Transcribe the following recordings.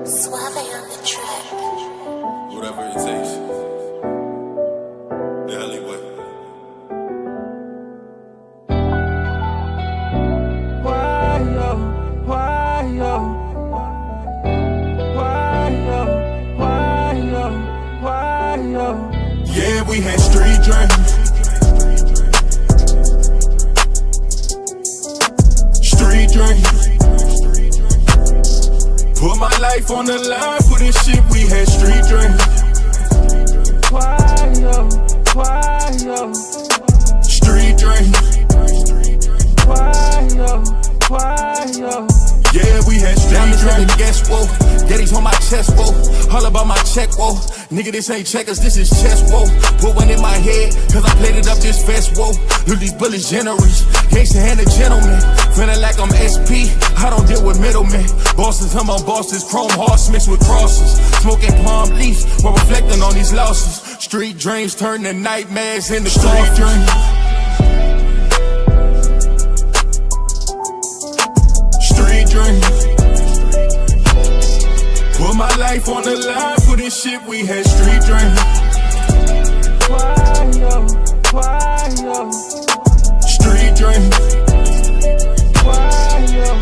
Suave on the track. Whatever it takes. The alleyway. Why yo? Why yo? Why yo? Why yo? Why yo? Yeah, we had street dreams. Street dreams. Put my life on the line for this shit, we had street dreams. Why yo? Why yo? Street dreams. Why yo? Why yo? Yeah, we had street dreams. Guess whoa, daddy's on my chest, whoa. All about my check, whoa. Nigga, this ain't checkers, this is chess, whoa. Put one in my head, cause I played it up this fest, whoa. Look, these bullets generous, gangsta and a gentleman. Feeling like I'm SP, I don't deal with middlemen. Bosses, I'm on bosses, chrome hearts mixed with crosses. Smoking palm leaves while reflecting on these losses. Street dreams turn to nightmares into Street dreams. Street dreams. Put my life on the line for this shit, we had street dreams. Why yo? Why yo? Street dreams. Why yo?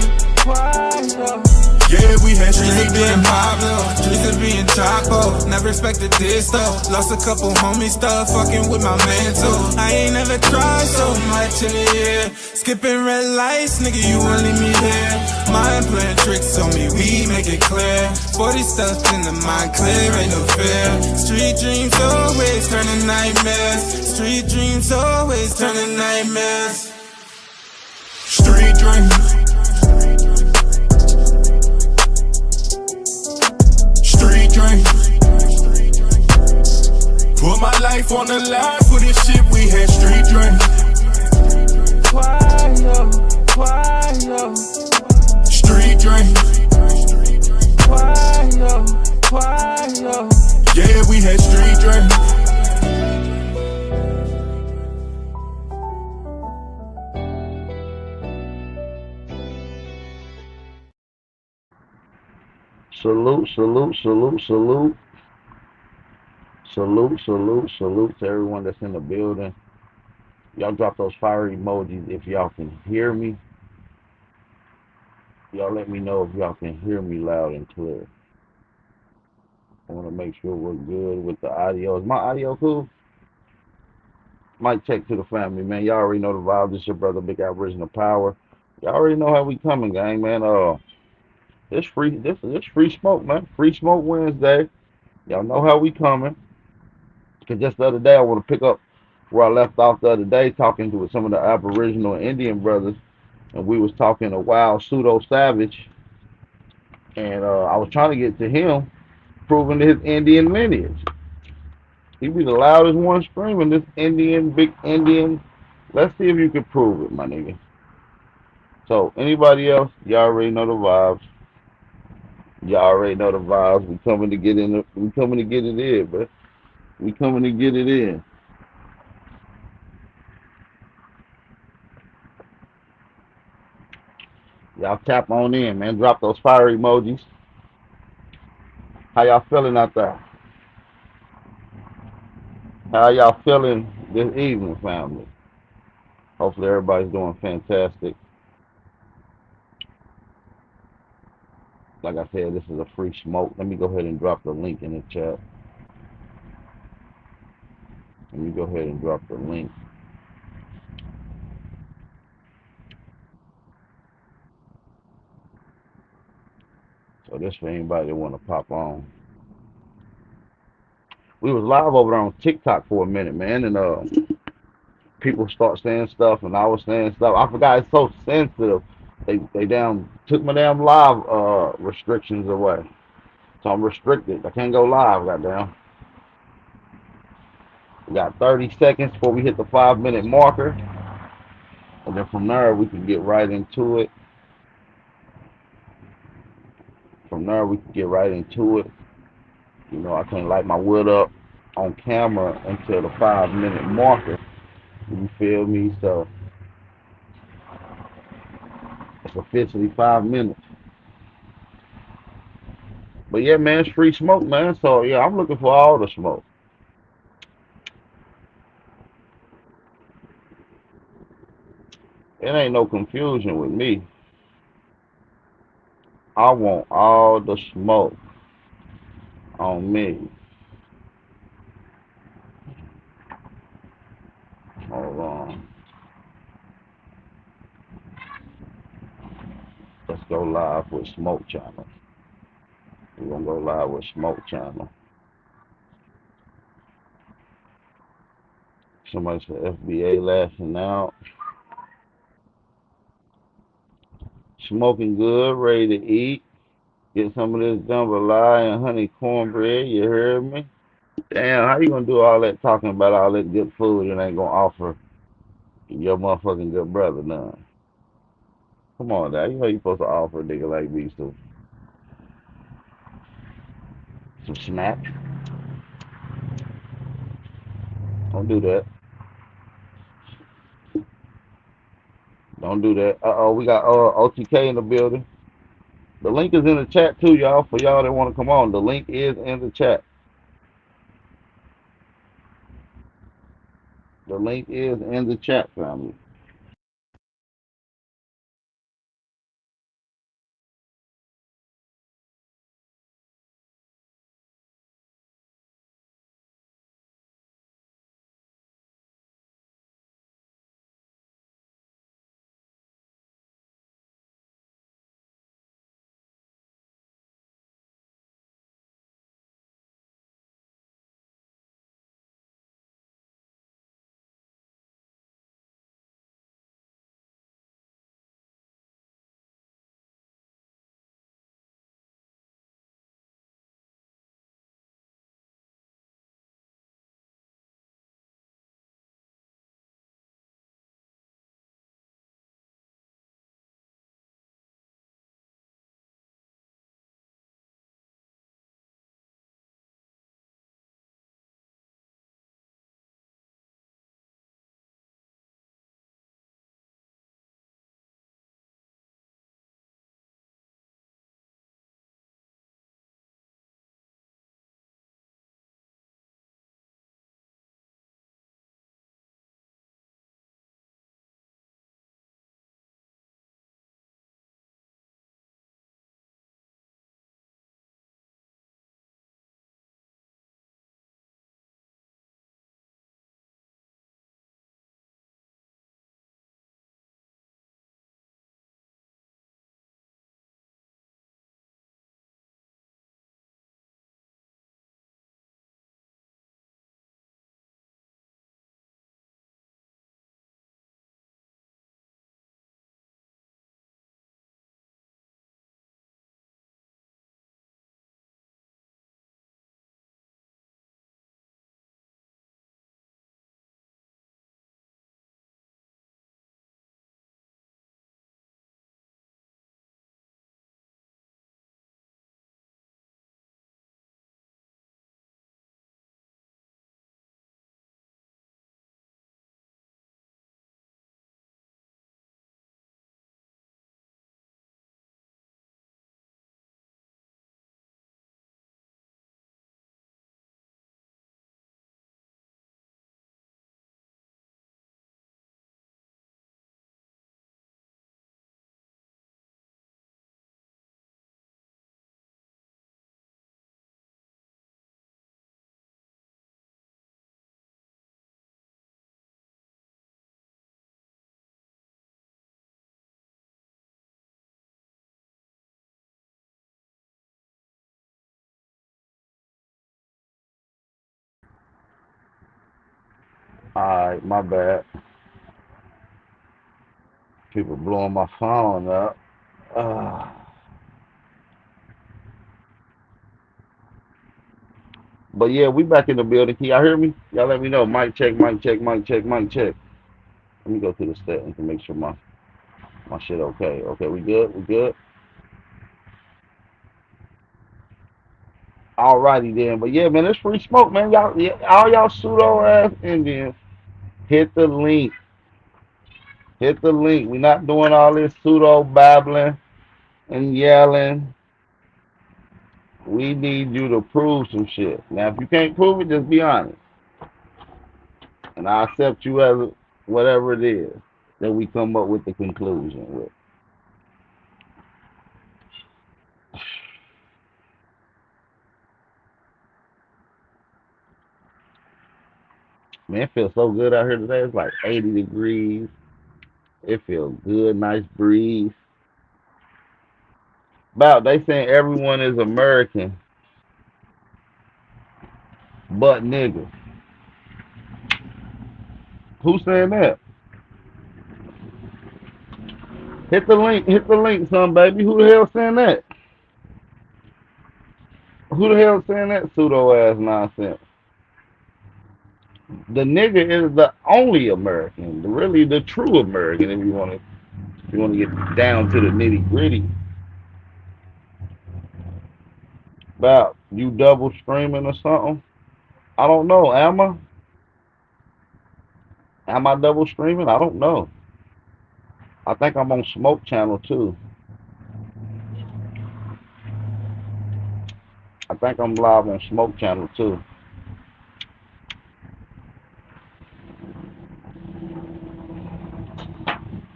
Why yo? Yeah, we had street Dreams of being dreams. Pablo, dreams of being Chapo. Never expected this though. Lost a couple homies, stuff fucking with my mental. I ain't never tried so much in a year. Skipping red lights, nigga, you won't leave me here. Mind playing tricks on me, we make it clear. 40 stuff in the mind clear, ain't no fear. Street dreams always turning nightmares. Street dreams always turning nightmares. Street dreams. Street dreams. Put my life on the line for this shit, we had street dreams. Why yo? Why yo? Street dreams. Why yo? Why yo? Yeah, we had street dreams. Salute, salute, salute, salute. Salute, salute, salute to everyone that's in the building. Y'all drop those fire emojis if y'all can hear me. Y'all let me know if y'all can hear me loud and clear. I want to make sure we're good with the audio. Is my audio cool? Mic check to the family, man. Y'all already know the vibe. This your brother, Big Aboriginal Power. Y'all already know how we coming, gang, man. This free smoke, man. Free Smoke Wednesday. Y'all know how we coming. Cause just the other day, I want to pick up where I left off the other day, talking to some of the Aboriginal and Indian brothers, and we was talking a wild pseudo savage, and I was trying to get to him, proving his Indian lineage. He be the loudest one screaming, this Indian, big Indian. Let's see if you can prove it, my nigga. So anybody else, y'all already know the vibes. Y'all already know the vibes. We coming to get in. We coming to get it in, but we coming to get it in. Y'all tap on in, man. Drop those fire emojis. How y'all feeling out there? How y'all feeling this evening, family? Hopefully everybody's doing fantastic. Like I said, this is a free smoke. Let me go ahead and drop the link in the chat. Let me go ahead and drop the link. So this for anybody that want to pop on. We was live over there on TikTok for a minute, man, and people start saying stuff, and I was saying stuff. I forgot it's so sensitive. They down took my damn live restrictions away, so I'm restricted. I can't go live, goddamn. We got 30 seconds before we hit the 5-minute marker, and then from there we can get right into it. From there we can get right into it. You know, I can't light my wood up on camera until the 5-minute marker. You feel me? So it's officially 5 minutes. But yeah, man, it's free smoke, man. So yeah, I'm looking for all the smoke. It ain't no confusion with me. I want all the smoke on me. Hold on. Let's go live with Smoke Channel. We're gonna go live with Smoke Channel. Somebody said FBA lashing out. Smoking good, ready to eat. Get some of this jambalaya and honey cornbread. You heard me? Damn, how you gonna do all that talking about all that good food and ain't gonna offer your motherfucking good brother none? Come on, Dad. You know you supposed to offer a nigga like me some snacks. Don't do that. Don't do that. Uh-oh, we got OTK in the building. The link is in the chat too, y'all. For y'all that want to come on, the link is in the chat. The link is in the chat, family. Alright, my bad. People blowing my phone up. Uh, but yeah, we back in the building. Can y'all hear me? Y'all let me know. Mic check, mic check, mic check, mic check. Let me go to the settings to make sure my shit okay. Okay, we good? We good? Alrighty then. But yeah, man, it's free smoke, man. Y'all, yeah, all y'all pseudo ass Indians, hit the link. Hit the link. We're not doing all this pseudo babbling and yelling. We need you to prove some shit. Now, if you can't prove it, just be honest. And I accept you as whatever it is that we come up with the conclusion with. Man, it feels so good out here today. It's like 80 degrees. It feels good, nice breeze. About they saying everyone is American, but niggas. Who's saying that? hit the link, son, baby. Who the hell saying that? Who the hell saying that pseudo ass nonsense? The nigga is the only American, really the true American. If you want to get down to the nitty gritty. About you double streaming or something? I don't know. Am I? Am I double streaming? I don't know. I think I'm on Smoke Channel too. I think I'm live on Smoke Channel too.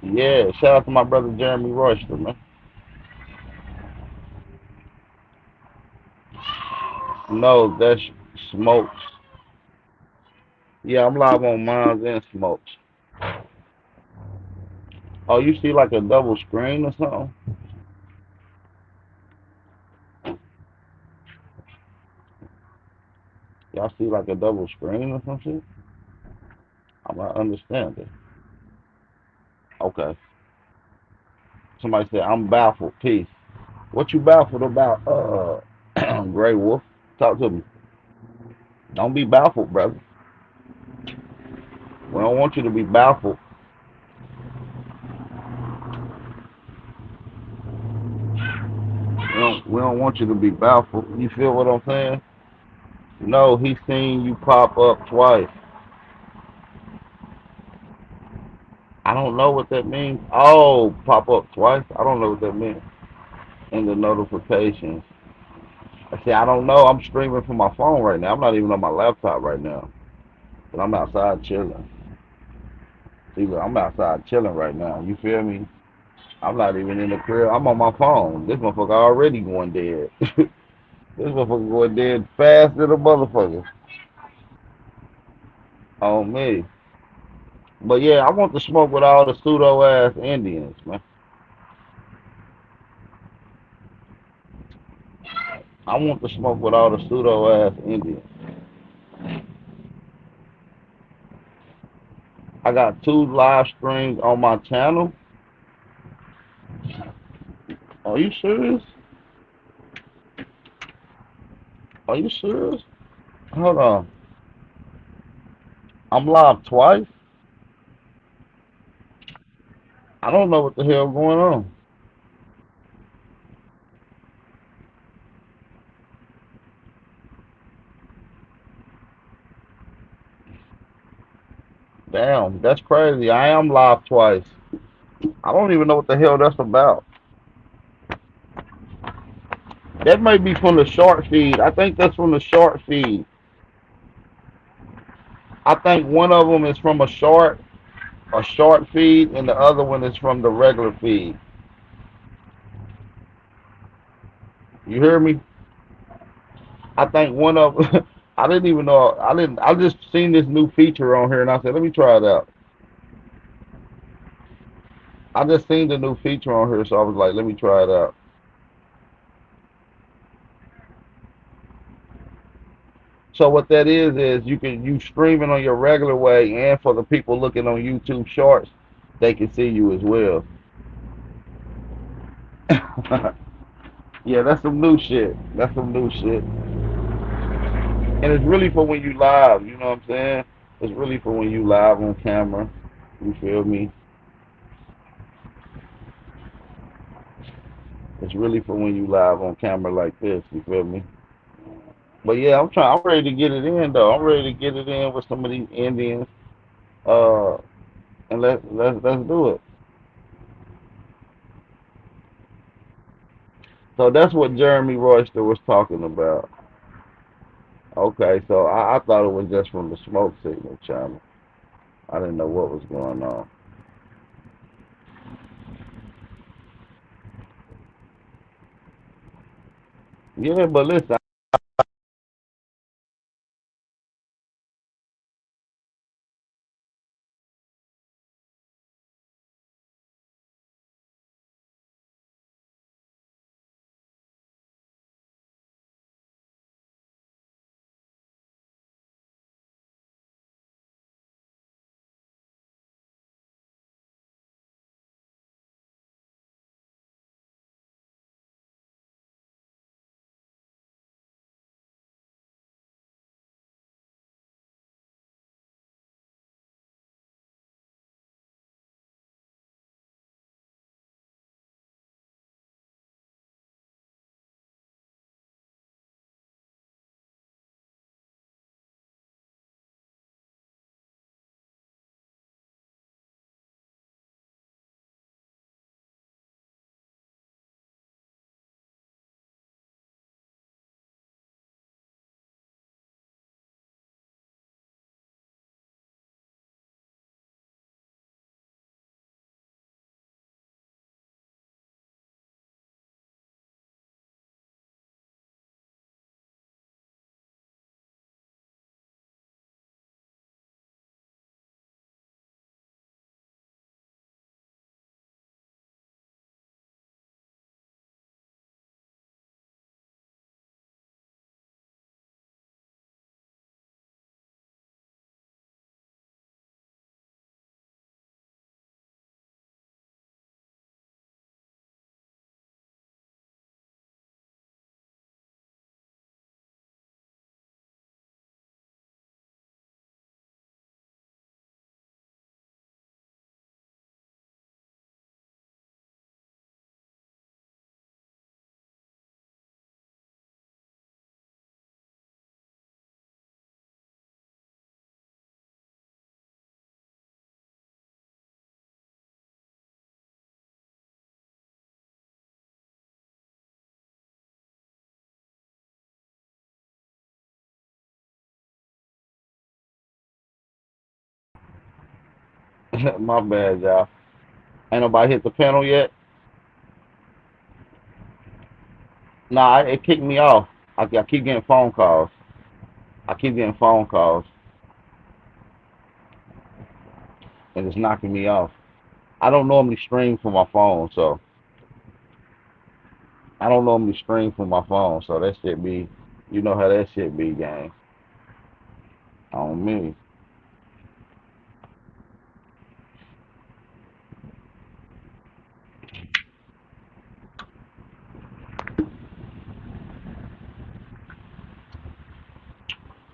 Yeah, shout out to my brother Jeremy Royster, man. No, that's Smokes. Yeah, I'm live on Mines and Smokes. Oh, you see like a double screen or something? Y'all see like a double screen or something? I'm not understanding. Okay. Somebody said I'm baffled. Peace. What you baffled about, Gray Wolf? Talk to me. Don't be baffled, brother. We don't want you to be baffled. We don't want you to be baffled. You feel what I'm saying? No, he's seen you pop up twice. I don't know what that means. Oh, pop up twice? I don't know what that means. In the notifications. I say, I don't know. I'm streaming from my phone right now. I'm not even on my laptop right now. But I'm outside chilling. See, look, I'm outside chilling right now. You feel me? I'm not even in the crib. I'm on my phone. This motherfucker already going dead. This motherfucker going dead fast than a motherfucker. On me. But yeah, I want to smoke with all the pseudo ass Indians, man. I want to smoke with all the pseudo ass Indians. I got 2 live streams on my channel. Are you serious? Are you serious? Hold on. I'm live twice? I don't know what the hell going on. Damn, that's crazy. I am live twice. I don't even know what the hell that's about. That may be from the short feed. I think that's from the short feed. I think one of them is from a short feed, and the other one is from the regular feed. You hear me? I think one of I didn't even know. I just seen this new feature on here, and I said, let me try it out. I just seen the new feature on here, so I was like, let me try it out. So what that is you stream it on your regular way, and for the people looking on YouTube Shorts, they can see you as well. Yeah, that's some new shit. That's some new shit. And it's really for when you live, you know what I'm saying? It's really for when you live on camera. You feel me? It's really for when you live on camera like this, you feel me? But yeah, I'm ready to get it in though. I'm ready to get it in with some of these Indians. Uh and let's do it. So that's what Jeremy Royster was talking about. Okay, so I thought it was just from the smoke signal channel. I didn't know what was going on. Yeah, but listen, my bad, y'all. Ain't nobody hit the panel yet. Nah, it kicked me off. I keep getting phone calls. I keep getting phone calls, and it's knocking me off. I don't normally stream from my phone, so that shit be, you know how that shit be, gang. On me.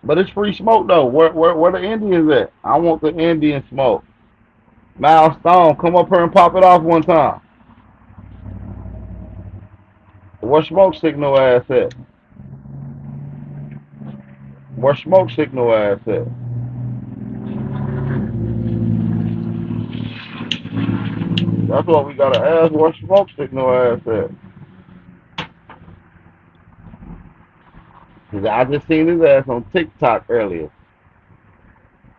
But it's free smoke though. Where the Indians at? I want the Indian smoke. Milestone, come up here and pop it off one time. Where smoke signal ass at? Where smoke signal ass at? That's what we gotta ask. Where smoke signal ass at? 'Cause I just seen his ass on TikTok earlier.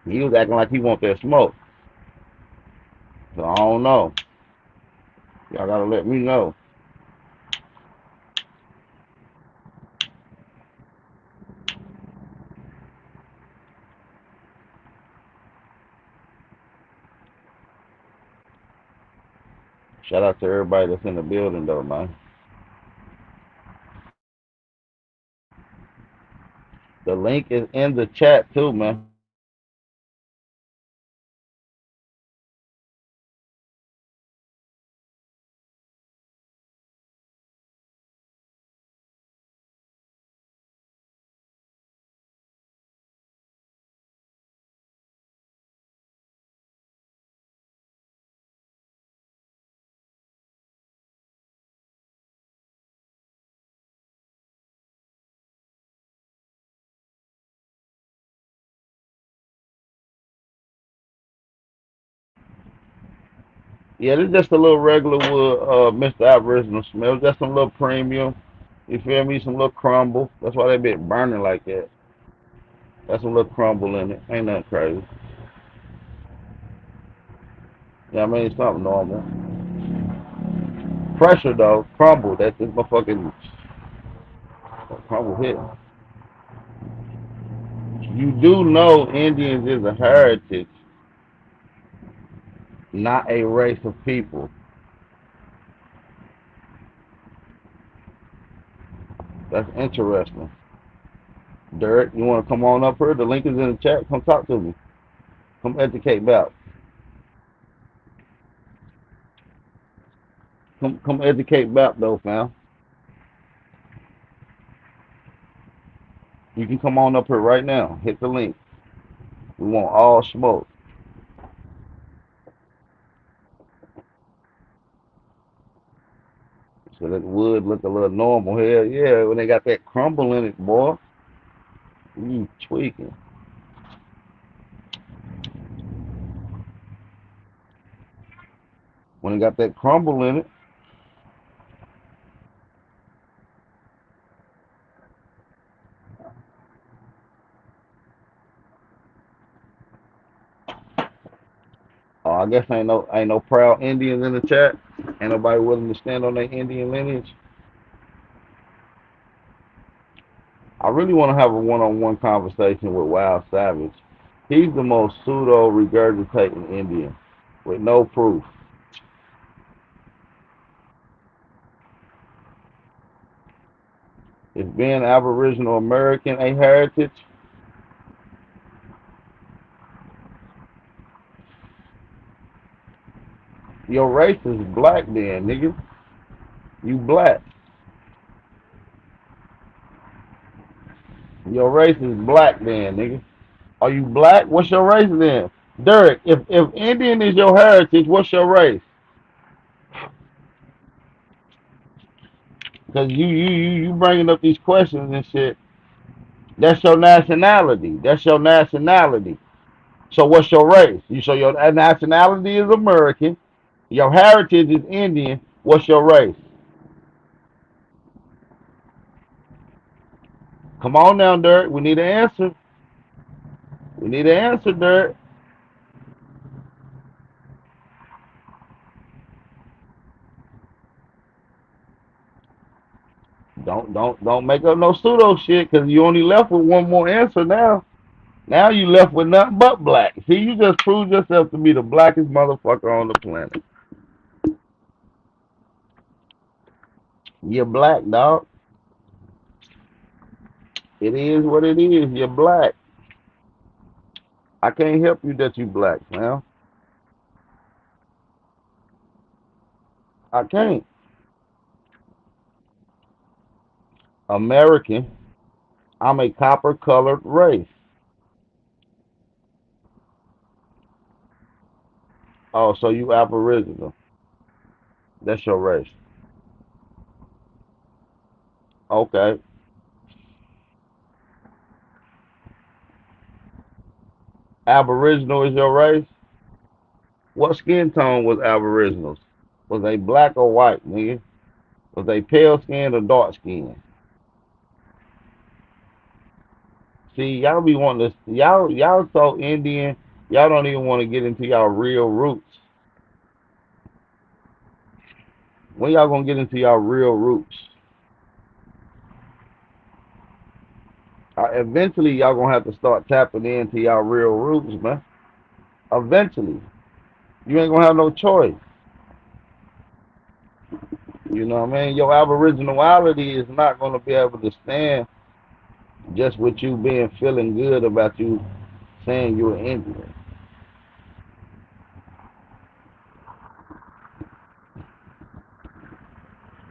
He was acting like he want that smoke. So I don't know. Y'all gotta let me know. Shout out to everybody that's in the building though, man. The link is in the chat too, man. Yeah, this just a little regular wood, Mr. Aboriginal smell. Just some little premium. You feel me? Some little crumble. That's why they been burning like that. That's a little crumble in it. Ain't nothing crazy. Yeah, I mean, it's something normal. Pressure though, crumble. That's just motherfucking crumble hit. You do know Indians is a heritage, not a race of people. That's interesting. Derek, you want to come on up here? The link is in the chat. Come talk to me. Come educate about. Come educate about though, fam. You can come on up here right now. Hit the link. We want all smoke. So that wood look a little normal here. Yeah, when they got that crumble in it, boy. You tweaking. When it got that crumble in it. Oh, I guess ain't no proud Indians in the chat. Ain't nobody willing to stand on their Indian lineage. I really want to have a one-on-one conversation with Wild Savage. He's the most pseudo regurgitating Indian with no proof. Is being Aboriginal American a heritage? Your race is black then, nigga. You black. Your race is black then, nigga. Are you black? What's your race then? Derek, if Indian is your heritage, what's your race? Because you bringing up these questions and shit. That's your nationality. That's your nationality. So what's your race? You so your nationality is American. Your heritage is Indian. What's your race? Come on now, Derek. We need an answer. We need an answer, Derek. Don't make up no pseudo shit because you only left with one more answer now. Now you left with nothing but black. See, you just proved yourself to be the blackest motherfucker on the planet. You're black, dog. It is what it is. You're black. I can't help you that you black, man. I can't. American. I'm a copper-colored race. Oh, so you Aboriginal. That's your race. Okay. Aboriginal is your race? What skin tone was Aboriginals? Was they black or white, nigga? Was they pale skin or dark skin? See, y'all be wanting to y'all so Indian, y'all don't even want to get into y'all real roots. When y'all gonna get into y'all real roots? Eventually, y'all gonna have to start tapping into y'all real roots, man. Eventually, you ain't gonna have no choice. You know what I mean? Your aboriginality is not gonna be able to stand just with you being feeling good about you saying you're Indian.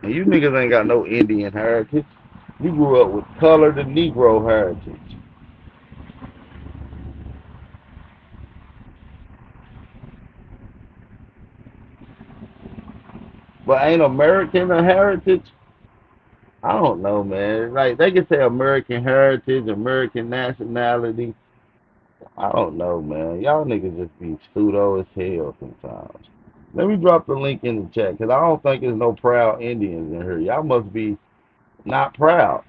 And you niggas ain't got no Indian heritage. You grew up with colored and Negro heritage. But ain't American a heritage? I don't know, man. Like they can say American heritage, American nationality. I don't know, man. Y'all niggas just be pseudo as hell sometimes. Let me drop the link in the chat because I don't think there's no proud Indians in here. Y'all must be not proud.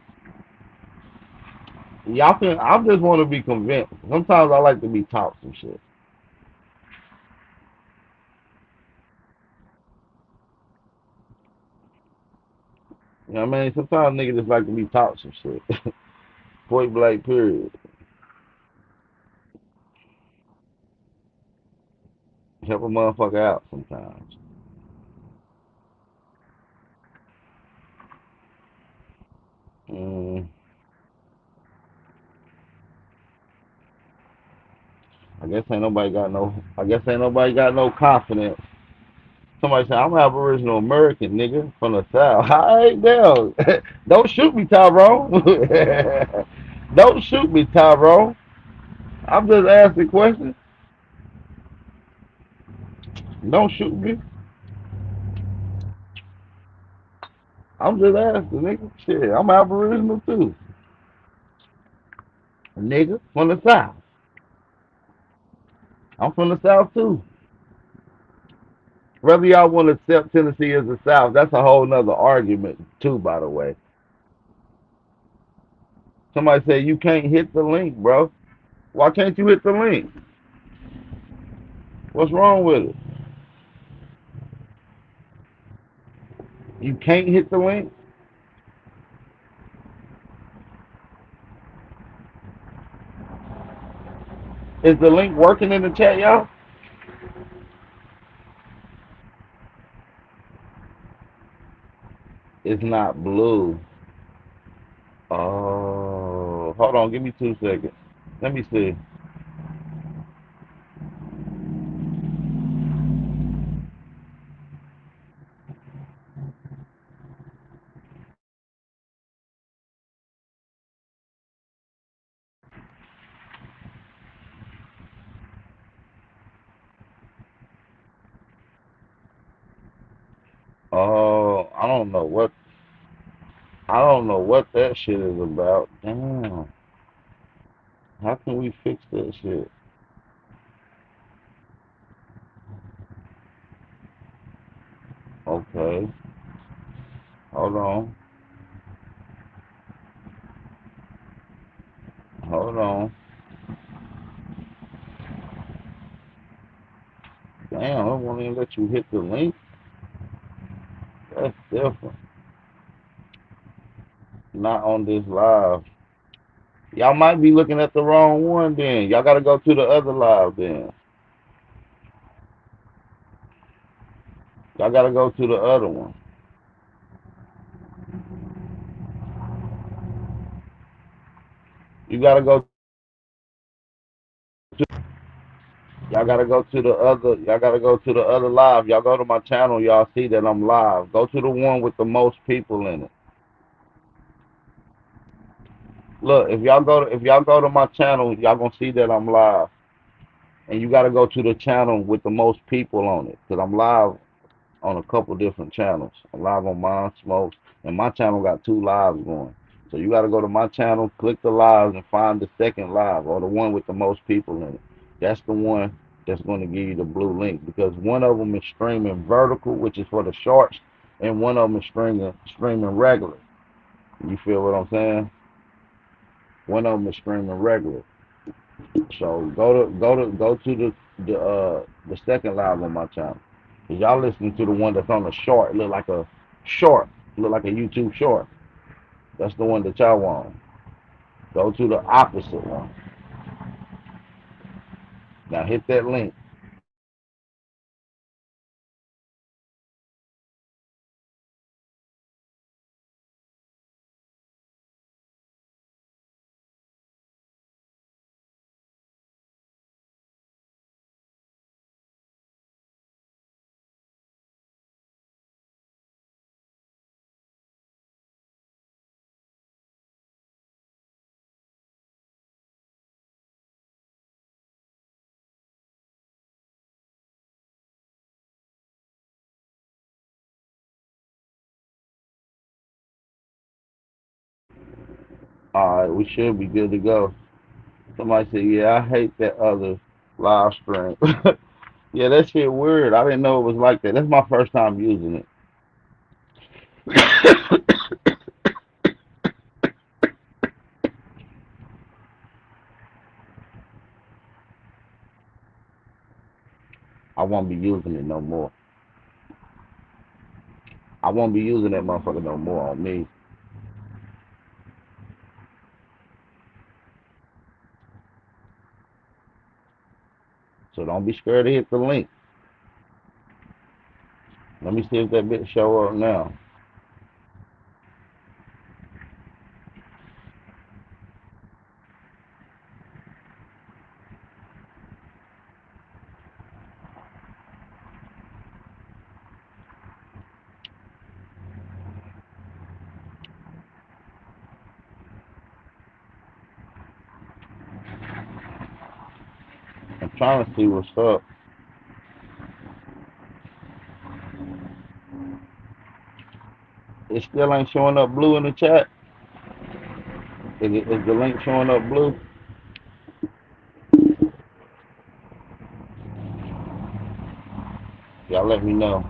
Y'all can. I just want to be convinced. Sometimes I like to be taught some shit. You know what I mean? Sometimes niggas just like to be taught some shit. Point blank, period. Help a motherfucker out sometimes. Mm, I guess ain't nobody got no. I guess ain't nobody got no confidence. Somebody said I'm Aboriginal American nigga from the South. I ain't down. Don't shoot me, Tyrone. Don't shoot me, Tyrone. I'm just asking questions. Don't shoot me. I'm just asking, nigga. Shit, I'm Aboriginal too. Nigga from the South. I'm from the South too. Whether y'all want to accept Tennessee as the South, that's a whole nother argument too, by the way. Somebody said you can't hit the link, bro. Why can't you hit the link? What's wrong with it? You can't hit the link? Is the link working in the chat, y'all? It's not blue. Oh, hold on. Give me 2 seconds. Let me see. Oh, I don't know what that shit is about. Damn. How can we fix that shit? Okay. Hold on. Hold on. Damn, I won't even let you hit the link. That's different. Not on this live. Y'all might be looking at the wrong one then. Y'all gotta go to the other live then. Y'all gotta go to the other one. You gotta go to y'all gotta go to the other y'all gotta go to the other live. Y'all go to my channel, y'all see that I'm live. Go to the one with the most people in it. Look, if y'all go to my channel, y'all gonna see that I'm live. And you gotta go to the channel with the most people on it. Cause I'm live on a couple different channels. I'm live on Mine Smokes, and my channel got 2 lives going. So you got to go to my channel, click the lives, and find the second live or the one with the most people in it. That's the one that's going to give you the blue link because one of them is streaming vertical, which is for the shorts, and one of them is streaming regular. You feel what I'm saying? One of them is streaming regular. So go to the second live on my channel. Cause y'all listening to the one that's on the short, look like a short, look like a YouTube short. That's the one that y'all want. Go to the opposite one. Now hit that link. All right, we should be good to go. Somebody said, yeah, I hate that other live stream. Yeah, that shit weird. I didn't know it was like that. That's my first time using it. I won't be using it no more. I won't be using that motherfucker no more on me. So don't be scared to hit the link. Let me see if that bitch show up now. I'm trying to see what's up. It still ain't showing up blue in the chat. Is the link showing up blue? Y'all let me know.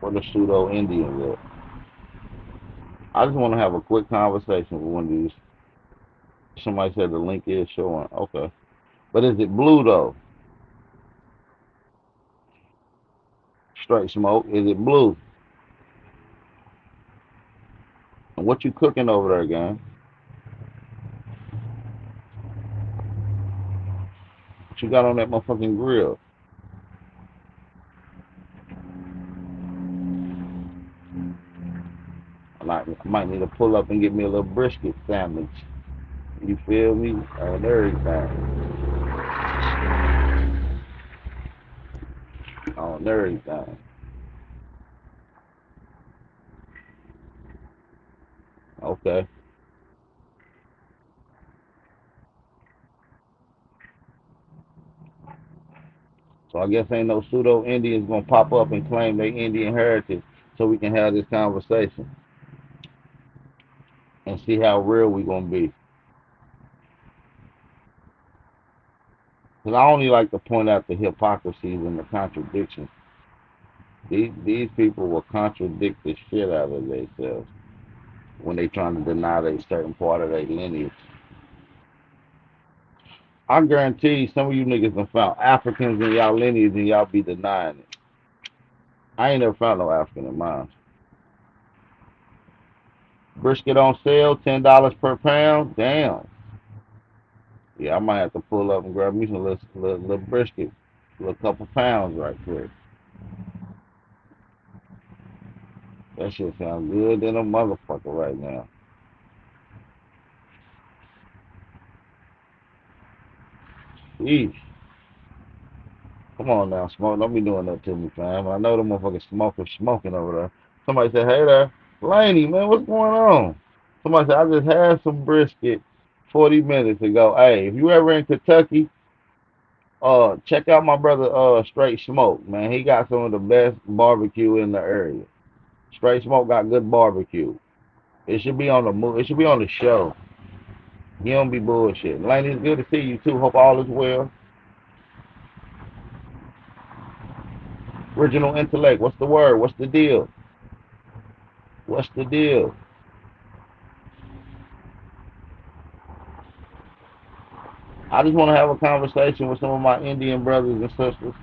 Where the pseudo Indians at? I just want to have a quick conversation with one of these. Somebody said the link is showing. Okay. But is it blue though? Straight smoke. Is it blue? And what you cooking over there, gang? What you got on that motherfucking grill? I might need to pull up and get me a little brisket sandwich. You feel me? On everything. On everything. Okay. So I guess ain't no pseudo Indians gonna pop up and claim their Indian heritage so we can have this conversation and see how real we gonna be. Because I only like to point out the hypocrisies and the contradictions. These people will contradict the shit out of themselves when they trying to deny a certain part of their lineage. I guarantee you some of you niggas done found Africans in y'all lineage and y'all be denying it. I ain't never found no African in mine. Brisket on sale, $10 per pound. Damn. Yeah, I might have to pull up and grab me some little brisket, a little couple pounds right quick. That shit sounds good than a motherfucker right now. Yeesh. Come on now, smoke. Don't be doing that to me, fam. I know the motherfucking smoking over there. Somebody said, hey there, Laney, man, what's going on? Somebody said, I just had some brisket 40 minutes ago. Hey, if you ever in Kentucky, check out my brother Straight Smoke, man. He got some of the best barbecue in the area. Straight Smoke got good barbecue. It should be on the it should be on the show. You don't be bullshitting. Laney, it's good to see you too. Hope all is well. Original intellect, what's the word? What's the deal? What's the deal? I just want to have a conversation with some of my Indian brothers and sisters.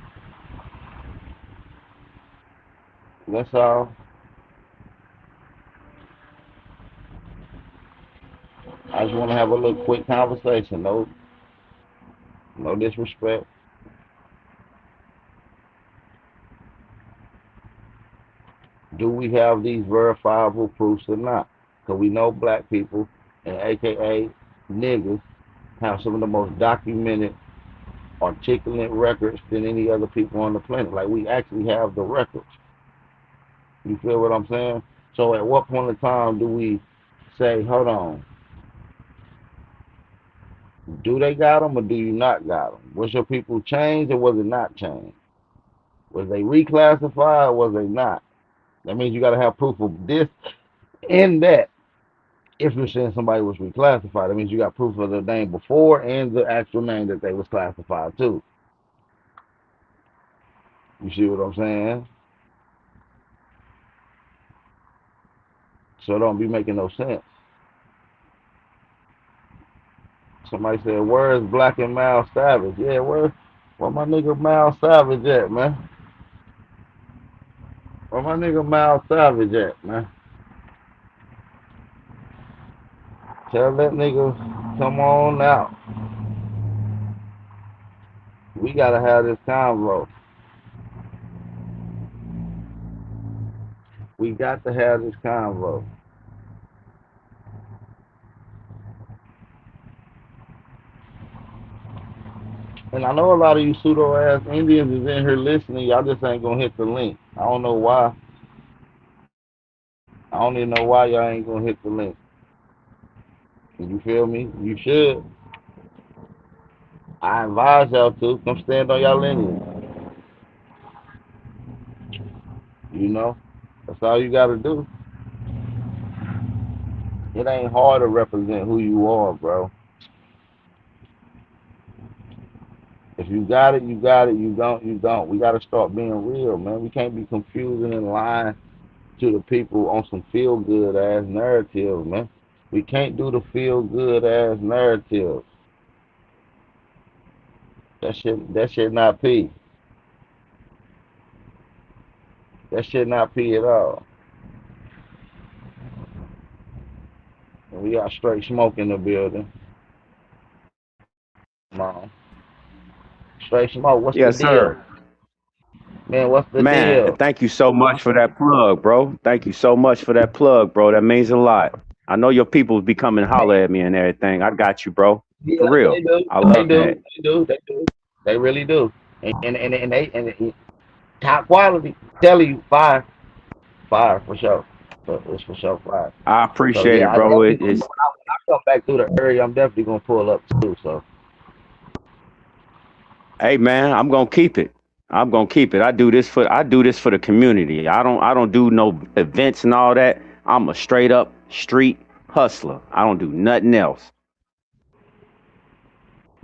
That's all. I just want to have a little quick conversation. No disrespect. Do we have these verifiable proofs or not? Because we know black people and AKA niggas have some of the most documented, articulate records than any other people on the planet. Like we actually have the records. You feel what I'm saying? So at what point in time do we say, hold on, do they got them or do you not got them? Was your people changed or was it not changed? Was they reclassified or was they not? That means you got to have proof of this and that. If you're saying somebody was reclassified, that means you got proof of the name before and the actual name that they was classified to. You see what I'm saying? So it don't be making no sense. Somebody said, "Where's Black and Miles Savage?" Yeah, where my nigga Miles Savage at, man? Where my nigga Miles Savage at, man? Tell that nigga come on out. We gotta have this convo. We got to have this convo. And I know a lot of you pseudo ass Indians is in here listening. Y'all just ain't gonna hit the link. I don't know why. I don't even know why y'all ain't gonna hit the link. You feel me? You should. I advise y'all to come stand on y'all lineage. You know? That's all you gotta do. It ain't hard to represent who you are, bro. If you got it, you got it. You don't, you don't. We gotta start being real, man. We can't be confusing and lying to the people on some feel good ass narratives, man. We can't do the feel good ass narrative. That shit not P. That shit not P at all. And we got straight smoke in the building. Come on. Straight smoke, what's the Yes, deal? sir. Man, what's the Man, deal? thank you so much for that plug, bro. Thank you so much for that plug, bro. That means a lot. I know your people be coming holler at me and everything. I got you, bro. Yeah, For they real. do. I They love do. that. They do. They do. They really do. And top quality. Tell you, fire for sure. So it's for sure fire. I So appreciate yeah, it, I bro. definitely It when is. I come back through the area, I'm definitely gonna pull up too. So Hey, man, I'm gonna keep it. I'm gonna keep it. I do this for the community. I don't do no events and all that. I'm a straight up street hustler. I don't do nothing else.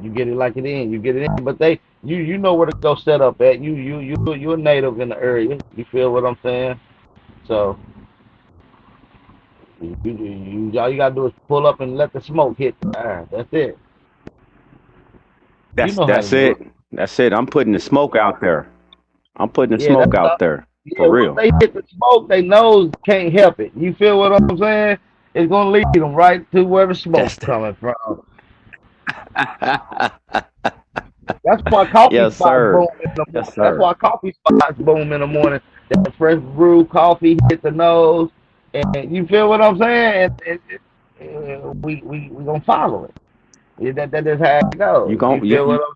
you get it like it in, you get it in. But you know where to go set up at. You're a native in the area. You feel what I'm saying? So all you gotta do is pull up and let the smoke hit the iron. That's it. You That's know how to that's do it. it. That's it. I'm putting the smoke out there. I'm putting the Yeah, that's smoke all. out there. Yeah, For once real. they hit the smoke, they nose can't help it. You feel what I'm saying? It's gonna lead them right to where the smoke's That's coming from. That's why coffee yes, spots boom sir. in the morning. Yes, That's sir. why coffee spots boom in the morning. That fresh brew coffee hit the nose, and you feel what I'm saying? We gonna follow it. Yeah, that is how it You goes. You gon' feel what you, I'm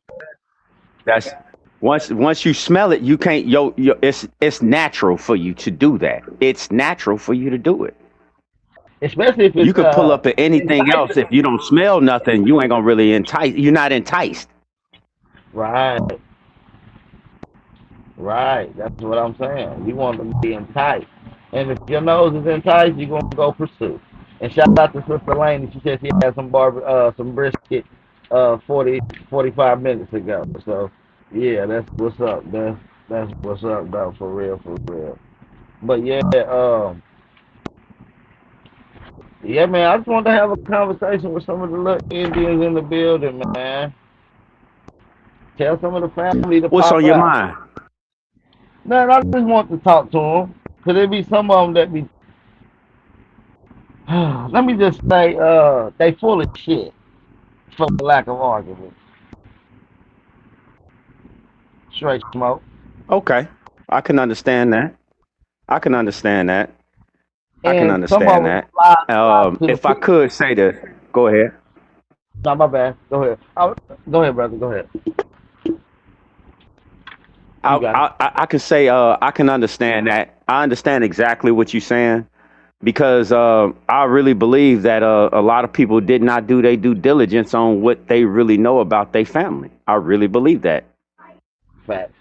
that's once you smell it, you can't yo it's natural for you to do that. It's natural for you to do it. saying? Especially if You it's could pull up at anything else. enticing. If you don't smell nothing, you ain't gonna really entice. You're not enticed. Right, right. That's what I'm saying. You want to be enticed, and if your nose is enticed, you're gonna go pursue. And shout out to Sister Lane. She said she had some brisket, 40, 45 minutes ago. So yeah, that's what's up. That's what's up, though. For real, for real. But yeah, yeah, man. I just wanted to have a conversation with some of the little Indians in the building, man. Tell some of the family to What's pop on your out. mind? Man, I just want to talk to them. Cause there be some of them that be, let me just say, they full of shit, for lack of argument. Straight smoke. Okay. I can understand that. I can understand that. I can And some of understand them that. lie to the If I people. could say this, go ahead. No, my bad. Go ahead. Go ahead, brother. Go ahead. You got it. I can say I can understand that. I understand exactly what you're saying because I really believe that a lot of people did not do their due diligence on what they really know about their family. I really believe that. Facts.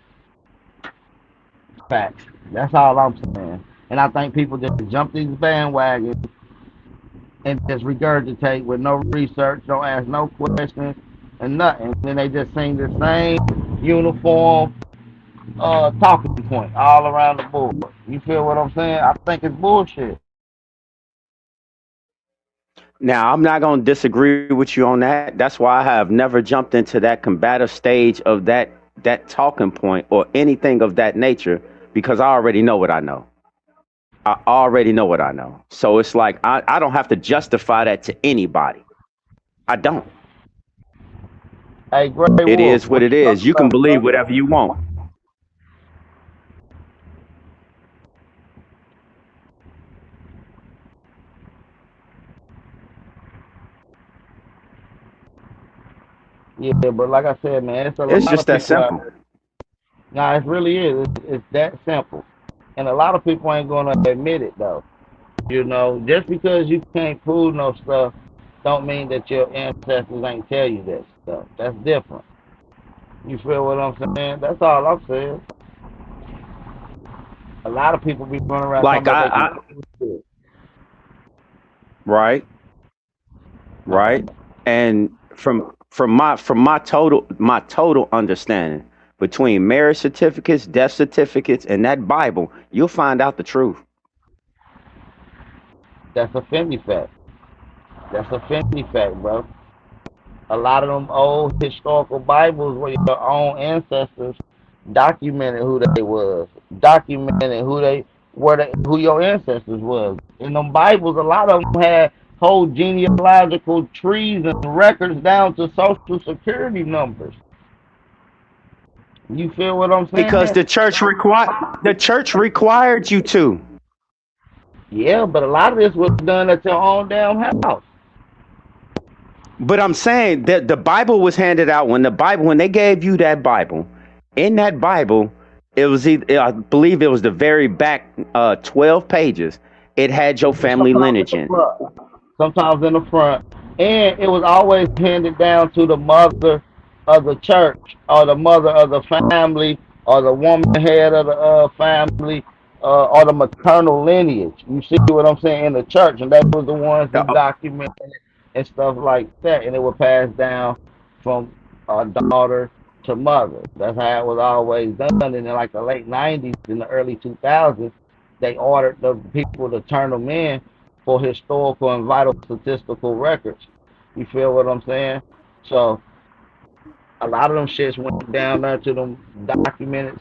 Facts. That's all I'm saying. And I think people just jump these bandwagons and just regurgitate with no research, don't ask no questions and nothing. Then they just sing the same uniform talking point all around the board. You feel what I'm saying? I think it's bullshit. Now, I'm not going to disagree with you on that. That's why I have never jumped into that combative stage of that talking point or anything of that nature because I already know what I know. I already know what I know. So it's like I don't have to justify that to anybody. I don't. Hey, Gray It Wolf, is what what it you is. talking You can about, believe bro? whatever you want. Yeah, but like I said, man, it's a It's lot just of that people out simple. there. Nah, it really is. It's that simple. And a lot of people ain't gonna admit it though. You know, just because you can't prove no stuff, don't mean that your ancestors ain't tell you that stuff. That's different. You feel what I'm saying? That's all I'm saying. A lot of people be running around talking Like about they can I prove shit. right, My right. bad. And from my total understanding between marriage certificates, death certificates, and that Bible, you'll find out the truth. That's a Fendi fact. That's a Fendi fact, bro. A lot of them old historical Bibles where your own ancestors documented who they was, documented who your ancestors was. In them Bibles, a lot of them had whole genealogical trees and records down to social security numbers. You feel what I'm Because saying? the church required you to. Yeah, but a lot of this was done at your own damn house. But I'm saying that the Bible was handed out when they gave you that Bible. In that Bible, it was I believe it was the very back 12 pages. It had your family Sometimes in lineage the in. front. Sometimes in the front. And it was always handed down to the mother of the church or the mother of the family or the woman head of the family or the maternal lineage. You see what I'm saying in the church, and they was the ones The, that documented it and stuff like that, and it would pass down from daughter to mother. That's how it was always done. And in like the late '90s and the early 2000s, they ordered the people to turn them in for historical and vital statistical records. You feel what I'm saying? So a lot of them shits went down there to them documented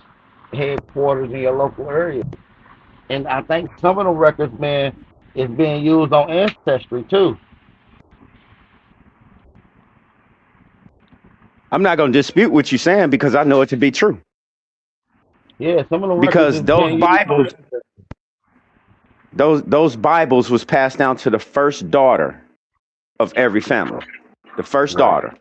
headquarters in your local area. And I think some of them records, man, is being used on ancestry too. I'm not going to dispute what you're saying because I know it to be true. Yeah, some of them records Because is being used on ancestry. those Bibles was passed down to the first daughter of every family, the first Right. daughter.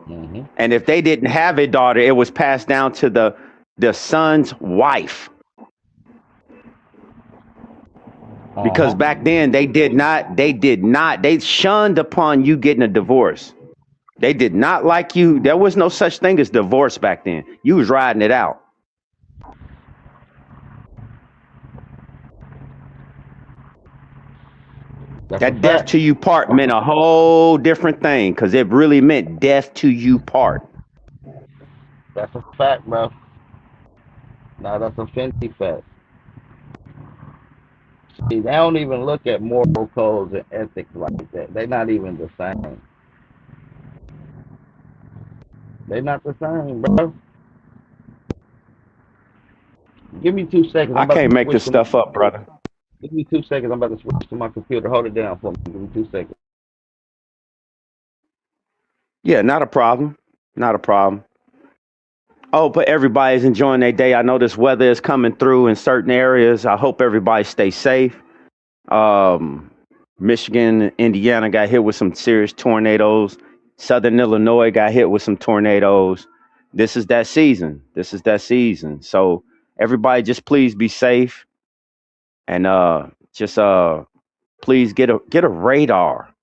Mm-hmm. And if they didn't have a daughter, it was passed down to the son's wife. Because Uh-huh. back then they shunned upon you getting a divorce. They did not like you. There was no such thing as divorce back then. You was riding it out. That's a That death fact. to you part meant a whole different thing because it really meant death to you part. That's a fact, bro. Now that's a Fendi fact. See, they don't even look at moral codes and ethics like that. They're not even the same. They're not the same, bro. Give me 2 seconds. I'm I about can't to make switch this to my stuff up, computer. brother. Give me 2 seconds. I'm about to switch to my computer. Hold it down for me. Give me 2 seconds. Yeah, not a problem. Not a problem. Oh, but everybody's enjoying their day. I know this weather is coming through in certain areas. I hope everybody stays safe. Um, Michigan, Indiana got hit with some serious tornadoes. Southern Illinois got hit with some tornadoes. This is that season. This is that season. So everybody just please be safe and just please get a radar.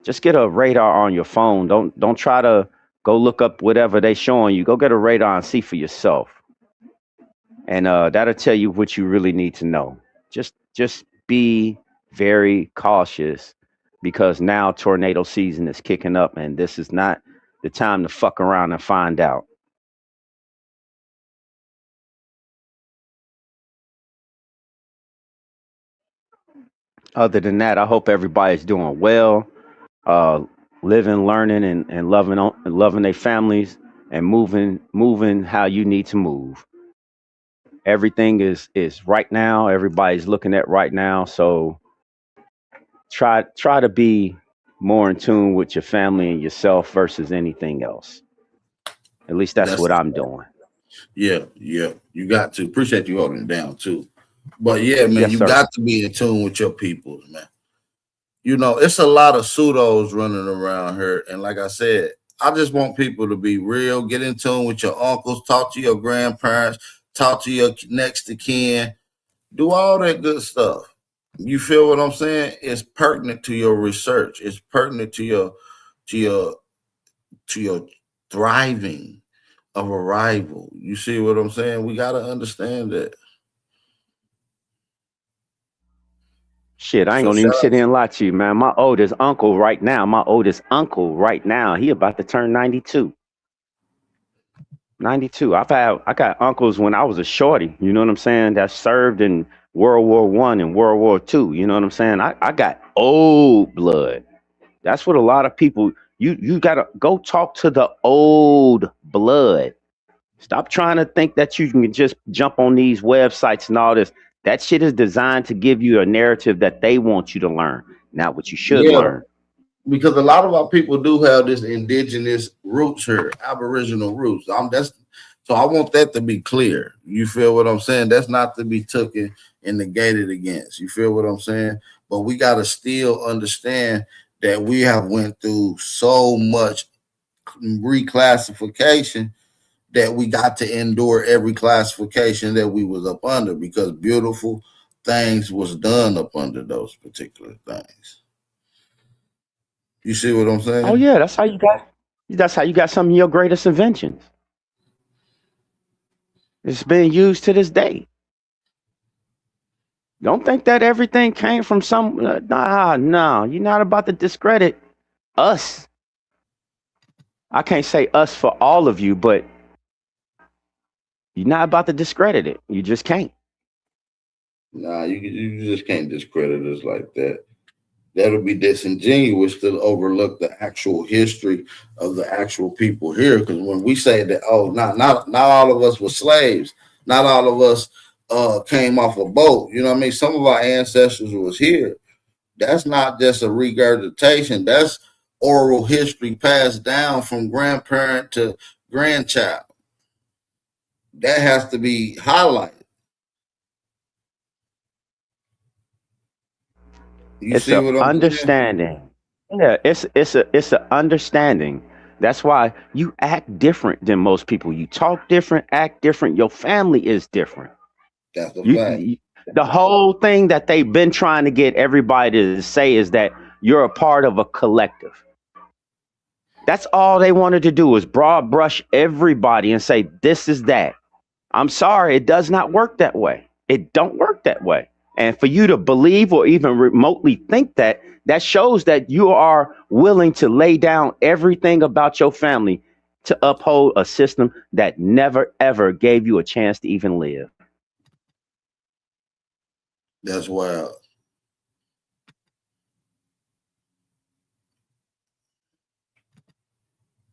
Just get a radar on your phone. Don't try to go look up whatever they showing you. Go get a radar and see for yourself. And that'll tell you what you really need to know. Just be very cautious because now tornado season is kicking up, and this is not the time to fuck around and find out. Other than that, I hope everybody's doing well, uh, living, learning, and loving their families and moving how you need to move. Everything is right now. Everybody's looking at right now. So try to be more in tune with your family and yourself versus anything else. At least that's That's what a I'm fact. doing. Yeah, yeah. You got to appreciate you holding it down too. But yeah, man, Yes, you sir. got to be in tune with your people, man. You know, it's a lot of pseudos running around here. And like I said, I just want people to be real, get in tune with your uncles, talk to your grandparents, talk to your next of kin, do all that good stuff. You feel what I'm saying? It's pertinent to your research. It's pertinent to your to your thriving of arrival. You see what I'm saying? We gotta understand that. Shit, I ain't So gonna even shout sit out here to and lie to you, man. My oldest uncle right now, he about to turn 92. 92. I got uncles when I was a shorty, you know what I'm saying, that served in World War I and World War II. You know what I'm saying? I got old blood. That's what a lot of people, you gotta go talk to the old blood. Stop trying to think that you can just jump on these websites and all this. That shit is designed to give you a narrative that they want you to learn, not what you should yeah, learn. because a lot of our people do have this indigenous roots here, aboriginal roots. That's so I want that to be clear. You feel what I'm saying? That's not to be taken and negated against. You feel what I'm saying? But we got to still understand that we have went through so much reclassification that we got to endure every classification that we was up under because beautiful things was done up under those particular things. You see what I'm Oh saying? yeah, that's how you got some of your greatest inventions. It's being used to this day. Don't think that everything came from some. Nah, no, you're not about to discredit us. I can't say us for all of you, but you're not about to discredit it. You just can't. Nah, you just can't discredit us like that. That'll be disingenuous to overlook the actual history of the actual people here. Because when we say that, oh, not all of us were slaves, not all of us came off a boat. You know what I mean? Some of our ancestors was here. That's not just a regurgitation. That's oral history passed down from grandparent to grandchild. That has to be highlighted. You It's see a what I'm saying? understanding. Yeah, it's a understanding. That's why you act different than most people. You talk different, act different. Your family is different. That's a You, fact. you the whole thing that they've been trying to get everybody to say is that you're a part of a collective. That's all they wanted to do was broad brush everybody and say this is that. I'm sorry, it does not work that way. It don't work that way. And for you to believe or even remotely think that, that shows that you are willing to lay down everything about your family to uphold a system that never ever gave you a chance to even live. That's wild.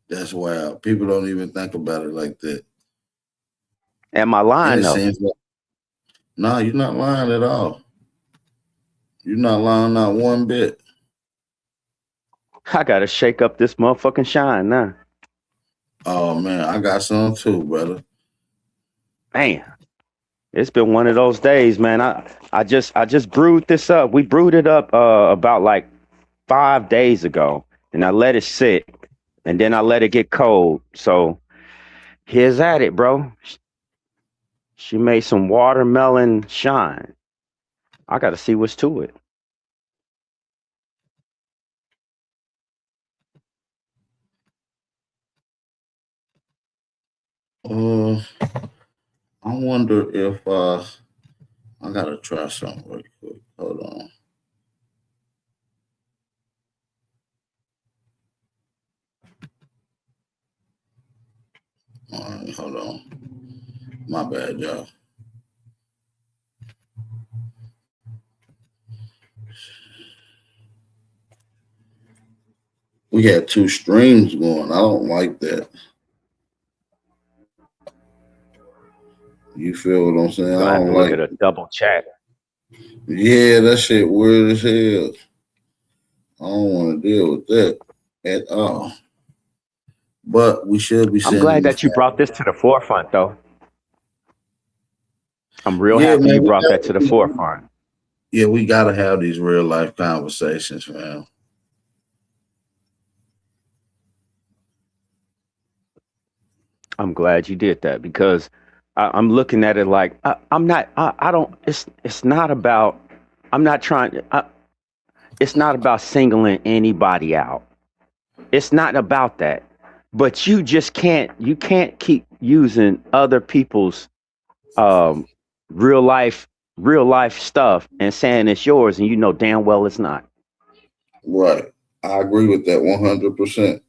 That's wild. People don't even think about it like that. Am I And lying it though? seems like, no, you're not lying at all. You're not lying not one bit. I gotta shake up this motherfucking shine now. Oh man, I got some too, brother. Man, it's been one of those days, man. I just brewed this up. We brewed it up about like 5 days ago, and I let it sit, and then I let it get cold. So here's at it, bro. She made some watermelon shine. I got to see what's to it. Uh, I wonder if I gotta try something real quick. Hold on. Hold on. My bad, y'all. We had two streams going. I don't like that. You feel what I'm saying? You're gonna I have to don't look like at a double chat. Yeah, that shit weird as hell. I don't want to deal with that at all. But we should be I'm sending glad the that you brought this to the forefront, though. I'm real Yeah, happy you man. brought that to the forefront. Yeah, we gotta have these real life conversations, man. I'm glad you did that because I'm looking at it like I'm not. I don't. It's not about. I'm not trying. It's not about singling anybody out. It's not about that. But you just can't. You can't keep using other people's um, real life, real life stuff and saying it's yours, and you know damn well it's not. Right. I agree with that 100%.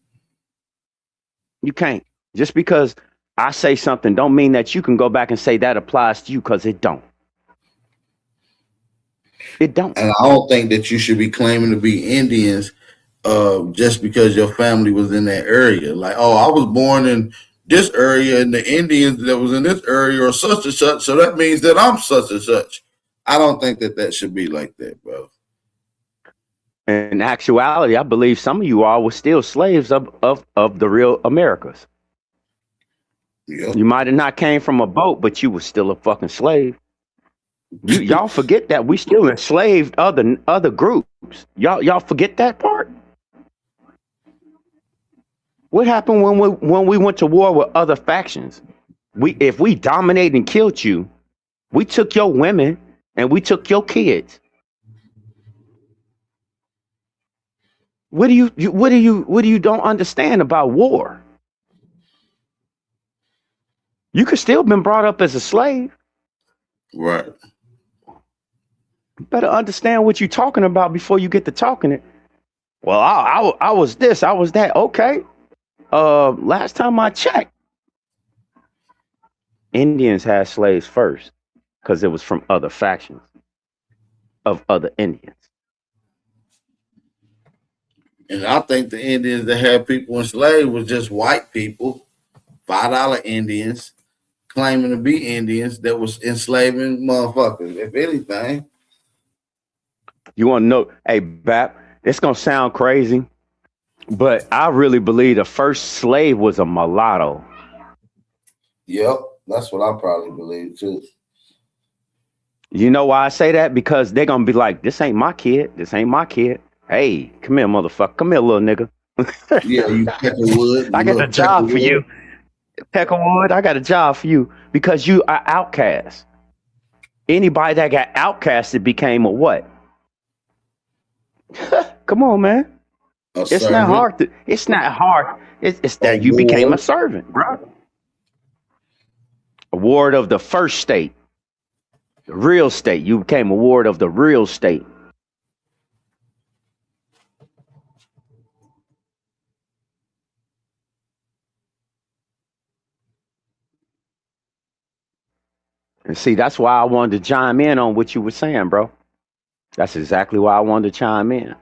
You can't. Just because I say something don't mean that you can go back and say that applies to you because it don't. It don't. And I don't think that you should be claiming to be Indians just because your family was in that area. Like, oh, I was born in this area and the Indians that was in this area are such and such, so that means that I'm such and such. I don't think that that should be like that, bro. In actuality, I believe some of you all were still slaves of the real Americas. Yep. You might have not came from a boat, but you were still a fucking slave. Y'all forget that we still enslaved other groups. Y'all forget that part. What happened when we went to war with other factions? If we dominated and killed you, we took your women and we took your kids. What do you don't understand about war? You could still been brought up as a slave. Right. You better understand what you're talking about before you get to talking it. Well, I was this, I was that. Okay. Last time I checked, Indians had slaves first because it was from other factions of other Indians. And I think the Indians that had people enslaved was just white people, $5 Indians, claiming to be Indians that was enslaving motherfuckers, if anything. You want to know, hey, Bap, it's going to sound crazy, but I really believe the first slave was a mulatto. Yep, that's what I probably believe too. You know why I say that? Because they're going to be like, this ain't my kid. This ain't my kid. Hey, come here, motherfucker. Come here, little nigga. Yeah, you Peckerwood. I got a job for you. Peckerwood, I got a job for you because you are outcast. Anybody that got outcasted became a what? Come on, man. It's not hard. It's not hard. It's that you became a servant, bro. A ward of the first state. The real state. You became a ward of the real state. And see, that's why I wanted to chime in on what you were saying, bro. That's exactly why I wanted to chime in.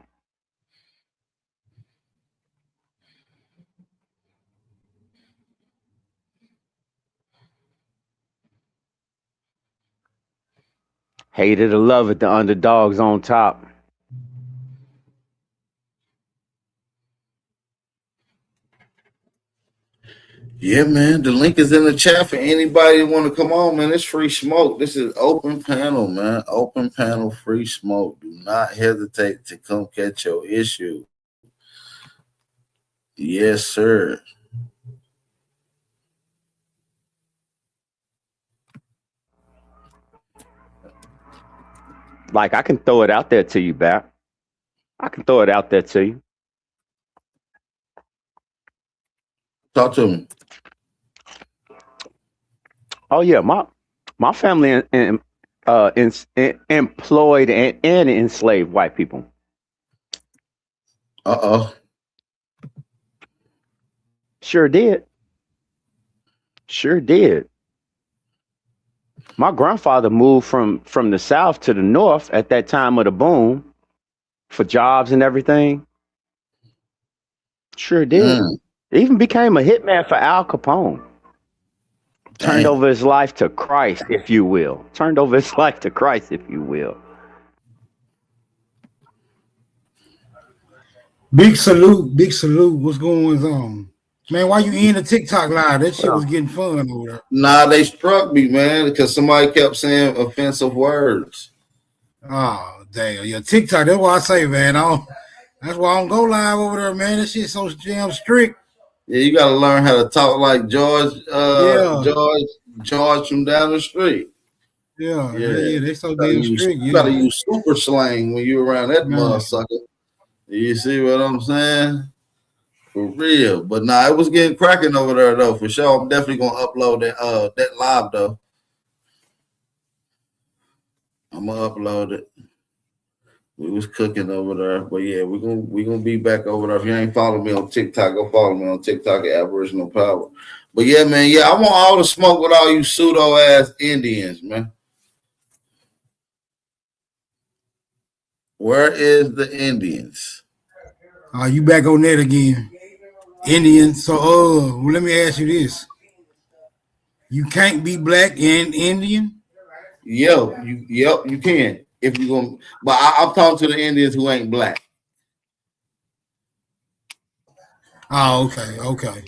Hate it or love it, the underdog's on top. Yeah, man. The link is in the chat for anybody who want to come on, man. It's free smoke. This is open panel, man. Open panel, free smoke. Do not hesitate to come catch your issue. Yes, sir. Like, I can throw it out there to you, Bap. I can throw it out there to you. Talk to me. Oh yeah, my family employed and enslaved white people. Sure did. Sure did. My grandfather moved from the south to the north at that time of the boom for jobs and everything. Sure did. Mm, Even became a hitman for Al Capone. Turned damn. over his life to Christ, if you will. Turned over his life to Christ, if you will. Big salute, big salute. What's going on? Man, why you in the TikTok live? That shit was Well, getting fun over there. Nah, they struck me, man, because somebody kept saying offensive words. Oh, damn. Yeah, TikTok, that's why I say, man. That's why I don't go live over there, man. That shit's so damn strict. Yeah, you got to learn how to talk like George, Yeah, George from down the street. yeah. Yeah, They so damn strict. you got Yeah, to use super slang when you around that man. motherfucker. You see what I'm saying? For real. But nah, it was getting cracking over there though. For sure, I'm definitely gonna upload that live though. I'm gonna upload it. We was cooking over there, but yeah, we gonna be back over there. If you ain't following me on TikTok, go follow me on TikTok at Aboriginal Power. But yeah, man, yeah, I want all the smoke with all you pseudo ass Indians, man. Where is the Indians? You back on that again. Indian. So, well, let me ask you this. You can't be black and Indian? Yep, you can if you gonna. But I'm talking to the Indians who ain't black. Oh, okay.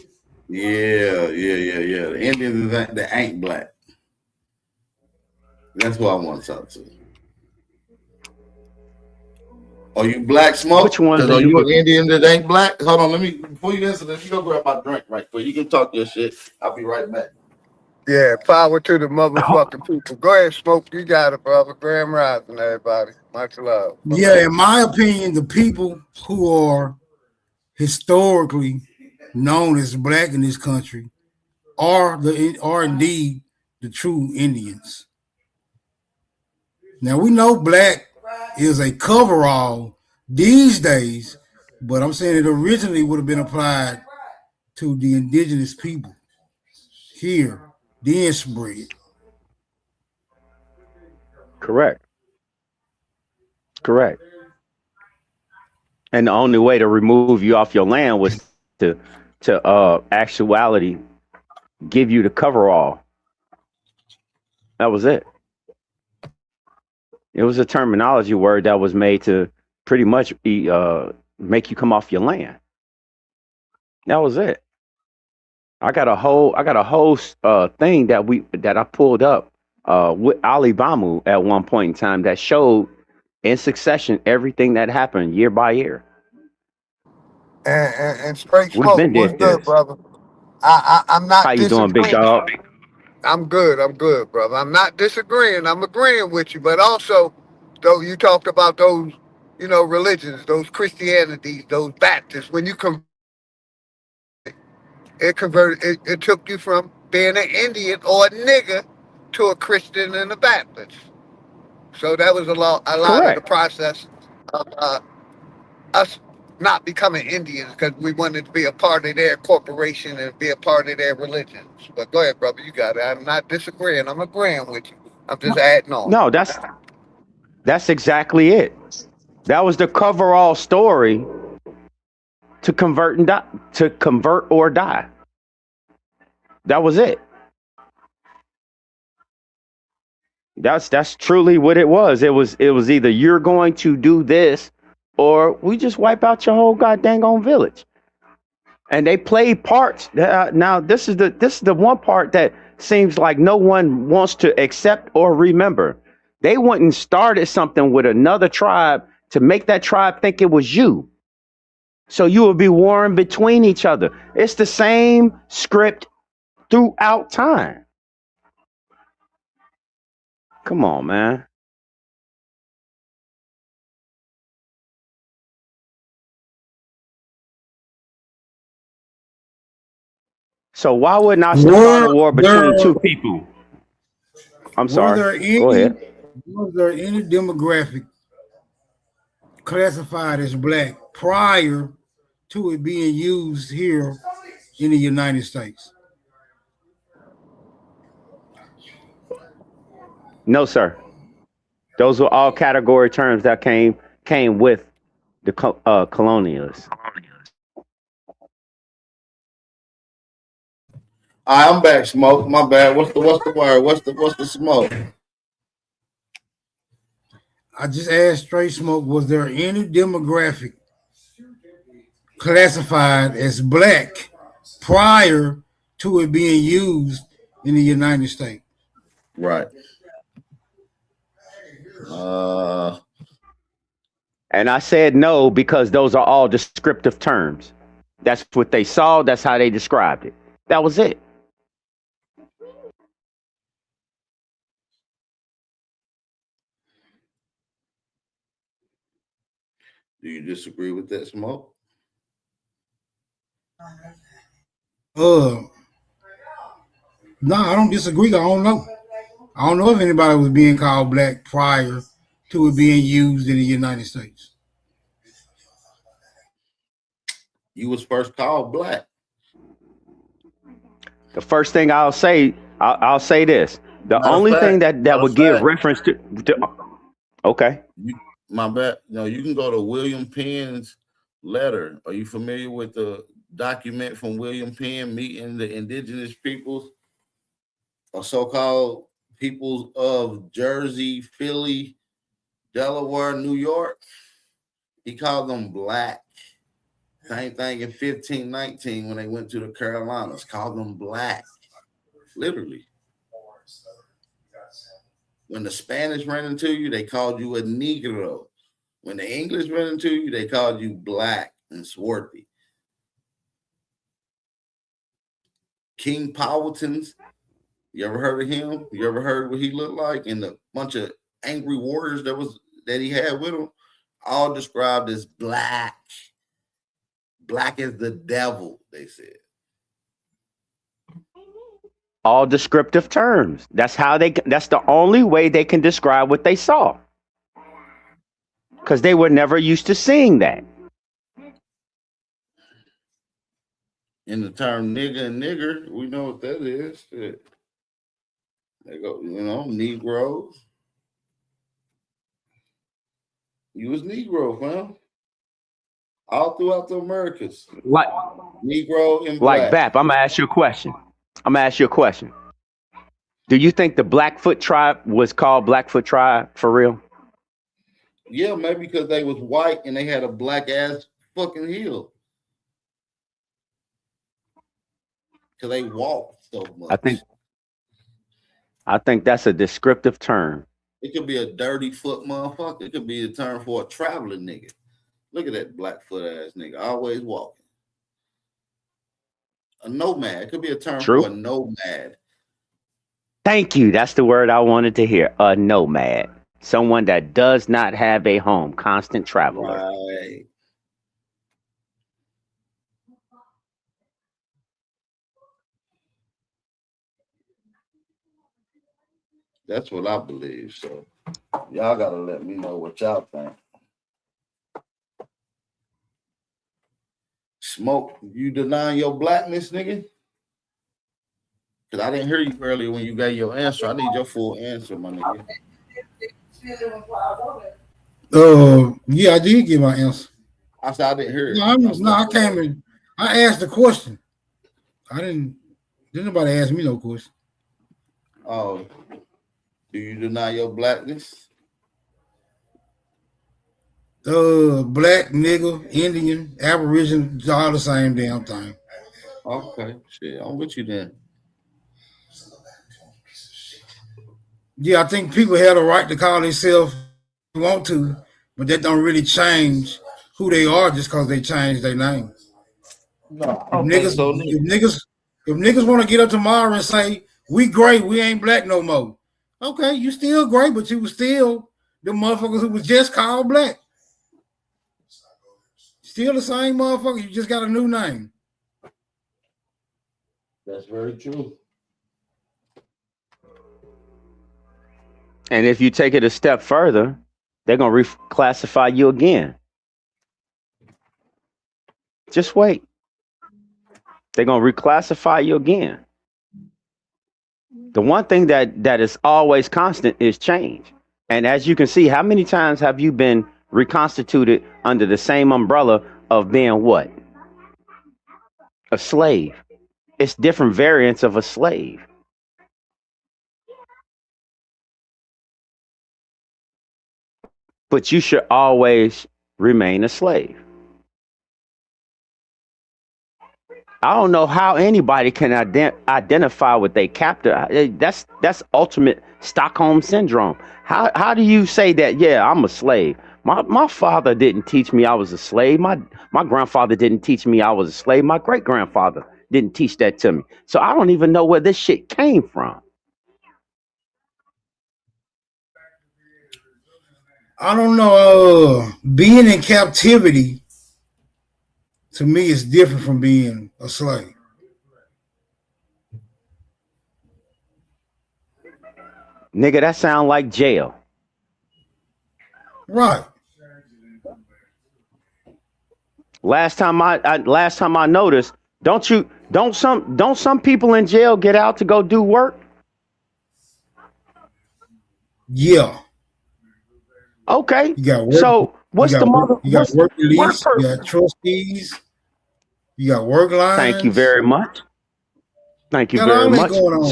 Yeah. The Indians that ain't black. That's what I want to talk to. Are you black, which Smoke? ones Because are are you? you an Indian that ain't black? Hold on, before you answer this, you go grab my drink right quick. You can talk your shit. I'll be right back. Yeah, power to the motherfucking people. Go ahead, Smoke. You got it, brother. Grand Rising, everybody. Much love. Yeah, in my opinion, the people who are historically known as black in this country are indeed the true Indians. Now we know black is a coverall these days, but I'm saying it originally would have been applied to the indigenous people here, then spread. Correct. Correct. And the only way to remove you off your land was to actuality give you the coverall. That was it. It was a terminology word that was made to pretty much make you come off your land. That was it. I got a whole thing that I pulled up with Ali Bamu at one point in time that showed in succession everything that happened year by year. And straight We've Smoke, been what's did good, this. brother? I'm How not you doing, big disagreeing. dog? I'm good, brother. I'm not disagreeing. I'm agreeing with you. But also, though you talked about those, religions, those Christianities, those Baptists, when you it took you from being an Indian or a nigger to a Christian and a Baptist. So that was a lot of the Correct. process of us not becoming Indians because we wanted to be a part of their corporation and be a part of their religions. But go ahead, brother, you got it. I'm not disagreeing. I'm agreeing with you. I'm just adding on. No, that's exactly it. That was the coverall story to convert and die, to convert or die. That was it. That's truly what it was. It was either you're going to do this or we just wipe out your whole goddamn own village. And they played parts. Now this is the one part that seems like no one wants to accept or remember. They went and started something with another tribe to make that tribe think it was you. So you will be warring between each other. It's the same script throughout time. Come on, man. So why wouldn't I start a Were war between there two people? I'm were sorry. there Go any ahead. was there any demographic classified as black prior to it being used here in the United States? No, sir. Those were all category terms that came with the colonialists. I'm back, smoke. My bad. What's the word? What's the smoke? I just asked Straight Smoke, was there any demographic classified as black prior to it being used in the United States? Right. And I said no because those are all descriptive terms. That's what they saw. That's how they described it. That was it. Do you disagree with that, smoke? No, I don't disagree. I don't know. I don't know if anybody was being called black prior to it being used in the United States. You was first called black. The first thing I'll say this. The only thing that would give reference to okay. My bad. No, you can go to William Penn's letter. Are you familiar with the document from William Penn meeting the indigenous peoples or so-called peoples of Jersey, Philly, Delaware, New York? He called them black. Same thing in 1519 when they went to the Carolinas, called them black. Literally. When the Spanish ran into you, they called you a Negro. When the English ran into you, they called you black and swarthy. King Powhatan's, you ever heard of him? You ever heard what he looked like? And the bunch of angry warriors that he had with him, all described as black. Black as the devil, they said. All descriptive terms. That's the only way they can describe what they saw. Because they were never used to seeing that. In the term nigga and nigger, we know what that is. Shit. They go, Negroes. You was Negro, fam. All throughout the Americas. Like Negro and black. Like BAP, I'm gonna ask you a question. Do you think the Blackfoot tribe was called Blackfoot tribe for real? Yeah, maybe because they was white and they had a black ass fucking heel. Because they walked so much. I think that's a descriptive term. It could be a dirty foot motherfucker. It could be a term for a traveling nigga. Look at that Blackfoot ass nigga, always walking. A nomad. It could be a term for a nomad. Thank you. That's the word I wanted to hear. A nomad. Someone that does not have a home, constant traveler. Right. That's what I believe. So y'all gotta let me know what y'all think. Smoke, you denying your blackness, nigga? Because I didn't hear you earlier when you got your answer. I need your full answer, my nigga. Yeah, I did give my answer. I said I didn't hear it. I came in. I asked the question. Didn't nobody ask me no question. Oh, do you deny your blackness? Black, nigger, Indian, Aboriginal, it's all the same damn thing. Okay, shit, I'm with you then. Yeah, I think people have a right to call themselves want to, but that don't really change who they are just because they change their name. No, if niggas want to get up tomorrow and say, we gray, we ain't black no more. Okay, you still gray, but you was still the motherfuckers who was just called black. Still the same motherfucker, you just got a new name. That's very true. And if you take it a step further, they're going to reclassify you again. Just wait. They're going to reclassify you again. The one thing that is always constant is change. And as you can see, how many times have you been reconstituted under the same umbrella of being what? A slave. It's different variants of a slave. But you should always remain a slave. I don't know how anybody can identify with their captor. That's ultimate Stockholm syndrome. How do you say that? Yeah, I'm a slave. My father didn't teach me I was a slave. My grandfather didn't teach me I was a slave. My great grandfather didn't teach that to me. So I don't even know where this shit came from. I don't know. Being in captivity to me is different from being a slave. Nigga, that sound like jail. Right. Last time I noticed, don't some people in jail get out to go do work? Yeah. Okay. You got work. So what's you the got mother? work, you got work release. Work You got trustees. You got work lines. Thank you very much. Thank you Got very all that much. going on.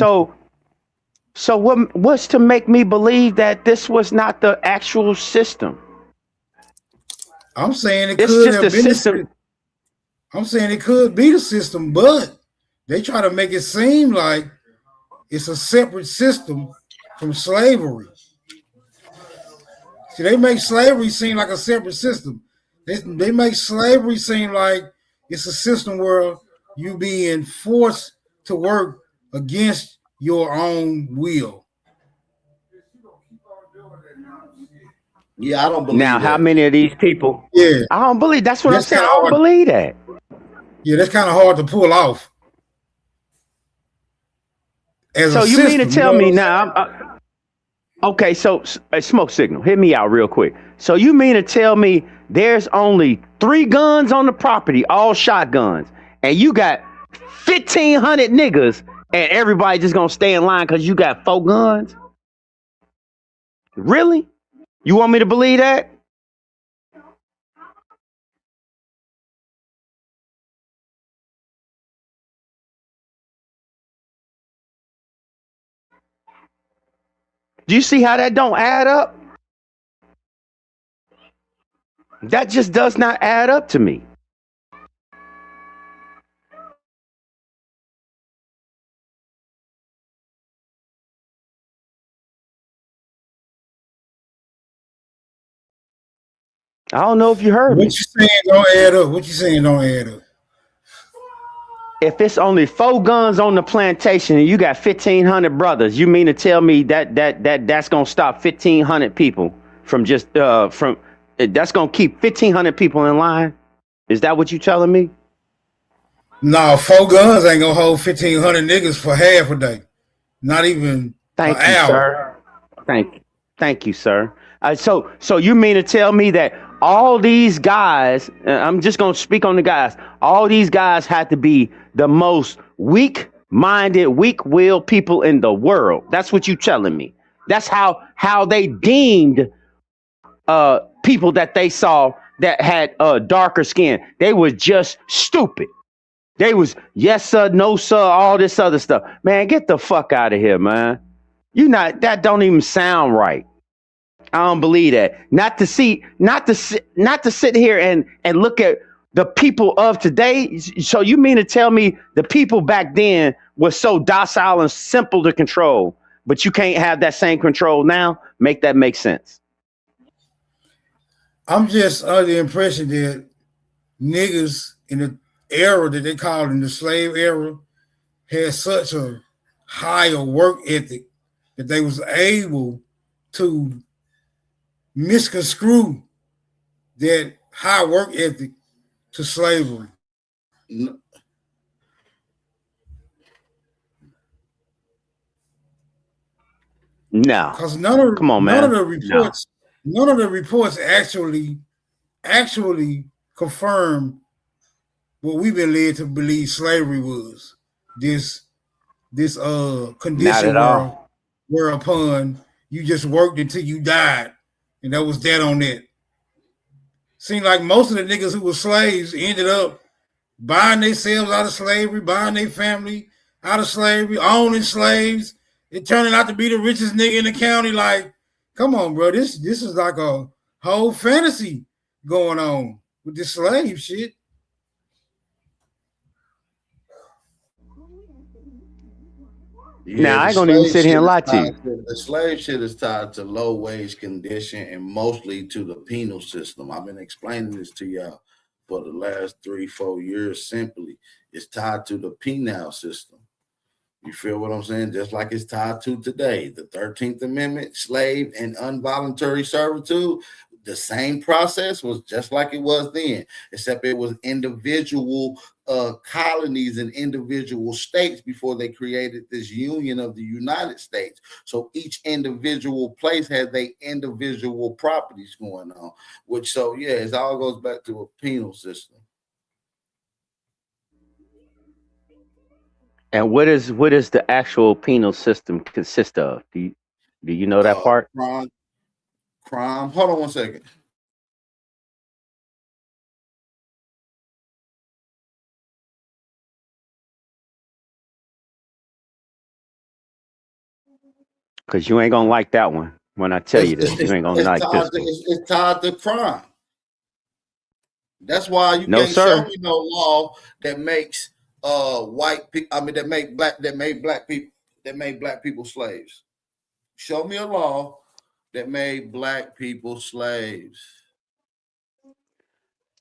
So what's to make me believe that this was not the actual system? I'm saying it It's could just have a been system. I'm saying it could be the system, but they try to make it seem like it's a separate system from slavery. See, they make slavery seem like a separate system. They make slavery seem like it's a system where you being forced to work against your own will. Yeah, I don't believe Now, how that. many of these people? Yeah, I don't believe. That's what I'm that's saying. kind I of don't hard. believe that. Yeah, that's kind of hard to pull off as So a you mean to system. You know tell what me I'm now? saying? Okay, so a smoke signal. Hit me out real quick. So you mean to tell me there's only 3 guns on the property, all shotguns, and you got 1,500 niggas, and everybody just gonna stay in line because you got 4 guns? Really? You want me to believe that? Do you see how that don't add up? That just does not add up to me. I don't know if you heard What me. you saying don't add up. What you saying don't add up. If it's only 4 guns on the plantation and you got 1,500 brothers, you mean to tell me that's gonna stop 1,500 people from just from that's gonna keep 1,500 people in line? Is that what you telling me? No, 4 guns ain't gonna hold 1,500 niggas for half a day. Not even an Thank you, hour. sir. Thank you, sir. So you mean to tell me that all these guys? I'm just gonna speak on the guys. All these guys had to be the most weak-minded, weak-willed people in the world. That's what you telling me. That's how they deemed people that they saw that had darker skin. They was just stupid. They was yes sir, no sir, all this other stuff. Man, get the fuck out of here, man. That don't even sound right. I don't believe that. Not to sit here and look at the people of today. So you mean to tell me the people back then were so docile and simple to control, but you can't have that same control now? Make that make sense. I'm just under the impression that niggas in the era that they called in the slave era had such a higher work ethic that they was able to misconstrue that high work ethic to slavery. No. Because none of the reports, No. none of the reports actually confirm what we've been led to believe slavery was. This this Not condition at all. whereupon you just worked until you died, and that was that on it. Seemed like most of the niggas who were slaves ended up buying themselves out of slavery, buying their family out of slavery, owning slaves. It turning out to be the richest nigga in the county. Like, come on, bro. This is like a whole fantasy going on with this slave shit. Now Yeah, I ain't gonna even sit here and lie to you. the slave shit is tied to low wage condition and mostly to the penal system. I've been explaining this to y'all for the last 3-4 years. Simply, it's tied to the penal system. You feel what I'm saying? Just like it's tied to today, the 13th Amendment, slave and involuntary servitude. The same process was just like it was then, except it was individual colonies and individual states before they created this union of the United States. So each individual place had their individual properties going on, which, so yeah, it all goes back to a penal system. And what is the actual penal system consist of? Do you know that part? Crime. Hold on one second. Because you ain't gonna like that one when I tell you this. You ain't gonna like this one. It's tied to crime. That's why you No, can't show sir. me no law that makes white people. I mean, that made black people slaves. Show me a law that made black people slaves.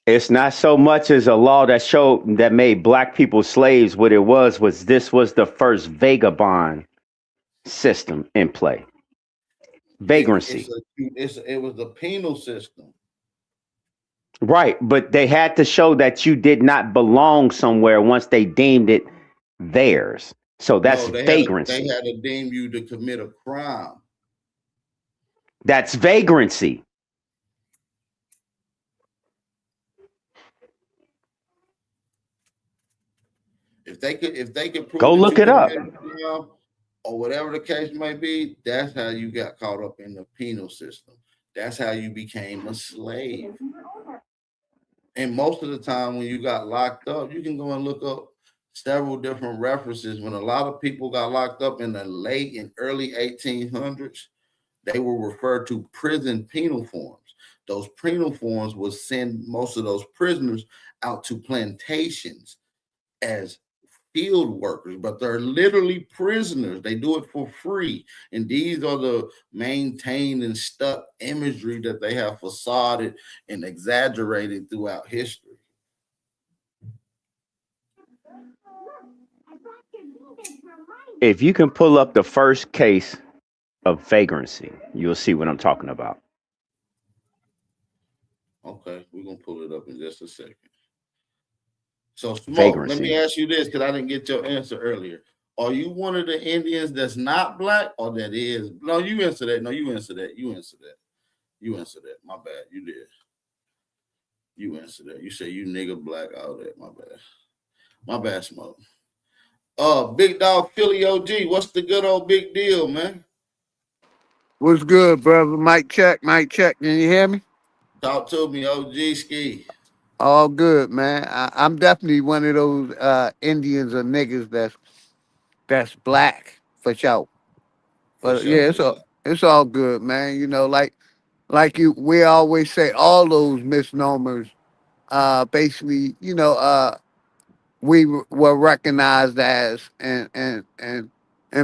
It's not so much as a law that made black people slaves. What it was this was the first vagabond system in play. Vagrancy. It was the penal system. Right, but they had to show that you did not belong somewhere once they deemed it theirs. So that's vagrancy. They had to deem you to commit a crime. That's vagrancy. If they could prove Go look it up. Or whatever the case may be, that's how you got caught up in the penal system. That's how you became a slave. And most of the time when you got locked up, you can go and look up several different references. When a lot of people got locked up in the late and early 1800s, they were referred to prison penal forms. Those penal forms would send most of those prisoners out to plantations as field workers, but they're literally prisoners. They do it for free. And these are the maintained and stuck imagery that they have facaded and exaggerated throughout history. If you can pull up the first case of vagrancy, you'll see what I'm talking about. Okay, we're going to pull it up in just a second. So, Smoke, let me ask you this, because I didn't get your answer earlier. Are you one of the Indians that's not black or that is? No, you answer that. No, you answer that. You answer that. You answer that. My bad. You did. You answer that. You say you nigga black, all that. My bad. My bad, Smoke. Big Dog Philly OG, what's the good old big deal, man? What's good, brother? Mic check, mic check. Can you hear me? Talk to me, OG Ski. All good, man. I'm definitely one of those Indians or niggas that's black for sure. But yeah, it's all good, man. You know, like we always say, all those misnomers, basically, we were recognized as, and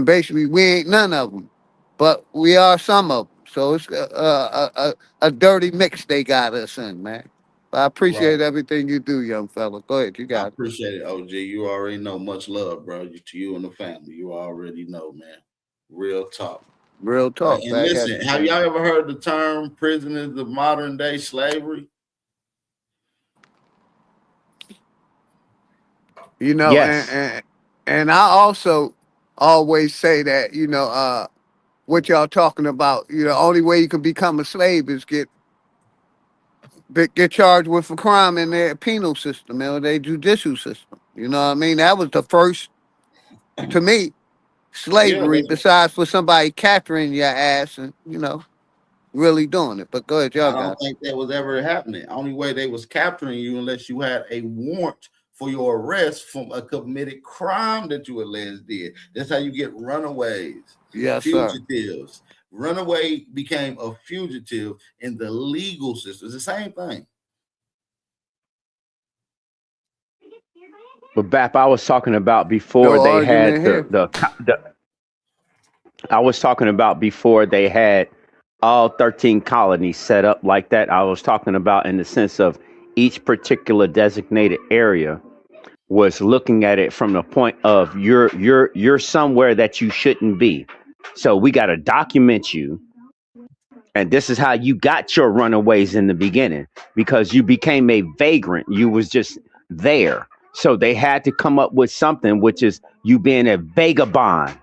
basically we ain't none of them, but we are some of them. So it's a dirty mix they got us in, man. I appreciate everything you do, young fella. Go ahead, you got it. I appreciate it, OG. You already know. Much love, bro. To you and the family. You already know, man. Real talk. Real talk. And listen, have y'all ever heard the term prisoners of modern day slavery? You know, yes. and I also always say that, what y'all talking about, the only way you can become a slave is get charged with a crime in their penal system or their judicial system. You know what I mean? That was the first, to me, Yeah, slavery that's, besides for somebody capturing your ass and really doing it. But go ahead, y'all I don't got it. think that was ever happening. Only way they was capturing you unless you had a warrant for your arrest from a committed crime that you alleged did. That's how you get runaways, Yes, sir. fugitives. Runaway became a fugitive in the legal system. It's the same thing. But BAP, I was talking about before No they had argument here. I was talking about before they had all 13 colonies set up like that. I was talking about in the sense of each particular designated area was looking at it from the point of you're somewhere that you shouldn't be. So we got to document you, and this is how you got your runaways in the beginning, because you became a vagrant. You was just there. So they had to come up with something, which is you being a vagabond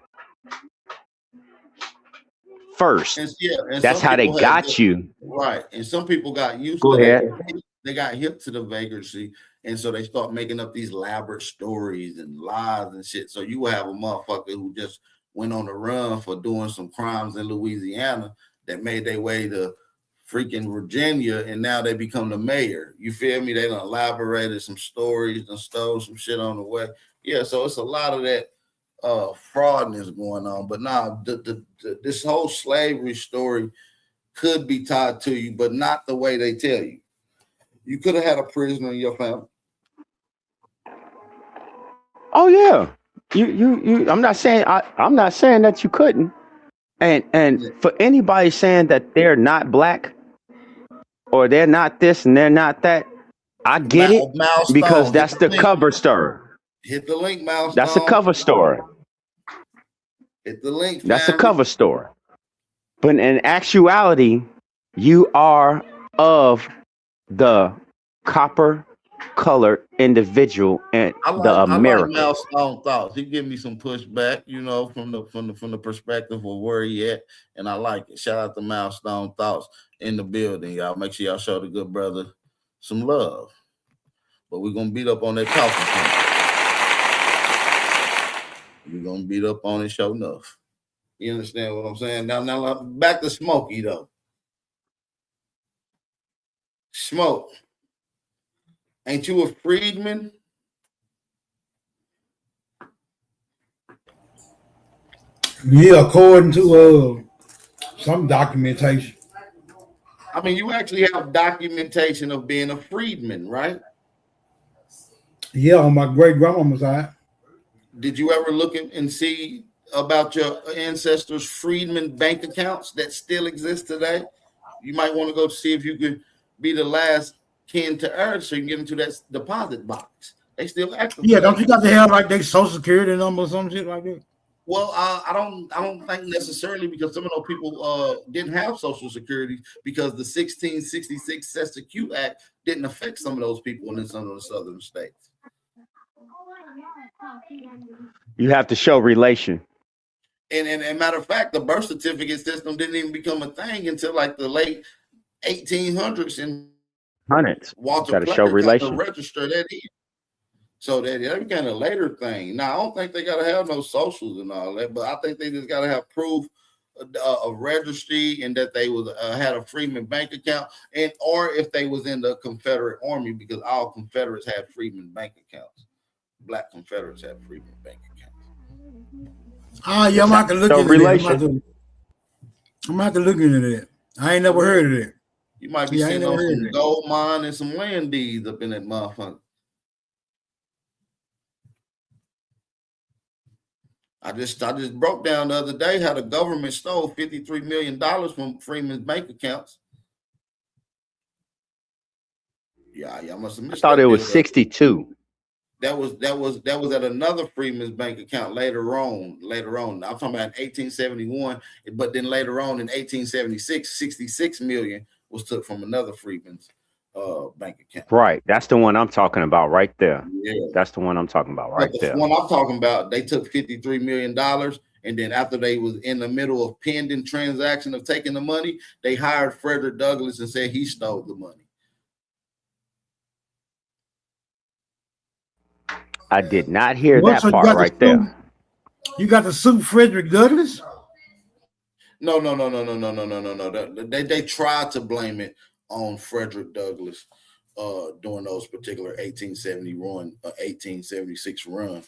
first. And yeah, and That's some how they people had got you. right, and some people got used Go to that. ahead. They got hip to the vagrancy, and so they start making up these elaborate stories and lies and shit. So you have a motherfucker who just went on the run for doing some crimes in Louisiana that made their way to freaking Virginia, and now they become the mayor. You feel me? They done elaborated some stories and stole some shit on the way. Yeah, so it's a lot of that fraudness going on. But now this whole slavery story could be tied to you, but not the way they tell you. You could have had a prisoner in your family. Oh yeah. You I'm not saying I'm not saying that you couldn't. And for anybody saying that they're not black or they're not this and they're not that, I get it, because Milestone, hit that's the the link. cover story. Hit the link, Milestone. That's a cover story. Hit the link. That's a family. cover story. But in actuality, you are of the copper colored individual and I the like American. Milestone thoughts. He give me some pushback, from the perspective of where he at, and I like it. Shout out to Milestone thoughts in the building, y'all. Make sure y'all show the good brother some love. But we're gonna beat up on that talking point. We're gonna beat up on it, show enough. You understand what I'm saying? Now back to Smokey though. Smoke. Ain't you a freedman? Yeah, according to some documentation. I mean, you actually have documentation of being a freedman, right? Yeah, on my great grandmama's side. Did you ever look and see about your ancestors' freedmen bank accounts that still exist today? You might want to go see if you could be the last kin to earth so you can get into that deposit box. They still active. Yeah, don't you got to have like their social security number or some shit like that? Well, I don't think necessarily, because some of those people didn't have social security because the 1666 Sesquiu Act didn't affect some of those people in some of the southern states. You have to show relation. And matter of fact, the birth certificate system didn't even become a thing until like the late 1800s, and Walter Plecker got to register that in. So that became a later thing. Now, I don't think they got to have no socials and all that, but I think they just got to have proof of registry and that they was had a freedman bank account, and or if they was in the Confederate Army, because all Confederates had freedman bank accounts. Black Confederates had freedman bank accounts. Yeah, I'm going to look into that. I'm going to have to look into that. I ain't never heard of that. You might be sitting on some gold mine and some land deeds up in that motherfucker. I just broke down the other day how the government stole $53 million from Freeman's bank accounts. Yeah, I must have missed. I thought it was 62. That was at another Freeman's bank account later on. I'm talking about 1871, but then later on in 1876, 66 million was took from another Freeman's bank account. Right. That's the one I'm talking about right there. Yeah. That's the one I'm talking about right there. The one I'm talking about, they took $53 million, and then after they was in the middle of pending transaction of taking the money, they hired Frederick Douglass and said he stole the money. I did not hear that part right there. You got to sue Frederick Douglass? No. They tried to blame it on Frederick Douglass during those particular 1876 run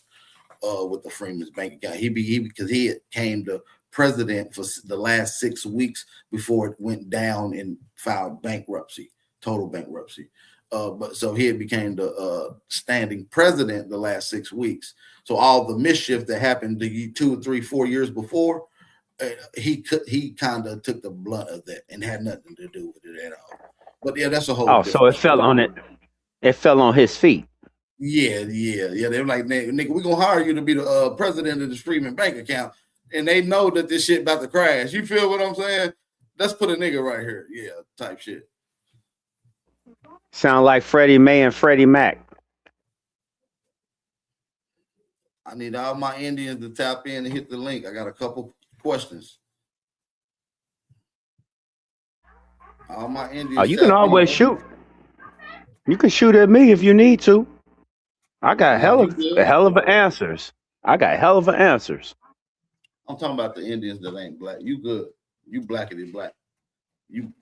with the Freedmen's Bank account. Because he came the president for the last 6 weeks before it went down and filed bankruptcy, total bankruptcy. But so he became the standing president the last 6 weeks. So all the mischief that happened the 2 or 3, 4 years before, he kind of took the blunt of that and had nothing to do with it at all. But yeah, that's a whole. Oh, so it fell on it. It fell on his feet. Yeah. They're like, nigga, we're gonna hire you to be the president of the Freedmen Bank account, and they know that this shit about to crash. You feel what I'm saying? Let's put a nigga right here. Yeah, type shit. Sound like Freddie May and Freddie Mac. I need all my Indians to tap in and hit the link. I got a couple questions. All my Indians. Oh, you can always shoot. You can shoot at me if you need to. I got hell of answers. I'm talking about the Indians that ain't black. You good. You blacker than black. You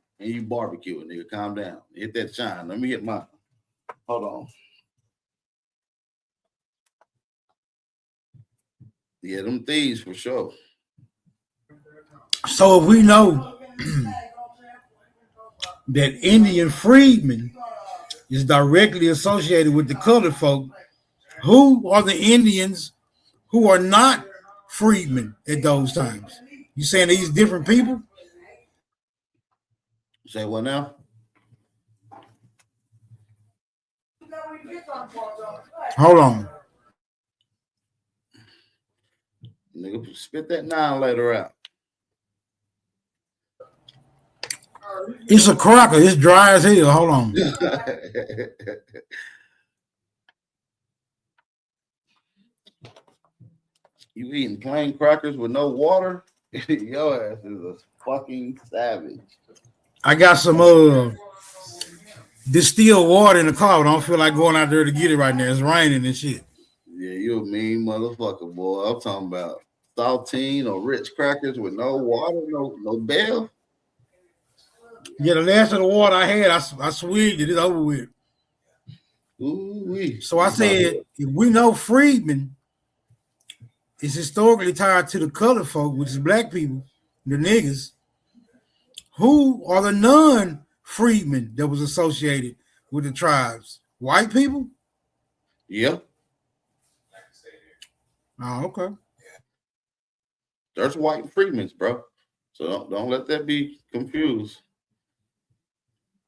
barbecue, nigga. Calm down. Hit that shine. Let me hit mine. Hold on. Yeah, them thieves for sure. So if we know that Indian freedmen is directly associated with the colored folk, who are the Indians who are not freedmen at those times? You saying these different people? Say what now? Hold on. Nigga, spit that 9 later out. It's a cracker. It's dry as hell. Hold on. You eating plain crackers with no water? Your ass is a fucking savage. I got some distilled water in the car, but I don't feel like going out there to get it right now. It's raining and shit. Yeah, you a mean motherfucker, boy. I'm talking about saltine or rich crackers with no water, no bell. Yeah, the last of the water I had, I swigged it. It's over with. Ooh-wee. So I said, if we know freedmen is historically tied to the colored folk, which is black people, the niggas, who are the non-freedmen that was associated with the tribes? White people? Yep. Oh, okay. There's white freedmen, bro. So don't let that be confused.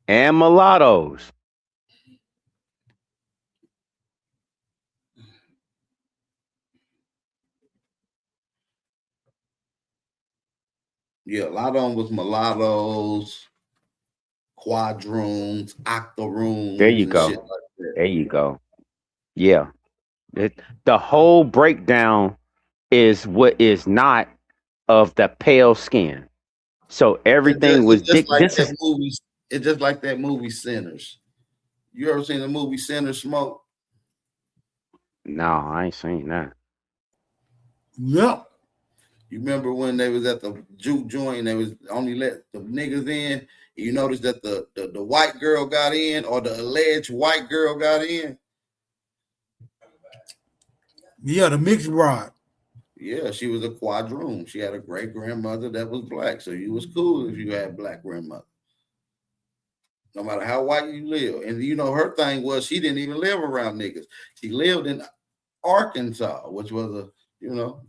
And mulattoes. Yeah, a lot of them was mulattoes, quadroons, octoroons. There you go. Shit like that. There you go. Yeah. The whole breakdown is what is not of the pale skin. So everything was just like that movie. It's just like that movie Sinners. You ever seen the movie Sinners, Smoke? No, I ain't seen that. Yep. You remember when they was at the juke joint and they was only let the niggas in? You noticed that the white girl got in, or the alleged white girl got in? Yeah, the mixed bride. Yeah, she was a quadroon. She had a great grandmother that was black. So you was cool if you had black grandmother. No matter how white you live. And you know, her thing was she didn't even live around niggas. She lived in Arkansas, which was a,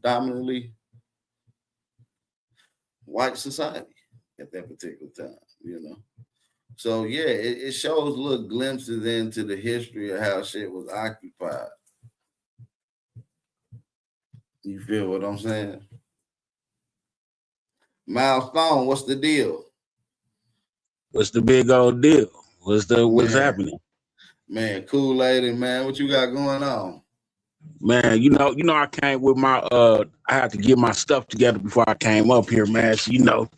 dominantly white society at that particular time, So yeah, it shows little glimpses into the history of how shit was occupied. You feel what I'm saying? Milestone, what's the deal? What's the big old deal? What's happening? Man, cool lady, man. What you got going on? Man, I came with my I had to get my stuff together before I came up here, man. So,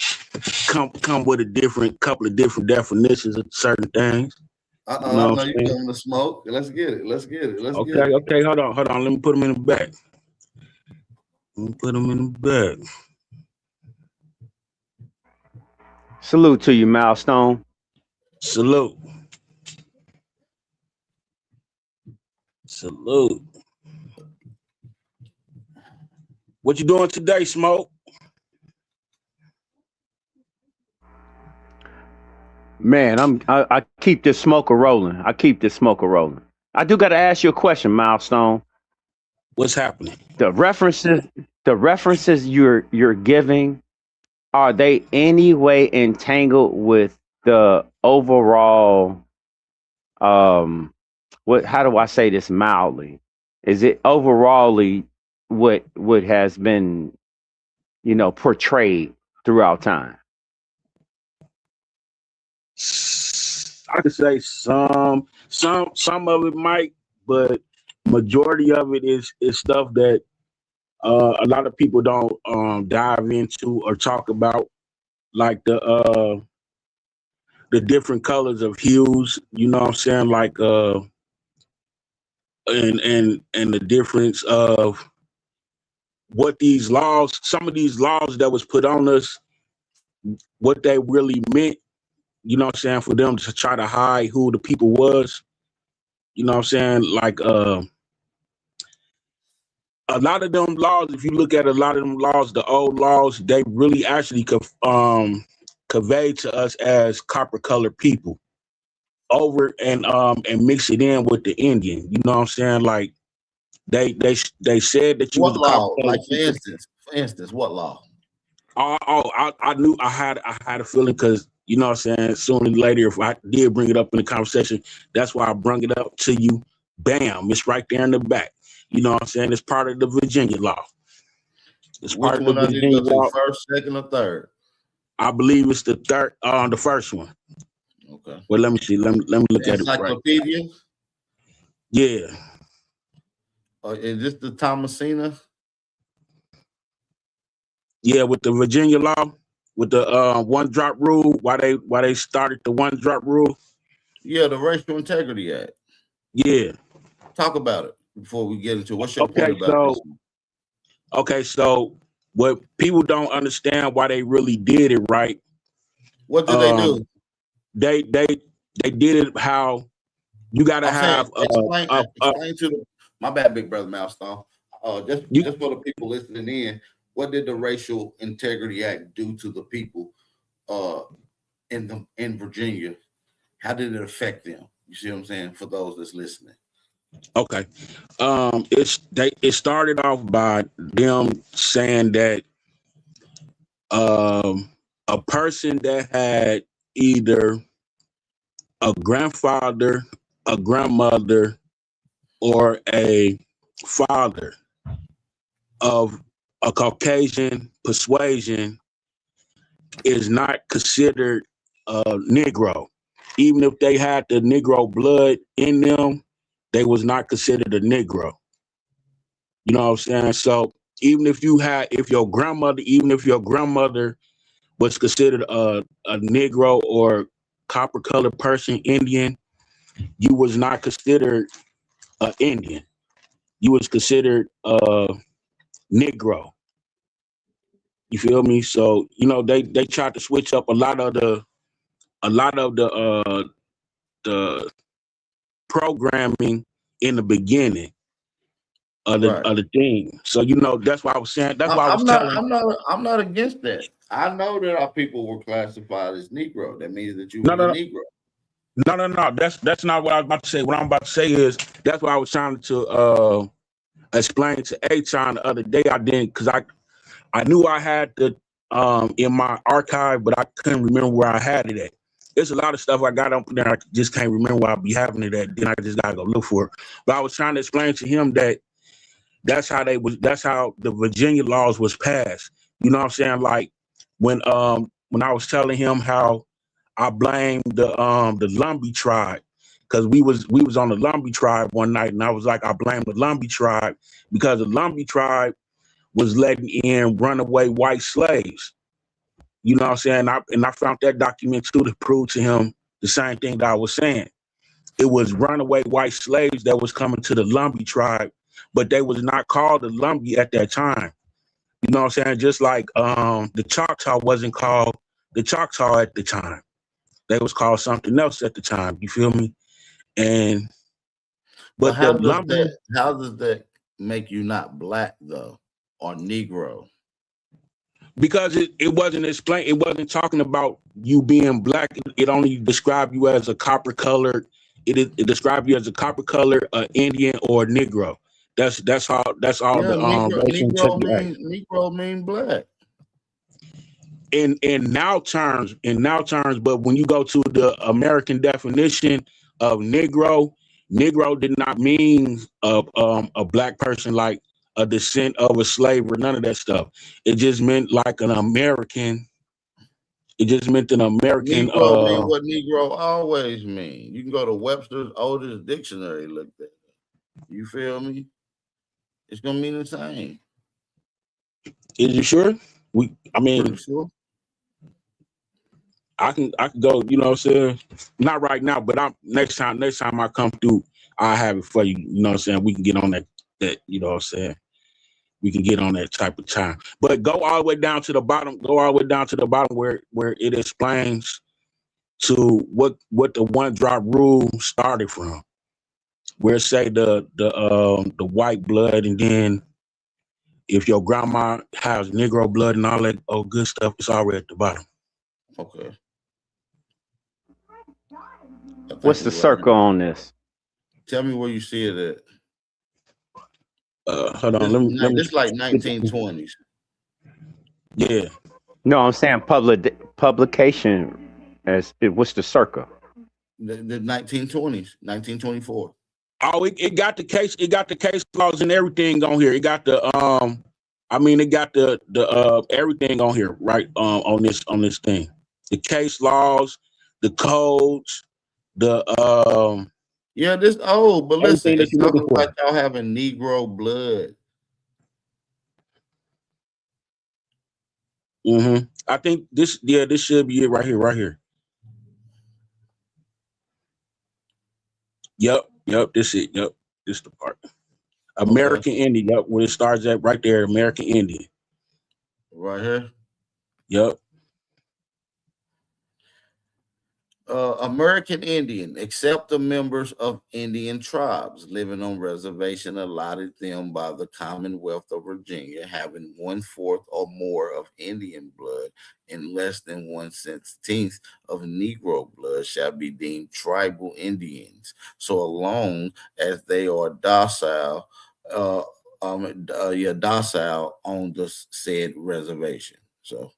come with a couple of different definitions of certain things. I know you coming to smoke. Let's get it. Okay, hold on. Let me put them in the back. We'll put them in the bag. Salute to you, Milestone. Salute. Salute. What you doing today, Smoke? Man, I keep this smoker rolling. I do got to ask you a question, Milestone. What's happening? The references you're giving, are they any way entangled with the overall how do I say this mildly? Is it overallly what has been, portrayed throughout time? I could say some of it might, but majority of it is stuff that a lot of people don't dive into or talk about, like the different colors of hues. You know what I'm saying? Like and the difference of what these laws, some of these laws that was put on us, what they really meant. You know what I'm saying? For them to try to hide who the people was. You know what I'm saying? Like a lot of them laws, if you look at a lot of them laws, the old laws, they really actually convey to us as copper colored people over and mix it in with the Indian. You know what I'm saying? Like they said that you What was a law? copper Like people. for instance, what law? I knew I had a feeling, because you know what I'm saying, sooner or later, if I did bring it up in the conversation, that's why I brought it up to you. Bam, it's right there in the back. You know what I'm saying? It's part of the Virginia law. It's Which part of one the I need to Virginia go to, law. first, second, or third? I believe it's the third, the first one. Okay. Well, let me see. Let me look at it. Right. Encyclopedia? Yeah. Is this the Thomasina? Yeah, with the Virginia law, with the one drop rule, why they started the one drop rule. Yeah, the Racial Integrity Act. Yeah. Talk about it before we get into what's your point about this one? Okay, so what people don't understand why they really did it, right? What did they do? They did it how you gotta have explain to the, my bad, big brother Milestone. Just for the people listening in, what did the Racial Integrity Act do to the people in Virginia? How did it affect them? You see what I'm saying? For those that's listening. Okay. It started off by them saying that a person that had either a grandfather, a grandmother, or a father of a Caucasian persuasion is not considered a Negro. Even if they had the Negro blood in them, they was not considered a Negro. You know what I'm saying? So even if your grandmother was considered a Negro or copper colored person, Indian, you was not considered an Indian. You was considered a Negro. You feel me? So, you know, they tried to switch up a lot of the programming in the beginning of the thing. So, you know, that's why I was saying. That's why I was telling. I'm not against that. I know that our people were classified as Negro. That means that you were a Negro. No. That's not what I was about to say. What I'm about to say is that's why I was trying to explain to Achon the other day. I didn't, because I knew I had the in my archive, but I couldn't remember where I had it at. There's a lot of stuff I got up there. I just can't remember where I'll be having it at. Then I just gotta go look for it. But I was trying to explain to him that that's how the Virginia laws was passed. You know what I'm saying? Like when I was telling him how I blamed the Lumbee tribe, because we was on the Lumbee tribe one night, and I was like, I blame the Lumbee tribe because the Lumbee tribe was letting in runaway white slaves. You know what I'm saying? I found that document too to prove to him the same thing that I was saying. It was runaway white slaves that was coming to the Lumbee tribe, but they was not called the Lumbee at that time. You know what I'm saying? Just like the Choctaw wasn't called the Choctaw at the time. They was called something else at the time. You feel me? And But but the how does that make you not black though, or Negro? because it wasn't explained, it wasn't talking about you being black. It only described you as a copper colored. It described you as a copper colored Indian or Negro. That's all Yeah, the Negro mean black. In now terms, but when you go to the American definition of Negro did not mean a black person like a descent of a slave or none of that stuff. It just meant like an American. It just meant an American. Negro mean what Negro always mean. You can go to Webster's oldest dictionary, look at it. You feel me? It's gonna mean the same. Is you sure? I mean, pretty sure. I can go, you know what I'm saying? Not right now, but next time I come through, I'll have it for you. You know what I'm saying? We can get on that, you know what I'm saying? We can get on that type of time. But go all the way down to the bottom, where it explains to what the one drop rule started from. Where it say the white blood, and then if your grandma has Negro blood and all that good stuff, it's already at the bottom. Okay. What's the circle on this? Tell me where you see it at. Hold on. Let me. This like 1920s. Yeah. No, I'm saying publication. What's the circle? The 1920s, 1924. Oh, it got the case. It got the case laws and everything on here. It got the it got the everything on here, right? On this thing, the case laws, the codes, the Yeah, this old, but listen, it's looking talking about y'all having Negro blood. I think this should be it right here, right here. Yep, this it. Yep, this the part. American Indian, yep, where it starts at right there, American Indian. Right here? Yep. American Indian, except the members of Indian tribes living on reservation allotted them by the Commonwealth of Virginia, having 1/4 or more of Indian blood and less than 1/16 of Negro blood shall be deemed tribal Indians, so long as they are docile on the said reservation. So,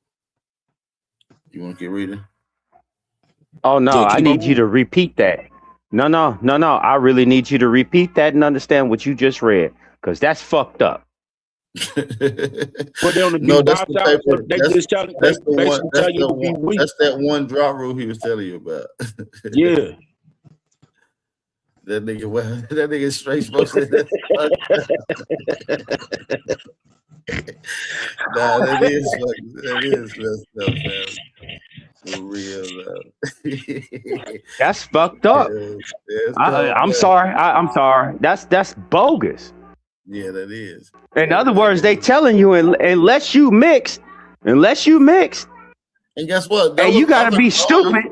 you want to keep reading? Oh no, I need you to repeat that. No. I really need you to repeat that and understand what you just read, because that's fucked up. No, that's the paper. That's that one drop rule he was telling you about. Yeah. That nigga straight supposed to. Nah, that is messed up, man. For real, though. That's fucked up. I'm sorry. I'm sorry. That's bogus. Yeah, that is. In other words, they telling you unless you mix. And guess what? Hey, you gotta be stupid.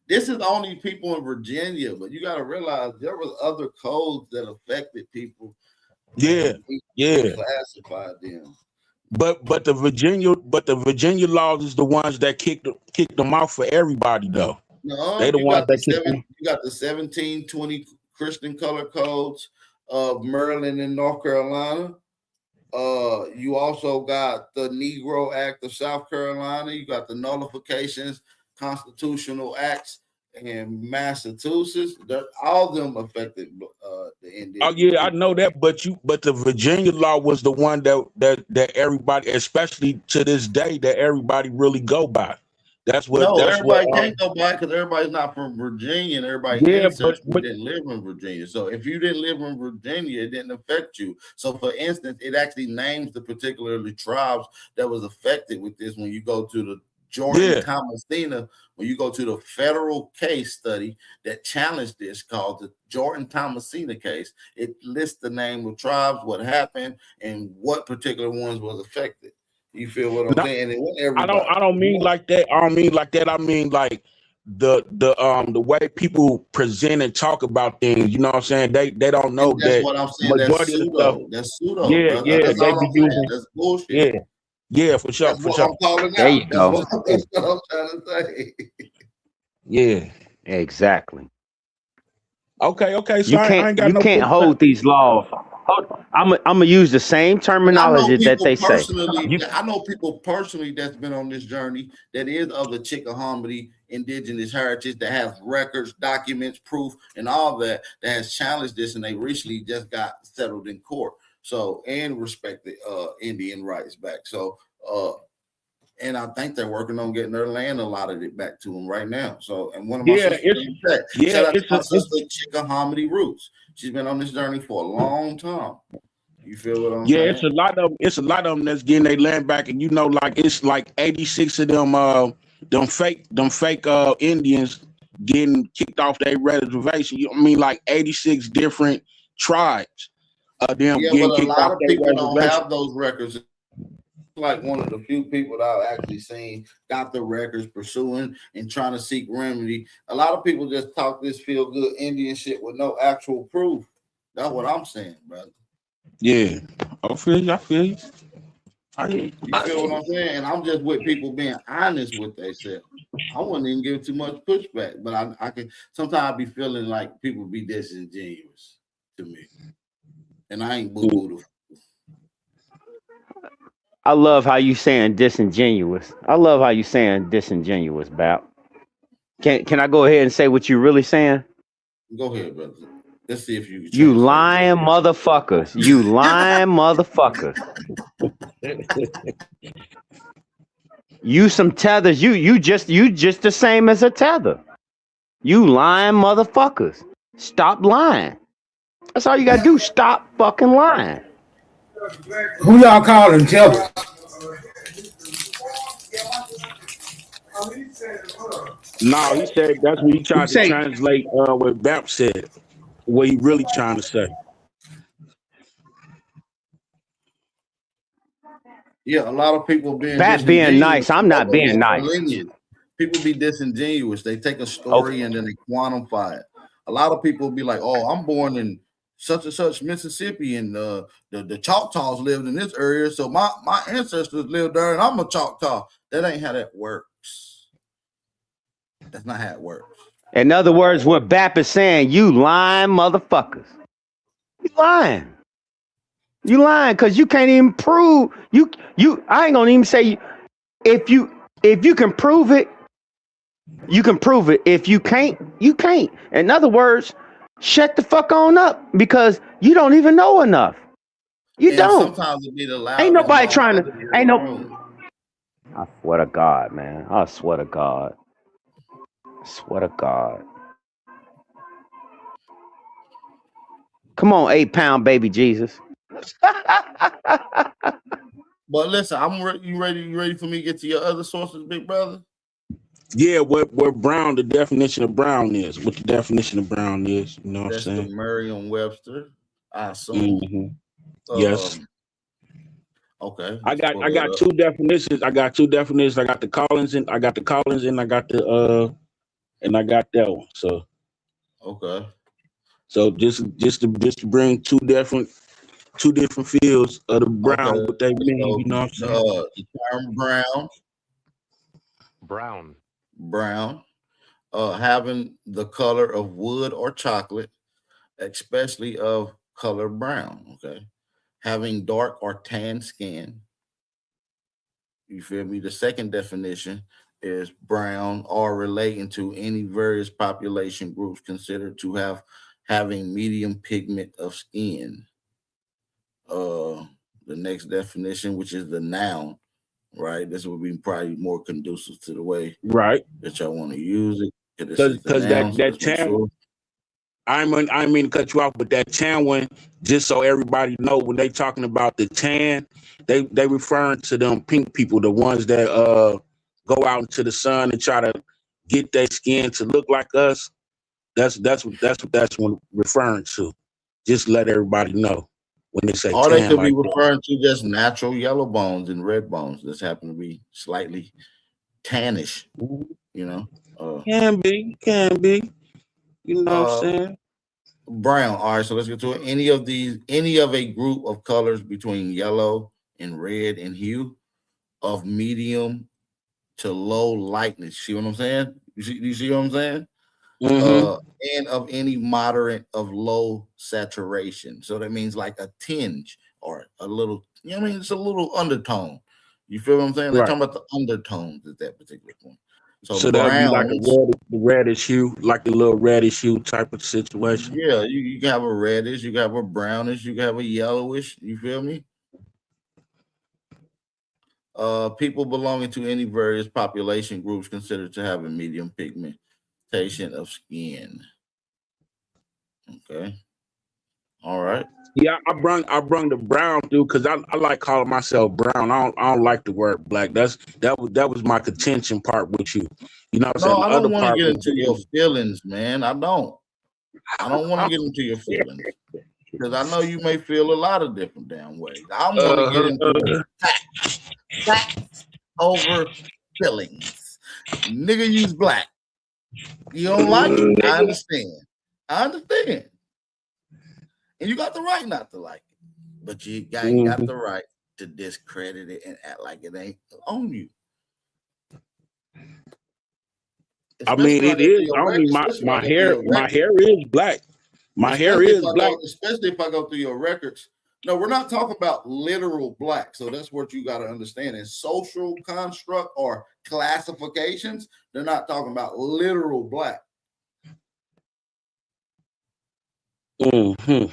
This is only people in Virginia, but you gotta realize there was other codes that affected people. Yeah. Classified them. But the Virginia laws is the ones that kicked them off for everybody though. No, they the ones that kicked them. You got the 1720 Christian color codes of Maryland and North Carolina. You also got the Negro Act of South Carolina. You got the nullifications, constitutional acts in Massachusetts. All of them affected the Indian. Oh yeah, I know that, but the Virginia law was the one that everybody, especially to this day, that everybody really go by. Everybody can't go by because everybody's not from Virginia, and everybody didn't live in Virginia. So if you didn't live in Virginia, it didn't affect you. So for instance, it actually names the particular tribes that was affected with this when you go to the Jordan Thomasina, when you go to the federal case study that challenged this called the Jordan Thomasina case, it lists the name of tribes, what happened, and what particular ones was affected. You feel what I'm saying? And it wasn't everybody. I don't mean like that. I don't mean like that. I mean like the way people present and talk about things. You know what I'm saying? They don't know that's that what I'm saying. That's pseudo. That's pseudo. Yeah, brother. yeah. That's They all be I'm saying. using. That's bullshit. Yeah, for sure. That's For what sure. I'm calling There out. you go. That's what I'm trying to say. Yeah. Exactly. Okay. So You I ain't got no can't pushback. hold these laws. I'm gonna use the same And I know terminology that people they say. personally. You, I know people personally that's been on this journey that is of the Chickahominy indigenous heritage that have records, documents, proof, and all that has challenged this, and they recently just got settled in court. So and respected Indian rights back. So and I think they're working on getting their land allotted it back to them right now. So and one of my sisters, shout out to my sister Chickahominy Roots. She's been on this journey for a long time. You feel what I'm saying? It's a lot of them that's getting their land back, and you know, like it's like 86 of them fake Indians getting kicked off their reservation. You know what I mean, like 86 different tribes them Yeah, getting but a kicked lot off of their people don't reservation. have those records. Like one of the few people that I've actually seen got the records pursuing and trying to seek remedy. A lot of people just talk this feel good Indian shit with no actual proof. That's what I'm saying, brother. Yeah, I feel you. You feel what I'm saying? And I'm just with people being honest with themselves. I wouldn't even give too much pushback, but I can sometimes be feeling like people be disingenuous to me. And I ain't boo-boo. I love how you saying disingenuous. I love how you saying disingenuous, Bap. Can I go ahead and say what you really saying? Go ahead, brother. Let's see if you. You lying motherfuckers. You lying motherfuckers. You some tethers. You just the same as a tether. You lying motherfuckers. Stop lying. That's all you gotta do. Stop fucking lying. Who y'all calling tethers? No, he said that's what he tried to translate what Bap said. What he really trying to say. Yeah, a lot of people being nice. I'm not being nice. Lineage. People be disingenuous. They take a story and then they quantify it. A lot of people be like, "Oh, I'm born in such and such Mississippi, and the Choctaws lived in this area, so my ancestors lived there, and I'm a Choctaw." That ain't how that works. That's not how it works. In other words, what Bap is saying, you lying motherfuckers. You lying. You lying because you can't even prove you. I ain't gonna even say if you can prove it, you can prove it. If you can't, you can't. In other words, shut the fuck on up because you don't even know enough. You and don't. Sometimes it be the loud. Ain't nobody trying to. Ain't no. I swear to God, man. I swear to God. I swear to God. Come on, 8-pound baby Jesus. But listen, you ready for me to get to your other sources, big brother? Yeah, what brown, the definition of brown is. What the definition of brown is, you know what I'm saying? That's the Merriam-Webster, I assume. Mm-hmm. Yes. Okay. I got two definitions. I got two definitions. I got the Collins and I got that one. So okay. So just to bring two different fields of the brown, what they mean, so, you know what I'm saying? The term brown, having the color of wood or chocolate, especially of color brown, okay? Having dark or tan skin. You feel me? The second definition is brown or relating to any various population groups considered to having medium pigment of skin. The next definition, which is the noun, right? This would be probably more conducive to the way that y'all want to use it. Because that tan, I mean to cut you off, but that tan one, just so everybody know, when they talking about the tan, they referring to them pink people, the ones that go out into the sun and try to get their skin to look like us. That's what referring to. Just let everybody know when they say Or they tan could be like that. referring to just natural yellow bones and red bones. This happen to be slightly tannish, you know. Can be. You know what I'm Uh, saying? brown. All right, so let's get to it. Any of a group of colors between yellow and red in hue of medium to low lightness. See what I'm saying? You see what I'm saying? Mm-hmm. And of any moderate of low saturation. So that means like a tinge or a little, you know what I mean? It's a little undertone. You feel what I'm saying? They're Right. talking about the undertones at that particular point. So So that'd be like browns, reddish hue, like a little reddish hue type of situation. yeah, you can have a reddish, you can have a brownish, you can have a yellowish. You feel me? People belonging to any various population groups considered to have a medium pigmentation of skin. Okay. All right. Yeah, I brung the brown through because I like calling myself brown. I don't like the word black. That was my contention part with you. You know what I'm No, saying? I The other don't want to part get was into your feelings, man. I don't. I don't want to get into your feelings because I know you may feel a lot of different damn ways. I want to get into facts over feelings. Nigga, use black. You don't like it. I understand. And you got the right not to like it. But you ain't got the right to discredit it and act like it ain't on you. I mean, it is. I mean, my hair is black. My hair is black. Especially if I go through your records. No, we're not talking about literal black. So that's what you got to understand. In social construct or classifications, they're not talking about literal black. Mm-hmm.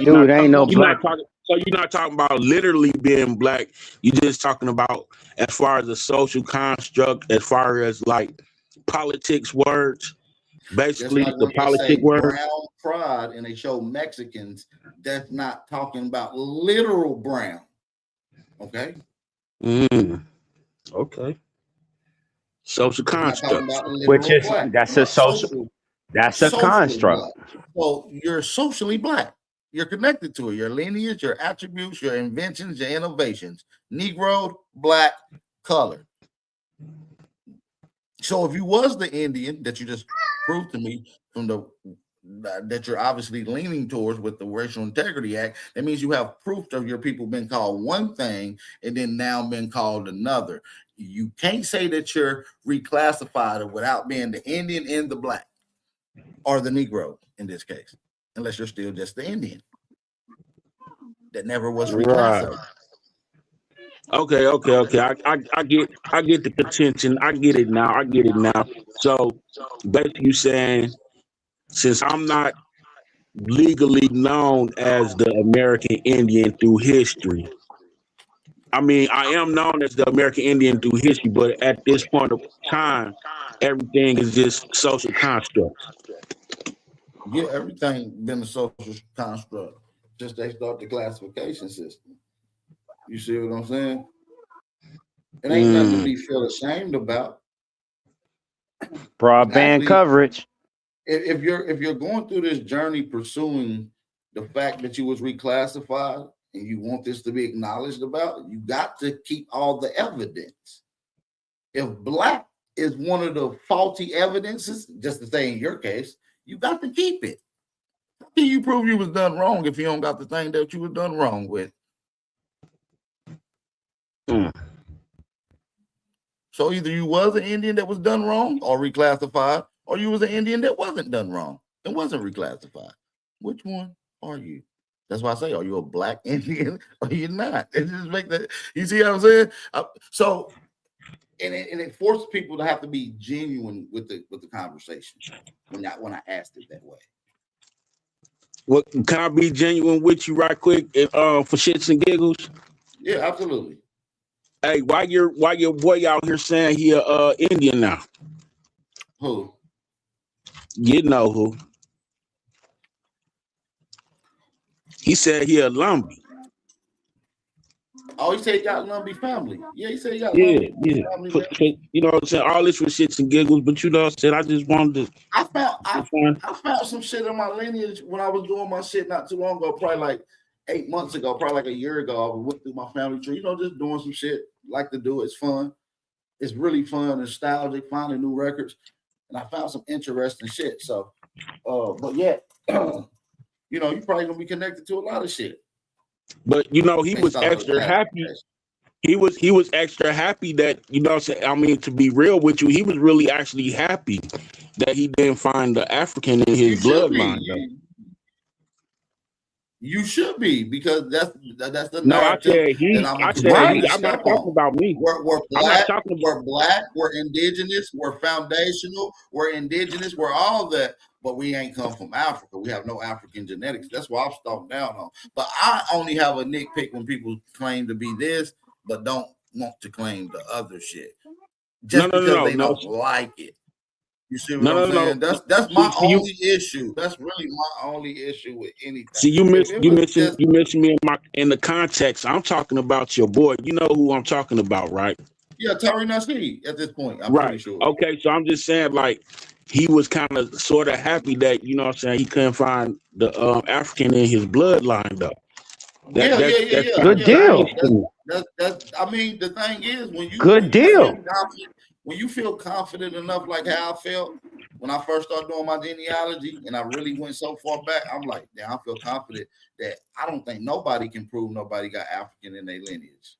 Dude, ain't no black. So you're not talking about literally being black. You're just talking about as far as a social construct, as far as like politics words, basically like the politic words. Brown pride and they show Mexicans, that's not talking about literal brown. Okay. Okay. Social construct, which is that's a social. That's a construct. Black. So you're socially black. You're connected to it. Your lineage, your attributes, your inventions, your innovations. Negro, black, color. So if you was the Indian that you just proved to me from that you're obviously leaning towards with the Racial Integrity Act, that means you have proof of your people being called one thing and then now been called another. You can't say that you're reclassified without being the Indian and the black or the Negro in this case, unless you're still just the Indian that never was reclassified. Right. Okay. I get the contention. I get it now. So basically you saying since I'm not legally known as the American Indian through history, I mean I am known as the American Indian through history, but at this point of time, everything is just social constructs. Yeah, everything been a social construct. Just they start the classification system. You see what I'm saying? It ain't nothing to be feel ashamed about. Broadband coverage. If you're going through this journey pursuing the fact that you was reclassified and you want this to be acknowledged about, you got to keep all the evidence. If black is one of the faulty evidences, just to say in your case, you got to keep it. How can you prove you was done wrong if you don't got the thing that you was done wrong with? So either you was an Indian that was done wrong or reclassified, or you was an Indian that wasn't done wrong and wasn't reclassified. Which one are you? That's why I say, are you a black Indian or you're not? It just make that, you see what I'm saying? So it forces people to have to be genuine with the conversation when I asked it that way. What can I be genuine with you right quick for shits and giggles? Yeah, absolutely. Hey, why your boy out here saying he Indian now? Who? You know who. He said he a Lumbee. Oh, he said he got Lumbee family. Yeah, he said he got Yeah, Lumbee yeah. family. Man. You know what I'm saying? All this was shits and giggles, but you know what I'm saying? I just wanted to. I found some shit in my lineage when I was doing my shit not too long ago, probably like 8 months ago, probably like a year ago. I went through my family tree, just doing some shit. Like to do it. It's fun. It's really fun, nostalgic, finding new records. And I found some interesting shit. So, but yeah, you probably gonna be connected to a lot of shit. But he was extra happy. He was extra happy that, I mean, to be real with you, he was really actually happy that he didn't find the African in his bloodline. You should be, because that's the narrative. No, I said he. I'm not talking about me. We're black. We're indigenous. We're foundational. We're indigenous. We're all that. But we ain't come from Africa. We have no African genetics. That's what I'm stalking down on. But I only have a nitpick when people claim to be this, but don't want to claim the other shit. Just because they don't like it. You see what I'm saying? That's my only issue. That's really my only issue with anything. See, you mentioned me in the context. I'm talking about your boy. You know who I'm talking about, right? Yeah, Tari Nasheed at this point. I'm pretty sure. Okay, so I'm just saying, like, he was kind of sort of happy that, you know what I'm saying, he couldn't find the African in his bloodline, though. That's good deal. I mean, the thing is, when you feel confident enough, like how I felt when I first started doing my genealogy, and I really went so far back, I'm like, damn, I feel confident that I don't think nobody can prove nobody got African in their lineage.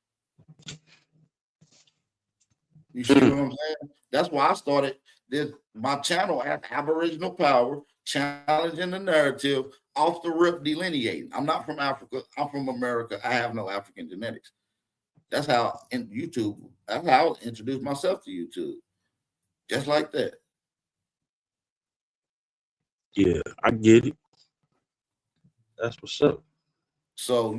You see what I'm saying? That's why I started my channel at Aboriginal Power, challenging the narrative, off the rip delineating. I'm not from Africa. I'm from America. I have no African genetics. That's how that's how I introduced myself to YouTube. Just like that. Yeah, I get it. That's what's up. So,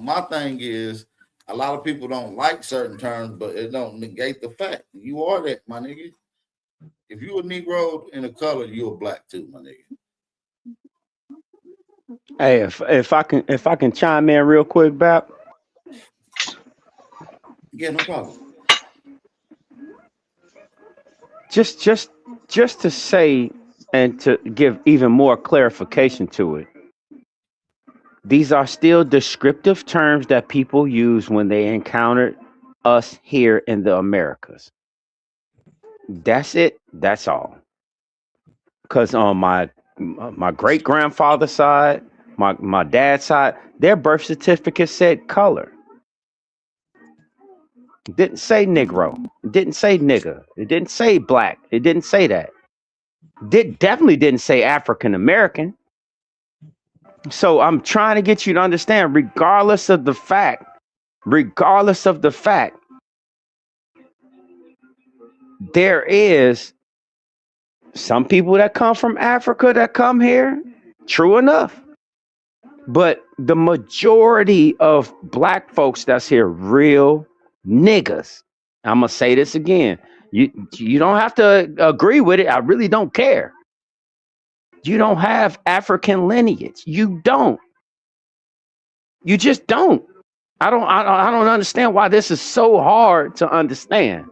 my thing is, a lot of people don't like certain terms, but it don't negate the fact. You are that, my nigga. If you a Negro in a color, you're black too, my nigga. Hey, if I can chime in real quick, Bap. Yeah, no problem. Just to say, and to give even more clarification to it, these are still descriptive terms that people use when they encountered us here in the Americas. That's it. That's all. Because on my great grandfather's side, my dad's side, their birth certificate said color. It didn't say Negro. It didn't say nigger. It didn't say black. It didn't say that. Definitely didn't say African American. So I'm trying to get you to understand, regardless of the fact, there is some people that come from Africa that come here. True enough. But the majority of black folks that's here, real niggas. I'm gonna say this again. You don't have to agree with it. I really don't care. You don't have African lineage. You don't. You just don't. I don't understand why this is so hard to understand.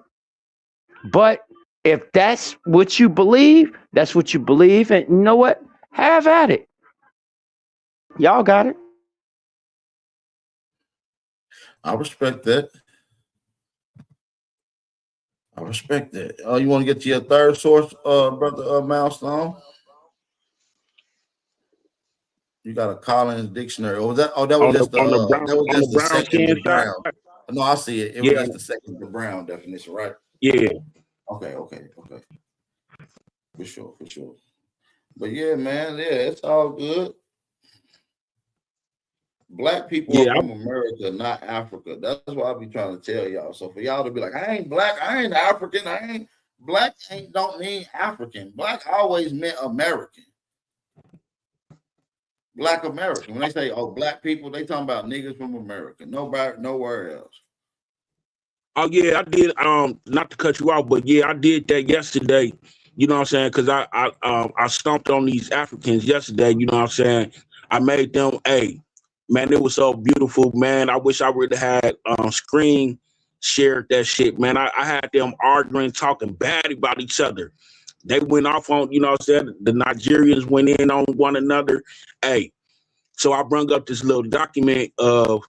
But if that's what you believe, that's what you believe. And you know what? Have at it. Y'all got it. I respect that. You want to get to your third source, brother Milestone? You got a Collins dictionary. That was just the second to Brown. No, I see it. It was just the second to Brown definition, right? Yeah. Okay. For sure. But yeah, man, it's all good. Black people are from America, not Africa. That's what I be trying to tell y'all. So for y'all to be like, I ain't black, I ain't African, I ain't black, don't mean African. Black always meant American. Black American. When they say, black people, they talking about niggas from America. Nowhere else. Oh yeah, I did. Not to cut you off, but yeah, I did that yesterday. You know what I'm saying? Because I stomped on these Africans yesterday. You know what I'm saying? I made them Man, it was so beautiful, man. I wish I would have had screen shared that shit, man. I had them arguing, talking bad about each other. They went off on, you know what I'm saying? The Nigerians went in on one another. Hey, so I brung up this little document of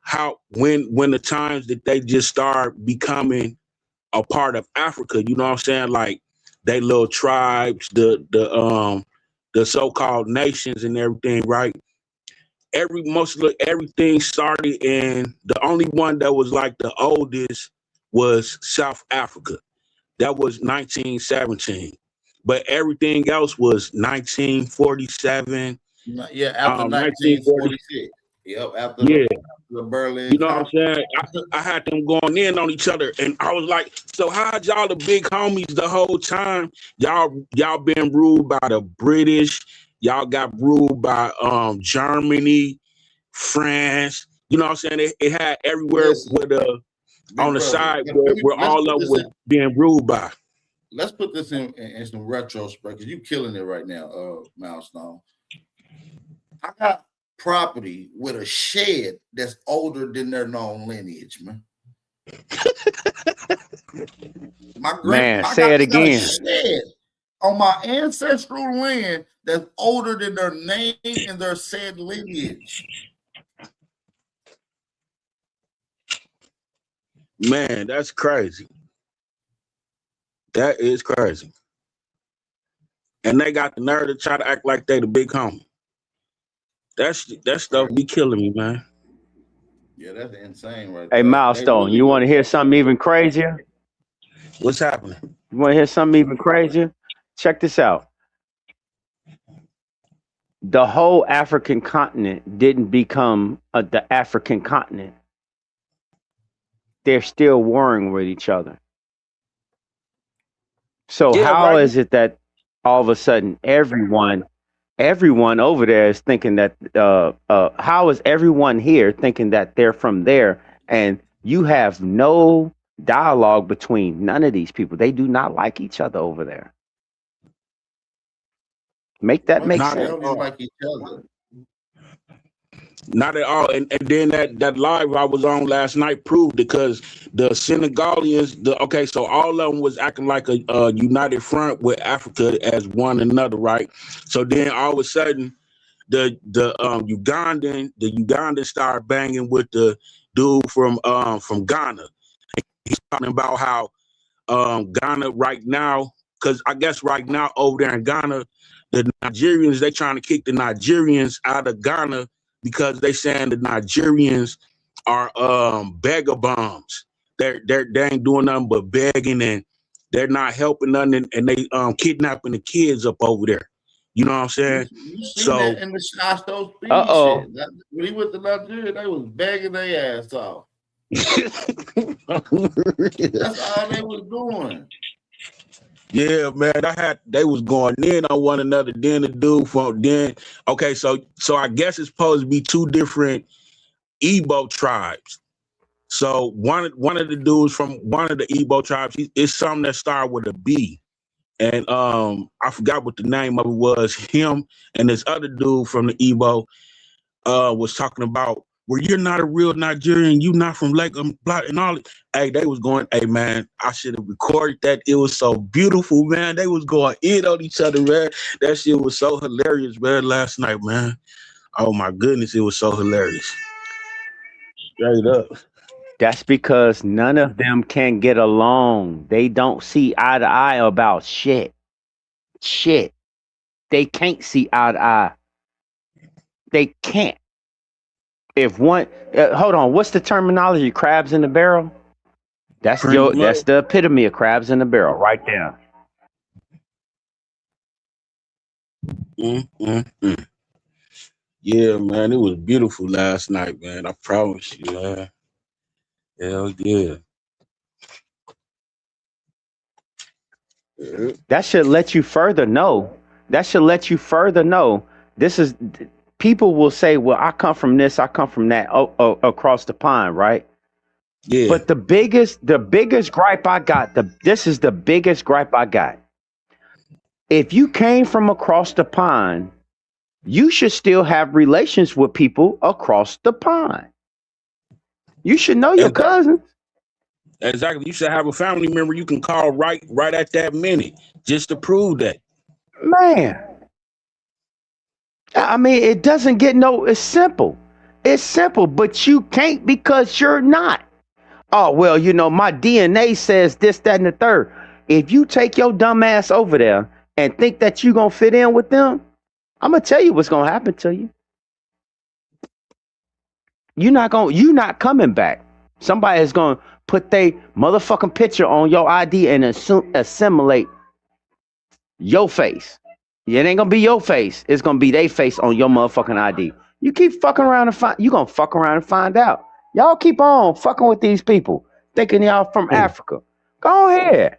how when the times that they just start becoming a part of Africa, you know what I'm saying? Like they little tribes, the so-called nations and everything, right? Everything started, and the only one that was like the oldest was South Africa. That was 1917, but everything else was 1947. Yeah, after 1940. 1946. Yep, after Yeah, the Berlin you know what I'm Conference. saying? I had them going in on each other, and I was like, so how'd y'all the big homies the whole time? Y'all been ruled by the British. Y'all got ruled by Germany, France. You know what I'm saying? It had everywhere Listen, with on the brother, side where let's all put of them this was in. being ruled by. Let's put this in some retrospect, because you killing it right now, Milestone. I got property with a shed that's older than their known lineage, man. Man, my say it guys got a again. shed on my ancestral land that's older than their name and their said lineage. Man, that's crazy. That is crazy. And they got the nerve to try to act like they the big homie. That stuff be killing me, man. Yeah, that's insane right Hey, there. Milestone, you want to hear something even crazier? What's happening? You want to hear something even crazier? Check this out. The whole African continent didn't become the African continent. They're still warring with each other. So Yeah, how right. is it that all of a sudden everyone over there is thinking that how is everyone here thinking that they're from there, and you have no dialogue between none of these people? They do not like each other over there. Make that make Not They at sense? don't even all. like each other. Not at all. And then that live I was on last night proved it, because the Senegalians, so all of them was acting like a united front with Africa as one another, right? So then all of a sudden the Ugandans started banging with the dude from Ghana. He's talking about how Ghana right now, because I guess right now over there in Ghana, the Nigerians, they trying to kick the Nigerians out of Ghana because they saying the Nigerians are beggar bombs. They ain't doing nothing but begging, and they're not helping nothing, and they kidnapping the kids up over there. You know what I'm saying? You seen So that in the Shosto speed Uh-oh. shit. When he went to Nigeria, they was begging their ass off. That's all they was doing. yeah, man, they was going in on one another. Then the dude so I guess it's supposed to be two different Igbo tribes. So one of the dudes from one of the Igbo tribes, it's something that started with a B. And I forgot what the name of it was. Him and this other dude from the Igbo was talking about, well, you're not a real Nigerian, you not from Lake Block and all. Hey, they was going, hey man, I should have recorded that. It was so beautiful, man. They was going in on each other, man. That shit was so hilarious, man, last night, man. Oh my goodness, it was so hilarious. Straight up. That's because none of them can get along. They don't see eye to eye about shit. Shit. They can't see eye to eye. They can't. If one, hold on, what's the terminology? Crabs in the barrel? That's Pretty much. that's the epitome of crabs in the barrel right there. Yeah, man, it was beautiful last night, man. I promise you, man. Hell yeah. That should let you further know. This is, people will say, well, I come from this, I come from that, across the pond, right? Yeah. But the biggest gripe I got, this is the biggest gripe I got. If you came from across the pond you should still have relations with people across the pond. You should know your cousins. Exactly. You should have a family member you can call right at that minute just to prove that. Man. I mean, it doesn't get it's simple. It's simple, but you can't because you're not. Oh, well, my DNA says this, that, and the third. If you take your dumb ass over there and think that you're going to fit in with them, I'm going to tell you what's going to happen to you. You're not coming back. Somebody is going to put their motherfucking picture on your ID and assimilate your face. It ain't going to be your face. It's going to be their face on your motherfucking ID. You keep fucking around you're going to fuck around and find out. Y'all keep on fucking with these people, thinking y'all from Africa. Go ahead.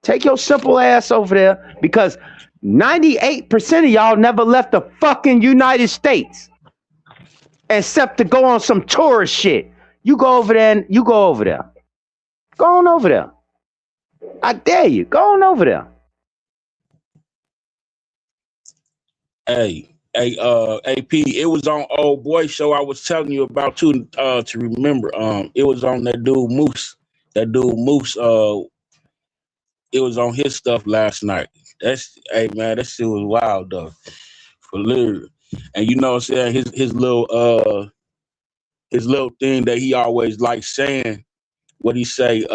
Take your simple ass over there because 98% of y'all never left the fucking United States except to go on some tourist shit. You go over there. Go on over there. I dare you. Go on over there. Hey, AP, it was on Old Boy Show I was telling you about too, to remember. It was on that dude Moose. It was on his stuff last night. Hey man, that shit was wild though. For literally. And you know what I'm saying? His little thing that he always likes saying, what he say,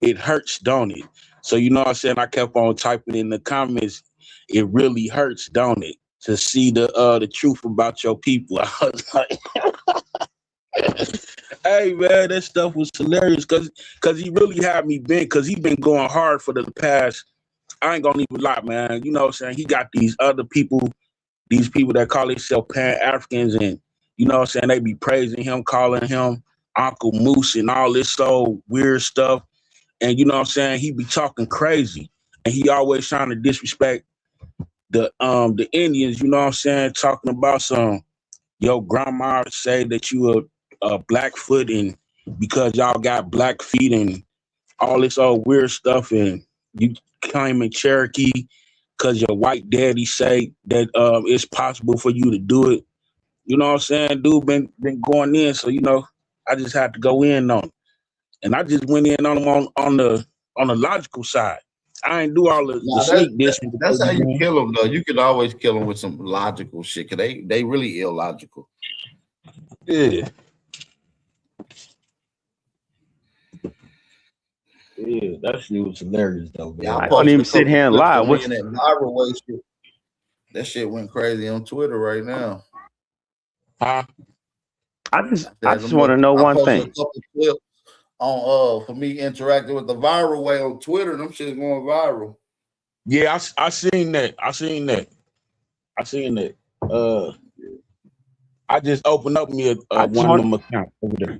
it hurts, don't it? So you know what I'm saying? I kept on typing in the comments, it really hurts, don't it? To see the truth about your people. I was like, hey man, that stuff was hilarious because he really had me bent because he been going hard for the past, I ain't gonna even lie, man. You know what I'm saying? He got these other people, these people that call themselves Pan-Africans, and you know what I'm saying? They be praising him, calling him Uncle Moose and all this so weird stuff. And you know what I'm saying? He be talking crazy. And he always trying to disrespect the Indians, you know what I'm saying? Talking about your grandma say that you a Blackfoot and because y'all got black feet and all this old weird stuff and you claiming Cherokee because your white daddy say that it's possible for you to do it. You know what I'm saying? Dude been going in, so you know, I just had to go in on him. And I just went in on him on the logical side. I ain't do all the sneak this. That's how you kill them, though. You can always kill them with some logical shit, because they really illogical. Yeah. Yeah, that shit was hilarious, though. Man. Yeah, I don't even sit here and lie. What's that viral way shit? That shit went crazy on Twitter right now. Huh? I just want to know one thing. On for me interacting with the viral way on Twitter, them shit's going viral. Yeah, I seen that. I just opened up me one of them accounts over there.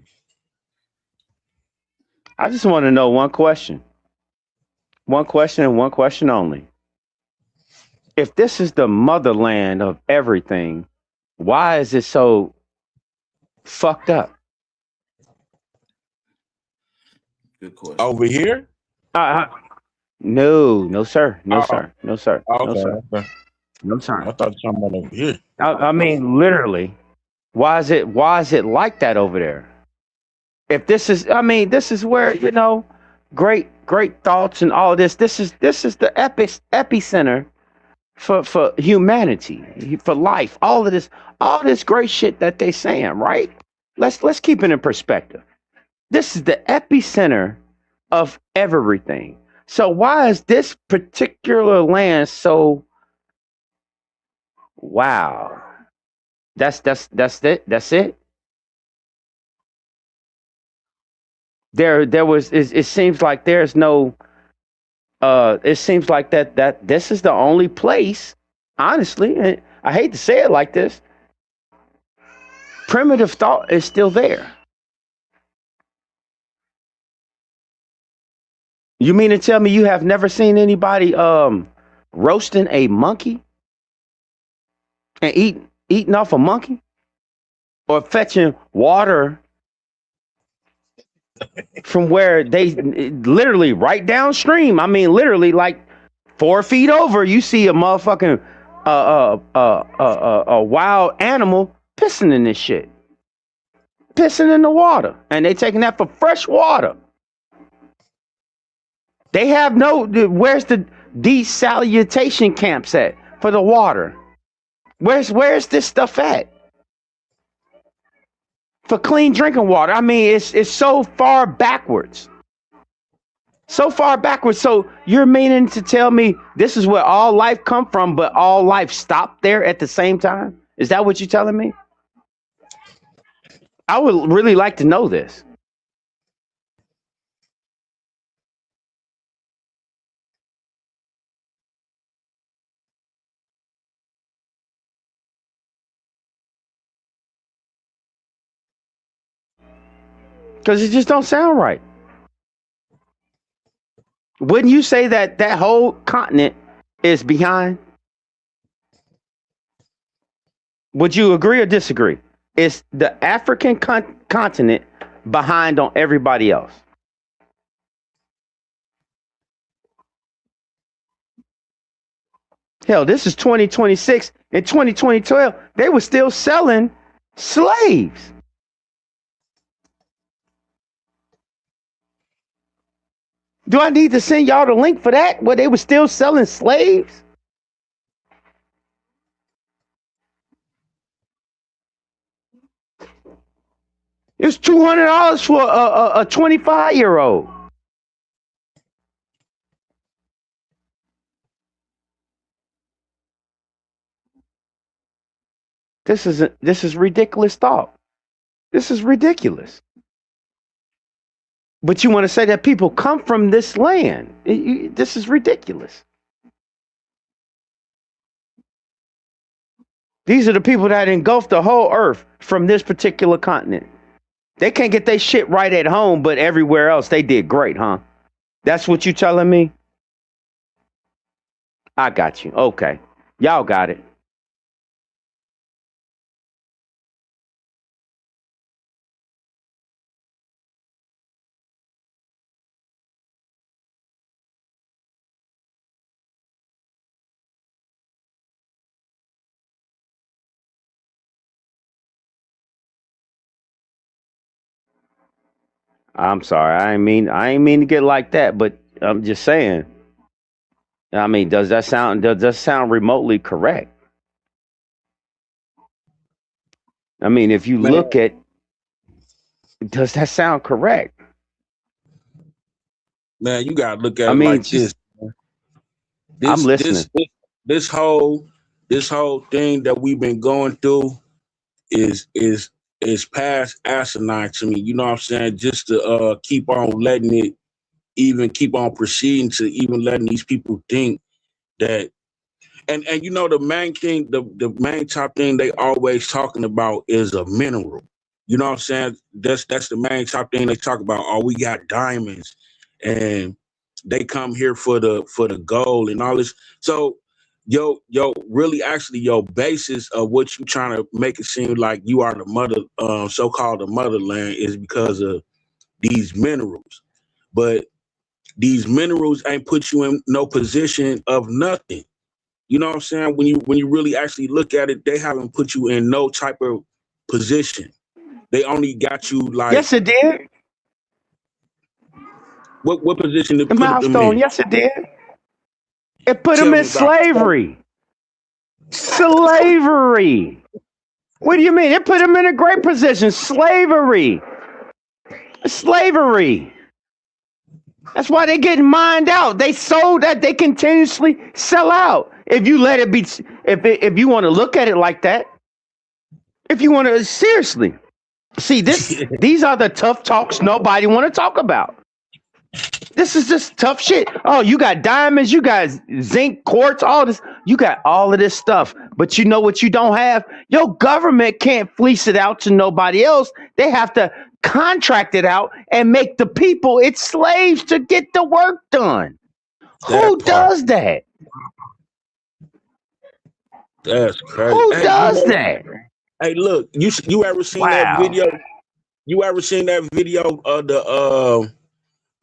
I just want to know one question. One question and one question only. If this is the motherland of everything, why is it so fucked up? Good question. Over here? No, sir. No, sir. Okay. No, sir. No, sir. I thought you were talking about over here. I mean, literally, why is it like that over there? If this is, this is where, you know, great thoughts and all this. This is the epicenter for humanity, for life. All this great shit that they saying, right? Let's keep it in perspective. This is the epicenter of everything. So why is this particular land so? Wow, that's it. That's it. There was. It seems like there's no. It seems like that this is the only place. Honestly, and I hate to say it like this. Primitive thought is still there. You mean to tell me you have never seen anybody roasting a monkey and eating off a monkey, or fetching water from where they literally right downstream? I mean, literally like 4 feet over, you see a motherfucking a wild animal pissing in this shit, pissing in the water, and they taking that for fresh water. They have no. Where's the desalination camps at for the water? Where's this stuff at for clean drinking water? I mean, it's so far backwards. So far backwards. So you're meaning to tell me this is where all life come from, but all life stopped there at the same time? Is that what you're telling me? I would really like to know this. Because it just don't sound right. Wouldn't you say that that whole continent is behind? Would you agree or disagree? Is the African continent behind on everybody else? Hell, this is 2026. In 2012, they were still selling slaves. Do I need to send y'all the link for that? Where they were still selling slaves? It was $200 for a 25-year-old. This is ridiculous thought. This is ridiculous. But you want to say that people come from this land? This is ridiculous. These are the people that engulf the whole earth from this particular continent. They can't get their shit right at home, but everywhere else they did great, huh? That's what you telling me? I got you. Okay. Y'all got it. I'm sorry. I ain't mean to get like that, but I'm just saying. I mean, does that sound remotely correct? I mean, if you look at, does that sound correct? Man, you gotta look at I it mean, like this. I'm listening. This whole thing that we've been going through is past asinine to me. You know what I'm saying? Just to keep on letting it, even keep on proceeding to even letting these people think that. And you know, the main thing, the main top thing they always talking about is a mineral. You know what I'm saying? That's the main top thing they talk about. Oh, we got diamonds, and they come here for the gold and all this. So really actually your basis of what you trying to make it seem like you are the mother, so-called the motherland, is because of these minerals. But these minerals ain't put you in no position of nothing. You know what I'm saying? When you really actually look at it, they haven't put you in no type of position. They only got you like. Yes, it did. What position to The put them milestone. in? Yes, it did. It put Tell them me in about it. slavery. Slavery. What do you mean? It put them in a great position. Slavery. Slavery. That's why they're getting mined out. They sold that. They continuously sell out. If you let it be, if you want to look at it like that, if you want to seriously see this, these are the tough talks nobody want to talk about. This is just tough shit. Oh, you got diamonds, you got zinc, quartz, all this. You got all of this stuff. But you know what you don't have? Your government can't fleece it out to nobody else. They have to contract it out and make the people its slaves to get the work done. Who does that? That's crazy. Who does that? Hey, look, you ever seen that video? You ever seen that video of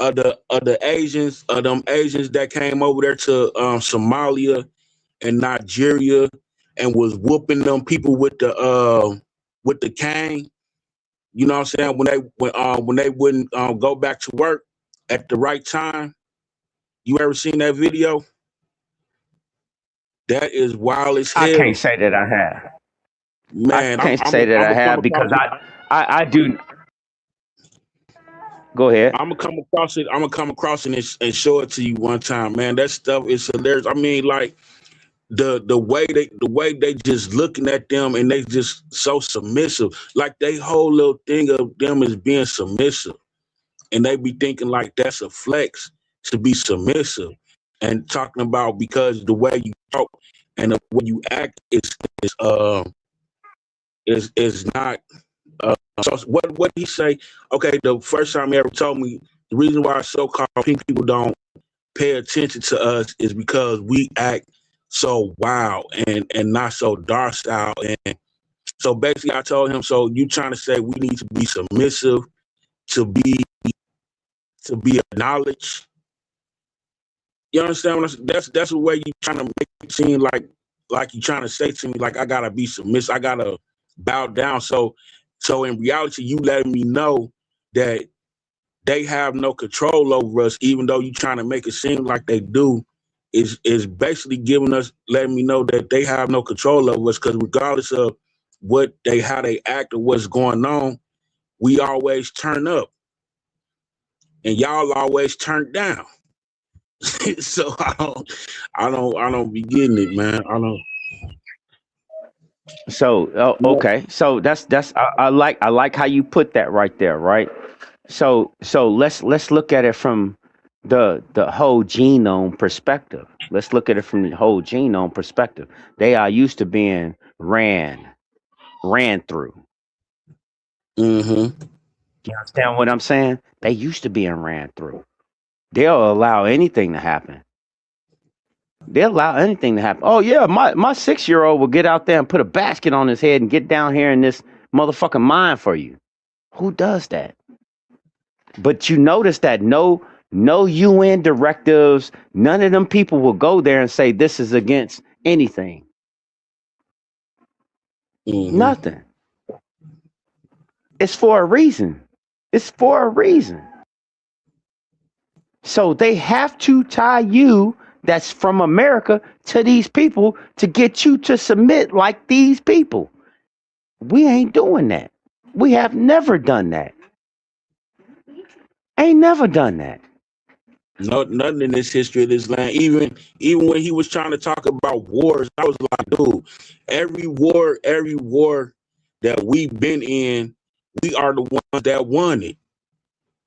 the Asians, them Asians that came over there to Somalia, in Nigeria and was whooping them people with the cane. You know what I'm saying? When they wouldn't go back to work at the right time. You ever seen that video? That is wild as I hell, can't say that I have. I man. can't say that I I'm gonna come have across because it. I do. Go ahead. I'm gonna come across it. I'm gonna come across it and show it to you one time, man. That stuff is hilarious. I mean, like the way they just looking at them and they just so submissive. Like they whole little thing of them is being submissive, and they be thinking like that's a flex to be submissive, and talking about because the way you talk and the way you act is not. So what did he say? Okay, the first time he ever told me the reason why so-called pink people don't pay attention to us is because we act so wild and not so docile. And so basically, I told him, so you trying to say we need to be submissive, to be acknowledged. You understand what I'm saying? That's the way you trying to make it seem like you trying to say to me, like I gotta be submissive, I gotta bow down. So in reality, you letting me know that they have no control over us, even though you trying to make it seem like they do, is basically letting me know that they have no control over us, because regardless of how they act or what's going on, we always turn up and y'all always turn down. So I don't be getting it, man. I don't. So okay. So that's I like how you put that right there, right? So let's look at it from the whole genome perspective. Let's look at it from the whole genome perspective. They are used to being ran through. Mm-hmm. You understand what I'm saying? They used to being ran through. They'll allow anything to happen. They'll allow anything to happen. Oh yeah, my 6-year-old will get out there and put a basket on his head and get down here in this motherfucking mine for you. Who does that? But you notice that no UN directives, none of them people will go there and say this is against anything. Mm-hmm. Nothing. It's for a reason. It's for a reason. So they have to tie you that's from America to these people to get you to submit like these people. We ain't doing that. We have never done that. Ain't never done that. No, nothing in this history of this land. Even when he was trying to talk about wars, I was like, dude, every war that we've been in, we are the ones that won it.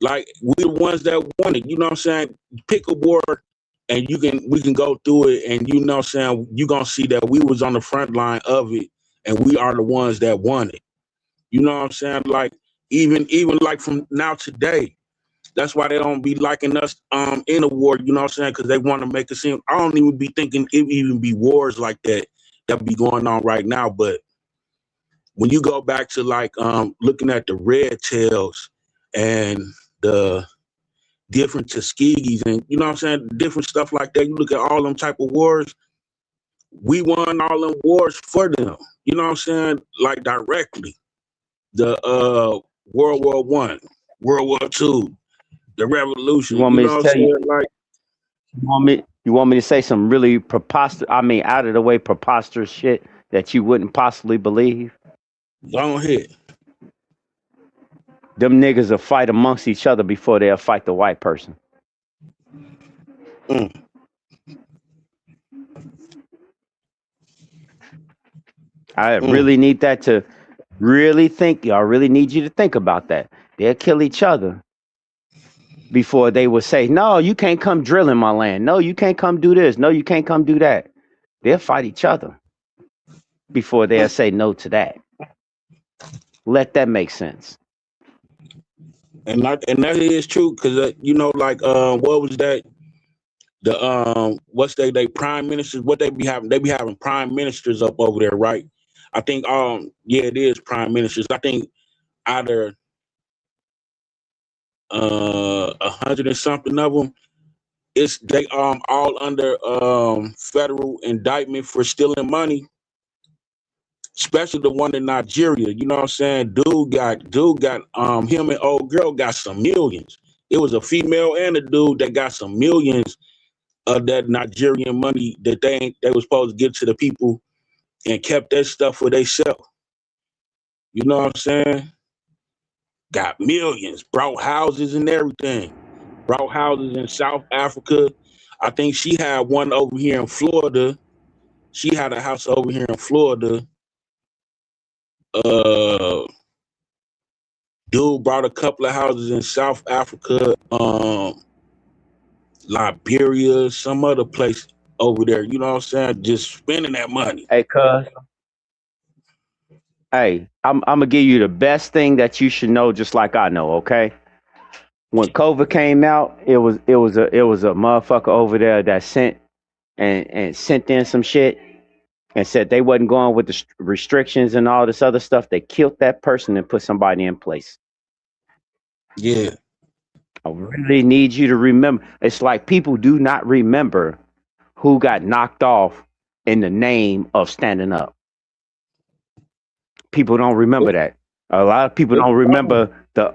Like we the ones that won it. You know what I'm saying? Pick a war and we can go through it, and you know what I'm saying, you're gonna see that we was on the front line of it and we are the ones that won it. You know what I'm saying? Like even like from now today. That's why they don't be liking us in a war, you know what I'm saying? Because they want to make it seem, I don't even be thinking it even be wars like that be going on right now. But when you go back to like looking at the red tails and the different Tuskegee and you know what I'm saying, different stuff like that, you look at all them type of wars, we won all them wars for them. You know what I'm saying? Like directly. The World War I, World War II. The revolution, You want you me know to what I'm tell you? saying? Like, You want me to say some really out of the way preposterous shit that you wouldn't possibly believe? go ahead. Them niggas will fight amongst each other before they'll fight the white person. Mm. I really need that to really think. I really need you to think about that. They'll kill each other before they will say, no, you can't come drill in my land. No, you can't come do this. No, you can't come do that. They'll fight each other before they'll say no to that. Let that make sense. And that is true, because you know, like what was that? The what's they prime ministers? What they be having? They be having prime ministers up over there, right? I think yeah, it is prime ministers. I think either 100 and something of them, they all under federal indictment for stealing money, especially the one in Nigeria. You know what I'm saying? Dude got him and old girl got some millions. It was a female and a dude that got some millions of that Nigerian money that they were supposed to give to the people and kept that stuff for themselves. You know what I'm saying? Got millions, brought houses and everything. Brought houses in South Africa. I think she had one over here in Florida. She had a house over here in Florida. Dude brought a couple of houses in South Africa, Liberia, some other place over there. You know what I'm saying? Just spending that money. Hey, cuz. Hey, I'm gonna give you the best thing that you should know, just like I know. Okay. When COVID came out, it was a motherfucker over there that sent in some shit and said they wasn't going with the restrictions and all this other stuff. They killed that person and put somebody in place. Yeah. I really need you to remember. It's like people do not remember who got knocked off in the name of standing up. People don't remember that. A lot of people don't remember the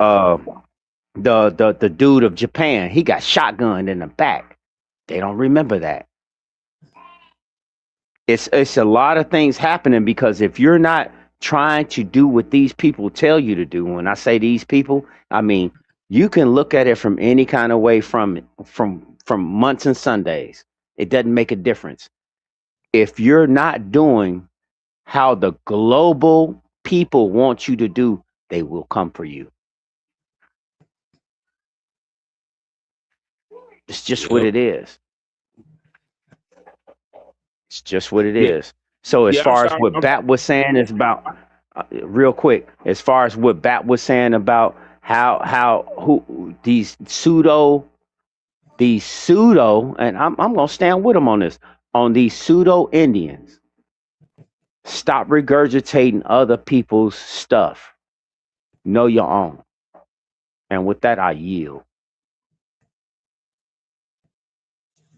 dude of Japan. He got shotgunned in the back. They don't remember that. It's a lot of things happening because if you're not trying to do what these people tell you to do, when I say these people, I mean you can look at it from any kind of way from months and Sundays. It doesn't make a difference. If you're not doing how the global people want you to do, they will come for you. It's just what it is. It's just what it is. So as far as what Bat was saying is about, real quick, as far as what Bat was saying about who these pseudo, and I'm gonna stand with him on this, on these pseudo Indians. Stop regurgitating other people's stuff. Know your own. And with that, I yield.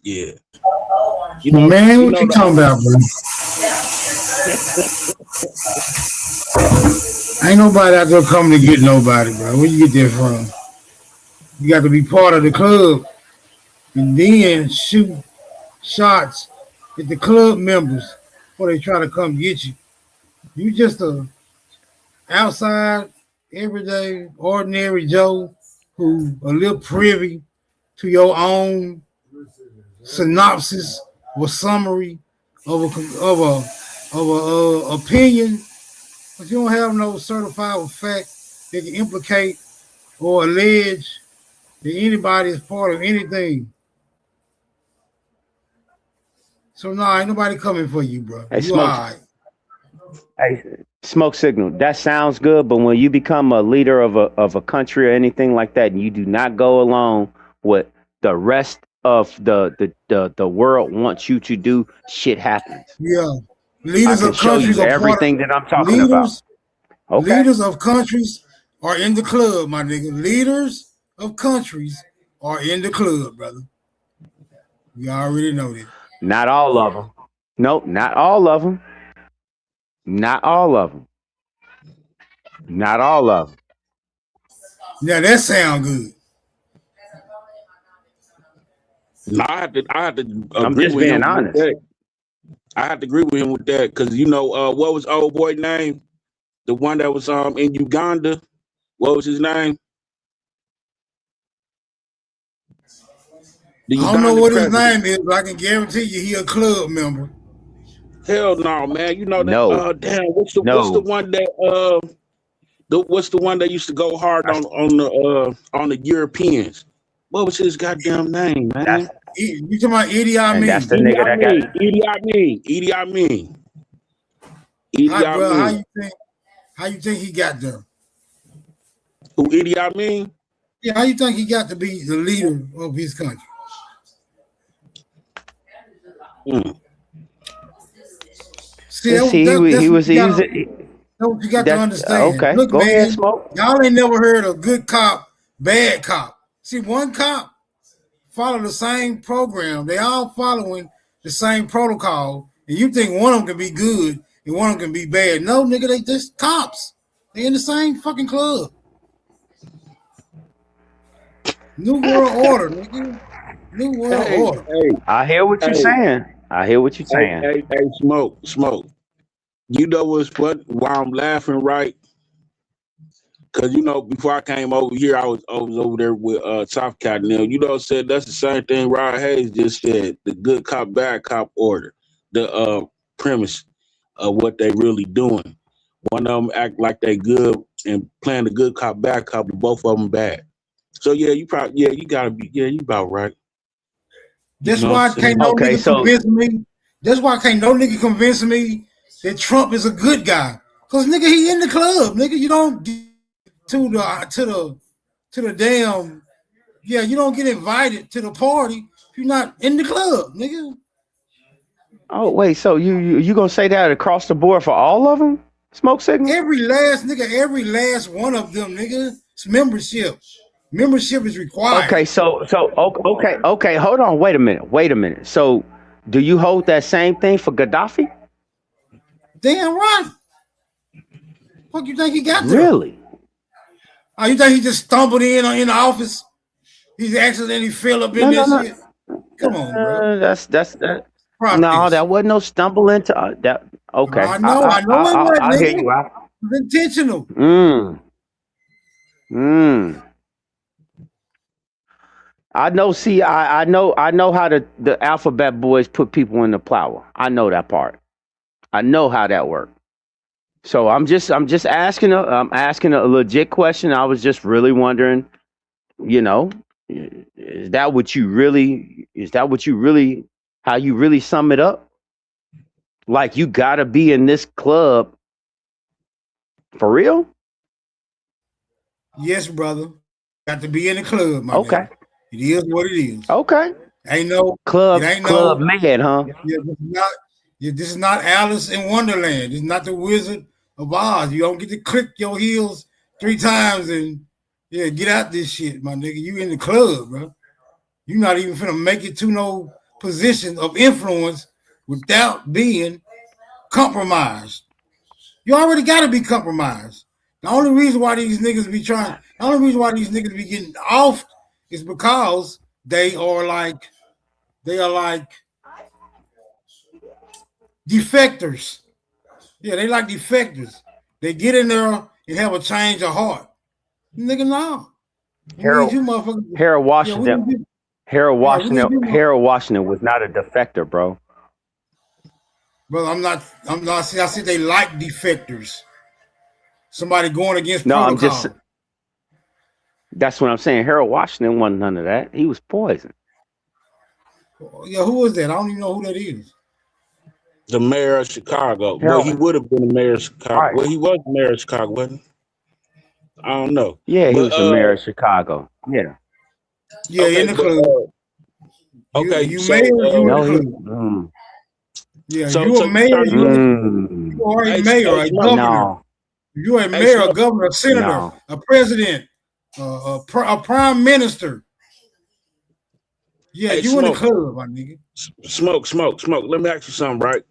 Yeah. Man, what you talking about, bro? Ain't nobody out there coming to get nobody, bro. Where you get that from? You got to be part of the club and then shoot shots at the club members before they try to come get you. You just a outside, everyday, ordinary Joe who a little privy to your own synopsis or summary of a opinion, but you don't have no certified fact that can implicate or allege that anybody is part of anything. So ain't nobody coming for you, bro. Hey, you all right. Hey, Smoke Signal, that sounds good, but when you become a leader of a country or anything like that, and you do not go along with the rest of the world wants you to do, shit happens. Yeah. Leaders of countries are everything that I'm talking about. Okay. Leaders of countries are in the club, my nigga. Leaders of countries are in the club, brother. You already know that. Not all of them. Nope, not all of them. Not all of them. Not all of them. Yeah, that sound good. No, I have to agree I'm just with being him honest. With that. I have to agree with him with that because what was old boy name? The one that was in Uganda. What was his name? I don't know what his name is, but I can guarantee you he a club member. Hell no, man. You know that. No. Damn. What's the one that what's the one that used to go hard on the Europeans? What was his goddamn name, man? You talking about Idi Amin? That's the nigga that got Idi Amin. How you think he got there? Who, Idi Amin? Yeah, how you think he got to be the leader of his country? See, he was you got to understand. Okay, Look, go man, ahead, Smoke. Y'all ain't never heard of good cop, bad cop. See, one cop follow the same program. They all following the same protocol. And you think one of them can be good and one of them can be bad. No, nigga, they just cops. They in the same fucking club. New World Order, nigga. New World Order. I hear what you're saying. I hear what you're saying. Hey, smoke. You know what's funny? Why I'm laughing, right? Because before I came over here, I was over there with South Cat now. Said that's the same thing Rod Hayes just said. The good cop, bad cop order. The premise of what they really doing. One of them act like they good and playing the good cop, bad cop, but both of them bad. So you gotta be, you about right. That's why can't no nigga convince me. That's why can't no nigga convince me that Trump is a good guy. Cause nigga, he in the club, nigga. You don't get to the damn, you don't get invited to the party if you're not in the club, nigga. Oh wait, so you gonna say that across the board for all of them? Smoke signal? Every last one of them, nigga. It's membership. Membership is required. Okay, so okay. Hold on. Wait a minute. So, do you hold that same thing for Gaddafi? Damn right. Fuck, you think he got there? Really? Oh, you think he just stumbled in the office? He's accidentally fell up in this shit. Come on, bro. That's that. No, that wasn't no stumble into that. Okay, I know it was. I hear you. It's intentional. I know. See, I know how the alphabet boys put people in the plow. I know that part. I know how that works. So I'm just asking a legit question. I was just really wondering, is that what you really how you really sum it up? Like you gotta be in this club for real? Yes, brother. Got to be in the club, my okay. Nigga. It is what it is. Okay. Ain't no club man, huh? This is not Alice in Wonderland. It's not the Wizard of Oz. You don't get to click your heels 3 times and get out this shit, my nigga. You in the club, bro. You're not even finna make it to no position of influence without being compromised. You already gotta be compromised. The only reason why these niggas be getting off is because they are like defectors. Yeah, they like defectors. They get in there and have a change of heart. Nigga, no. Harold Washington. Harold Washington was not a defector, bro. Bro, I'm not. See, I said they like defectors. Somebody going against protocol. That's what I'm saying. Harold Washington wasn't none of that. He was poisoned. Yeah, who was that? I don't even know who that is. The mayor of Chicago. Well, he would have been the mayor of Chicago. Right. Well, he was the mayor of Chicago, wasn't he? I don't know. Yeah, he was the mayor of Chicago. Yeah. Yeah, okay, in the club. You mayor. Yeah, so, you a mayor. You are a mayor, a governor. No. You a mayor, a governor, a senator, a president, a prime minister. Yeah, you in the club, my nigga. Smoke. Let me ask you something, right?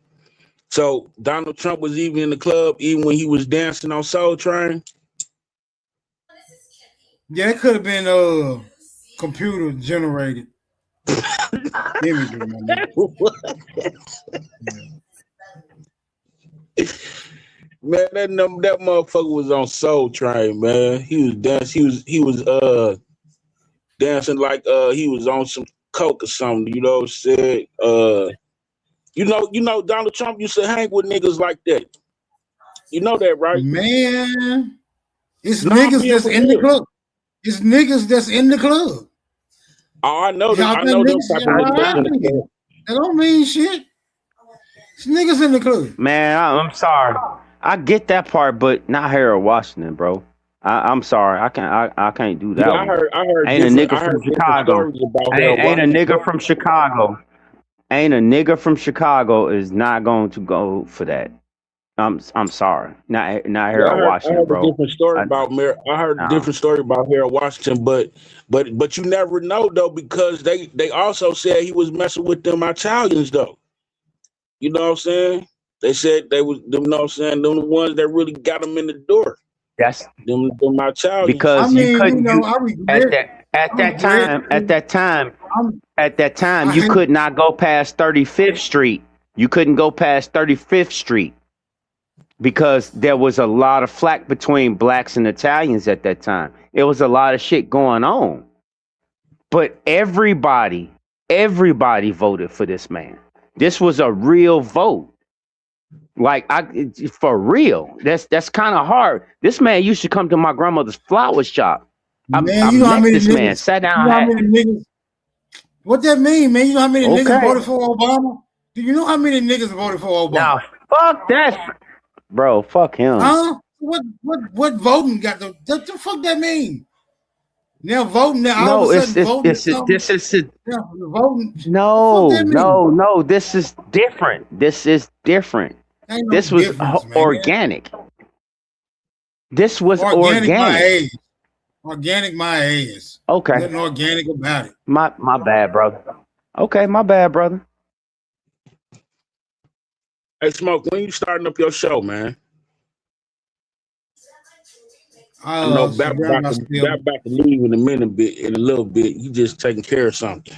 So Donald Trump was even in the club, even when he was dancing on Soul Train. Yeah, it could have been computer generated imagery. Man, that motherfucker was on Soul Train, man. He was dancing. He was dancing like he was on some coke or something. You know what I'm saying? You know, Donald Trump used to hang with niggas like that. You know that, right? Man, it's niggas that's in the club. It's niggas that's in the club. Oh, I know that. I know that don't mean shit. It's niggas in the club. Man, I'm sorry. I get that part, but not Harold Washington, bro. I'm sorry. I can't do that. Yeah, I heard. Ain't a nigga from Chicago. Ain't a nigga from Chicago. Ain't a nigga from Chicago is not going to go for that. I'm sorry. Not Yeah, Harold I Washington, heard a bro. different story I, about I heard a no. different story about Harold Washington, but you never know though, because they also said he was messing with them Italians though. You know what I'm saying? They said they was them, you know what I'm saying, them the ones that really got them in the door. That's Them Italians. I because you mean, you couldn't know, you I at regret, that at I that regret, time at that time I'm, at that time I you hate, could not go past 35th Street. You couldn't go past 35th Street because there was a lot of flack between blacks and Italians at that time. It was a lot of shit going on. But everybody voted for this man. This was a real vote. Like for real. That's kind of hard. This man used to come to my grandmother's flower shop. man, I you know how met many this man, niggas, sat you down, know how had many niggas, what that mean, man? You know how many niggas okay. voted for Obama? Do you know how many niggas voted for Obama? Now fuck that, bro. Fuck him. Huh? What voting got the fuck that mean? Now voting, now all of No, a sudden voting is something. this is Now voting, the fuck no, that mean? no. This is different. This is different. Ain't no This was difference, man. organic. This was Organic my organic. age. Organic my ass. Okay. Nothing organic about it. My bad, brother. Okay, my bad, brother. Hey, Smoke, when you starting up your show, man? I know Bap Around by still. about to leave in a little bit. You just taking care of something.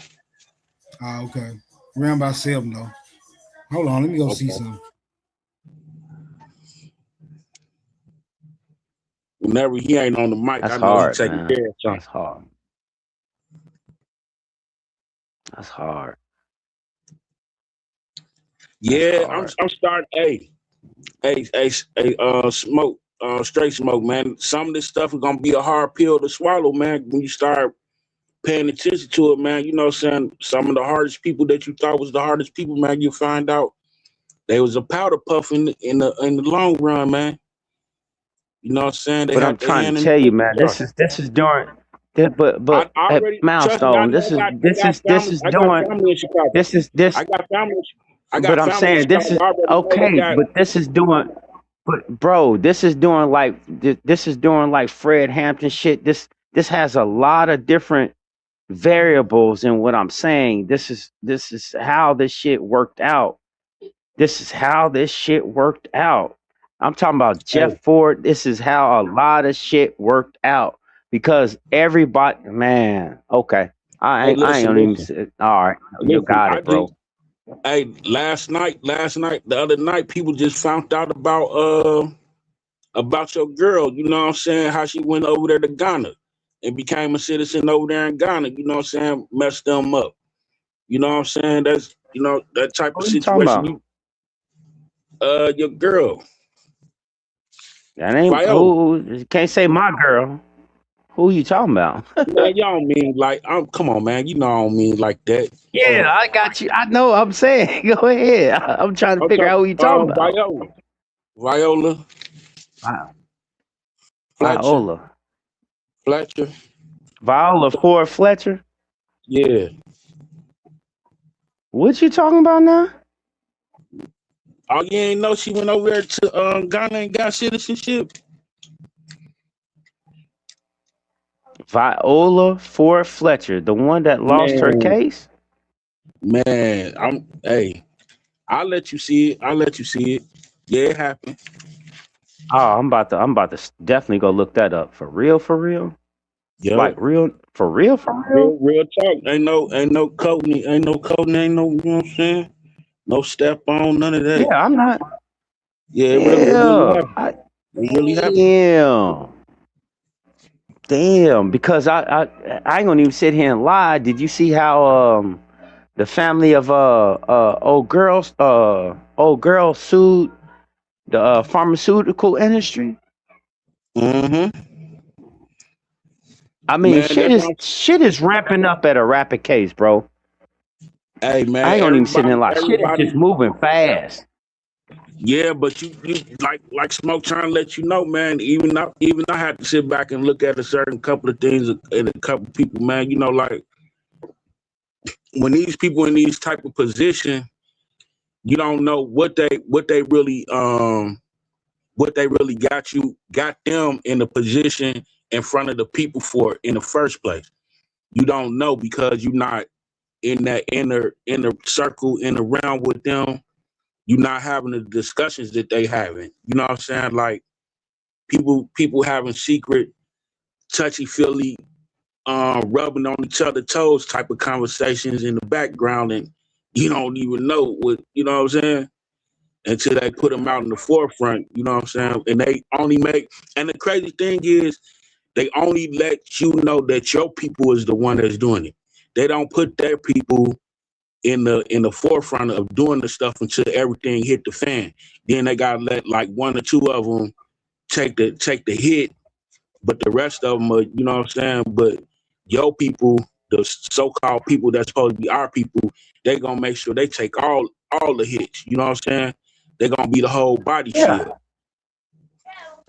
Okay. Around by 7 though. Hold on, let me go see something. Whenever he ain't on the mic, That's I know hard, he's taking man. care of something. That's hard. That's hard. Yeah, hard. I'm starting. Smoke, straight smoke, man. Some of this stuff is gonna be a hard pill to swallow, man. When you start paying attention to it, man, you know what I'm saying? Some of the hardest people that you thought was the hardest people, man, you find out they was a powder puff in the long run, man. You know what I'm saying? They But I'm have their trying hand to in tell you, the man. jar. This is during. But I at already trust me. I milestone. know This is I got doing. family in Chicago. This. I got family. I But got I'm family in saying this Chicago. is I already know they okay. got. But this is doing. But bro, this is doing like this is doing like Fred Hampton shit. This has a lot of different variables in what I'm saying. This is how this shit worked out. This is how this shit worked out. I'm talking about Hey, Jeff Ford. This is how a lot of shit worked out because everybody, man. Okay, I ain't gonna even. Say, all right, you listen. got it, bro. Last night, the other night, people just found out about your girl. You know what I'm saying? How she went over there to Ghana and became a citizen over there in Ghana. You know what I'm saying? Messed them up. You know what I'm saying? That's that type of What are you talking situation. about? Your girl, That ain't Viola. who. Can't say my girl. Who you talking about? Man, y'all don't mean like come on, man. You know I don't mean like that. Yeah, I got you. I know. I'm saying. Go ahead. I'm trying to I'm figure out who you talking talking about. Viola Wow. Fletcher. Viola. Fletcher. Viola Ford Fletcher. Yeah. What you talking about now? Oh, you ain't know she went over there to Ghana and got citizenship? Viola Ford Fletcher, the one that lost her case. Man, I'll let you see it. Yeah, it happened. Oh, I'm about to definitely go look that up. For real, for real. Yeah. Like real, for real, for real. Real talk. Ain't no coding, you know what I'm saying? No step on, none of that. Yeah, I'm not. Yeah, it really happened. It really happened. Damn, because I ain't gonna even sit here and lie. Did you see how the family of old girl sued the pharmaceutical industry? Mm-hmm. I mean, Man, shit is ramping up at a rapid case, bro. Hey man, I ain't gonna even sit here and lie. Shit is just moving fast. Yeah, but you like Smoke trying to let you know, man. Even I had to sit back and look at a certain couple of things and a couple of people, man. You know, like when these people in these type of position, you don't know what they really what they really got them in the position in front of the people for in the first place. You don't know because you're not in that inner circle, in the realm with them. You're not having the discussions that they having. You know what I'm saying? Like people having secret, touchy-feely, rubbing on each other's toes type of conversations in the background, and you don't even know what, you know what I'm saying? Until they put them out in the forefront, you know what I'm saying? And they only and the crazy thing is, they only let you know that your people is the one that's doing it. They don't put their people in the forefront of doing the stuff until everything hit the fan. Then they gotta let like one or two of them take the hit, but the rest of them are, you know what I'm saying? But your people, the so-called people that's supposed to be our people, they gonna make sure they take all the hits. You know what I'm saying? They're gonna be the whole body shield.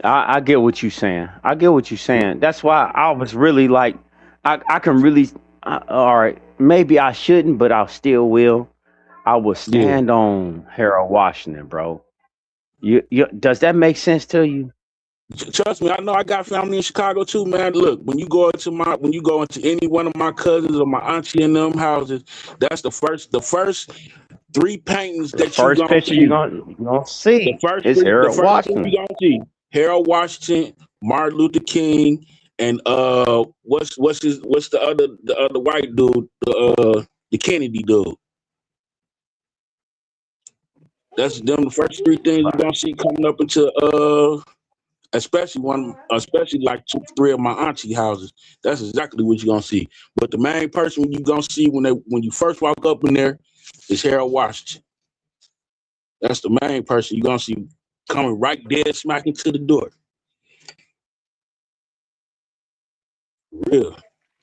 I get what you're saying. I get what you're saying. That's why I was really like, I can really, all right, maybe I shouldn't, but I still will. I will stand on Harold Washington, bro. Does that make sense to you? Trust me, I know I got family in Chicago too, man. Look, when you go into any one of my cousins or my auntie in them houses, that's the first 3 paintings The that you first gonna picture see. you gonna see is The Harold first thing Washington. you gonna see. Harold Washington, Martin Luther King, and what's the other white dude, the Kennedy dude. That's them the first 3 things you're gonna see coming up into especially like 2, 3 of my auntie houses. That's exactly what you're gonna see. But the main person you're gonna see when you first walk up in there is Harold Washington. That's the main person you're gonna see coming right dead smack into the door. Real.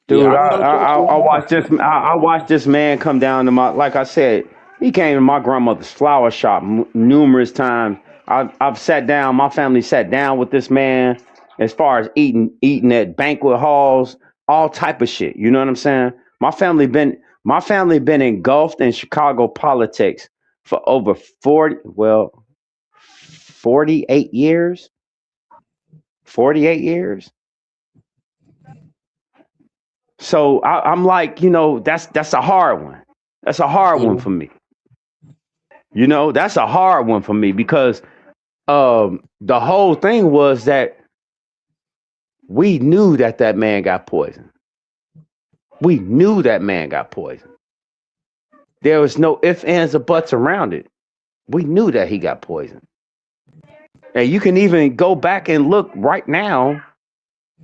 Dude, Yeah, I know. I watched this. I watched this man come down to my. Like I said, he came to my grandmother's flower shop numerous times. I've sat down. My family sat down with this man. As far as eating at banquet halls, all type of shit. You know what I'm saying? My family been engulfed in Chicago politics for over 48 years. 48 years. So I'm like, that's a hard one. That's a hard one for me. That's a hard one for me because the whole thing was that we knew that man got poisoned. We knew that man got poisoned. There was no ifs, ands, or buts around it. We knew that he got poisoned. And you can even go back and look right now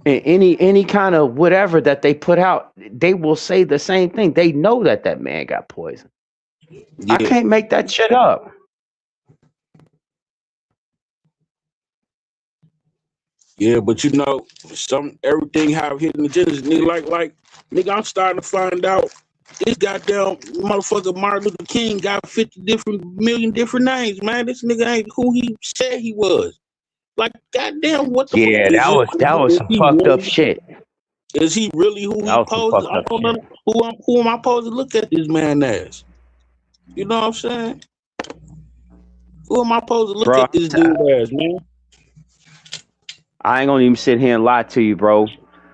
in any kind of whatever that they put out, they will say the same thing. They know that man got poisoned. Yeah. I can't make that shit up. Yeah, but everything have hidden agendas. Nigga, I'm starting to find out this goddamn motherfucker Martin Luther King got 50 million different names, man. This nigga ain't who he said he was. Like, goddamn, what the fuck Yeah, that was some fucked up shit. Is he really who he posed? I don't know who am I supposed to look at this man as? You know what I'm saying? Who am I supposed to look at this dude as, man? I ain't gonna even sit here and lie to you, bro.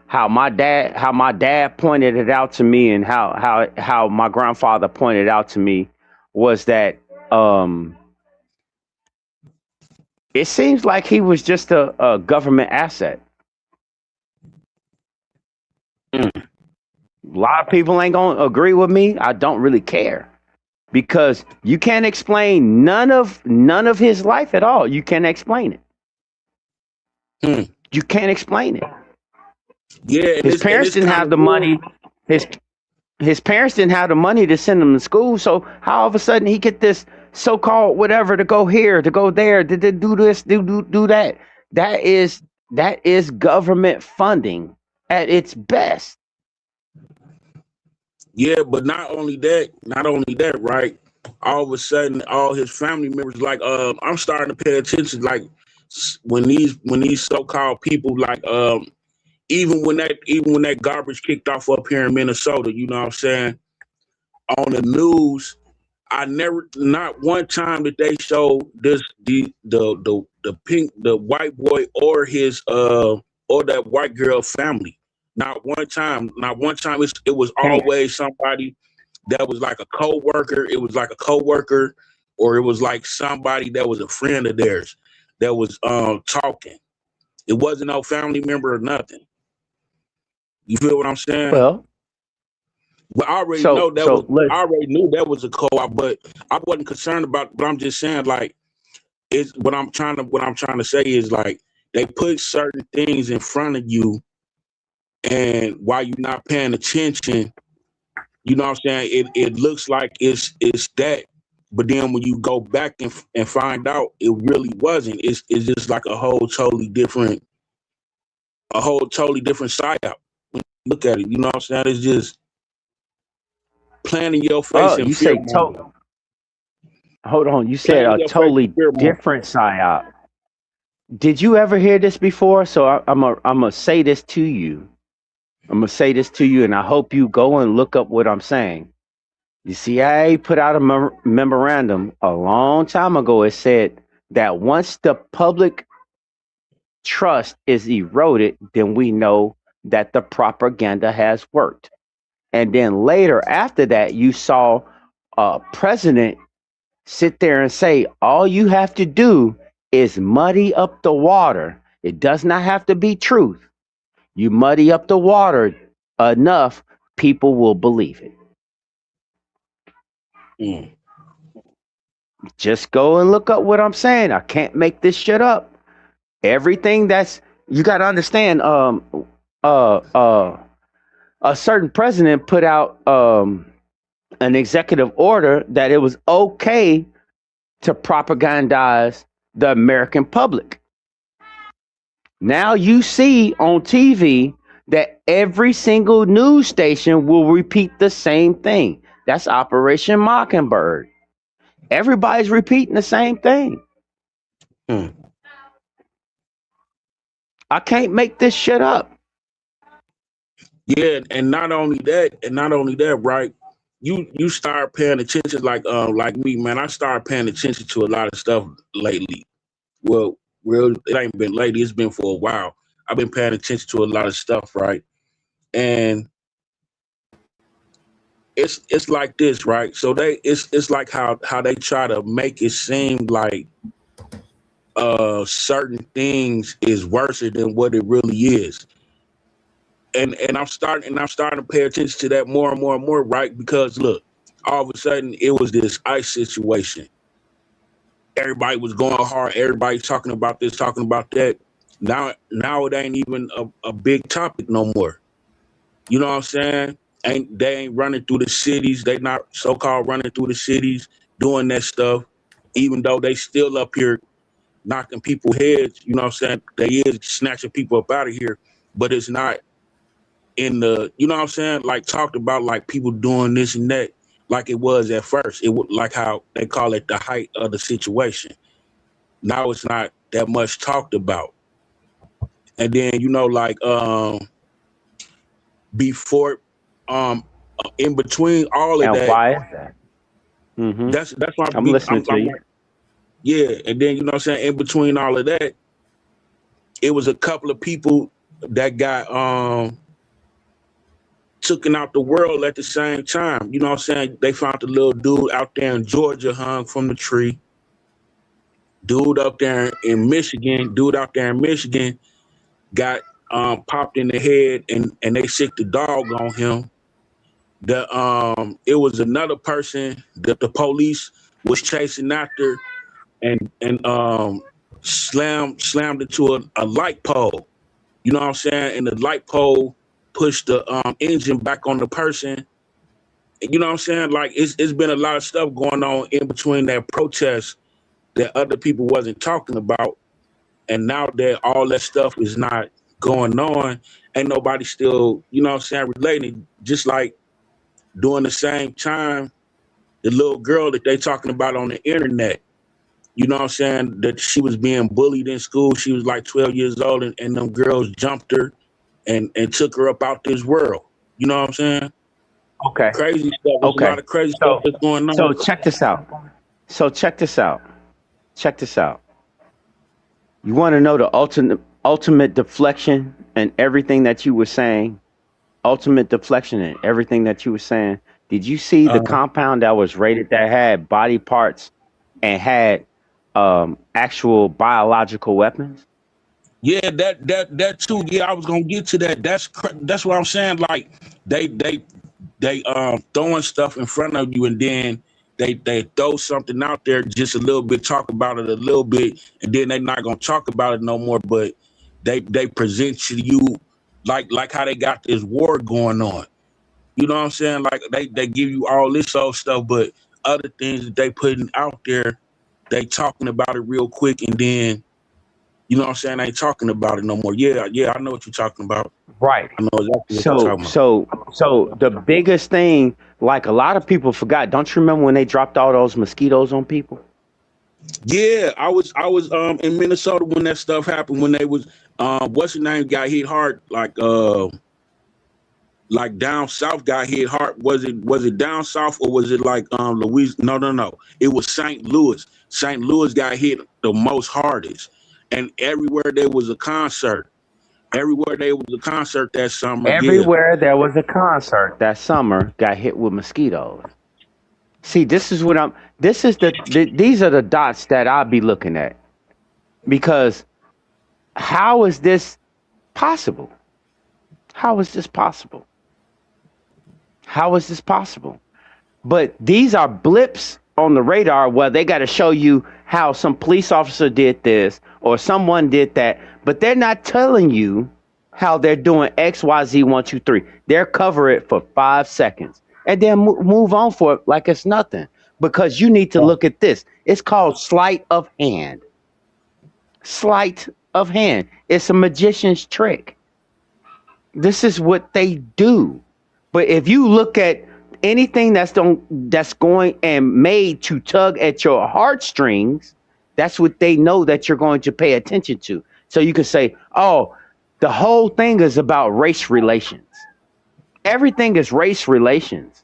How my dad pointed it out to me, and how my grandfather pointed out to me was that it seems like he was just a government asset. A lot of people ain't gonna agree with me. I don't really care because you can't explain none of his life at all. You can't explain it. You can't explain it. Yeah, his parents didn't have the money. His parents didn't have the money to send him to school. So how all of a sudden he get this so-called whatever to go here, to go there, to do this, do that? That is government funding at its best. Yeah, but not only that, right? All of a sudden, all his family members, like, I'm starting to pay attention, like, when these so-called people, like, even when that garbage kicked off up here in Minnesota, you know what I'm saying? On the news, I never, not one time did they show this the white boy or his or that white girl family. Not one time. Not one time. It was Cant. always somebody that was like a co-worker. It was like a co-worker, or it was like somebody that was a friend of theirs that was talking. It wasn't no family member or nothing. You feel what I'm saying? Well, But I already so know that was. so let's I already knew that was a co-op, but I wasn't concerned about. But I'm just saying, like, it's what I'm trying to say is like they put certain things in front of you, and while you're not paying attention, you know what I'm saying. It looks like it's that, but then when you go back and find out, it really wasn't. It's just like a whole totally different psyop. Look at it, you know what I'm saying. It's just playing in your face and you fear say mongering. hold on, you said Playing in a your face and totally fear mongering. different psyop. Did you ever hear this before? So I'm gonna say this to you. I'm gonna say this to you, and I hope you go and look up what I'm saying. The CIA put out a memorandum a long time ago. It said that once the public trust is eroded, then we know that the propaganda has worked. And then later, after that, you saw a president sit there and say, all you have to do is muddy up the water. It does not have to be truth. You muddy up the water enough, people will believe it. Mm. Just go and look up what I'm saying. I can't make this shit up. Everything that's you got to understand. A certain president put out an executive order that it was okay to propagandize the American public. Now you see on TV that every single news station will repeat the same thing. That's Operation Mockingbird. Everybody's repeating the same thing. Mm. I can't make this shit up. Yeah, and not only that, right? You start paying attention, like me, man. I started paying attention to a lot of stuff lately. Well, it ain't been lately. It's been for a while. I've been paying attention to a lot of stuff, right? And it's like this, right? So it's like how they try to make it seem like certain things is worse than what it really is. And I'm starting to pay attention to that more and more and more, right? Because look, all of a sudden it was this ICE situation. Everybody was going hard. Everybody talking about this, talking about that. Now it ain't even a big topic no more. You know what I'm saying? They ain't running through the cities. They not so-called running through the cities doing that stuff, even though they still up here knocking people heads. You know what I'm saying? They is snatching people up out of here, but it's not in the, you know what I'm saying? Like talked about like people doing this and that, like it was at first. It was like how they call it the height of the situation. Now it's not that much talked about. And then, you know, like before, in between all of And that, why is that? Mm-hmm. that's why I'm listening to you. like, yeah. And then, you know what I'm saying? In between all of that, it was a couple of people that got taken out the world at the same time. You know what I'm saying? They found the little dude out there in Georgia hung from the tree. Dude out there in Michigan got popped in the head and they sicked the dog on him. It was another person that the police was chasing after and slammed into a light pole. You know what I'm saying? And the light pole pushed the engine back on the person. You know what I'm saying? Like it's been a lot of stuff going on in between that protest that other people wasn't talking about. And now that all that stuff is not going on, ain't nobody still, you know what I'm saying, relating. Just like during the same time, the little girl that they talking about on the internet, you know what I'm saying, that she was being bullied in school. She was like 12 years old and them girls jumped her and took her up out this world. You know what I'm saying? Okay. Crazy stuff. There's a lot Okay. of crazy stuff So that's going so on. check this out. So check this out. Check this out. You want to know the ultimate deflection and everything that you were saying? Ultimate deflection and everything that you were saying. Did you see the Uh, compound that was rated that had body parts and had actual biological weapons? yeah, that too. Yeah, I was gonna get to that. That's what I'm saying. Like they throwing stuff in front of you, and then they throw something out there just a little bit, talk about it a little bit, and then they're not gonna talk about it no more. But they present to you like how they got this war going on. You know what I'm saying? Like they give you all this old stuff, but other things that they putting out there, they talking about it real quick, and then you know what I'm saying? I ain't talking about it no more. Yeah, I know what you're talking about. Right. I know exactly what you're So talking about. so the biggest thing, like a lot of people forgot. Don't you remember when they dropped all those mosquitoes on people? Yeah, I was in Minnesota when that stuff happened. When they was what's your name got hit hard, like down south got hit hard. Was it down south or was it like Louis? No. It was St. Louis. St. Louis got hit the most hardest, and everywhere there was a concert. Everywhere there was a concert that summer. Yeah. Everywhere there was a concert that summer got hit with mosquitoes. See, this is what I'm. This is these are the dots that I'll be looking at because how is this possible? How is this possible? How is this possible? But these are blips on the radar where they got to show you how some police officer did this or someone did that, but they're not telling you how they're doing X, Y, Z, 1, 2, 3. They'll cover it for 5 seconds and then move on for it like it's nothing because you need to look at this. It's called sleight of hand. Sleight of hand. It's a magician's trick. This is what they do. But if you look at anything that's going and made to tug at your heartstrings, that's what they know that you're going to pay attention to. So you can say, oh, the whole thing is about race relations. Everything is race relations,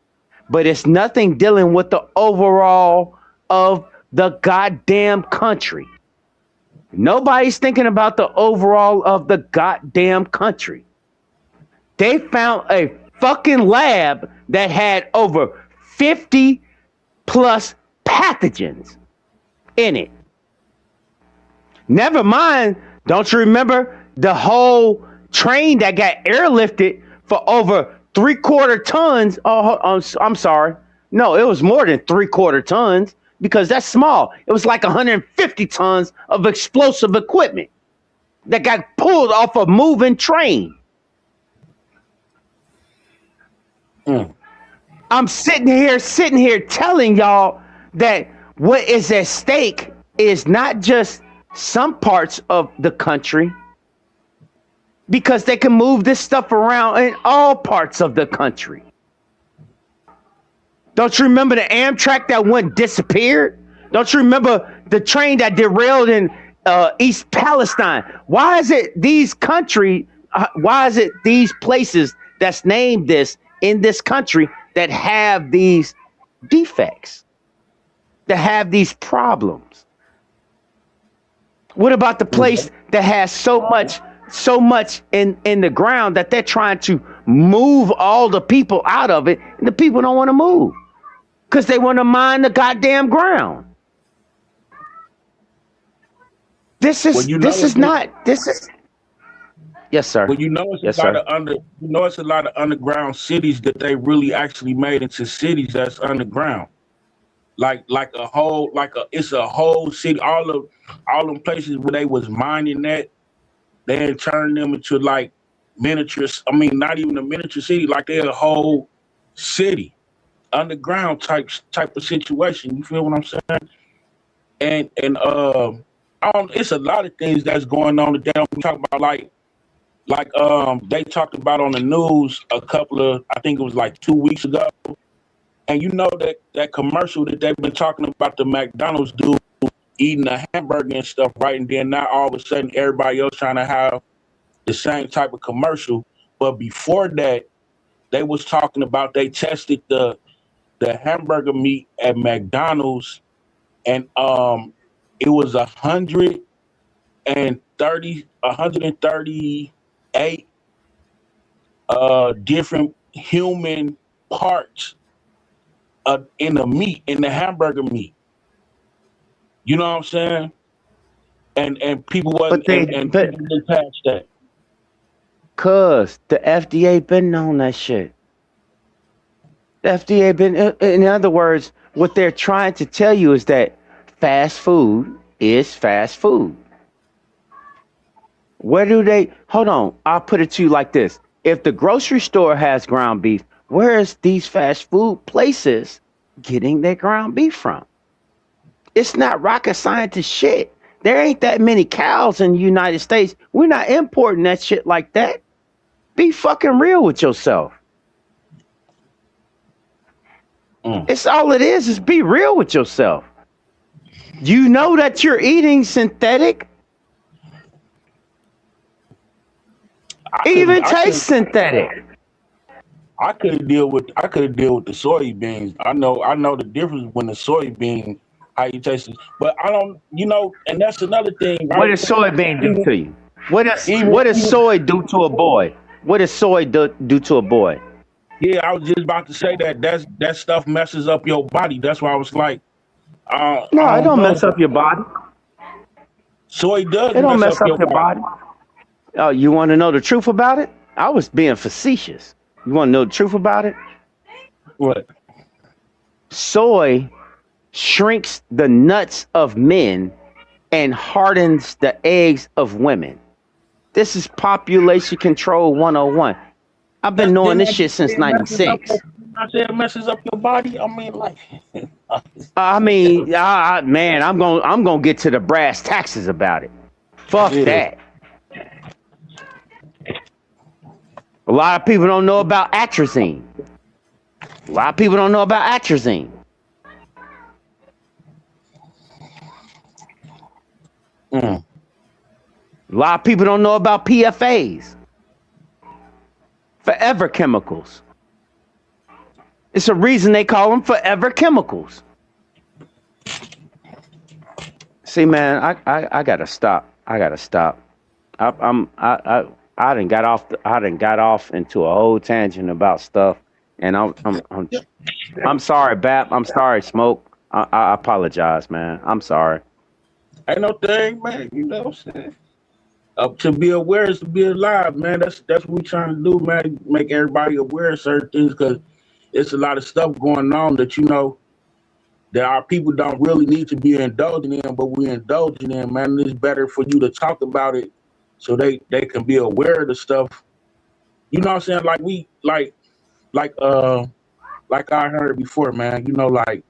but it's nothing dealing with the overall of the goddamn country. Nobody's thinking about the overall of the goddamn country. They found a fucking lab that had over 50 plus pathogens in it. Never mind, don't you remember the whole train that got airlifted for over 3/4 tons? Oh, I'm sorry. No, it was more than 3/4 tons because that's small. It was like 150 tons of explosive equipment that got pulled off a moving train. I'm sitting here telling y'all that what is at stake is not just some parts of the country, because they can move this stuff around in all parts of the country. Don't you remember the Amtrak that went disappeared? Don't you remember the train that derailed in East Palestine? Why is it these places that's named this in this country that have these defects, that have these problems? What about the place that has so much in the ground that they're trying to move all the people out of it, and the people don't want to move because they want to mine the goddamn ground? This is yes, sir. Well, it's it's a lot of underground cities that they really actually made into cities that's underground. It's a whole city. All them places where they was mining that, they had turned them into like miniatures. I mean, not even a miniature city, like they're a whole city, underground type of situation. You feel what I'm saying? And it's a lot of things that's going on today. We talk about like they talked about on the news I think it was like 2 weeks ago. And you know that commercial that they've been talking about, the McDonald's dude eating a hamburger and stuff, right? And then now all of a sudden everybody else trying to have the same type of commercial. But before that, they was talking about they tested the hamburger meat at McDonald's, and it was 138 different human parts in the meat, in the hamburger meat. You know what I'm saying? And people wasn't, But they, and but people didn't pass that. cuz the FDA been on that shit. The FDA been, in other words, what they're trying to tell you is that fast food is fast food. Where do they, hold on, I'll put it to you like this. If the grocery store has ground beef, where is these fast food places getting their ground beef from? It's not rocket scientist shit. There ain't that many cows in the United States. We're not importing that shit like that. Be fucking real with yourself. It's all it is be real with yourself. You know that you're eating synthetic? Even taste synthetic. I couldn't deal with the soybeans. I know the difference when the soybean, how you taste it. But I don't, and that's another thing. Right? What does soybean do to you? What does soy do to a boy? What does soy do to a boy? Yeah, I was just about to say that stuff messes up your body. That's why I was like, no, it don't mess up your body. Soy does. It don't mess up your body. Oh, you want to know the truth about it? I was being facetious. You want to know the truth about it? What? Soy shrinks the nuts of men and hardens the eggs of women. This is population control 101. I've been knowing this shit since 96. I said it messes up your body. I mean, like. Man, I'm gonna get to the brass taxes about it. Fuck that. A lot of people don't know about atrazine. A lot of people don't know about atrazine. A lot of people don't know about PFAs. Forever chemicals. It's a reason they call them forever chemicals. See, man, I gotta stop. I done got off into a whole tangent about stuff, and I'm sorry, Bap. I'm sorry, Smoke. I apologize, man. I'm sorry. Ain't no thing, man. You know what I'm saying? To be aware is to be alive, man. That's what we trying to do, man. Make everybody aware of certain things, because it's a lot of stuff going on that that our people don't really need to be indulging in, but we indulging in, man. It's better for you to talk about it so they can be aware of the stuff. You know what I'm saying? Like I heard before, man. Like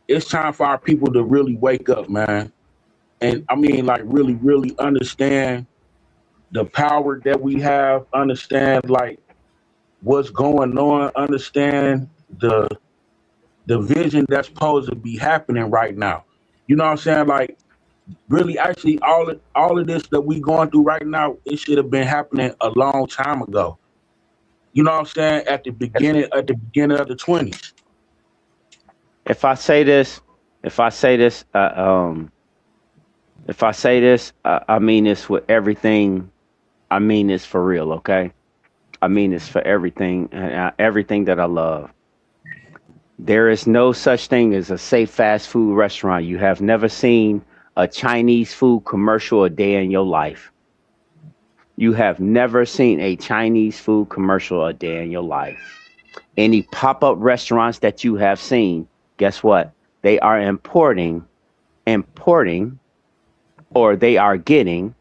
it's time for our people to really wake up, man. And I mean, like, really, really understand the power that we have, understand, like, what's going on, understand the vision that's supposed to be happening right now. You know what I'm saying? Like, really, actually, all of this that we going through right now, it should have been happening a long time ago. You know what I'm saying? At the beginning of the 20s. If I say this, I mean this with everything. I mean this for real, okay? I mean this for everything, and everything that I love. There is no such thing as a safe fast food restaurant. You have never seen a Chinese food commercial a day in your life. You have never seen a Chinese food commercial a day in your life. Any pop-up restaurants that you have seen, guess what? They are importing, or they are getting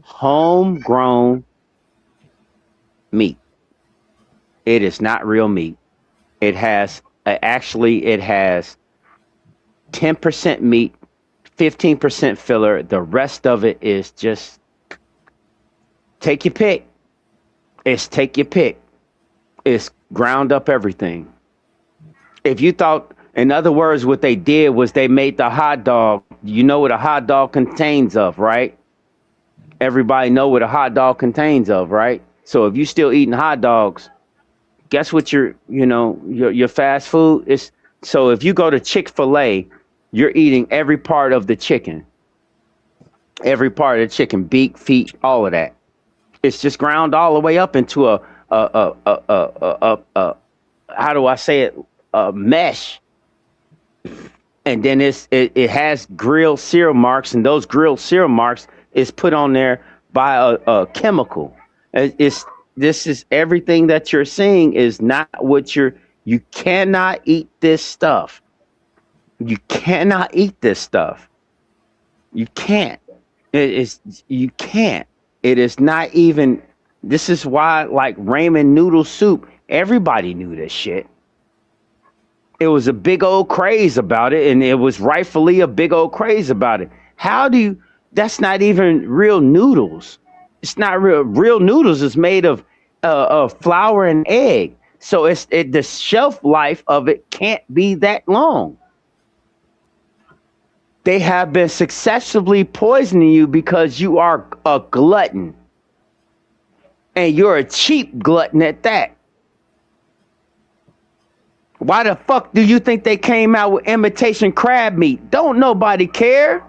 homegrown meat. It is not real meat. It has 10% meat, 15% filler. The rest of it is just take your pick. It's ground up everything. If you thought, in other words, what they did was they made the hot dog. You know what a hot dog contains of, right? Everybody know what a hot dog contains of, right? So if you still eating hot dogs, Guess what your fast food is. So if you go to Chick-fil-A, you're eating every part of the chicken, beak, feet, all of that. It's just ground all the way up into a how do I say it, a mesh, and then it has grilled cereal marks, and those grilled cereal marks is put on there by a chemical. It's This is everything that you're seeing is not what you cannot eat this stuff. You cannot eat this stuff. You can't. You can't. It is not even. This is why, like ramen noodle soup, everybody knew this shit. It was a big old craze about it, and it was rightfully a big old craze about it. How do you? That's not even real noodles. It's not real. Real noodles is made of flour and egg, so the shelf life of it can't be that long. They have been successfully poisoning you because you are a glutton, and you're a cheap glutton at that. Why the fuck do you think they came out with imitation crab meat? Don't nobody care.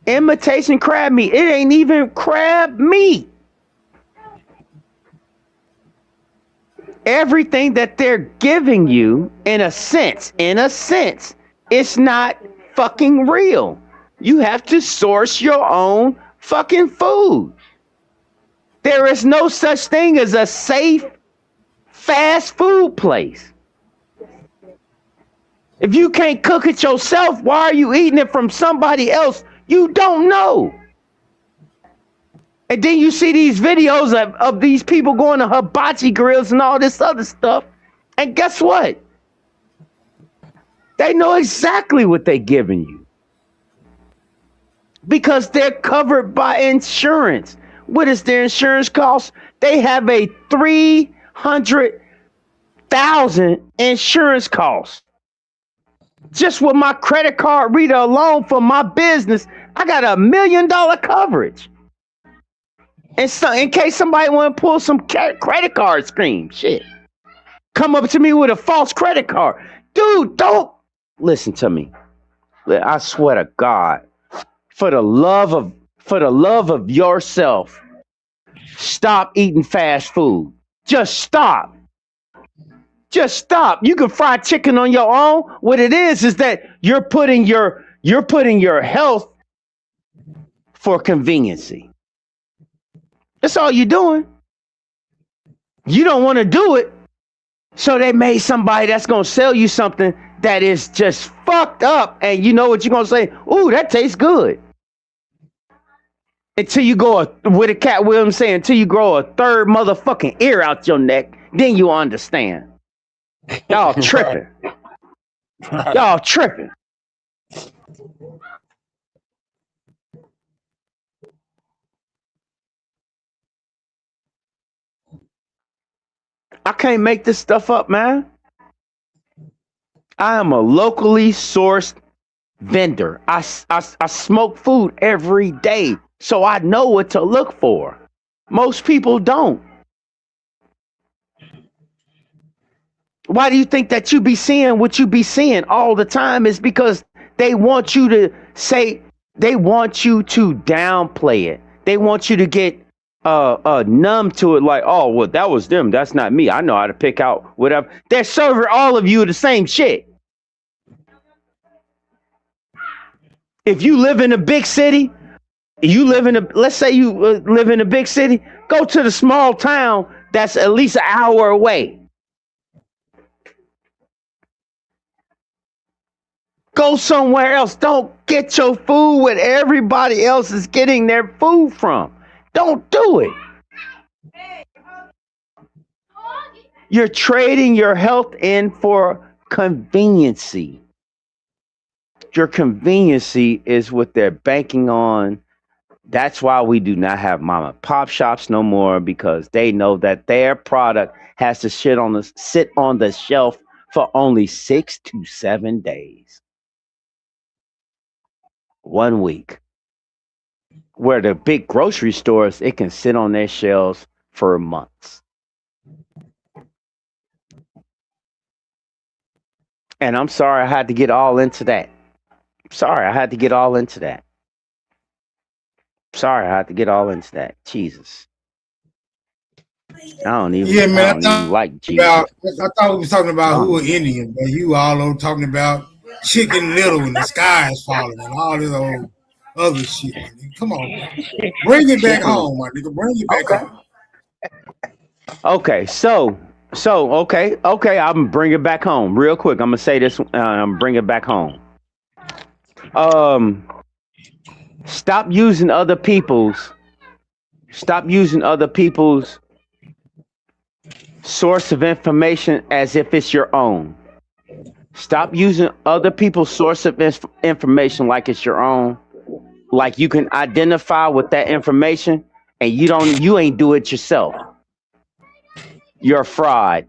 Imitation crab meat. It ain't even crab meat. Everything that they're giving you, in a sense, it's not fucking real. You have to source your own fucking food. There is no such thing as a safe fast food place. If you can't cook it yourself, why are you eating it from somebody else you don't know? And then you see these videos of these people going to hibachi grills and all this other stuff. And guess what? They know exactly what they're giving you. Because they're covered by insurance. What is their insurance cost? They have a $300,000 insurance cost. Just with my credit card reader alone for my business, I got $1 million coverage. And so, in case somebody want to pull some credit card scheme, shit, come up to me with a false credit card, dude. Don't listen to me. I swear to God, for the love of yourself, stop eating fast food. Just stop. Just stop. You can fry chicken on your own. What it is that you're putting your health for conveniency. That's all you're doing. You don't want to do it, so they made somebody that's gonna sell you something that is just fucked up, and you know what you're gonna say? Ooh, that tastes good. Until you go with a Cat Williams saying, until you grow a third motherfucking ear out your neck, then you understand. Y'all tripping. Y'all tripping. I can't make this stuff up, man. I am a locally sourced vendor. I smoke food every day, so I know what to look for. Most people don't. Why do you think that you be seeing what you be seeing all the time? Is because they want you to say, they want you to downplay it. They want you to get numb to it, like, oh, well, that was them. That's not me. I know how to pick out whatever. They're serving all of you the same shit. If you live in a big city, let's say you live in a big city, go to the small town that's at least an hour away. Go somewhere else. Don't get your food where everybody else is getting their food from. Don't do it. You're trading your health in for conveniency. Your conveniency is what they're banking on. That's why we do not have mom and pop shops no more, because they know that their product has to sit on the shelf for only 6 to 7 days. 1 week. Where the big grocery stores, it can sit on their shelves for months. And I'm sorry I had to get all into that. Sorry, I had to get all into that. Sorry, I had to get all into that. Jesus. Yeah, I man. don't even like I Jesus. thought we was talking about who Oh. were Indian, but you all over talking about Chicken Little and the sky is falling and all this old other shit, my nigga. Come on, man. Bring it back Chicken. home, my nigga. Bring it back Okay. home. Okay. Okay. I'm bring it back home real quick. I'm gonna say this. I'm bring it back home. Um, stop using other people's. Stop using other people's source of information as if it's your own. Stop using other people's source of information like it's your own. Like you can identify with that information, and you ain't do it yourself. You're a fraud.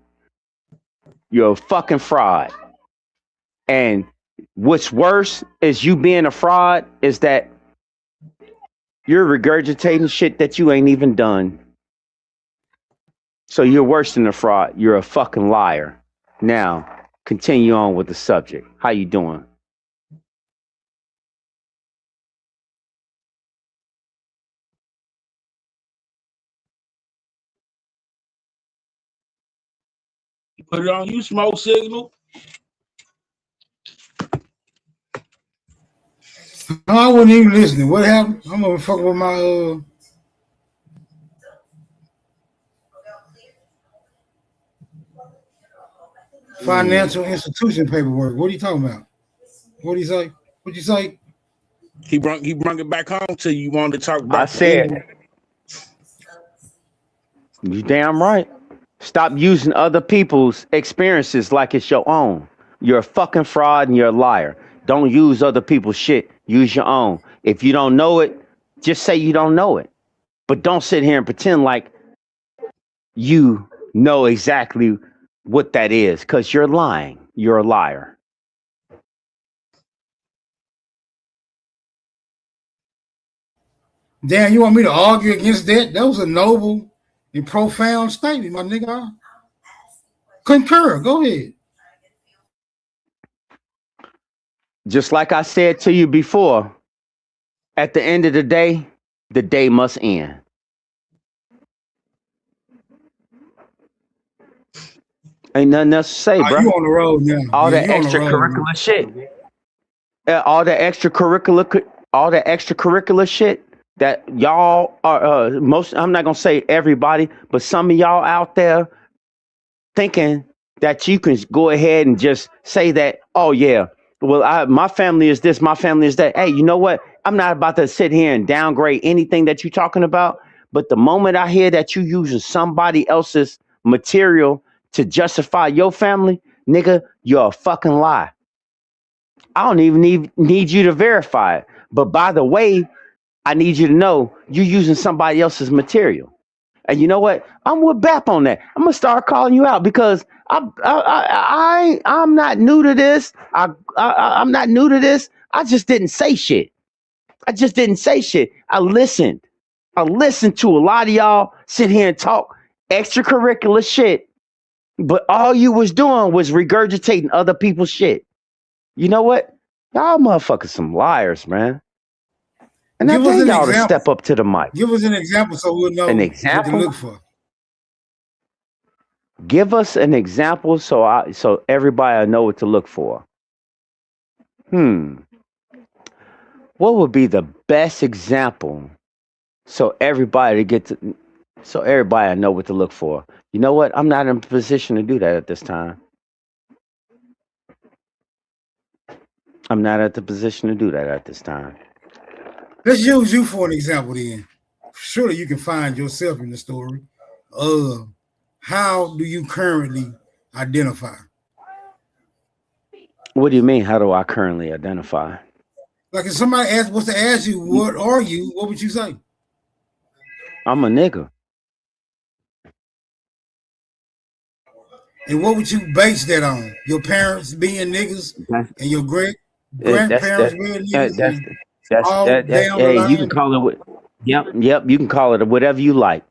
You're a fucking fraud. And what's worse is you being a fraud is that you're regurgitating shit that you ain't even done. So you're worse than a fraud. You're a fucking liar. Now, continue on with the subject. How you doing? Put it on you, smoke signal. I wasn't even listening. What happened? I'm gonna fuck with my financial institution paperwork. What are you talking about? What do you say? What you say? He brung it back home to you. You wanted to talk I about the said, Indian. you damn right. Stop using other people's experiences like it's your own. You're a fucking fraud and you're a liar. Don't use other people's shit. Use your own. If you don't know it, just say you don't know it. But don't sit here and pretend like you know exactly what that is, because you're lying. You're a liar. Damn, you want me to argue against that? That was a noble and profound statement, my nigga. I concur. Go ahead. Just like I said to you before, at the end of the day must end. Ain't nothing else to say, bro. You on the road now? All Yeah, that you on the road. extracurricular shit. All the extracurricular shit that y'all are most. I'm not gonna say everybody, but some of y'all out there thinking that you can go ahead and just say that. Oh yeah, well my family is this, my family is that. Hey, you know what? I'm not about to sit here and downgrade anything that you're talking about. But the moment I hear that you using somebody else's material to justify your family, nigga, you're a fucking lie. I don't even need you to verify it. But by the way, I need you to know you're using somebody else's material. And you know what? I'm with BAP on that. I'm gonna start calling you out because I'm not new to this. I'm not new to this. I just didn't say shit. I just didn't say shit. I listened. I listened to a lot of y'all sit here and talk extracurricular shit, but all you was doing was regurgitating other people's shit. You know what? Y'all motherfuckers some liars, man. And I Give us dare an y'all to example. step up to the mic. Give us an example so we'll know An what to example? look for. Give us an example so everybody will know what to look for. What would be the best example so everybody know what to look for? You know what? I'm not in a position to do that at this time. I'm not at the position to do that at this time. Let's use you for an example then. Surely you can find yourself in the story. How do you currently identify? What do you mean? How do I currently identify? Like if somebody was to ask you, what are you? What would you say? I'm a nigga. And what would you base that on? Your parents being niggas and your grandparents being niggas? Hey, you can call it what? Yep. You can call it whatever you like.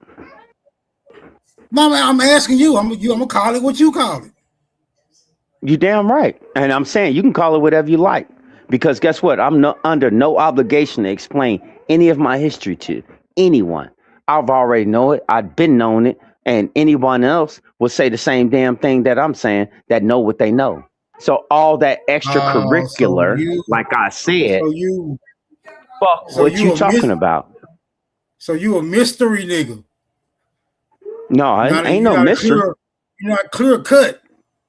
Mama, I'm asking you. I'm gonna call it what you call it. You damn right. And I'm saying you can call it whatever you like. Because guess what? I'm under no obligation to explain any of my history to anyone. I've already know it. I've been known it. And anyone else will say the same damn thing that I'm saying that know what they know. So all that Oh, extracurricular, like I said, so you, fuck so what you you a talking about. so you a mystery nigga. No, Not ain't you're no not a mystery. you're not clear cut.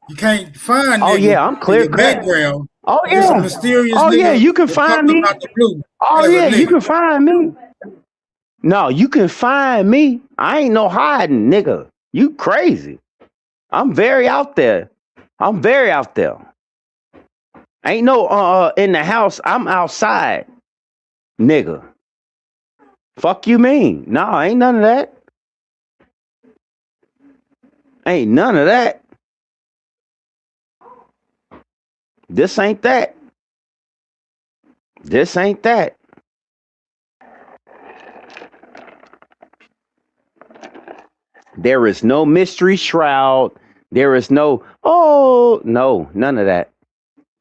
You can't find Oh nigga yeah, I'm in clear your cut. background. Oh You're just a yeah. mysterious Oh yeah, nigga you can that comes find up me. out the blue Oh as a yeah, you nigga. can find me. No, you can find me. I ain't no hiding, nigga. You crazy. I'm very out there. I'm very out there. Ain't no in the house. I'm outside, nigga. Fuck you mean? No, ain't none of that. Ain't none of that. This ain't that. This ain't that. There is no mystery shroud. There is no, oh, no, none of that.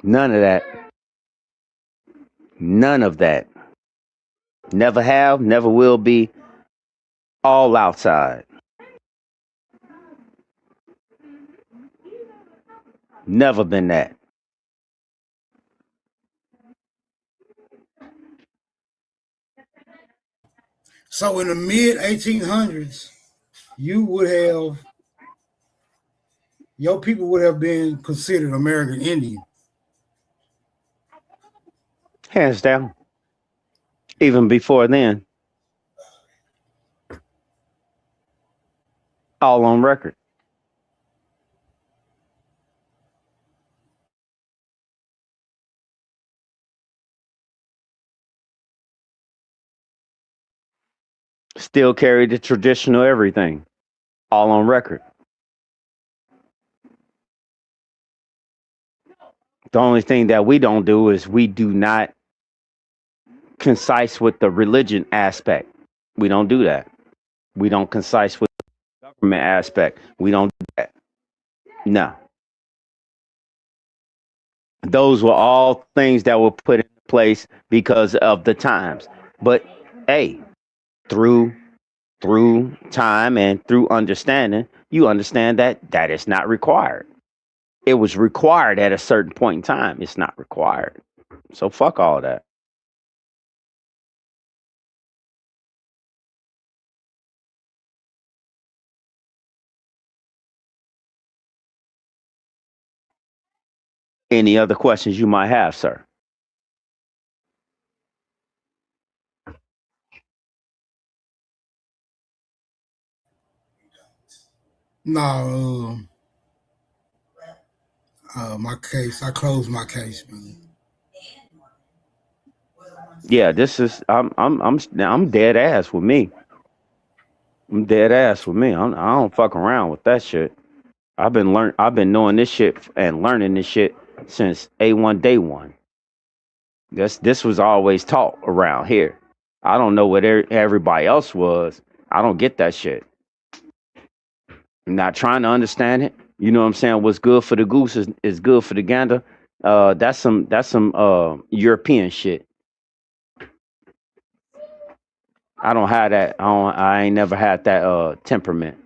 None of that. None of that. Never have, never will be. All outside. Never been that. So in the mid 1800s, you would have your people would have been considered American Indian. Hands down. Even before then. All on record. Still carry the traditional everything. All on record. The only thing that we don't do is we do not concise with the religion aspect. We don't do that. We don't concise with the government aspect. We don't do that. No. Those were all things that were put in place because of the times. But hey, through time and through understanding, you understand that that is not required. It was required at a certain point in time. It's not required. So fuck all that. Any other questions you might have, sir? No, my case. I closed my case, man. Yeah, this is I'm dead ass with me. I'm dead ass with me. I don't fuck around with that shit. I've been knowing this shit and learning this shit since A1 day one. This was always taught around here. I don't know what everybody else was. I don't get that shit. I'm not trying to understand it. You know what I'm saying? What's good for the goose is good for the gander. That's some European shit. I don't have that. I ain't never had that temperament.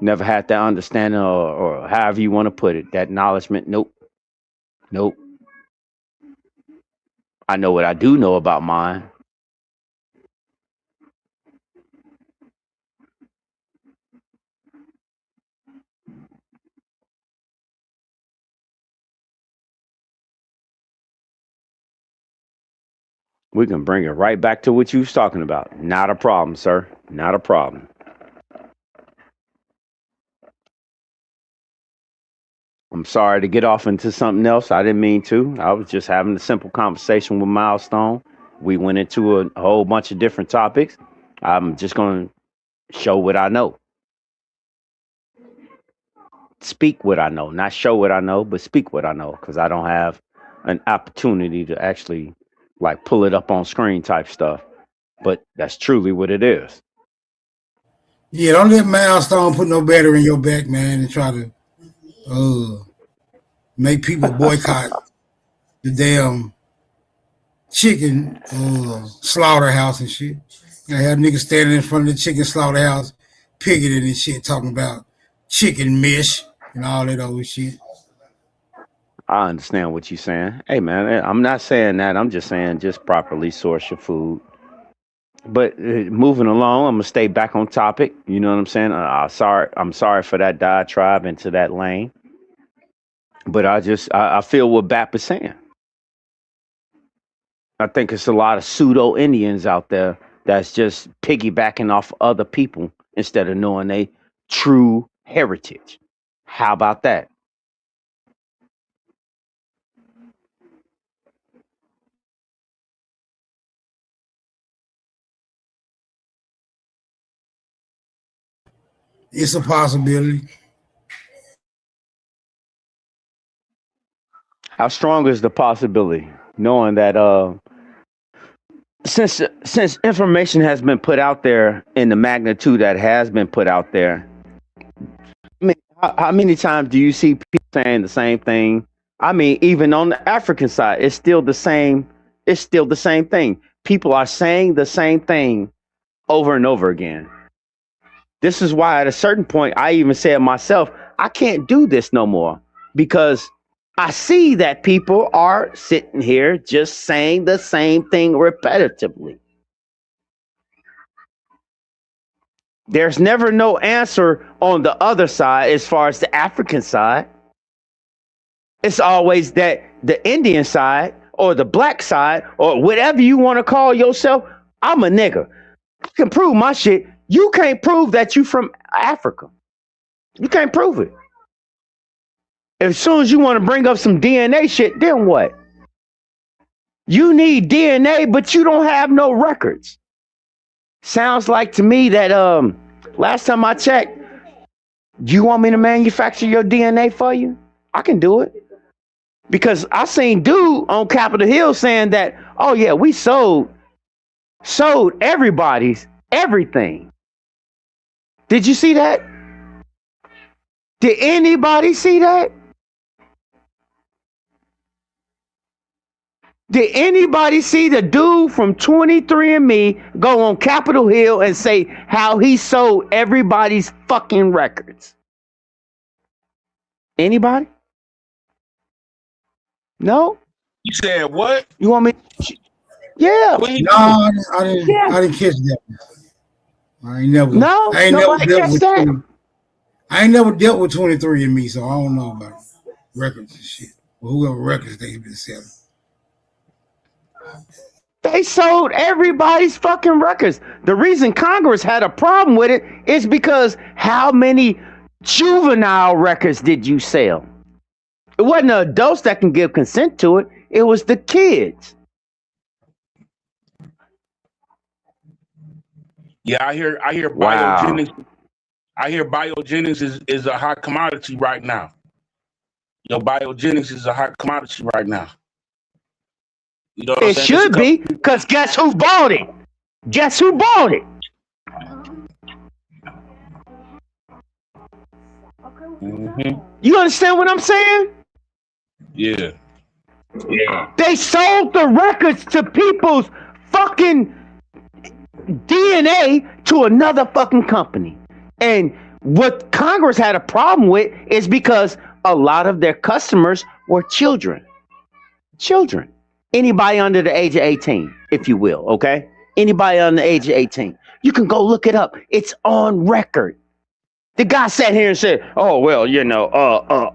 Never had that understanding or however you want to put it. That acknowledgement. Nope. Nope. I know what I do know about mine. We can bring it right back to what you was talking about. Not a problem, sir. Not a problem. I'm sorry to get off into something else. I didn't mean to. I was just having a simple conversation with Milestone. We went into a whole bunch of different topics. I'm just going to show what I know. Speak what I know, not show what I know, but speak what I know because I don't have an opportunity to actually like pull it up on screen type stuff. But that's truly what it is. Yeah, don't let Milestone put no battery in your back, man, and try to uh make people boycott the damn chicken slaughterhouse and shit. I have niggas standing in front of the chicken slaughterhouse, picketing and shit, talking about chicken mesh and all that other shit. I understand what you're saying. Hey, man, I'm not saying that. I'm just saying just properly source your food. But moving along, I'm gonna stay back on topic. You know what I'm saying? I'm sorry for that diatribe into that lane. But I feel what Bap is saying. I think it's a lot of pseudo Indians out there that's just piggybacking off other people instead of knowing their true heritage. How about that? It's a possibility. How strong is the possibility, knowing that since information has been put out there in the magnitude that has been put out there, I mean, how many times do you see people saying the same thing? I mean, even on the African side, it's still the same. It's still the same thing. People are saying the same thing over and over again. This is why at a certain point, I even said myself, I can't do this no more because I see that people are sitting here just saying the same thing repetitively. There's never no answer on the other side as far as the African side. It's always that the Indian side or the black side or whatever you want to call yourself. I'm a nigga. I can prove my shit. You can't prove that you from Africa. You can't prove it. As soon as you want to bring up some DNA shit, then what? You need DNA, but you don't have no records. Sounds like to me that last time I checked, you want me to manufacture your DNA for you? I can do it. Because I seen dude on Capitol Hill saying that, oh yeah, we sold everybody's everything. Did you see that? Did anybody see that? Did anybody see the dude from 23andMe go on Capitol Hill and say how he sold everybody's fucking records? Anybody? No? You said what? You want me? Yeah. No, I didn't catch that. I ain't never dealt with 23andMe, so I don't know about records and shit. Or whoever records they've been selling. They sold everybody's fucking records. The reason Congress had a problem with it is because how many juvenile records did you sell? It wasn't the adults that can give consent to it. It was the kids. Yeah, I hear Wow. biogenics. I hear biogenics is a hot commodity right now. Your biogenics is a hot commodity right now. You know what I'm It saying? should be, because guess who bought it? Guess who bought it? Mm-hmm. You understand what I'm saying? Yeah. Yeah. They sold the records to people's fucking DNA to another fucking company. And what Congress had a problem with is because a lot of their customers were children. Children. Anybody under the age of 18, if you will, okay? Anybody under the age of 18. You can go look it up. It's on record. The guy sat here and said, oh, well, you know,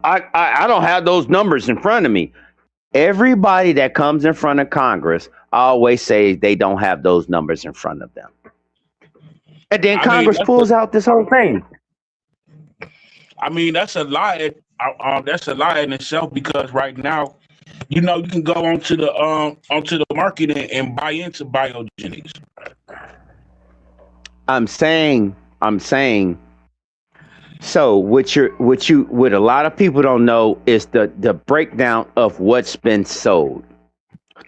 I don't have those numbers in front of me. Everybody that comes in front of Congress always say they don't have those numbers in front of them. And then Congress pulls out this whole thing. I mean, that's a lie. That's a lie in itself, because right now, you know, you can go onto the market and buy into biogenics. I'm saying. So what a lot of people don't know is the breakdown of what's been sold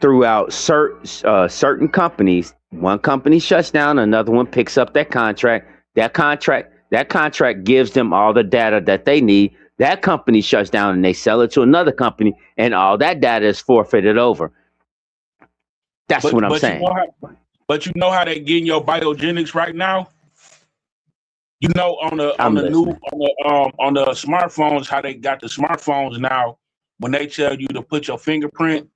throughout certain companies. One company shuts down, another one picks up that contract. That contract gives them all the data that they need That company shuts down and they sell it to another company, and all that data is forfeited over. That's what I'm saying. But you know how they getting your biogenics right now. You know, on the smartphones, how they got the smartphones now. When they tell you to put your fingerprint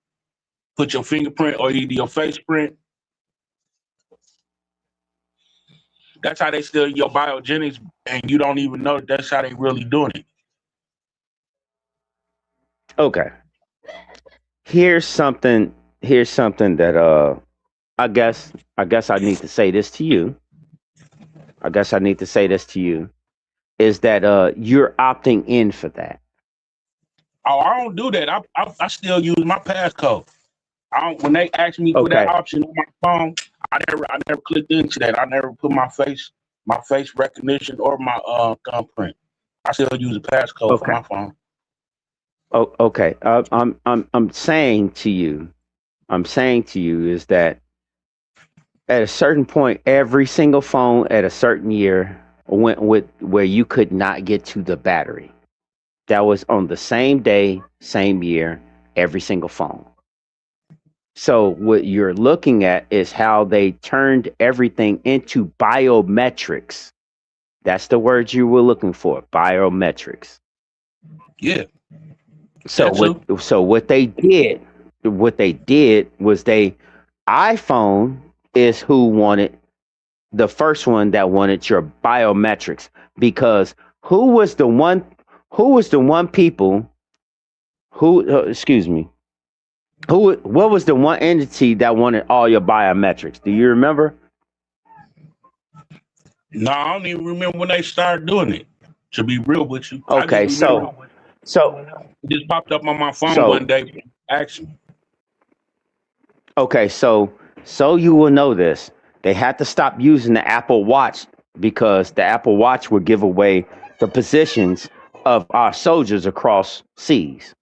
or either your face print. That's how they steal your biogenics, and you don't even know that's how they really doing it. Okay. Here's something that I guess I need to say this to you. Is that you're opting in for that. Oh, I don't do that. I still use my passcode. When they ask me for that option on my phone, I never clicked into that. I never put my face recognition or my thumbprint. I still use a passcode for my phone. Oh, okay. I'm saying to you is that at a certain point, every single phone at a certain year went with where you could not get to the battery. That was on the same day, same year, every single phone. So what you're looking at is how they turned everything into biometrics. That's the word you were looking for, biometrics. Yeah. So what they did was iPhone is who wanted the first one that wanted your biometrics, because what was the one entity that wanted all your biometrics? Do you remember? No, I don't even remember when they started doing it, to be real with you. Okay, so it just popped up on my phone one day, actually. Okay, so you will know this. They had to stop using the Apple Watch because the Apple Watch would give away the positions of our soldiers across seas.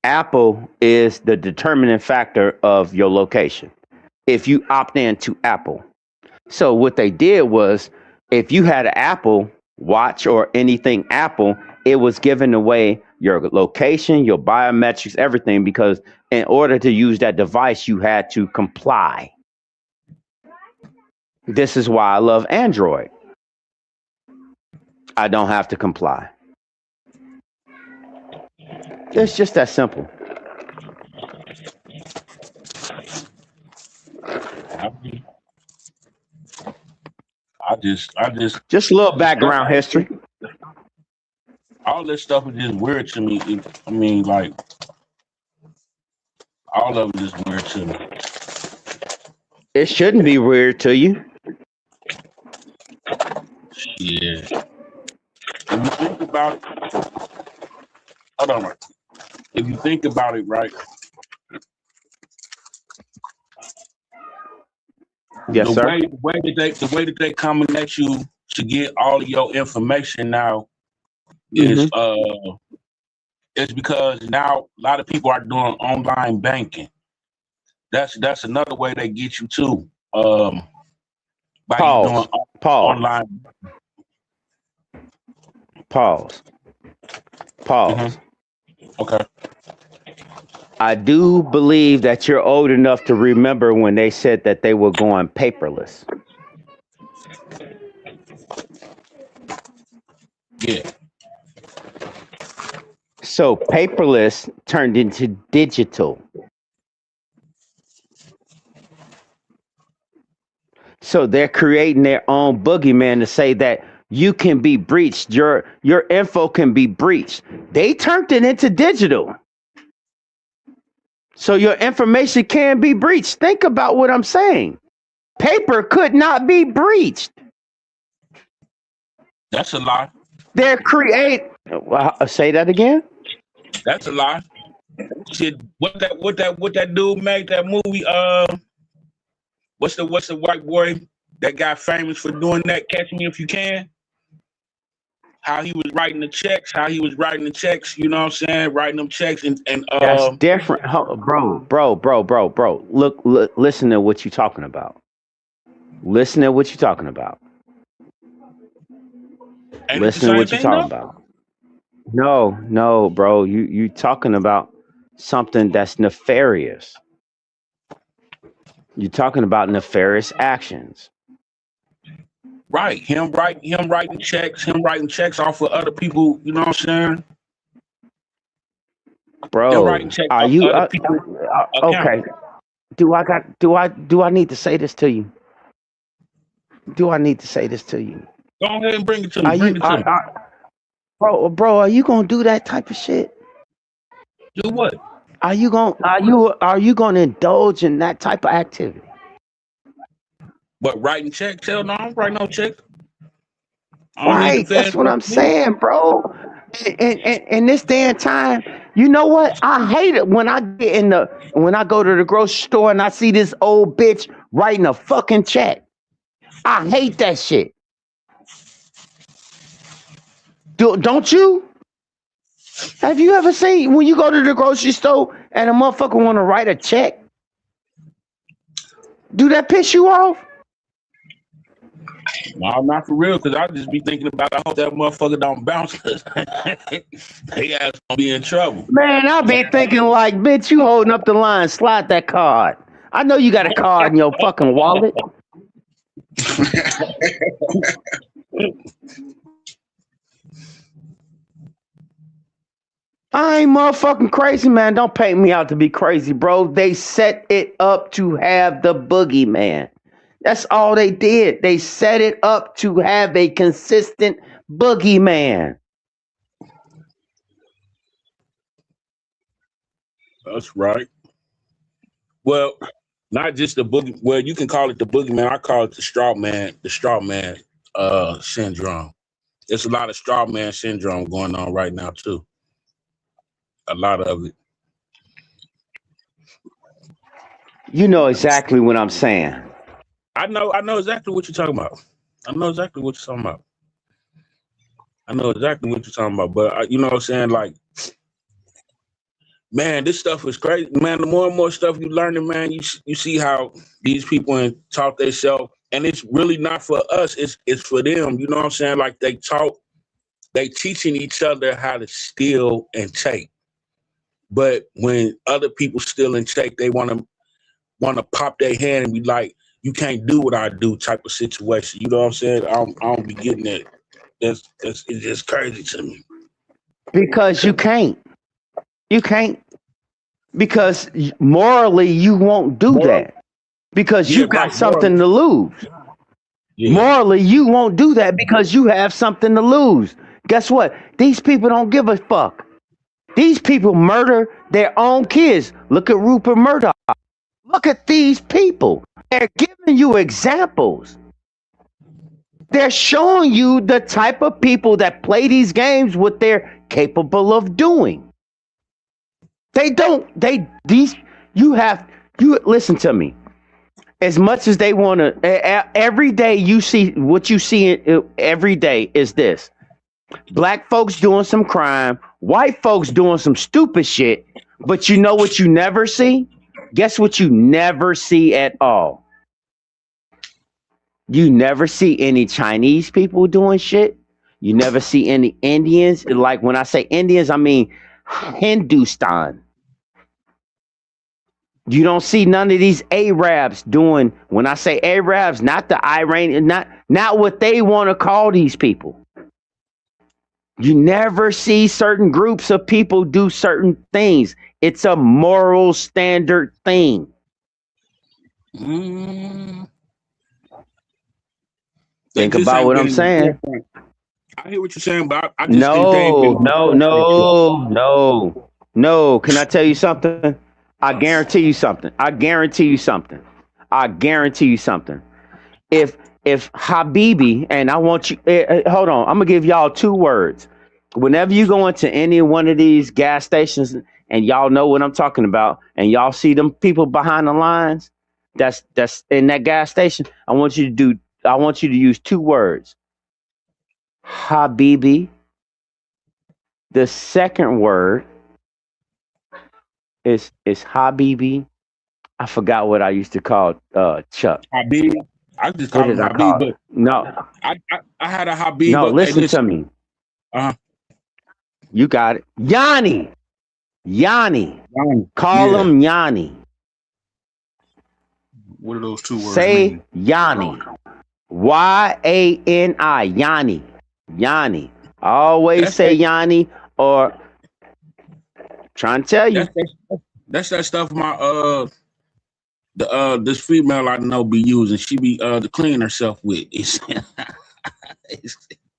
Apple is the determining factor of your location if you opt in to Apple. So what they did was, if you had an Apple Watch or anything Apple, it was giving away your location, your biometrics, everything, because in order to use that device, you had to comply. This is why I love Android. I don't have to comply. It's just that simple. I just a little background history. All this stuff is just weird to me. I mean, like, all of it is weird to me. It shouldn't be weird to you. Yeah. If you think about it, hold on, right. If you think about it, right? Yes, the sir. way that they coming at you to get all of your information now is it's because now a lot of people are doing online banking. That's another way they get you too. By Pause. Online. Pause. Okay. I do believe that you're old enough to remember when they said that they were going paperless. Yeah. So paperless turned into digital. So they're creating their own boogeyman to say that you can be breached. Your info can be breached. They turned it into digital. So your information can be breached. Think about what I'm saying. Paper could not be breached. That's a lie. They're say that again. That's a lie. Shit, what that dude made that movie? What's the white boy that got famous for doing that? Catch Me If You Can. How he was writing the checks. You know what I'm saying? Writing them checks and that's different, bro. Look, listen to what you're talking about. Ain't it the Listen to same what you're thing talking though? about. No, bro. You talking about something that's nefarious. You're talking about nefarious actions. Right. Him writing checks off of other people, you know what I'm saying? Him writing Bro, checks are off of you other people's accounts. okay? Do I need to say this to you? Do I need to say this to you? Go ahead and bring it to me. Are Bring you it to me. bro, are you gonna do that type of shit? Do what? Are you gonna indulge in that type of activity? But writing checks? Hell no, I don't write no checks. I don't need the Right, feds that's what to I'm me. saying, bro. And this day and time, you know what? I hate it when when I go to the grocery store and I see this old bitch writing a fucking check. I hate that shit. Don't you? Have you ever seen when you go to the grocery store and a motherfucker want to write a check? Do that piss you off? No, not for real, because I just be thinking about I hope that motherfucker don't bounce because they ass gonna be in trouble. Man, I've been thinking like, bitch, you holding up the line, slide that card. I know you got a card in your fucking wallet. I ain't motherfucking crazy, man. Don't paint me out to be crazy, bro. They set it up to have the boogeyman. That's all they did. They set it up to have a consistent boogeyman. That's right. Well, not just the boogie. Well, you can call it the boogeyman. I call it the straw man. The straw man syndrome. There's a lot of straw man syndrome going on right now too. A lot of it. You know exactly what I'm saying. I know exactly what you're talking about. I know exactly what you're talking about. I know exactly what you're talking about. But you know what I'm saying? Like, man, this stuff is crazy. Man, the more and more stuff you learning, man, you see how these people taught themselves, and it's really not for us. It's for them. You know what I'm saying? Like they teaching each other how to steal and take. But when other people steal and take, they want to pop their hand and be like, "You can't do what I do," type of situation. You know what I'm saying? I don't be getting it. It's just crazy to me. Because you can't. You can't. Because morally, you won't do that. Because you got right, something to lose. Yeah. Morally, you won't do that because you have something to lose. Guess what? These people don't give a fuck. These people murder their own kids. Look at Rupert Murdoch. Look at these people. They're giving you examples. They're showing you the type of people that play these games, what they're capable of doing. You listen to me. As much as they want to, every day you see what you see every day is this: black folks doing some crime, white folks doing some stupid shit. But you know what you never see? Guess what you never see at all? You never see any Chinese people doing shit. You never see any Indians. Like when I say Indians, I mean Hindustan. You don't see none of these Arabs doing. When I say Arabs, not the Iranian, not what they want to call these people. You never see certain groups of people do certain things. It's a moral standard thing. Think about what I'm saying. I hear what you're saying, but I just think they ain't been. No. Can I tell you something? I guarantee you something. If Habibi, and I want you, hold on, I'm gonna give y'all 2 words. Whenever you go into any one of these gas stations, and y'all know what I'm talking about, and y'all see them people behind the lines, that's in that gas station. I want you to use 2 words. Habibi. The second word is Habibi. I forgot what I used to call Chuck. Habibi. I just What call did him I Habib, call it? but No, I had a Habib. no. Hey, Listen to listen. me. Uh-huh. You got it. Yanni. Call Yeah. him Yanni. What do those two words Say mean? Yanni. Yani. Yanni. Always That's say that. Yanni or trying to tell you. That's that stuff. This female I know be using. She be to clean herself with.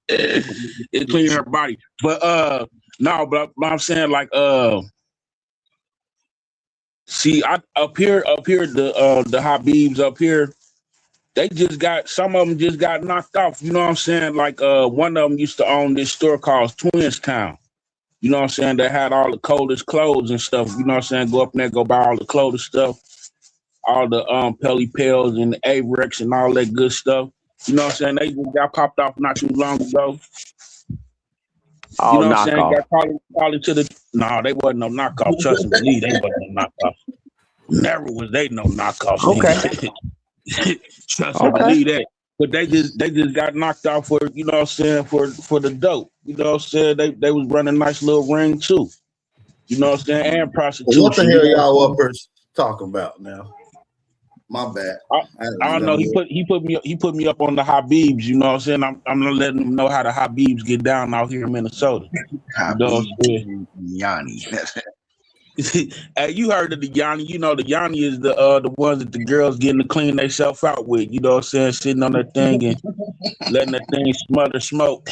It clean her body. But no, but I'm saying like see, up here the Habibs up here, they just got some of them just got knocked off. You know what I'm saying? Like one of them used to own this store called Twins Town. You know what I'm saying? They had all the coldest clothes and stuff. You know what I'm saying? Go up there, go buy all the clothes stuff, all the Pelly Pels and the Avrex and all that good stuff. You know what I'm saying? They just got popped off not too long ago. You All know what I'm saying? knockoff. Got probably to the no, they wasn't no knockoff. Trust and believe they wasn't no knockoff. Never was they no knockoffs. Okay. Trust and Okay. believe that. But they just got knocked out for, you know what I'm saying, for the dope. You know what I'm saying? They was running a nice little ring too. You know what I'm saying? And prostitution. What the hell y'all uppers talking about now? My bad. I don't know. He put me up on the Habibs. You know what I'm saying? I'm gonna let them know how the Habibs get down out here in Minnesota. You know what I'm saying? Yanni. Hey, you heard of the Yanni? You know the Yanni is the ones that the girls getting to clean themselves out with. You know what I'm saying? Sitting on that thing and letting that thing smother smoke.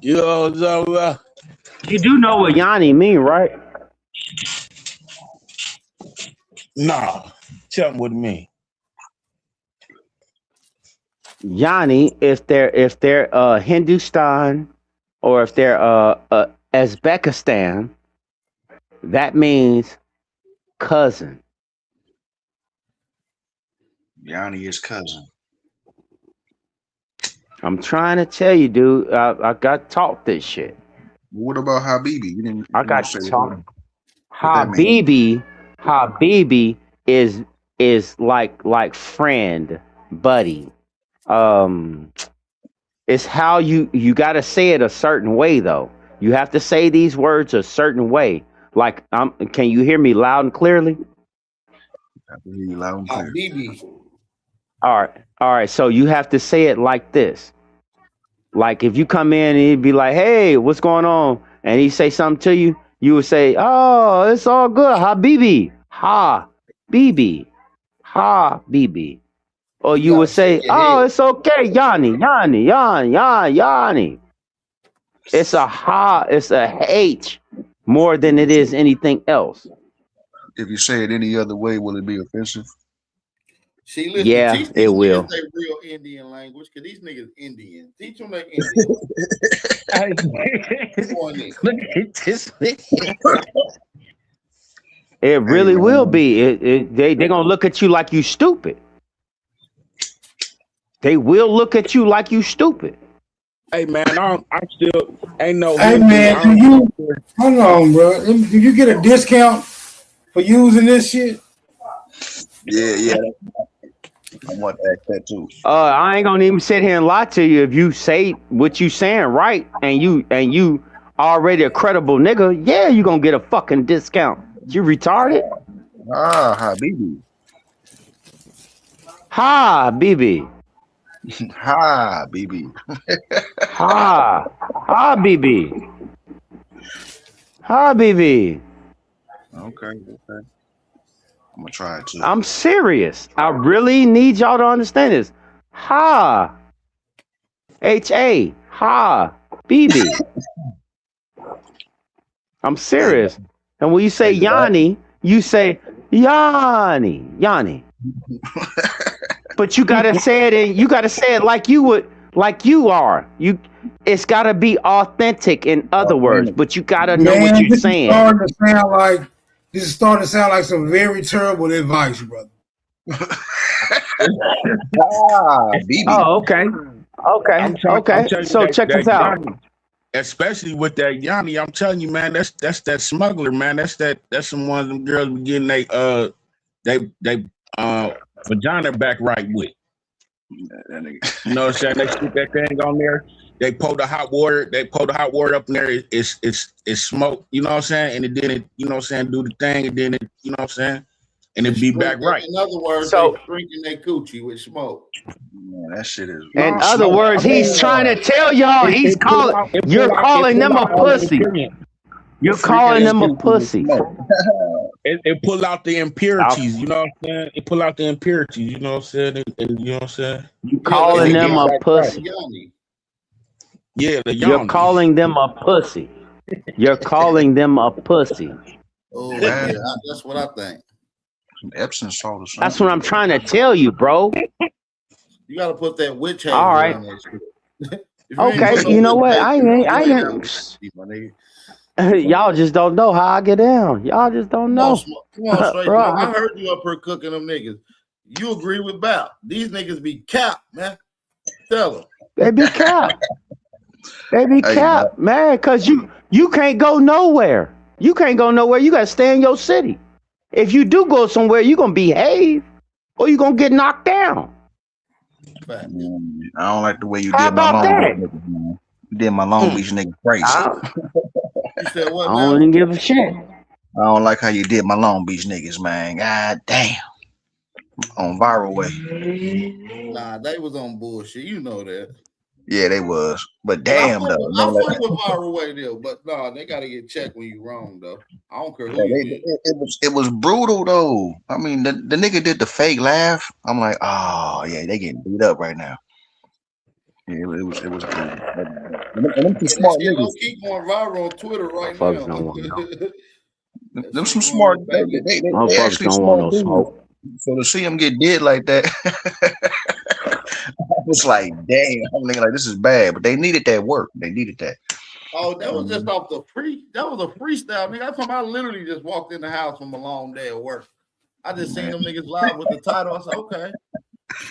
You know what I'm talking about? You do know what Yanni mean, right? Nah, tell them what it mean. Yanni, if they're Hindustan or if they're Uzbekistan, that means cousin. Yanni is cousin. I'm trying to tell you, dude. I got taught this shit. What about Habibi? You didn't. I You got didn't say taught. what that mean. Habibi is like friend, buddy. It's how you got to say it a certain way though. You have to say these words a certain way. Like can you hear me loud and clearly? I can hear you loud and clear. BB. All right. So you have to say it like this. Like if you come in and he'd be like, "Hey, what's going on?" and he say something to you, you would say, "Oh, it's all good, Habibi, ha, Bibi, ha, Bibi." Or you would say, "Oh, it's okay, Yanni. It's a ha, it's a H more than it is anything else." If you say it any other way, will it be offensive? See, listen, Yeah, teach it these will. niggas their real Indian language, because these niggas Indian. Teach them their Indian. Look at this. It really will be. They're gonna look at you like you stupid. They will look at you like you stupid. Hey man, I'm still ain't no. Hey man, hold on, bro? Do you get a discount for using this shit? Yeah. I want that too. I ain't gonna even sit here and lie to you. If you say what you saying right, and you already a credible nigga, yeah, you gonna get a fucking discount. You retarded? Habibi. Ha, BB. Ha, BB. Ha, BB. Ha, BB. Okay. I'm gonna try it too. I'm serious. I really need y'all to understand this. Ha. H-A. Ha. BB. I'm serious. And when you say Yanni, you say Yanni. But you gotta say it like you would, like you are. It's gotta be authentic in other words, but you gotta know what you're saying. This is starting to sound like some very terrible advice, brother. Oh, okay. So check this out. Yanni, especially with that Yanni, I'm telling you, man, that's that smuggler, man. That's some one of them girls be getting vagina back right with. You know what I'm saying? They stick that thing on there. They pour the hot water. They pour the hot water up in there. It's smoke. You know what I'm saying? And then it, you know what I'm saying, do the thing, and then it, you know what I'm saying, and it be back right. In other words, So, they drinking their coochie with smoke. Man, that shit is. in other words, he's trying to tell y'all you're calling them a pussy. You're calling them a pussy. It pull out the impurities, you know what I'm saying? It pull out the impurities, you know what I'm saying? And you know what I'm saying? You calling them a pussy. Yeah, you're calling them a pussy. You're calling them a pussy. Oh, yeah, that's what I think. Some Epsom salt or something. That's what I'm trying to tell you, bro. You got to put that witch hazel all right. on that shit. Okay, you know what? I ain't. Y'all just don't know how I get down. Y'all just don't know. Come on, straight bro. I heard you up here cooking them niggas. You agree with Bow. These niggas be capped, man. Tell them. They be capped. They be capped, man, because you can't go nowhere. You can't go nowhere. You got to stay in your city. If you do go somewhere, you're going to behave or you're going to get knocked down. I don't like the way you did my Long Beach niggas, man. You did my Long Beach niggas crazy. You said what, I don't even give a shit. I don't like how you did my Long Beach niggas, man. God damn. On viral way. Nah, they was on bullshit. You know that. Yeah, they was. But damn, though. I fuck with viral way though. But nah, they gotta get checked when you wrong though. I don't care who you is. It was brutal though. I mean, the nigga did the fake laugh. I'm like, oh yeah, they getting beat up right now. Yeah, it was brutal. And them some smart niggas. Keep going viral on Twitter right now. Them some smart. They actually smart dudes. So to see them get dead like that, I was like, damn. I'm thinking like this is bad, but they needed that work. They needed that. Oh, that was just off the that was a freestyle, nigga. I literally just walked in the house from a long day of work. I just seen them niggas live with the title. I said, okay.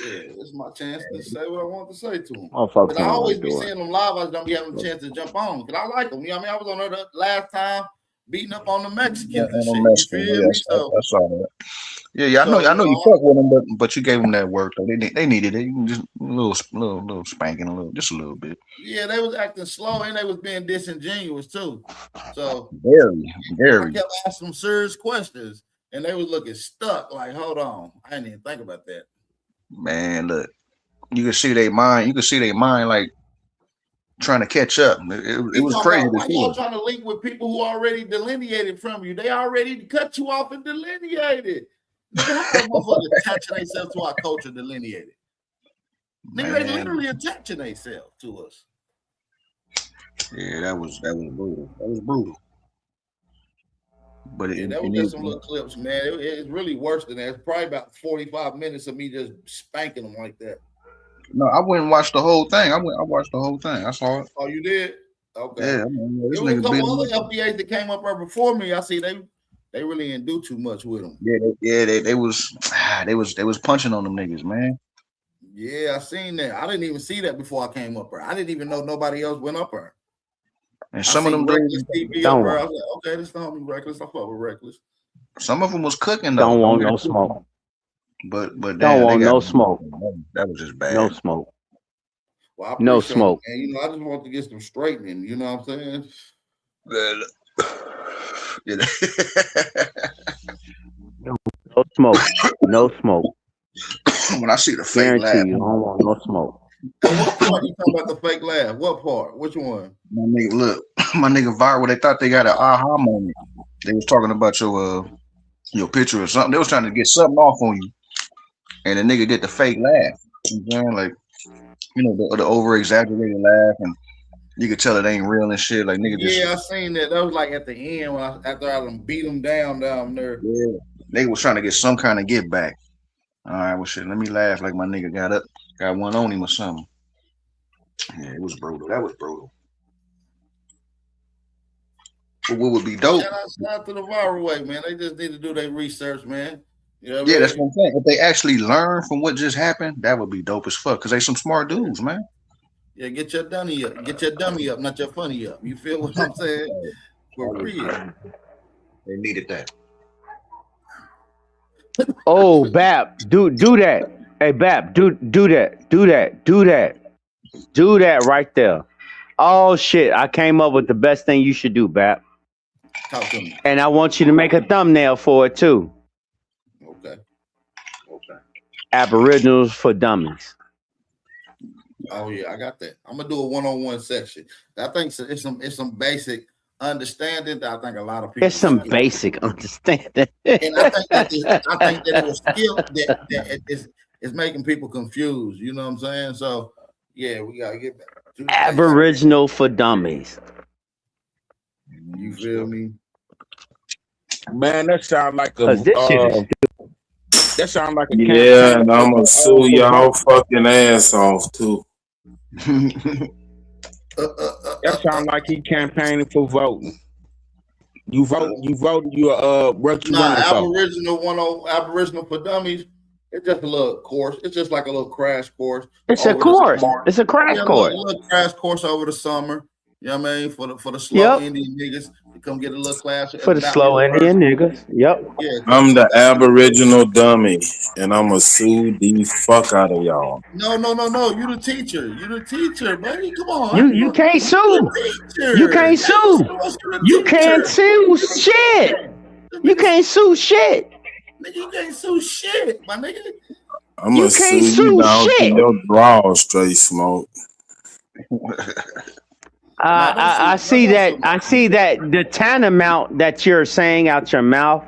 Yeah, this is my chance to say what I want to say to them. But I always be seeing them live. I don't be having a chance to jump on because I like them. You know what I mean? I was on there the last time beating up on the Mexicans. I saw that. Yeah, I know you fuck with them, but you gave them that work though. They needed it. Just a little spanking, just a little bit. Yeah, they was acting slow and they was being disingenuous too. So very. I kept asking them serious questions and they was looking stuck. Like, hold on, I didn't even think about that. Man, look, you can see their mind. You can see their mind like trying to catch up. It was crazy. Why y'all trying to link with people who already delineated from you? They already cut you off and delineated. How the motherfuckers attaching themselves to our culture delineated? Nigga, they literally attaching themselves to us. Yeah, that was brutal. That was brutal. But that was just some little clips, man. It's really worse than that. It's probably about 45 minutes of me just spanking them like that. No, I wouldn't watch the whole thing. I watched the whole thing. I saw it. Oh, you did? Okay. Yeah, there was a couple other FBAs that came up there before me. I see they really didn't do too much with them. Yeah, they was punching on them niggas, man. Yeah, I seen that. I didn't even see that before I came up there. I didn't even know nobody else went up there. And some of them dudes, I was like, okay, this don't be Reckless. I fuck with Reckless. Some of them was cooking though. Don't want no smoke. But don't want no smoke. That was just bad. No smoke. Well, no smoke. And you know, I just want to get some straightening. You know what I'm saying? No smoke. No smoke. When I see the fake laugh, you don't want no smoke. What part you talking about the fake laugh? What part? Which one? My nigga, look, my nigga viral. They thought they got an aha moment. They was talking about your picture or something. They was trying to get something off on you, and the nigga did the fake laugh. You know what I'm saying? Like, you know, the over exaggerated laugh, and you could tell it ain't real and shit. Like nigga, I seen that. That was like at the end when after I done beat them down there. Yeah, they was trying to get some kind of get back. All right, well shit. Let me laugh like my nigga got one on him or something. Yeah, it was brutal. That was brutal. But what would be dope? Shout out to the viral way, man. They just need to do their research, man. You know that's what I'm saying. If they actually learn from what just happened, that would be dope as fuck. Cause they some smart dudes, man. Yeah, get your dummy up. Get your dummy up, not your funny up. You feel what I'm saying? For real. They needed that. Oh, Bap, do that. Hey, Bap, do that right there. Oh shit! I came up with the best thing you should do, Bap. Talk to me. And I want you to make a thumbnail for it too. Okay. Aboriginals for Dummies. Oh yeah, I got that. I'm gonna do a one-on-one section. I think it's some basic understanding that I think a lot of people. It's some basic understanding. And I think that it was skill that is making people confused. You know what I'm saying? So yeah, we gotta get back to Aboriginal for Dummies. You feel me? Man, that sound like a that sound like a yeah, and I'm gonna sue y'all fucking ass off too. That sound like he campaigning for voting. You vote, you what you Aboriginal for Dummies. It's just a little course. It's just like a little crash course. It's a course. It's a crash course. A little crash course over the summer. You know what I mean? For the slow Indian niggas to come get a little class. For the slow Indian niggas. Yep. Yeah. I'm the Aboriginal dummy, and I'ma sue the fuck out of y'all. No. You the teacher. You the teacher, buddy. Come on. You can't sue. You can't sue. You can't sue shit. You can't sue shit. Nigga, you can't sue shit, my nigga. I'm gonna sue you down to your draw, straight smoke. I see that. I see that the tantamount that you're saying out your mouth,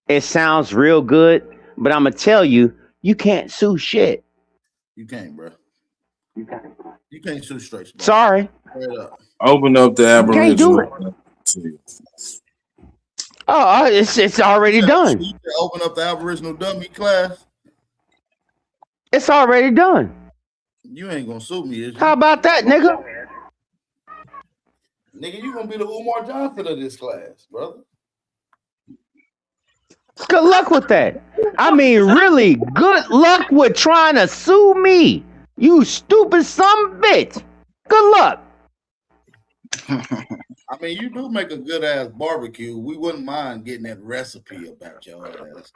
it sounds real good, but I'm gonna tell you, you can't sue shit. You can't, bro. You can't sue straight smoke. Sorry. Open up the Aboriginal. Can't do it. Oh, it's already done. You can open up the Aboriginal dummy class. It's already done. You ain't gonna sue me, is you? How about that, nigga? Nigga, you gonna be the Umar Johnson of this class, brother. Good luck with that. I mean, really, good luck with trying to sue me. You stupid son of a bitch. Good luck. I mean, you do make a good ass barbecue. We wouldn't mind getting that recipe about your ass.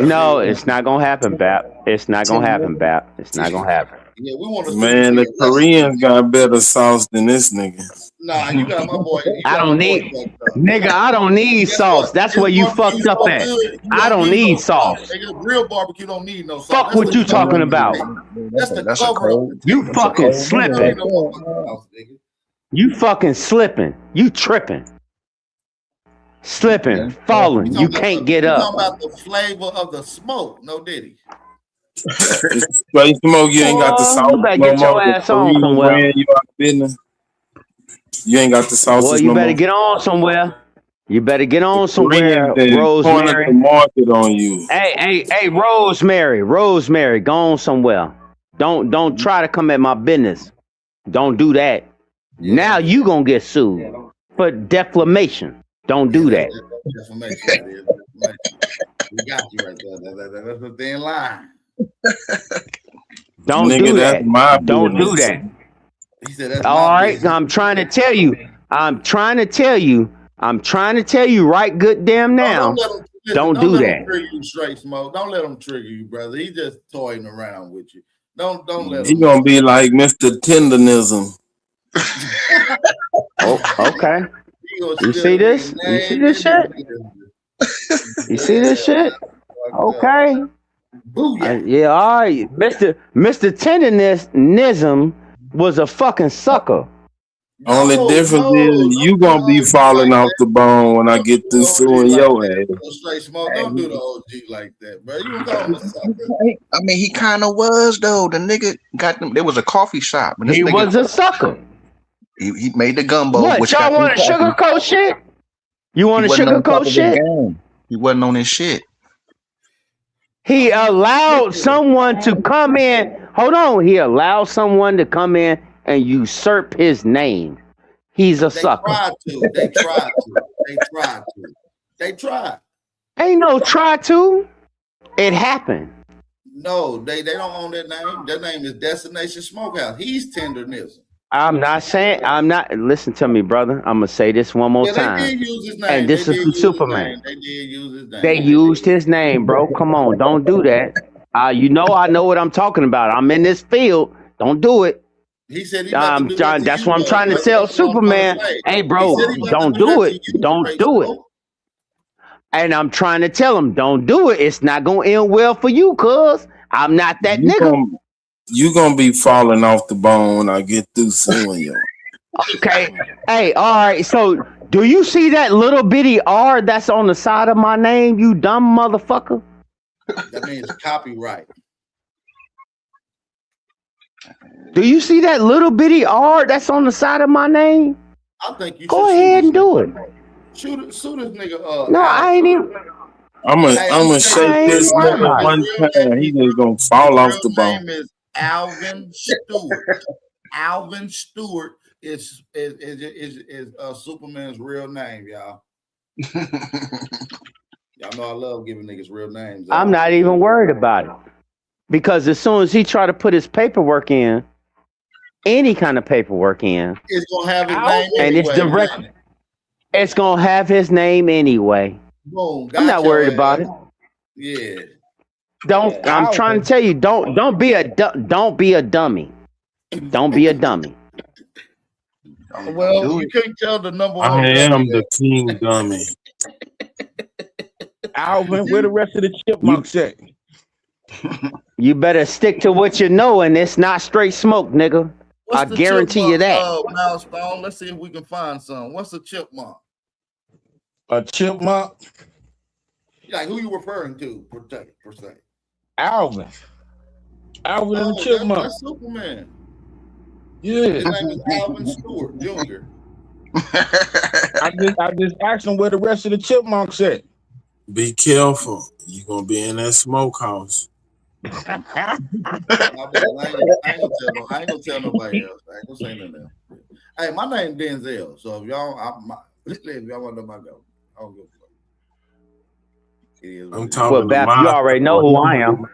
No, it's not gonna happen, Bap. It's not gonna happen, Bap. It's not gonna happen. Yeah, we want to. Man, the Koreans got better sauce than this nigga. Nah, you got my boy. I don't need, nigga. I don't need sauce. That's where you fucked up at. I don't need sauce. Nigga, real barbecue don't need no sauce. Fuck what you talking about. That's the cover up. You fucking slipping. You fucking slipping. You tripping. Slipping, falling. You can't get up. Talking about the flavor of the smoke. No Diddy. Straight smoke, you ain't got the sauce. You better get your ass on somewhere. You out of business. You ain't got the sauce. Well, you better get on somewhere. You better get on somewhere, Rosemary. The market on you. Hey, Rosemary, go on somewhere. Don't try to come at my business. Don't do that. Now you gonna get sued for defamation. Don't do that. Defamation. We got you right there. That's the thin line. Don't Nigga, do that. Don't do business. that. He said that's all right. Business. I'm trying to tell you right good damn now. Don't do that. Trigger you straight smoke. Don't let him trigger you, brother. He just toying around with you. Don't let him. He gonna be like Mr. Tendernism. Oh, okay. You see this? You see this shit? You see this shit? Okay. Yeah, all right. Mr. Tendernism was a fucking sucker. Only difference is you gonna be falling off the bone when I get through suing your ass. Straight smoke. Don't do the OG like that, bro. You call him a sucker. I mean, he kind of was though. The nigga got them. There was a coffee shop. And he was a sucker. He made the gumbo. What, which y'all want to sugarcoat shit? You want to sugarcoat shit? He wasn't on his shit. He allowed someone to come in. Hold on. He allowed someone to come in and usurp his name. He's a sucker. They tried. Ain't no try to. It happened. No, they don't own that name. Their name is Destination Smokehouse. He's Tendernism. I'm not saying I'm not. Listen to me, brother. I'm gonna say this one more Yeah, they time. did use his And name. They this is did for use his Superman. name. They did use his They name. They used did. his name, bro. Come on, don't do that. You know I know what I'm talking about. I'm in this field. Don't do it. He said he about to do that to That's you, what I'm though. trying to That's tell what I'm trying to Superman. say. Hey, He bro, said he about to don't do do that to it. you, Don't straight do it. smoke. And I'm trying to tell him, don't do it. It's not gonna end well for you, cuz I'm not that You nigga. gonna be falling off the bone when I get through suing you. Okay. Hey, all right. So do you see that little bitty R that's on the side of my name, you dumb motherfucker? That means copyright. Do you see that little bitty R that's on the side of my name? I think you Go should ahead and do sue it. Sue this nigga. No, I ain't even. I'm Hey, I'm gonna gonna tell shake I you ain't his this real worried nigga about it. one time. He name. just gonna His fall off real the bone. name is Alvin Stewart. Alvin Stewart is Superman's real name, y'all. Y'all know I love giving niggas real names. I'm not even worried about it. Because as soon as he try to put his paperwork in, any kind of paperwork in, It's gonna have his name and it's anyway. direct, it's gonna have his name anyway. Boom, I'm not worried your about ass. it. Yeah. I'm trying to tell you, don't be a dummy. Don't be a dummy. Well, you can't tell the number one I dummy am the that. king dummy. Alvin, where the rest of the chipmunks at? You better stick to what you know, and it's not straight smoke, nigga. What's I the guarantee you chipmunk, that. Milestone? Let's see if we can find some. What's a chipmunk? A chipmunk? Like who you referring to per se? Alvin. Alvin and the Oh, chipmunk. that's Superman. Yeah. His name is Alvin Stewart Jr. I just asked him where the rest of the chipmunks at. Be careful. You gonna be in that smokehouse. I ain't gonna tell nobody else. I ain't gonna say nothing else. Hey, my name Denzel. So if y'all want to know my go, I don't give a fuck. I'm talking Well, to Bap, you my already know who I am.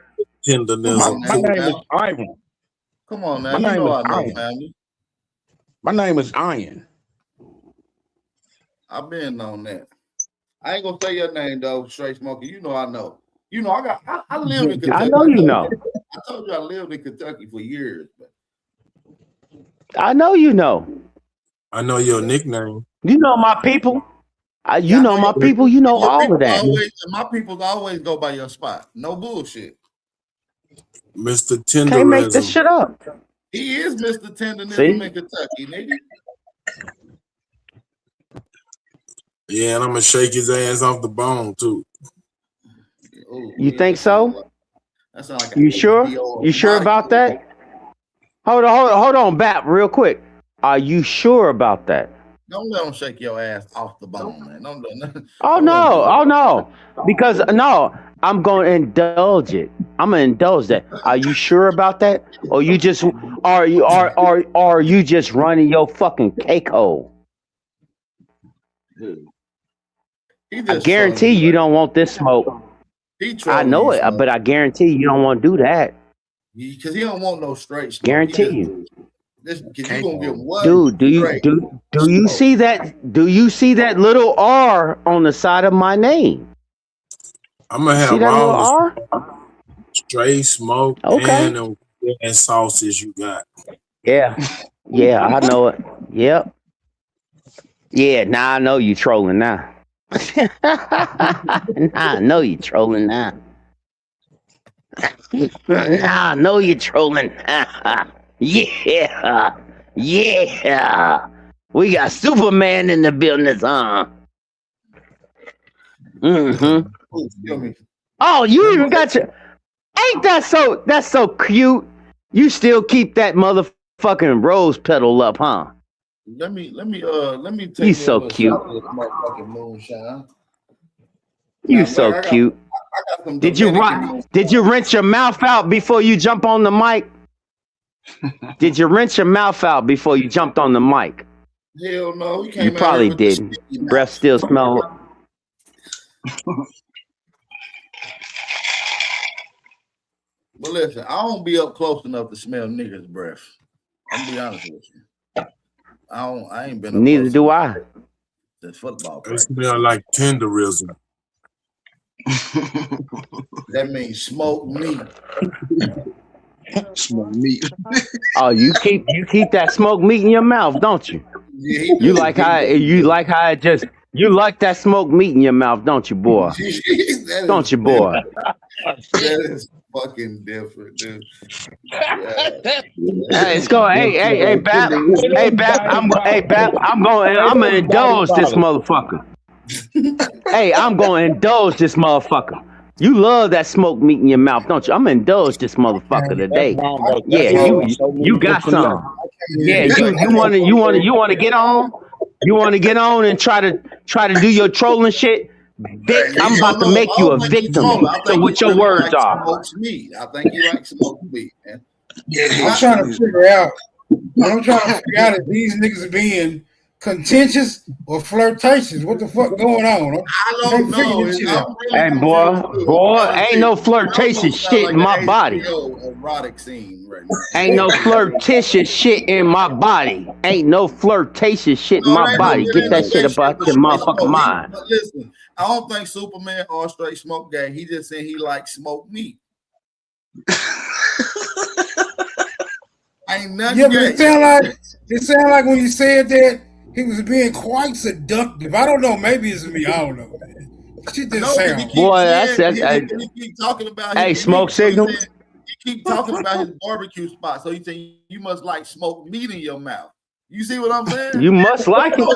tenderness. My name is Ivan. Come on now, My you name know is I know, Iron. family. My name is Iron. I've been on that. I ain't gonna say your name though, Straight Smoker. You know I know. You know I lived in Kentucky. I know you know. I told you I lived in Kentucky for years. But I know you know. I know your nickname. You know my people. You know my people. You know all of that. My people always go by your spot. No bullshit. Mr. Can't make this Tenderism. shit up. He is Mr. Tenderism See? in Kentucky, nigga. Yeah, and I'm gonna shake his ass off the bone too. Ooh, You think so? That sounds like You sure? You sure about that? Hold on, Bap, real quick. Are you sure about that? Don't let him shake your ass off the bone, man. Don't Oh no. Because no, I'm gonna indulge it. I'm gonna indulge that. Are you sure about that? Or you just are you just running your fucking cake hole? I guarantee you don't want this smoke. I know it, but I guarantee you don't want to do that. Because he don't want no straight smoke. Guarantee you. Because you gonna get one. Dude, do you see that? Do you see that little R on the side of my name? I'm gonna See have that little all R? straight smoke Okay. and sauces you got. Yeah, I know it. Yep. Yeah, now I know you trolling now. Now I know you trolling now. Now I know you trolling. Yeah. We got Superman in the business, huh? Mm-hmm. Oh, you even got your. Ain't that so? That's so cute. You still keep that motherfucking rose petal up, huh? Let me take You so cute. Motherfucking moonshine. You so cute. Did you rinse your mouth out before you jump on the mic? Did you rinse your mouth out before you jumped on the mic? Hell no. You probably didn't. Breath still smell. But listen, I don't be up close enough to smell niggas' breath. I'm gonna be honest with you. I ain't been a Neither pussy do I. since football It practice. smell like tenderism. That means smoked meat. Smoked meat. Oh, you keep that smoked meat in your mouth, don't you? Yeah, he You do. like how you like that smoked meat in your mouth, don't you, boy? Don't you, boy? That is fucking different, dude. Yeah. Hey, it's going. Hey, Bap. I'm gonna indulge this motherfucker. Hey, I'm gonna indulge this motherfucker. You love that smoked meat in your mouth, don't you? I'm gonna indulge this motherfucker today. Yeah, you got some. Yeah, you wanna get on? You wanna get on and try to do your trolling shit? Vic, I'm about to make you a victim. So what your words are? Smoked meat. I think you like smoked meat, man. I'm trying to figure out. If these niggas are being contentious or flirtatious. What the fuck going on? I don't know. Hey, boy, ain't no flirtatious shit in my body. Erotic scene right now. Ain't no flirtatious shit in my body. Ain't no flirtatious shit in my body. Get that shit about your motherfucking mind. But listen, I don't think Superman or straight smoke gay. He just said he likes smoked meat. Ain't nothing. Yeah, but it sound like when you said that he was being quite seductive. I don't know. Maybe it's me. I don't know. Shit didn't sound. Boy, that's he keep talking about. Hey, smoke signal. He keep talking about his barbecue spot. So he said you must like smoked meat in your mouth. You see what I'm saying? You must like it.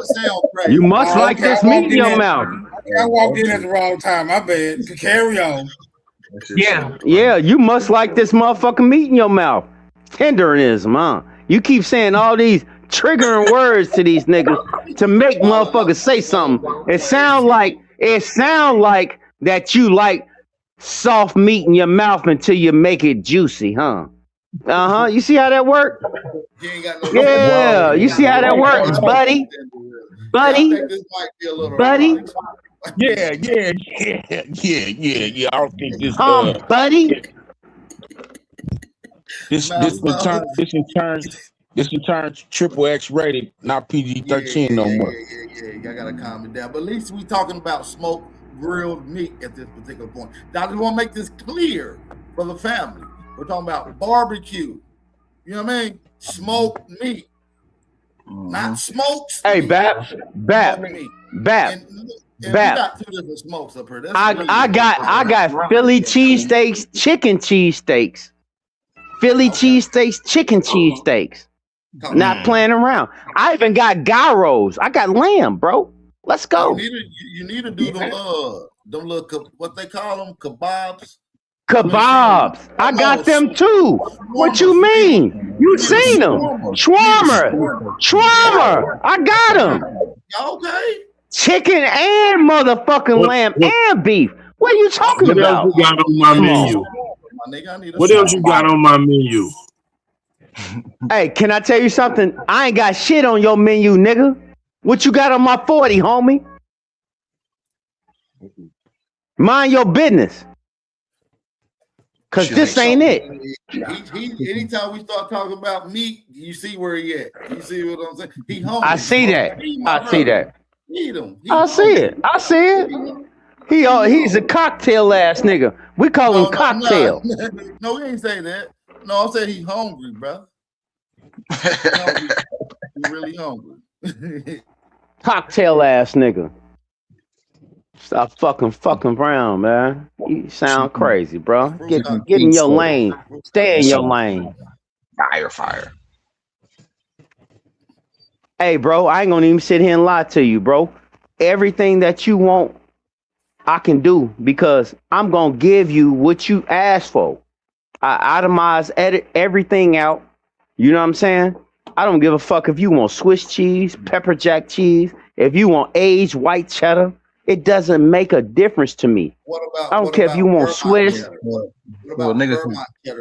You must like this meat in your mouth. I walked in at the wrong time. My bad. Carry on. Yeah. You must like this motherfucking meat in your mouth. Tenderism, huh? You keep saying all these triggering words to these niggas to make motherfuckers say something. It sound like that you like soft meat in your mouth until you make it juicy, huh? You see how that work? Yeah, you see how that works, buddy? Buddy? Yeah. I don't think this. Buddy? This in turn triple X rated, not PG-13 no more. Yeah. I gotta calm it down. But at least we talking about smoked grilled meat at this particular point. Now I just want to make this clear for the family. We're talking about barbecue. You know what I mean? Smoked meat, not smoked. Hey, Bap. And we got two different smokes up here. I got Philly cheesesteaks, chicken cheesesteaks. Philly cheesesteaks, chicken cheesesteaks. Not playing around. I even got gyros. I got lamb, bro. Let's go. You need to do them little what they call them, kebabs. Kebabs. I got them too. What you mean? You seen them? Shawarma. I got them. Okay. Chicken and motherfucking lamb and beef. What are you talking about? What else you got on my menu? What else you got on my menu? Hey, can I tell you something? I ain't got shit on your menu, nigga. What you got on my 40, homie? Mind your business. Cause this ain't it. Anytime we start talking about meat, you see where he at. You see what I'm saying? He hungry. I see that. I see that. Eat him. I see it. He's a cocktail ass nigga. We call him cocktail. No, he ain't say that. No, I'm saying he's hungry, bro. He's really hungry. Cocktail ass nigga. Stop fucking around, man. You sound crazy, bro. Get in your lane. Stay in your lane. Fire. Hey, bro, I ain't gonna even sit here and lie to you, bro. Everything that you want, I can do because I'm gonna give you what you asked for. I itemize, edit everything out. You know what I'm saying? I don't give a fuck if you want Swiss cheese, pepper jack cheese, if you want aged white cheddar. It doesn't make a difference to me. I don't care if you want Swiss.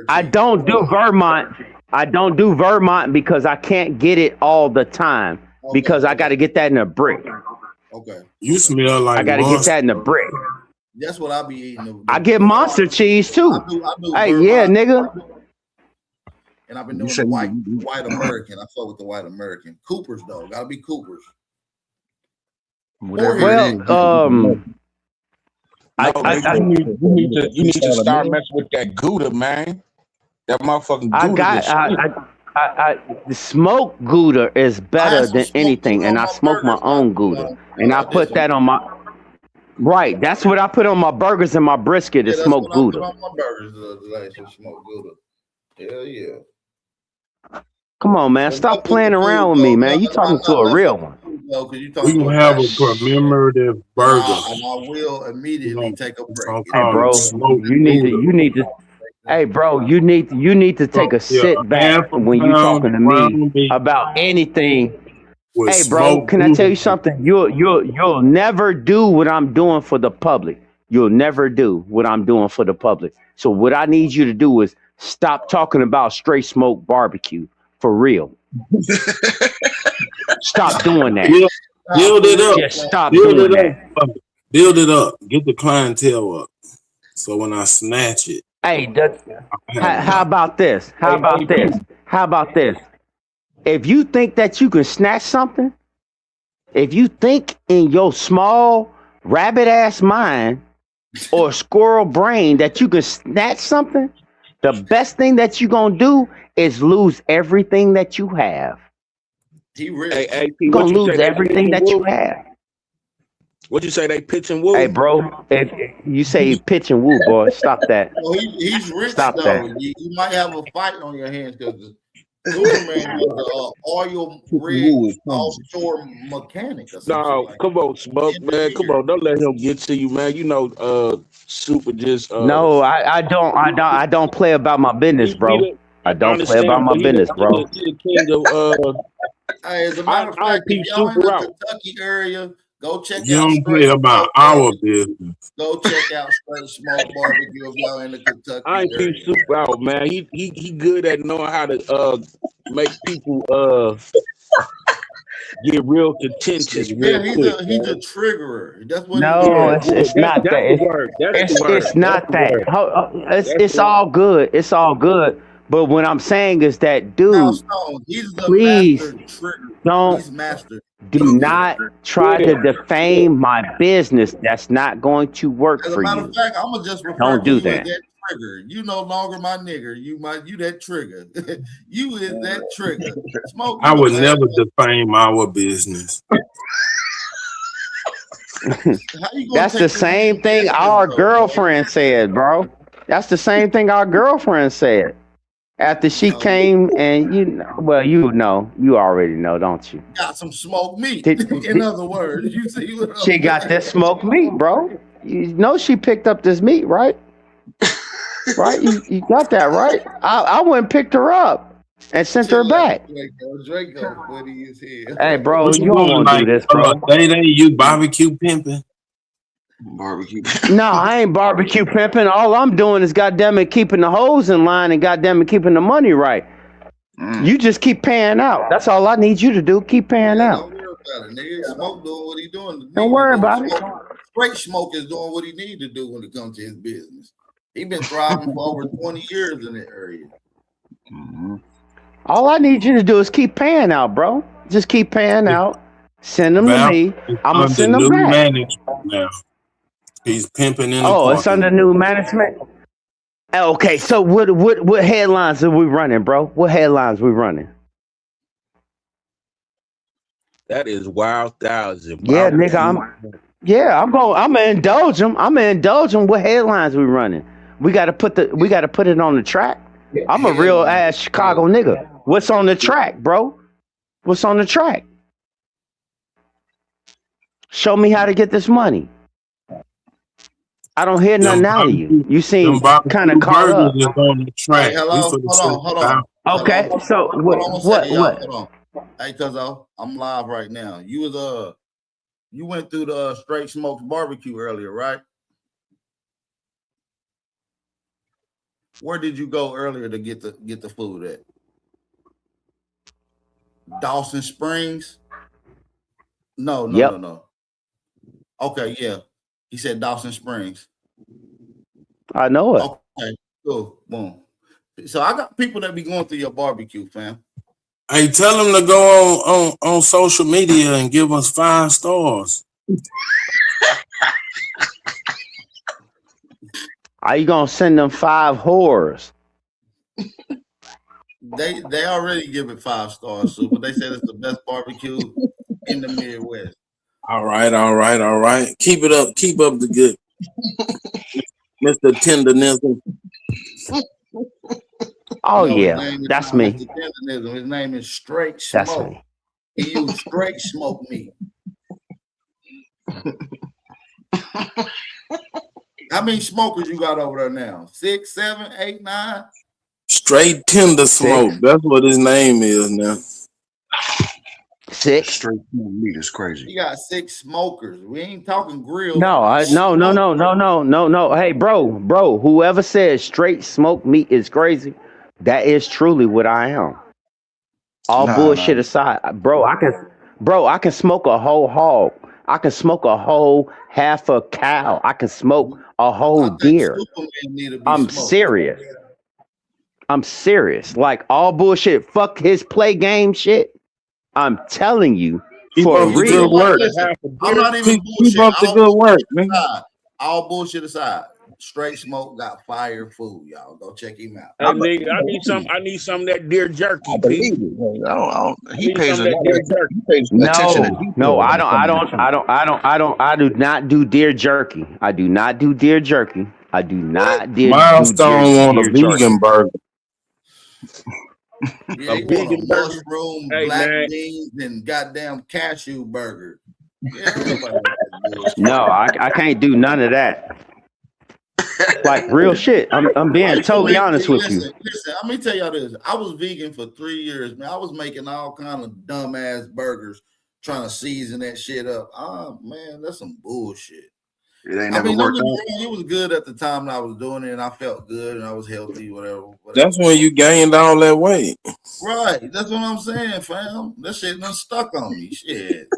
I don't do Vermont. I don't do Vermont because I can't get it all the time because I got to get that in a brick. Okay. You smell like I got to get that in a brick. That's what I be eating. I get monster cheese too. I do hey, Vermont. Yeah, nigga. and I've been You doing said the white American. I fuck with the white American. Coopers though, gotta be Coopers. whatever it is. Well, No, I, nigga, I, you need to start messing with that Gouda, man. That motherfucking I Gouda, the got, shit. the smoked Gouda is I better had some than smoked anything, Gouda and on I my smoke my burgers own Gouda, and I this put that on my. Right, that's what I put on my burgers and my brisket is that's smoked what I put Gouda. on my burgers today. Some smoked Gouda. Hell yeah. Come on, man, But stop enough with the playing around food with me, though. man. You talking to a Enough real with one. the food though, because you We talking to gonna a have guy. a commemorative And burger. I will immediately Gonna, take a it's break. gonna Get Hey, out call of it bro, here. smoked you Gouda. need to. Hey, bro, you need to take So, a yeah, sit a half back a when you pound talking of to me ground beef about anything. with Hey, bro, smoked can I tell Gouda. you something? You'll never do what I'm doing for the public. You'll never do what I'm doing for the public. So what I need you to do is stop talking about straight smoke barbecue for real. Stop doing that. Build, build it up. Just stop Build doing it that. up. Build it up. Get the clientele up. So when I snatch it, Hey, I have how enough. about this? How about this? How about this? If you think that you can snatch something, if you think in your small rabbit ass mind or squirrel brain that you can snatch something, the best thing that you're gonna do is lose everything that you have. He rich. Hey, AP, You're what gonna you lose say? They everything pitching that you Wolf? have. What you say? They pitching Hey, Wolf? bro, if you say pitch and woo, boy, stop that. Well, he's rich Stop though. that. You might have a fight on your hands because Superman was an oil rig Woo is coming. offshore mechanic or some shit No, like come on, Smoke, man. Come engineer. on, don't let him get to you, man. You know, Super just No, I don't play about my business, he bro. the I I don't play about understand, my but business, bro. he the king of Hey, as a matter of I fact, if peep y'all in Super the out. Kentucky area, go check You out don't play Straight about Smoke our Barbecue. business. Go check out Straight Smoke Barbecue if y'all in the Kentucky I ain't peep area. Super out, man. He good at knowing how to make people get real contentious real Yeah, quick, he's a man. triggerer. That's what he No, Yeah, is. yeah. it's not that. That's the word. That's the word. It's That's not the that. word. That's It's the word. all good. It's all good. But what I'm saying is that, Now, dude, Stone, he's the please master trigger. don't He's master do not try Yeah. to defame my business. That's not going to work As a for matter of you. fact, I'm gonna just refer Don't to do you as that. that trigger. You no longer my nigger. You that trigger. You is that trigger. Smoke, I you the would last never one. defame our business. How you gonna That's the take this man same thing serious our though, bro? girlfriend said, bro. That's the same thing our girlfriend said after she Oh, you came and well, you already know, don't you? got some smoked meat. In Did- other words, you see what She I'm got saying? this smoked meat, bro. You know she picked up this meat, right? Right? You got that right? I went and picked her up and sent her Chill out, back. Draco, funny is here. Hey, bro, What you you don't doing? want to do Like this, bro. Day you barbecue pimping? Barbecue. No, I ain't barbecue pimping. All I'm doing is goddamn it keeping the hoes in line and goddamn it keeping the money right. You just keep paying out. That's all I need you to do. Keep paying Yeah, out. don't worry about it, nigga. Smoke doing what he doing. Don't Need to worry do. about it. Straight Smoke is doing what he need to do when it comes to his business. He been thriving for over 20 years in that area. All I need you to do is keep paying out, bro. Just keep paying out. Send them to Val me. is I'm gonna under send them new back. management now. He's pimping in the Oh, it's parking under new management. Okay, so what headlines are we running, bro? What headlines we running? That is wild thousand. Yeah, nigga, Barbecue. I'm gonna indulge them. I'm gonna indulge them. What headlines we running? We gotta put it on the track. I'm a real ass Chicago nigga. What's on the track, bro? What's on the track? Show me how to get this money. I don't hear Them nothing out of you. barbecue, You seem them kind of barbecue caught burgers up. is on the track. Hey, hello, We finna hold set on, it hold down. on. Okay, Hello. so Hold on one what? second, y'all. Hold on. Hey, cuzzo, I'm live right now. You went through the Straight Smokes barbecue earlier, right? Where did you go earlier to get the food at? Dawson Springs? No. Yep, Okay, yeah. He said Dawson Springs. I know it. Okay, cool. Boom. So I got people that be going through your barbecue, fam. Hey, tell them to go on social media and give us 5 stars. Are you gonna send them 5 whores? They already give it 5 stars, so but they said it's the best barbecue in the Midwest. All right. Keep it up. Keep up the good, Mr. Tenderness. Oh No, yeah, that's me. Mr. Tendernism. His name is Straight That's Smoke. me. He used straight smoke meat. How many smokers you got over there now? 6, 7, 8, 9? Straight tender smoke. 6. That's what his name is now. 6. Straight meat is crazy. He got 6 smokers. We ain't talking grills. No. Hey, bro. Whoever says straight smoked meat is crazy, that is truly what I am. All bullshit aside, bro. I can smoke a whole hog. I can smoke a whole half a cow. I can smoke a whole deer. I'm serious. Like all bullshit. Fuck his play game shit. I'm telling you, Keep for up the real. good work. I'm not even Keep up the good work, man. All bullshit aside, Straight Smoke got fire food, y'all. Go check him out. Hey, nigga, I need some of that deer jerky, Pete. He pays some of that deer jerky. No, I do not do deer jerky. I do not do deer jerky. Milestone want a vegan burger. Yeah, he want a mushroom, black beans, and goddamn cashew burger. Yeah, no, I can't do none of that. Like real shit. I'm being totally honest with you. Listen, let me tell y'all this. I was vegan for 3 years, man. I was making all kind of dumbass burgers, trying to season that shit up. Oh man, that's some bullshit. It ain't never worked out. It was good at the time that I was doing it, and I felt good, and I was healthy, whatever. That's when you gained all that weight. Right. That's what I'm saying, fam. That shit done stuck on me. Shit.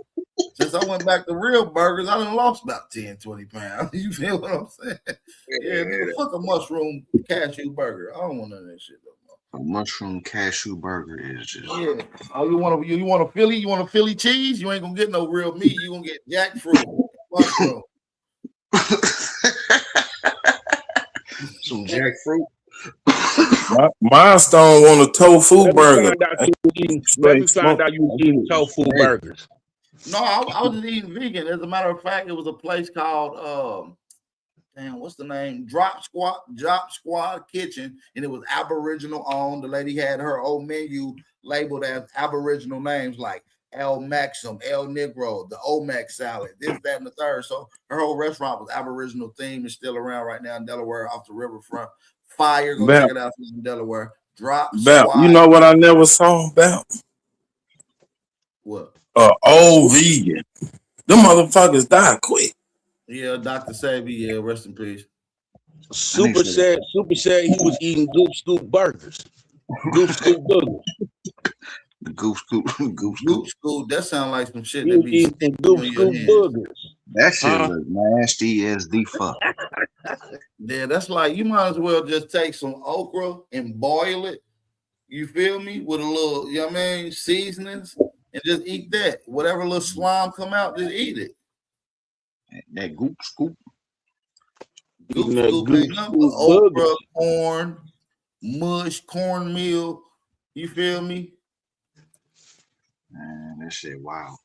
Since I went back to real burgers, I done lost about 10, 20 pounds. You feel what I'm saying? Yeah, fuck a mushroom cashew burger. I don't want none of that shit though. A mushroom cashew burger is just Oh, you want a Philly? You want a Philly cheese? You ain't gonna get no real meat. You gonna get jackfruit. Mushroom. Some jackfruit. Milestone want a tofu burger. Let me find out you was eating tofu burgers. No, I was just eating vegan. As a matter of fact, it was a place called what's the name? Drop Squad Kitchen, and it was Aboriginal owned. The lady had her old menu labeled as Aboriginal names like El Maxim, El Negro, the Omac salad, this, that, and the third. So her whole restaurant was Aboriginal themed. It's still around right now in Delaware off the riverfront. Fire, go check it out in Delaware. Drop Squad. You know what I never saw about? What? Old vegan. Them motherfuckers die quick. Yeah, Dr. Savvy, yeah, rest in peace. Super said he was eating Goop Scoop burgers. Goop Scoop burgers. The Goop Scoop. Goop Scoop, that sounds like some shit that be eating Goop Scoop burgers. That shit look nasty as the fuck. Yeah, that's like you might as well just take some okra and boil it. You feel me? With a little, you know what I mean, seasonings, and just eat that. Whatever little slime come out, just eat it. That Goop Scoop. Goop Scoop ain't nothing but okra, corn, mush, cornmeal. You feel me? Man, that shit wild.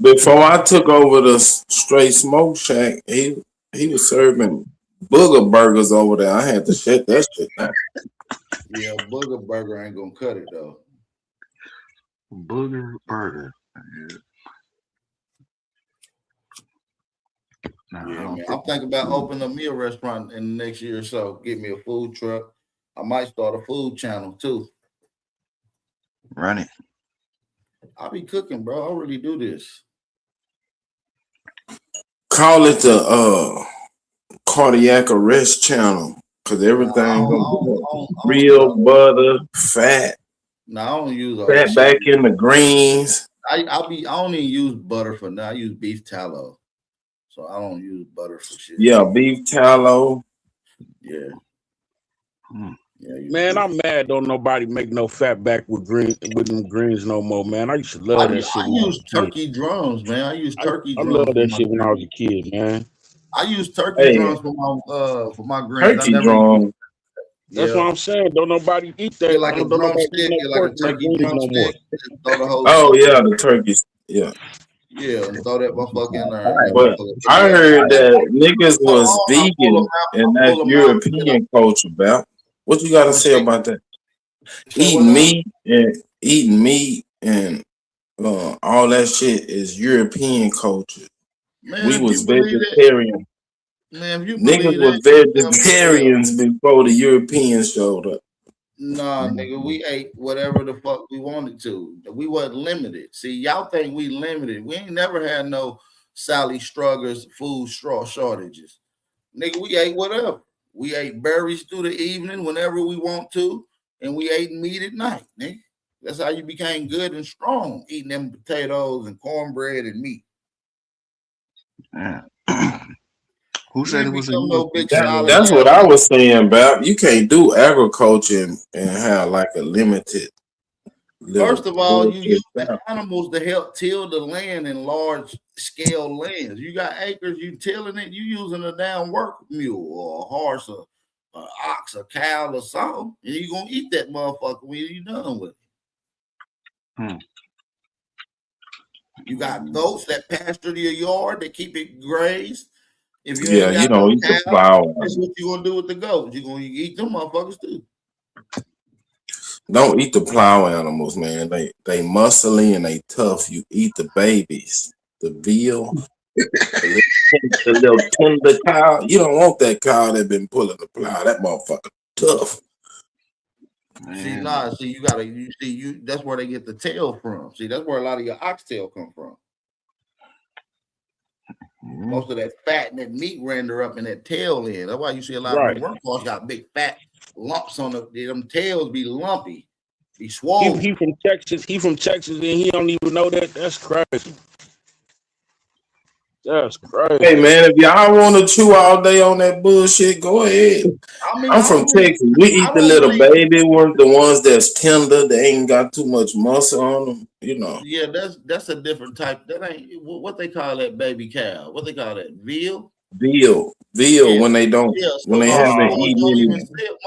Before I took over the Straight Smoke Shack, he was serving booger burgers over there. I had to shut that shit down. Yeah, booger burger ain't gonna cut it though. Booger burger. Yeah, man. I'm thinking about opening a meal restaurant in the next year or so. Get me a food truck. I might start a food channel too. Run it. I'll be cooking, bro. I really do this. Call it the cardiac arrest channel, because everything real butter, fat. No, I don't use all fat back in the greens. I don't even use butter for now. I use beef tallow. So I don't use butter for shit. Yeah, beef tallow. Yeah. Man, I'm mad. Don't nobody make no fat back with them greens no more, man. I used to love that shit I when I was use a kid. turkey drums, man. I use turkey I love drums for that my shit when I was greens. a kid, man. I use turkey Hey, drums for my greens. I turkey never use. drum. That's Yeah, what I'm saying. Don't nobody eat get that. like a Don't nobody eat drumstick, no get like pork a in their turkey greens no more. drumstick, just throw the whole Oh shit. yeah, the turkeys. Yeah. Yeah, and throw that motherfucker in there. That But motherfucker. I Yeah, heard that niggas hold was on, vegan and I'll that's pull them out. European culture, Bap. What you gotta Well, say say, about that? say what now? Eating meat and all that shit is European culture. We Man, if was you believe that, vegetarian. man, if you Niggas believe that, was you tell me what else. vegetarians before the Europeans showed up. Nah, nigga, we ate whatever the fuck we wanted to. We wasn't limited. See, y'all think we limited. We ain't never had no Sally Struggers food straw shortages. Nigga, we ate whatever. We ate berries through the evening whenever we want to, and we ate meat at night, nigga. That's how you became good and strong, eating them potatoes and cornbread and meat. Who You said it ain't was a become no big European? solid That's ass what I nigga. was saying, Bap. You can't do agriculture and have like a limited First little of all, you bullshit use the stuff. animals to help till the land in large scale lands. You got acres, you tilling it, you using a damn work mule or a horse or an ox, a cow or something, and you gonna eat that motherfucker when you done with it. You got goats that pasture your yard, that keep it grazed. If you Yeah, ain't you got no don't eat the cow, flour. that's what you gonna do with the goats. You gonna eat them motherfuckers too. Don't eat the plow animals, man. They muscly and they tough. You eat the babies, the veal, the little tender cow. You don't want that cow that been pulling the plow. That motherfucker tough. See, you that's where they get the tail from. See, that's where a lot of your oxtail come from. Most of that fat and that meat render up in that tail end. That's why you see a lot of them workhorse got big fat lumps on them tails be lumpy, be swollen. He from Texas. He from Texas, and he don't even know that. That's crazy. That's crazy. Hey man, if y'all want to chew all day on that bullshit, go ahead. I mean, I'm from Texas. We eat the little baby ones, the ones that's tender. They ain't got too much muscle on them. You know. Yeah, that's a different type. That ain't what they call that baby cow. What they call that? Veal. Veal. Yeah. When they don't, Yeah, when so they haven't eaten any.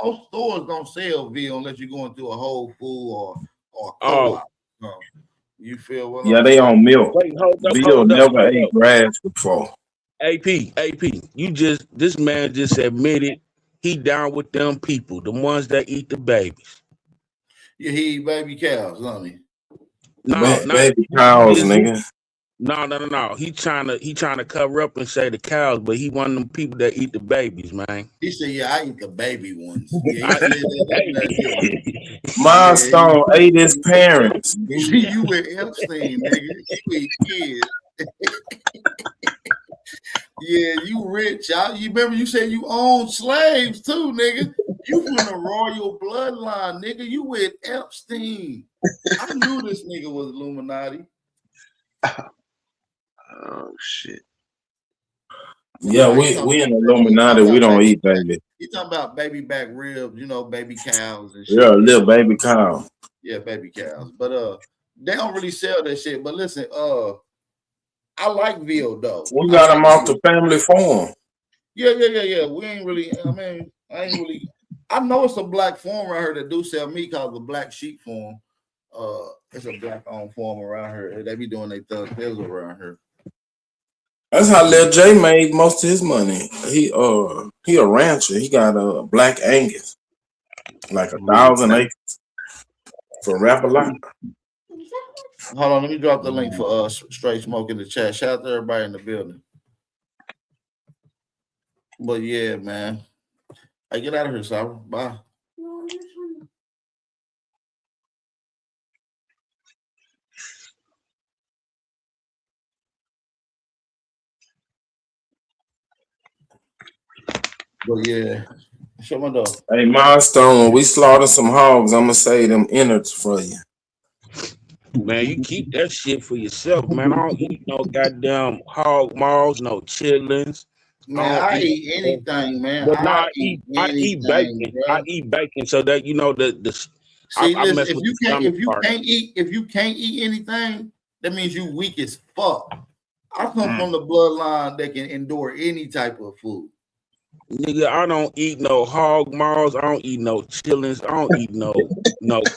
most stores don't sell veal unless you're going through a Whole Food or a Oh, co-op. You feel what Yeah, I'm they saying? on milk. wait, Veal never ate grass before. AP. This man just admitted he down with them people, the ones that eat the babies. Yeah, he eat baby cows, don't he? No, Baby cows, nigga. No. He trying to cover up and say the cows, but he one of them people that eat the babies, man. He said, "Yeah, I eat the baby ones." Yeah, he said that. Milestone ate his parents. You with Epstein, nigga. You eat kids. Yeah, you rich. You remember you said you own slaves too, nigga. You from the royal bloodline, nigga. You with Epstein. I knew this nigga was Illuminati. Oh shit. Yeah, we in Illuminati. We don't eat baby. You talking about baby back ribs, baby cows and shit. Yeah, little baby cow. Yeah, baby cows. But they don't really sell that shit. But listen, I like veal though. We got them off the family farm. Yeah. We ain't really. I ain't really. I know it's a black farm around here that do sell meat called the Black Sheep Farm. It's a black owned farm around here. They be doing their thizzle around here. That's how Lil J made most of his money. He a rancher. He got a Black Angus, like 1,000 acres for Rapalaka. Hold on, let me drop the link for Straight Smoke in the chat. Shout out to everybody in the building. But yeah, man. Hey, get out of here, Sarah. Bye. But yeah, show my dog. Hey, Milestone, when we slaughter some hogs, I'm gonna say them innards for you. Man, you keep that shit for yourself, man. I don't eat no goddamn hog maws, no chitlins, Man, don't I eat. eat anything, man. But I now eat I eat anything, bacon. I bro. eat bacon so that you know See, I listen, mess with the stomach part. if you can't eat anything, that means you weak as fuck. I come from the bloodline that can endure any type of food. Nigga, I don't eat no hog maws. I don't eat no chillings. I don't eat no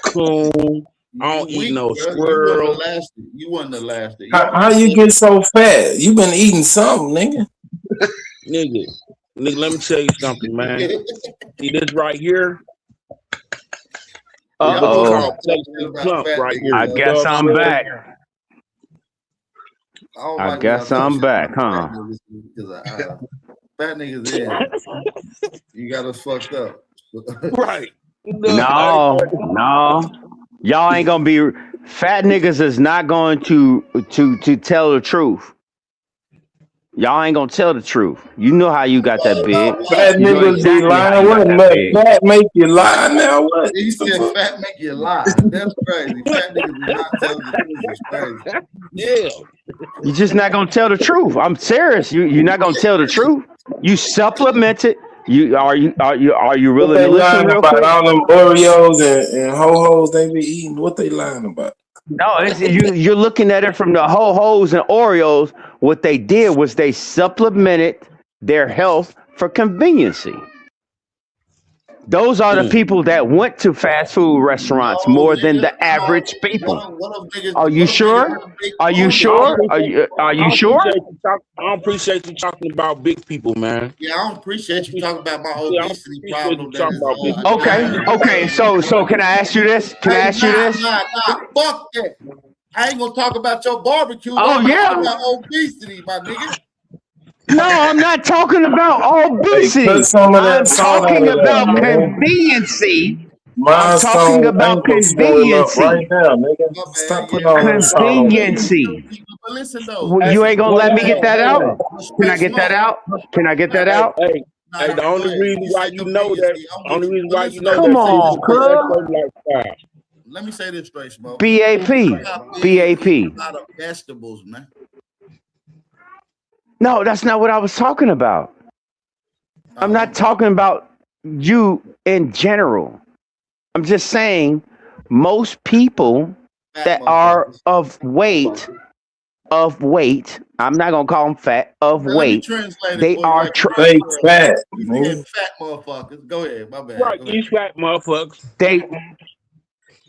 coon. I You don't eat weak, no bro. You wouldn't squirrel. have lasted. You wouldn't have lasted. How you get so fat? You been eating something, nigga. Nigga, let me tell you something, man. See this right here? This what you call flexible plump right here. I You know guess what I'm saying? back. I guess I'm back, huh? Fat niggas in. You got us fucked up. Right. No. Y'all ain't gonna be fat niggas is not going to tell the truth. Y'all ain't gonna tell the truth. You know how you got that big. Fat You know niggas be exactly how lying. you What got that make big. fat make you lie now? What? He said fat make you lie. That's crazy. Fat niggas do not tell the truth. It's crazy. Yeah. You're just not gonna tell the truth. I'm serious. You're not gonna tell the truth. You supplement it. Are you What willing they to listen lying real about? quick? All them Oreos and ho-hos they be eating. What they lying about? No, you're looking at it from the ho-hos and Oreos. What they did was they supplemented their health for conveniency. Those are the people that went to fast food restaurants No, more than nigga, the no. average people. What if niggas? Are you What if niggas sure? got big Are you booties? sure? Are you sure? I don't appreciate you talking about big people, man. Yeah, I don't appreciate you talking about my Yeah, I don't obesity appreciate you problem. That talking is about big people. Okay. So can I ask you this? Can I Hey, ask you this? nah. Fuck that. I ain't gonna talk about your barbecue. Oh, I'm yeah. talking about obesity, my nigga. No, I'm not talking about Hey, obesity. cut some of I'm that salt out talking of that, about man. conveniency. I'm talking Milestone about ankle swell up right conveniency. now, nigga. My bad. Stop putting Yeah, all that salt on that. Conveniency. but listen though. Well, you ain't gonna Well, let me get that out? Can I Straight get that smoke. out? Can I get that Hey, out? hey, Nah, the go only ahead. reason You why say you know that, conveniency. I'm only with you. reason But why you listen know though. Come that, on, because that's cuz. your lifestyle. Let me say this straight smoke. BAP. You got big, eat BAP. a lot of vegetables, man. No, that's not what I was talking about. I'm not talking about you in general. I'm just saying most people that are of weight, I'm not gonna call them fat, of Now, let me weight, translate it they for you are like a Fake real fat, You nigga. said fat motherfuckers. Go ahead. My bad. Right, Go ahead. these fat motherfuckers.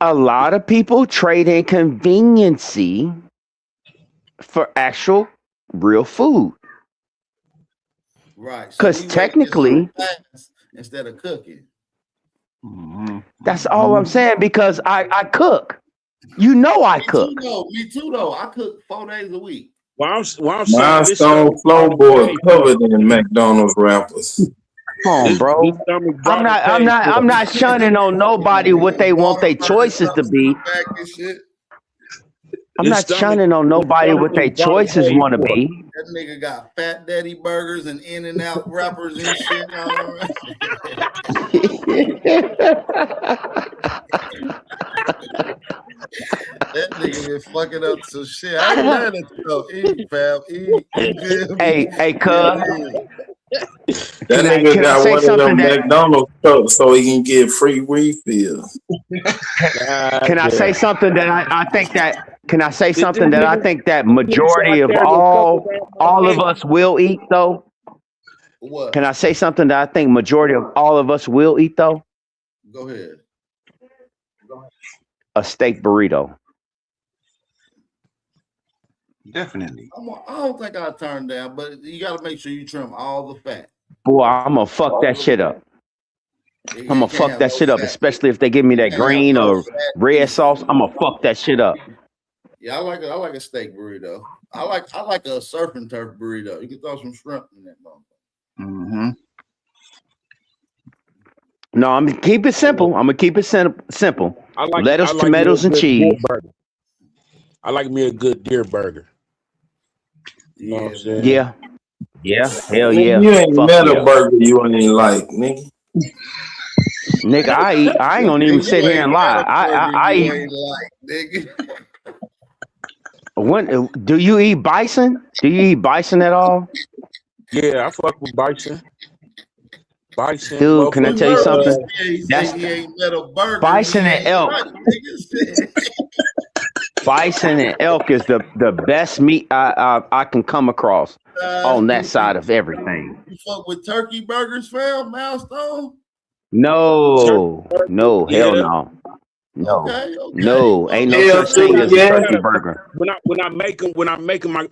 A lot of people trade in conveniency for actual real food. Right. So Because we wasting this on technically, fast instead of cooking. that's all I'm saying. Because I cook. You know I Me too, cook. though. Me too, though. I cook 4 days a week. Well, I'm saying this Milestone stomach brought a flowboard pay for covered in McDonald's wrappers. Come on, this bro. stomach I'm brought a pay for I'm not shunning on nobody what they want their choices to be. Back and shit. I'm not shunning on nobody what their choices want to be. That nigga got Fat Daddy burgers and In-N-Out wrappers and shit. That nigga been fucking up some shit. I ain't mad at you though. Eat, fam. Eat. You good? Hey, cuz. That nigga got one of them McDonald's trucks so he can get free refills. Can I say something that I think that? Can I say something that I think that majority of all of us will eat though? What? Can I say something that I think majority of all of us will eat though? Go ahead. A steak burrito. Definitely. I don't think I'll turn down, but you got to make sure you trim all the fat. Boy, I'm gonna fuck that shit up. I'm gonna fuck that shit up, especially if they give me that green or red sauce. I'm gonna fuck that shit up. Yeah, I like a steak burrito. I like a surf and turf burrito. You can throw some shrimp in that motherfucker. Mm-hmm. No, I'm gonna keep it simple. I'm gonna keep it simple. Lettuce, tomatoes, and cheese. I like me a good deer burger. You know what I'm saying? Yeah. Hell yeah. You ain't Fuck met yeah. a burger you ain't like, nigga. Nigga, I ain't gonna even sit here and lie. I eat. When do you eat bison? Do you eat bison at all? Yeah, I fuck with bison. Bison, Dude, can I You tell you heard what he buffalo. something? said. He That's said he ain't met a burger. bison He and ain't elk. right. Nigga said. Bison and elk is the best meat I can come across on that side of everything. You fuck with turkey burgers, fam, Milestone? No, no, hell Yeah. no. No, Okay. no, ain't no Hell such thing too, as a yeah. turkey burger. When I make them,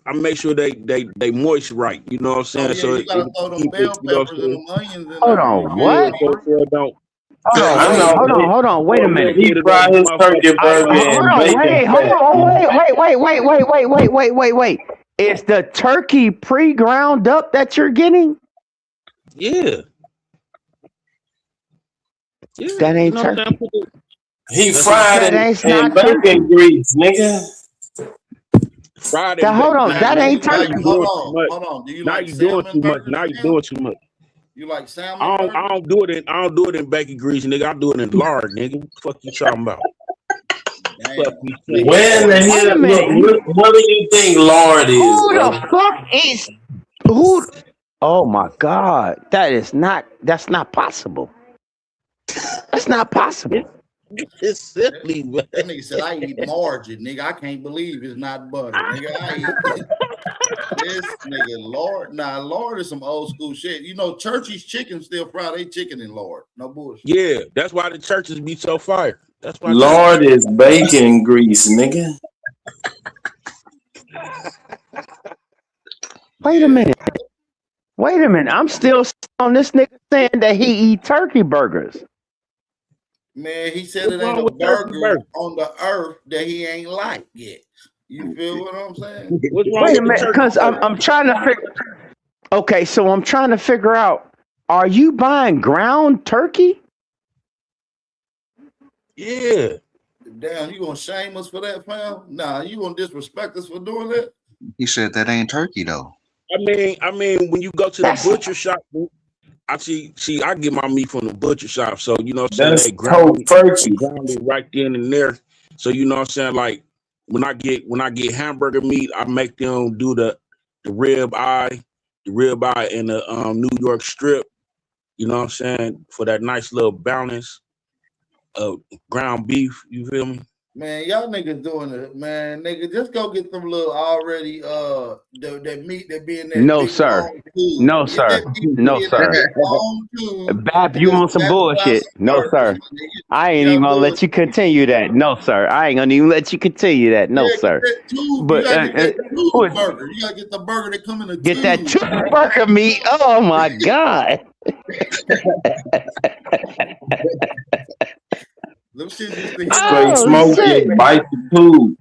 I make sure they moist right. You know what I'm saying? Oh, yeah, So you gotta throw them keep bell it, you know what peppers I'm and saying? them onions in Hold there. You on, know what I Yeah, what? mean? so it don't. Hold on, I wait, know wait a Don't minute. he get it fry on his turkey motherfucking burger fire. Hold in on, bacon wait, hold fat. on, wait. Is the turkey pre-ground up that you're getting? Yeah. Yeah. That You ain't know what I'm turkey. saying? He That's what fried That ain't in not turkey. bacon grease, nigga. fried That and hold bacon. on, that ain't Now you turkey. doing too much. Hold on. Do you Now like you doing salmon too much. burgers, Now you Tim? doing too much. You like salmon burgers? I don't do it in bacon grease, nigga. I do it in lard, nigga. What the fuck you talking about? Damn. Fuck you Nigga saying? Where in the said, Wait a hell, minute. what do you think lard is, Who brother? the fuck is who? Oh my God, that's not possible. That's not possible. It's silly, man. that nigga said, I eat margarine, nigga. I can't believe it's not butter, nigga. I eat this nigga Lord. Nah, Lord is some old school shit. You know, Churchy's chicken still fry they chicken in Lord. No bullshit. Yeah, that's why the churches be so fire. That's why. Lard is bacon grease, nigga. Wait a minute. I'm still on this nigga saying that he eat turkey burgers. Man, he said What's it ain't wrong a with turkey burger burger? on the earth that he ain't like yet. You feel what I'm saying? What's wrong Wait a with the minute, turkey because burger? I'm trying to figure. Okay, so I'm trying to figure out: are you buying ground turkey? Yeah. Damn, you gonna shame us for that, fam? Nah, you gonna disrespect us for doing that? He said that ain't turkey though. I mean, when you go to the butcher shop, I see, I get my meat from the butcher shop. So you know what I'm saying? That's They ground turkey. it right then and there. So you know what I'm saying? Like when I get hamburger meat, I make them do the rib eye, and the New York strip. You know what I'm saying? For that nice little balance of ground beef. You feel me? Man, y'all niggas doing it, man. Nigga, just go get them little already that meat that be in that No, big sir. long tube. No, Get that sir. meat that No, be in that sir. big long tube Bap, and you just want some slap it down bullshit? some No, burgers, sir. my nigga. I ain't Yeah, even gonna let you bullshit. continue that. No, sir. I ain't gonna even let you continue that. No, Yeah, get sir. that tube. You But gotta get that who tube burger. You gotta get the burger that come in a get that tube. burger meat? Oh my God. Them shit used to hit Straight Oh smoke shit. it, bite the tube.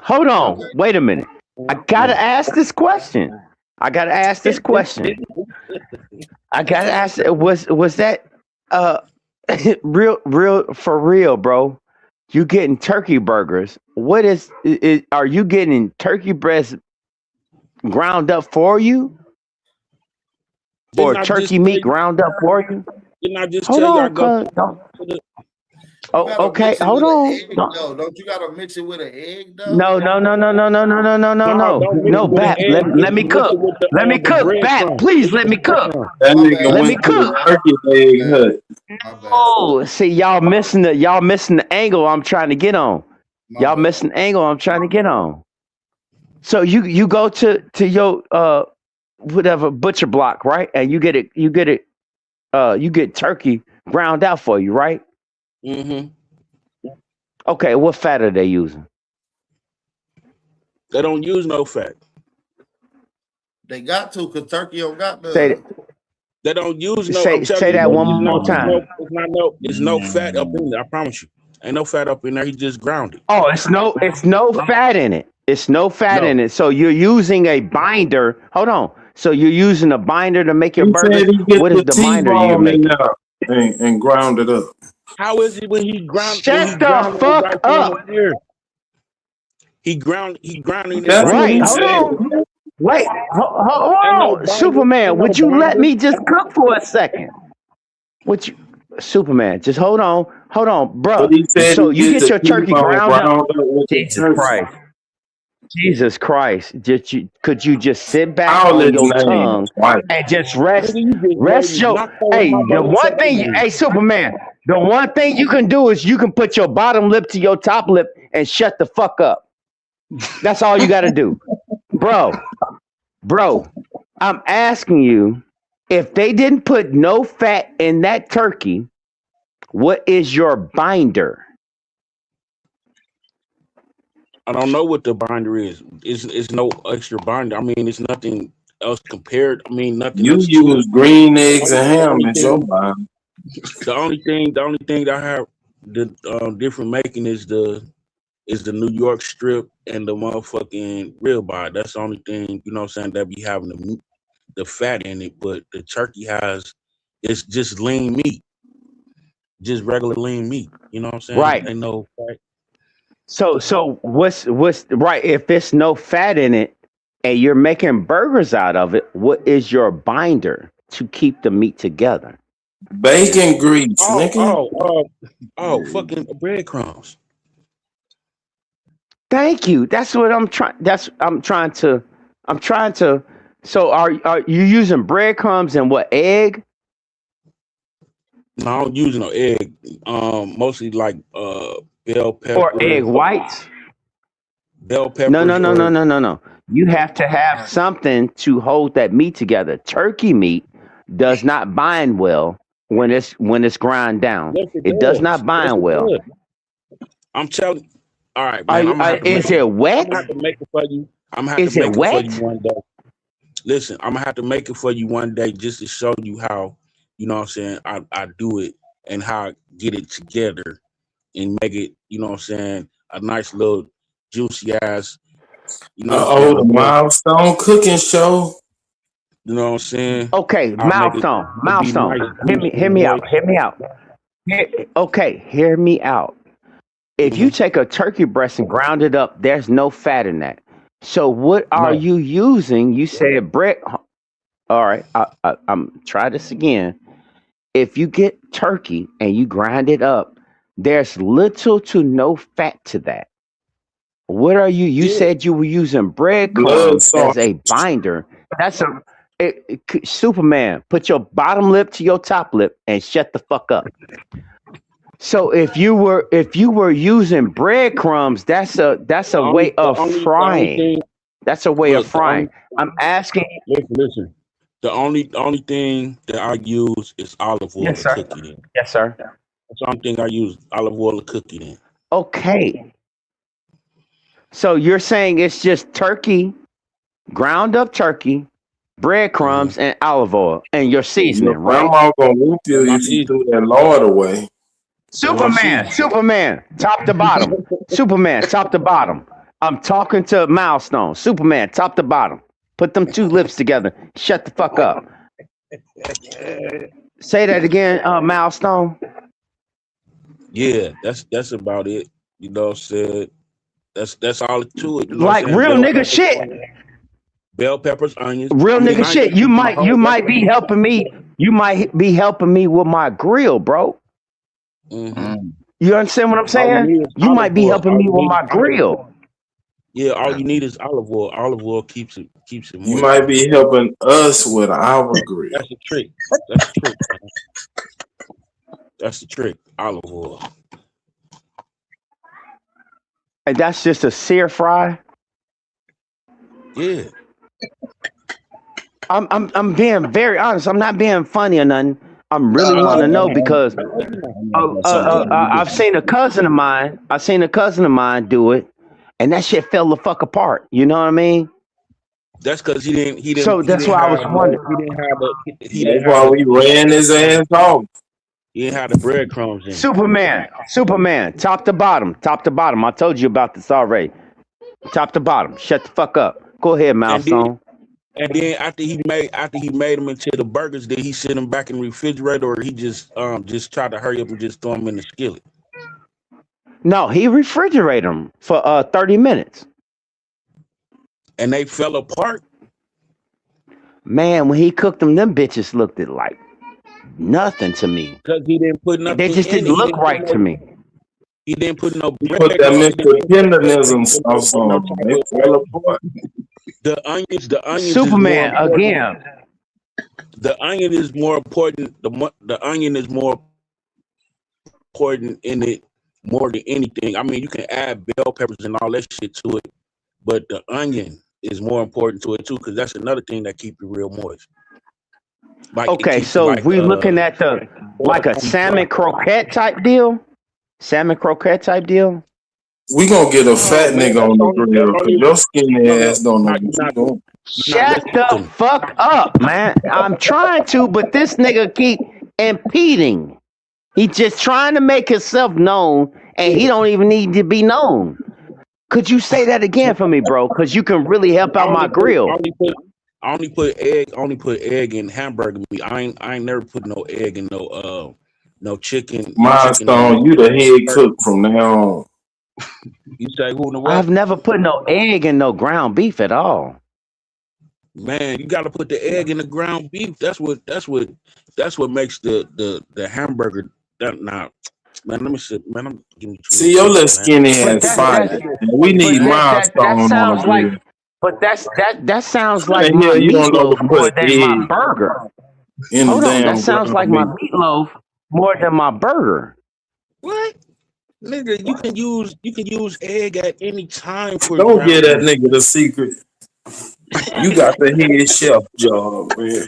Hold Okay. on. Wait a minute. I gotta ask this question. Was that real for real, bro? You getting turkey burgers. What are you getting turkey breast ground up for you? Or Didn't I just turkey tell meat you? ground up for you? Didn't I just Hold tell you I on, go cuz. to the You Oh, gotta okay. mix it Hold with an on. egg though. Don't you gotta mix it with an egg though? No. No, don't mix it with an Bap. egg. Let me Mix cook. it with Let me the cook. Bap, breadcrumbs. please Mix let the me cook. breadcrumbs. That My nigga bad. Let went me to the cook. turkey leg hut. My bad. Oh, see, y'all missing the angle I'm trying to get on. My bad. Missing the angle I'm trying to get on. So you go to your whatever butcher block, right? And you get turkey ground out for you, right? Mm-hmm. Okay, what fat are they using? They don't use no fat. They got to, cause turkey don't got Say none. They don't use no. I'm telling say you, that bro. one more time. It's no fat up in there. I promise you. Ain't no fat up in there. He just grounded. Oh, it's no fat in it. It's no fat No. in it. So you're using a binder. Hold on. So you're using a binder to make your He burgers. said he get What is the the binder you're T-bone in making? there and ground it up. How is it when he Shut the grounded it fuck right then up. and there? He grounding it That's right what Right. he then Hold and there. said. on. Wait. Ain't no Hold on. binder. Superman, Ain't no would you let binder. me just cook for a second? Would you, Superman, just hold on. Hold on, But bruh. he said So he you get get the your turkey T-bone ground up. ground up with the Jesus turkey. Christ. Jesus Christ! Could you just sit back All on his your name tongue twice. and just Nigga, you just made rest me your? not calling Hey, my the one motherfucking thing, name. hey, Superman, the one thing you can do is you can put your bottom lip to your top lip and shut the fuck up. That's all you got to do, bro. Bro, I'm asking you, if they didn't put no fat in that turkey, what is your binder? I don't know what the binder is. It's no extra binder. I mean, it's nothing else compared. I mean, nothing You else to it. use green The eggs only, and the ham only as your thing, mind. the only thing that I have the different making is the New York strip and the motherfucking ribeye. That's the only thing, you know what I'm saying, that be having the fat in it. But the turkey it's just lean meat, just regular lean meat. You know what I'm saying? Right. Ain't no fat. So what's right? If there's no fat in it and you're making burgers out of it, what is your binder to keep the meat together? Bacon grease, Oh, nigga. oh, fucking breadcrumbs. Thank you. That's what I'm trying. I'm trying to. So are you using breadcrumbs and what egg No, I don't use no egg. Mostly like bell or egg peppers, whites? bell No, no, peppers, no, no, or no, no, no. You have to have something to hold that meat together. Turkey meat does not bind well when it's ground down. yes, it It does does. not Yes, bind it well. does. I'm telling. All right, man. Is it I'm wet? gonna have to make it for you. I'm gonna have to Is it make it for you wet? one day. Listen, I'm gonna have to make it for you one day just to show you how, you know what I'm saying, I do it and how I get it together and make it, you know what I'm saying, a nice little juicy ass, you know what I'm saying, The little, milestone cooking show. you know what I'm saying. Okay, I'll make it milestone, be milestone. nice, Hear juicy, me out. moist. Hear me out. Okay, hear me out. If you Hmm. take a turkey breast and ground it up, there's no fat in that. So what are No, you using? You said bread. All right, I'm try this again. If you get turkey and you grind it up, there's little to no fat to that. What are you? You yeah, said you were using Blood breadcrumbs as a sausage. binder. That's Superman. Put your bottom lip to your top lip and shut the fuck up. So if you were using breadcrumbs, that's a way the of only frying. thing, That's a way of look, the frying. only, I'm asking. listen. The only thing that I use is olive oil Yes, to sir. cook it in. Yes, sir. That's the only thing I use olive oil to cook it in. Okay. So you're saying it's just turkey, ground up turkey, Hmm. breadcrumbs, and olive oil, and your Your seasoning, right? grandma gonna whoop That's you my if you season. threw that Lord away. That's my Superman, season. Superman, top to bottom. Superman, top to bottom. I'm talking to Milestone. Superman, top to bottom. Put them two lips together. Shut the fuck up. Say that again, Milestone. Yeah, that's about it. You know what I'm saying? That's all to it. You know what Like I'm saying? real nigga shit. Bell peppers, onions. Real I mean, nigga I ain't shit. gonna You use my might you whole might be recipe. helping me. You might be helping me with my grill, bro. Hmm. Mm. You understand what I'm All you saying? need is You olive might be oil. helping All me you with need is my olive oil. grill. Yeah, all you need is olive oil. Olive oil keeps it You moist. might be helping us with our grill. That's the trick. That's the trick. Man. That's the trick. Olive oil. And that's just a sear fry. Yeah. I'm being very honest. I'm not being funny or nothing. I'm really I want know to you're know not. because I know you're not. I'm not gonna say nothing I've either. seen a cousin of mine. I've seen a cousin of mine do it, and that shit fell the fuck apart. You know what I mean? That's because he didn't. He didn't. So He that's didn't why I was have the. wondering. He didn't have the. He That's didn't have why the. we ran his ass off. He didn't have the breadcrumbs in it. Superman, top to bottom, top to bottom. I told you about this already. Top to bottom. Shut the fuck up. Go ahead, And then Milestone. and then after he made them into the burgers, did he send them back in the refrigerator, or he just tried to hurry up and just throw them in the skillet? No, he refrigerated them for 30 minutes. And they fell apart. Man, when he cooked them bitches looked it like nothing to me. Because he didn't put They nothing just in didn't it. He look didn't put right to no. me. He didn't put no You put that breadcrumbs. Mr. Tenderism No sauce on them. They fall apart. The onions Superman is more again. the onion is more important. The onion is more important in it more than anything. I mean, you can add bell peppers and all that shit to it, but the onion is more important to it too, because that's another thing that keep you real moist. Like Okay, so like we looking at the like a salmon croquette type deal. Salmon croquette type deal. We gonna get a fat nigga on the grill because your skinny ass don't know what you doing. Shut the fuck up, man. I'm trying to, but this nigga keep impeding. He just trying to make himself known, and he don't even need to be known. Could you say that again for me, bro? Because you can really help out my grill. I only put egg in hamburger meat. I ain't never put no egg in no chicken. Milestone, you the head cook from now on. You say who in the what? I've never put no egg in no ground beef at all. Man, you got to put the egg in the ground beef. That's what makes the hamburger. Man, let me see. Man, I'm giving you. See your little skinny ass fire. We need Milestone on the grill. But that sounds like my you don't know meatloaf more than my burger. Hold on, that sounds like my meatloaf more than my burger. What? Nigga, you can use egg at any time for. Don't get that nigga the secret. You got the head chef job, man.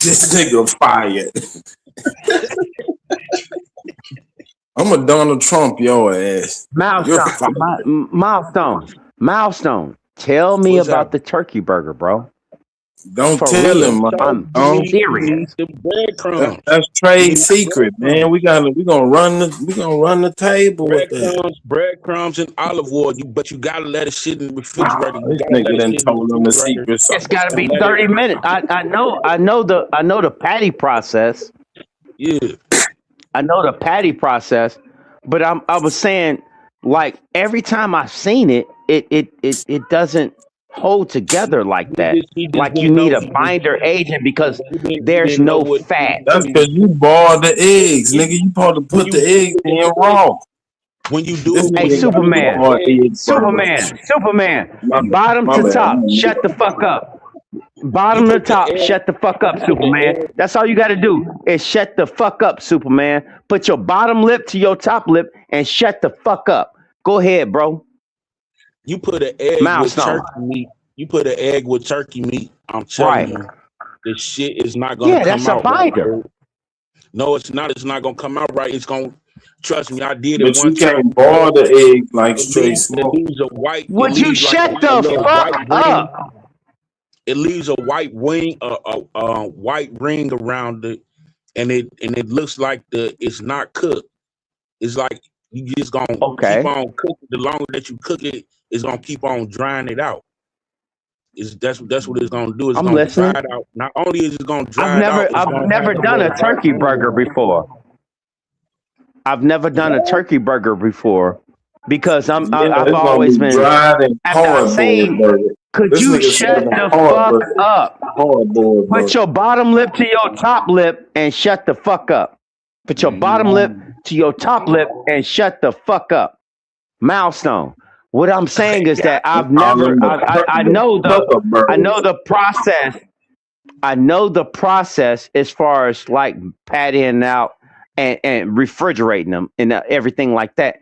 This nigga fired. I'm a Donald Trump your ass. Milestone. Tell me about the turkey burger, bro. Don't tell him. I'm serious. That's trade secret, man. We gonna run the table with that. Breadcrumbs and olive oil. But you gotta let it sit in the refrigerator. This nigga done told him the secret. It's gotta be 30 minutes. I know the patty process. Yeah. I know the patty process, but I was saying, like, every time I've seen it doesn't hold together like that. Like, you need a binder agent because there's no fat. That's because you boil the eggs, nigga. You supposed to put the eggs in raw. When you do, hey, Superman, bottom to top, shut the fuck up. Bottom to top, shut the fuck up, Superman. That's all you got to do is shut the fuck up, Superman. Put your bottom lip to your top lip and shut the fuck up. Go ahead, bro. You put an egg with turkey meat. You put an egg with turkey meat. I'm telling you, this shit is not gonna come out. Yeah, that's a binder. Right. No, it's not. It's not gonna come out right. It's gonna. Trust me, I did it but once. You can't boil the egg like straight smoke. Would you shut the fuck up? It leaves a white wing, a white ring around it, and it looks like it's not cooked. It's like you just gonna keep on cooking. The longer that you cook it, it's gonna keep on drying it out. That's what it's gonna do. It's I'm gonna listening. dry it out. Not only is it gonna dry it out, I've never done a turkey burger before. I've never done a turkey burger before because I've always been saying, could you shut the fuck up? Put your bottom lip to your top lip and shut the fuck up. Put your bottom lip to your top lip and shut the fuck up. Milestone. What I'm saying is that I know the process. I know the process as far as like pattying out and refrigerating them and everything like that.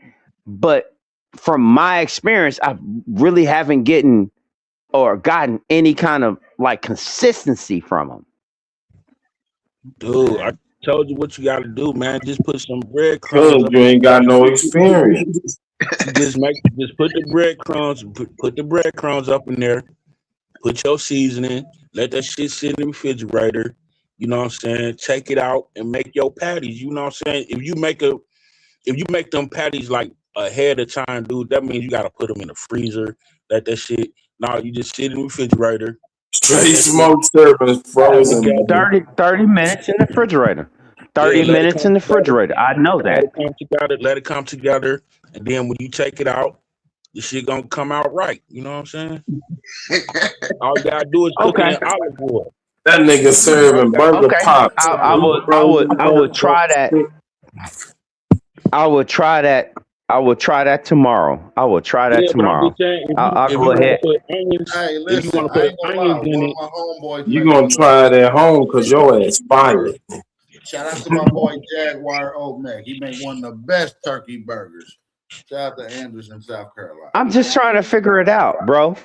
But from my experience, I really haven't gotten any kind of like consistency from them. Dude, I told you what you got to do, man. Just put some breadcrumbs. You ain't got no experience. Just put the breadcrumbs up in there. Put your seasoning. Let that shit sit in the refrigerator. You know what I'm saying? Take it out and make your patties. You know what I'm saying? If you make them patties like ahead of time, dude, that means you gotta put them in the freezer. Let that shit. No, you just sit in the refrigerator. Straight smoke service, frozen. 30 minutes in the refrigerator. 30 minutes in the refrigerator. I know that. Let it come together, and then when you take it out, the shit gonna come out right. You know what I'm saying? All you gotta do is cook it in olive oil. That nigga serving burger pops. I would try that. I will try that. I will try that tomorrow. I will try that Yeah, but I'm tomorrow. just saying, I'll if go you want ahead. to put onions, Hey, if you listen, want to I put ain't gonna lie. onions in One of it, my homeboys You make gonna one of try it at home because your ass fired. shout out to my boy Jaguar Oak He made one of the best turkey burgers. Shout out to Anderson, South Carolina. I'm just trying to figure it out, bro.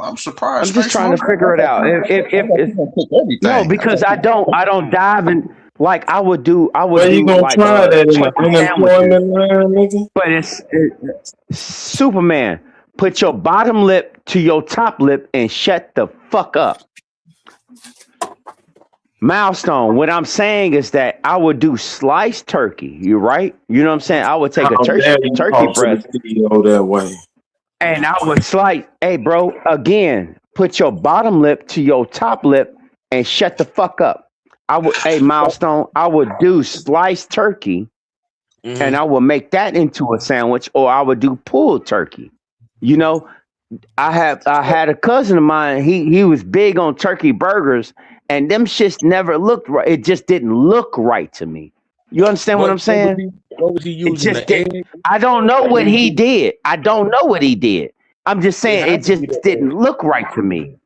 I'm surprised. I'm just Straight trying to smoke. figure it out. If no, because I don't dive in like I would do. I would Where you do gonna like try that in the turkey sandwiches. unemployment line, nigga? But Superman. Put your bottom lip to your top lip and shut the fuck up. Milestone. What I'm saying is that I would do sliced turkey. You right? You know what I'm saying? I would take a How dare you turkey talk to breast the CEO that way? and I would slice. Hey, bro. Again, put your bottom lip to your top lip and shut the fuck up. I would. Hey, Milestone. I would do sliced turkey and I would make that into a sandwich, or I would do pulled turkey. You know, I had a cousin of mine. He was big on turkey burgers, and them shits never looked right. It just didn't look right to me. You understand what I'm saying? What was he It using? just The did. egg? I don't know what he did. I don't know what he did. I'm just saying it had to be just the didn't egg. look right to me.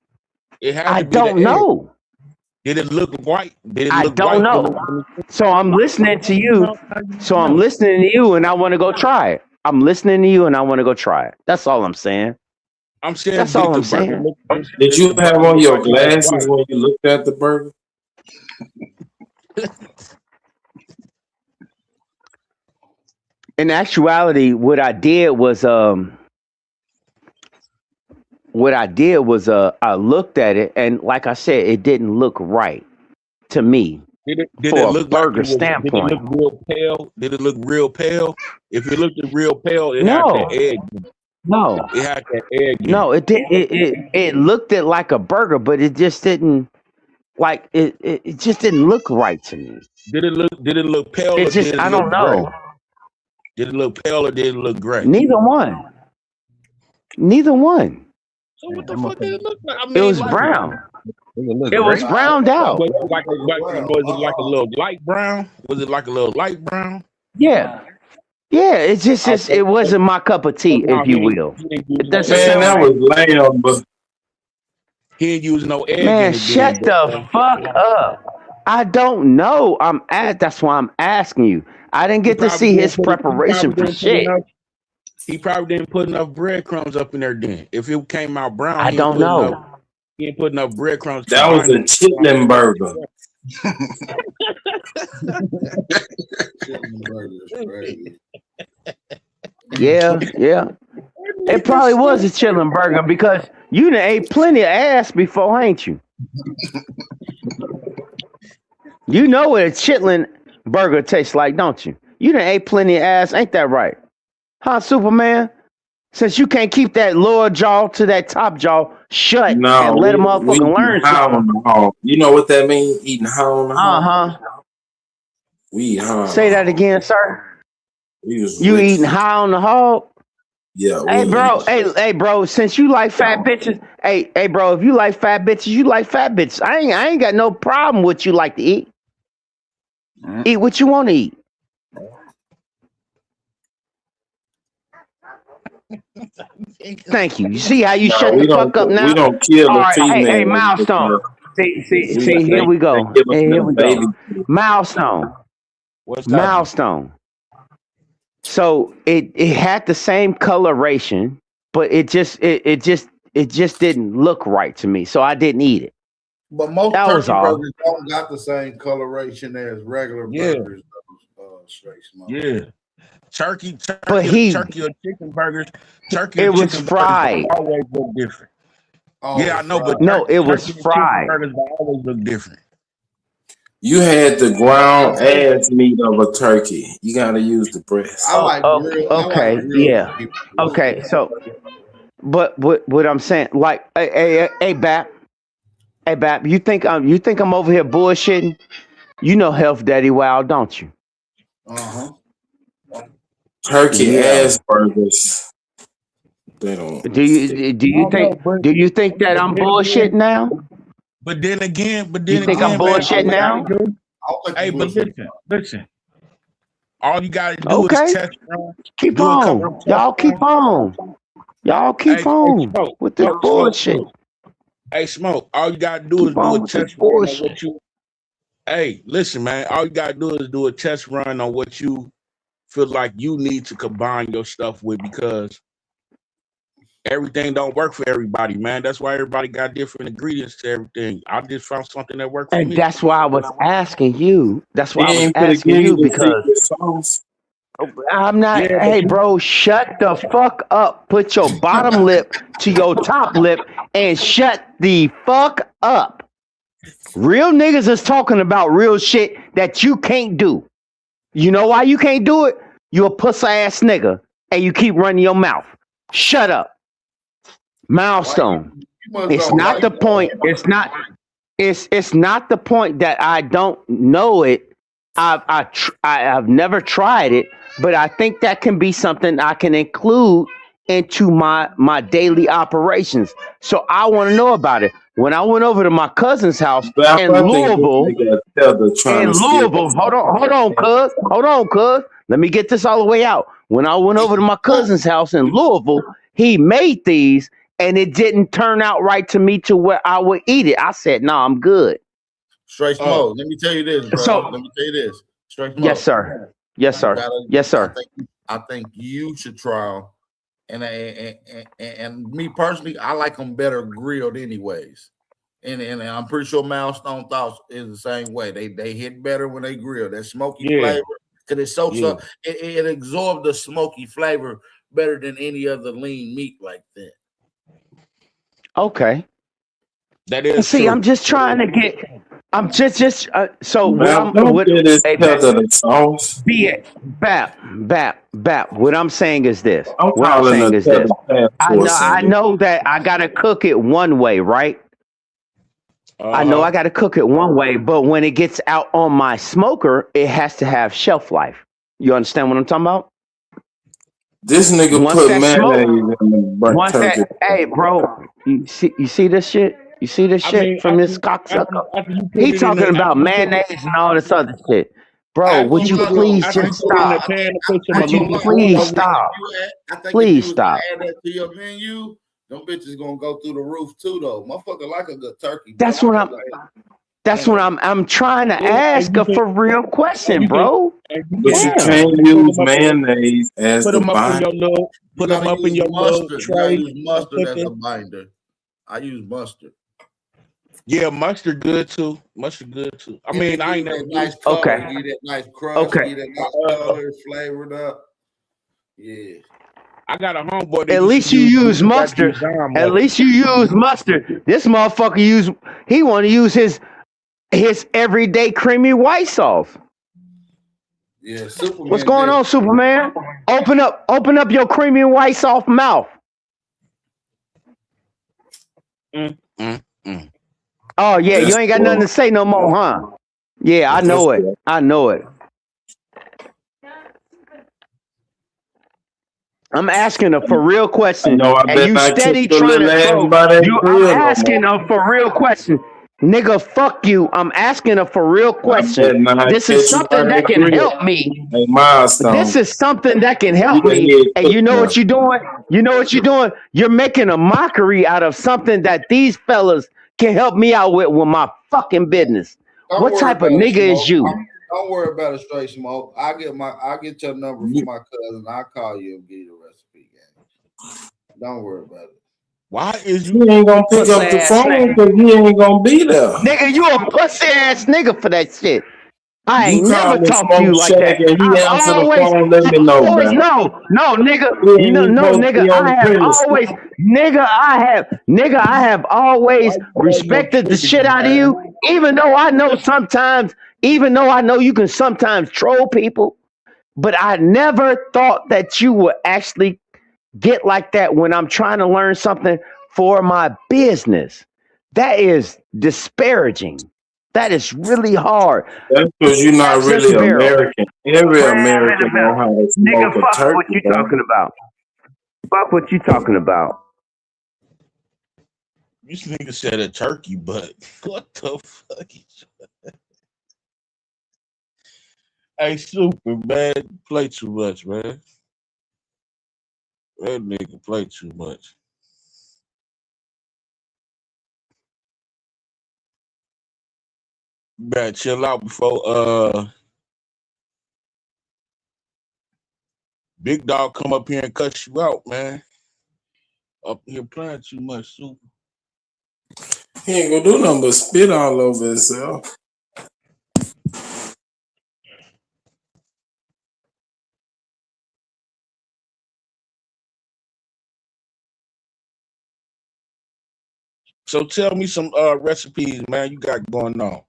It had I to be the don't egg. know. Did it look white? Did it I look don't white? know. So I'm listening to you. So I'm listening to you, and I want to go try it. I'm listening to you, and I want to go try it. That's all I'm saying. I'm saying, That's did all the I'm burger saying. look? Did you The have burger on look your like it was glasses white? when you looked at the burger? In actuality, what I did was I looked at it, and like I said, it didn't look right to me Did it for a look like burger it was? Did it standpoint. look real pale? Did it look real pale? If it looked real pale, it had that No, egg. no, It had that egg in it. no. It did. It looked it like a burger, but it just didn't like it. It just didn't look right to me. Did it look? Did it look pale It or did just it I look don't gray? know. Did it look pale or did it look gray? Neither one. Neither one. So what the fuck did it look like? I It mean, was like, brown. look It was great. browned out. was it was it like a little light brown? Was it like a little light brown? Yeah. Yeah. It's just Okay. it wasn't my cup of So tea, now if you will. he ain't using no Does it egg Man, sound that in it. right? was lamb, but He ain't using no egg Man, in it. Then, shut the fuck up. I don't know. That's why I'm asking you. I didn't he get to probably see his didn't put. He preparation probably for didn't put shit. enough. He probably didn't put enough breadcrumbs up in there. Then, if it came out brown, I he ain't don't put enough. know. He ain't put enough breadcrumbs to that was bind a it. chitlin burger. Chicken burger is crazy. Yeah, yeah. It probably was a chilling burger because you done ate plenty of ass before, ain't you? You know what a chitlin burger tastes like, don't you? You done ate plenty of ass, ain't that right? Huh, Superman? Since you can't keep that lower jaw to that top jaw shut No, and let a we motherfucker eating learn high on something. the hog. You know what that means? Eating high on the hog. Uh-huh. We eat high on the Say that hog. again, sir. We was You rich. eating high on the hog? Yeah, Hey, we bro. eat. Hey, bro. Since you like fat bitches, hey, bro. If you like fat bitches, you like fat bitches. I ain't got no problem with you like to eat. Eat what you want to eat. Thank you. You see how you No, shut the fuck up now? we don't kill All a right. Hey, female Milestone. because See. Here they we go. give us Here them we baby. go. Milestone. What's happening? Milestone. So it had the same coloration, but it just didn't look right to me. So I didn't eat it. But most That was turkey all. burgers don't got the same coloration as regular Yeah, burgers. Straight smoke. yeah. Turkey But or chicken burgers. Turkey or it was chicken burgers fried. always look different. Yeah, I know, but No, it was turkey and chicken fried. burgers always look different. You had the ground ass meat of a turkey. You gotta use the breast. I like grilled. I Okay, like grilled yeah. turkey. Okay, so, but what I'm saying, like, hey, Bap, you think I'm over here bullshitting? You know Health Daddy Wild, don't you? Turkey Yeah. ass burgers. They don't. Do you think that I'm bullshitting now? But then again, You think I'm man, bullshitting now? hey, but listen. All you gotta do is Okay, test run, keep do a couple on. of test Y'all keep runs. on. Y'all keep Hey, on Smoke, with this bullshit. Smoke. Hey, Smoke. All you gotta do is Keep do a on with this test run on bullshit. what you. Hey, listen, man. All you gotta do is do a test run on what you feel like you need to combine your stuff with, because everything don't work for everybody, man. That's why everybody got different ingredients to everything. I just found something that worked for And me. that's why I was asking you. That's He why I was ain't gonna asking give you you the because secret sauce. I'm not. Yeah, but Hey, bro, shut the fuck up. Put your bottom lip to your top lip and shut the fuck up. Real niggas is talking about real shit that you can't do. You know why you can't do it? You a pussy ass nigga and you keep running your mouth. Shut up. Why Milestone. you must It's don't not like the point. It's not the point that I don't know it. I've never tried it, but I think that can be something I can include into my daily operations. So I want to know about it. When I went over to my cousin's house But in I think this Louisville, nigga Tether trying to steal us. hold on, cuz. Let me get this all the way out. When I went over to my cousin's house in Louisville, he made these and it didn't turn out right to me to where I would eat it. I said, "No, I'm good." straight oh, smoke. Let me tell you this, brother. So, Let me tell you this. Straight yes, smoke. sir. Yes, You sir. gotta. Yes, sir. I think you should try 'em. And me personally, I like them better grilled, anyways. And I'm pretty sure Milestone Thoughts is the same way. They hit better when they grill. That smoky yeah, flavor, because it's so yeah. it absorbs the smoky flavor better than any other lean meat like that. Okay. That And is see, I'm true. just trying to get. I'm just. So what Man, I'm don't what get this hey, Tether the sauce. be it bap. What I'm saying is this. I'm What I'm calling saying the is Tether this. passport I syndrome. know that I gotta cook it one way, right? I know Uh-huh. I gotta cook it one way, but when it gets out on my smoker, it has to have shelf life. You understand what I'm talking about? This nigga Once put that smoke, mayonnaise in the burnt once that, turkey. hey, bro, you see this shit? You see this I shit mean, from this cocksucker? after you put He it in the talking about after you put mayonnaise and all this other shit. Bro, I ain't would gonna you lie though. please after I you ain't just gonna put it in lie. the stop? pan and put some Would you aluminum I please foil think with it. stop? I think if Please you was to stop. add that to your menu, them bitches gonna go through the roof too, though. Motherfucker like a good turkey, but That's what I'm. That's what I'm trying to Yeah, ask a for real question, you can bro. and you But can you Damn. can't put use them up in your mayonnaise as the bind. you put them gotta up in use your little mustard. You gotta tray use and mustard put as a them. binder. I use mustard. Yeah, mustard good too. Mustard good too. I And mean, it I give ain't you never that nice used. color, Okay. give you that nice crust, give Okay. you that My, nice color, flavored up. Yeah. I got a homeboy that At used to least you use use that mustard. Dijon At mustard. least you use mustard. This motherfucker use. He want to use his everyday creamy white sauce. Yeah, What's Superman going did. on, Superman? Open up your creamy white sauce mouth. Mm, mm, mm. Oh yeah, you That's ain't got nothing well. to say no more, huh? Yeah, I That's know it. well. I know it. I'm asking a for real I question, know I and better you not kick steady your trying little to, ass bro. by that I'm grill no more. asking a for real question, nigga. Fuck you. I'm asking a for real I question. better not This is catch you by something that that can grill. help me. Hey, This milestone. is something that can You help the me. head And cook you know now. what you're doing? You know what you're doing? You're making a mockery out of something that these fellas can help me out with my fucking business. Don't What worry type of about it, nigga is Smoke. you? Don't worry about it, straight smoke. I'll get your number You, from my cousin. I'll call you and give you the recipe, gang. Don't worry about it. Why is he you? ain't gonna pick Pussy up the ass phone nigga. because he ain't gonna be there. Nigga, you a pussy ass nigga for that shit. I You ain't call never me talked to Smoke you like Shack that. and he answer the phone, let me know, man. No, nigga, He ain't even no, supposed to nigga. be on the premises. I have Why always you call your respected the chicken? shit out of you, even though I know sometimes, even though I know you can sometimes troll people, but I never thought that you would actually get like that when I'm trying to learn something for my business. That is disparaging. That is really hard. That's because you're not Crabs in really a barrel. American. Every Crab in American a know how barrel. to Nigga, smoke a fuck what turkey, you bro. talking about. Fuck what you talking about. This nigga said a turkey butt. What the fuck? Hey, super man, you play too much, man. That nigga play too much. You better chill out before Big Dog come up here and cut you out, man. Up here playing too much, super. He ain't gonna do nothing but spit all over himself. So tell me some recipes, man, you got going on.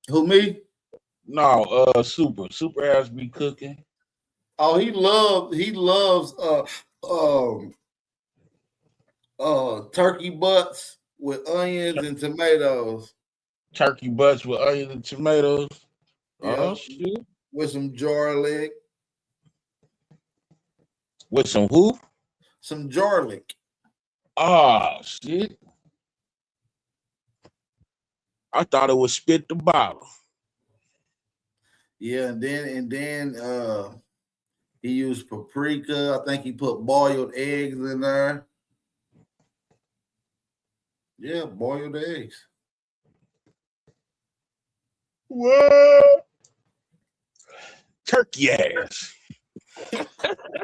Who, me? No, super. Super ass be cooking. Oh, he loves turkey butts with onions and tomatoes. Turkey butts with onions and tomatoes. Yeah. Oh shit. With some garlic. With some who? Some garlic. Oh shit. I thought it was spit the bottle. Yeah, and then he used paprika. I think he put boiled eggs in there. Yeah, boiled eggs. What? Turkey ass.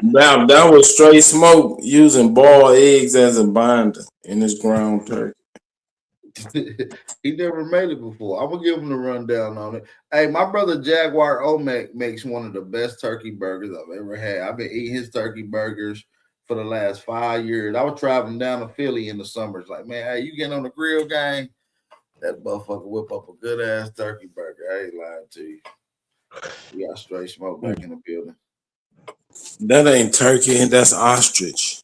Now that was straight smoke using boiled eggs as a binder in his ground turkey. He never made it before. I'm gonna give him the rundown on it. Hey, my brother Jaguar Omek makes one of the best turkey burgers I've ever had. I've been eating his turkey burgers for the last 5 years. I was traveling down to Philly in the summers. Like, man, hey, you getting on the grill gang? That motherfucker whip up a good ass turkey burger. I ain't lying to you. We got straight smoke back in the building. That ain't turkey, that's ostrich.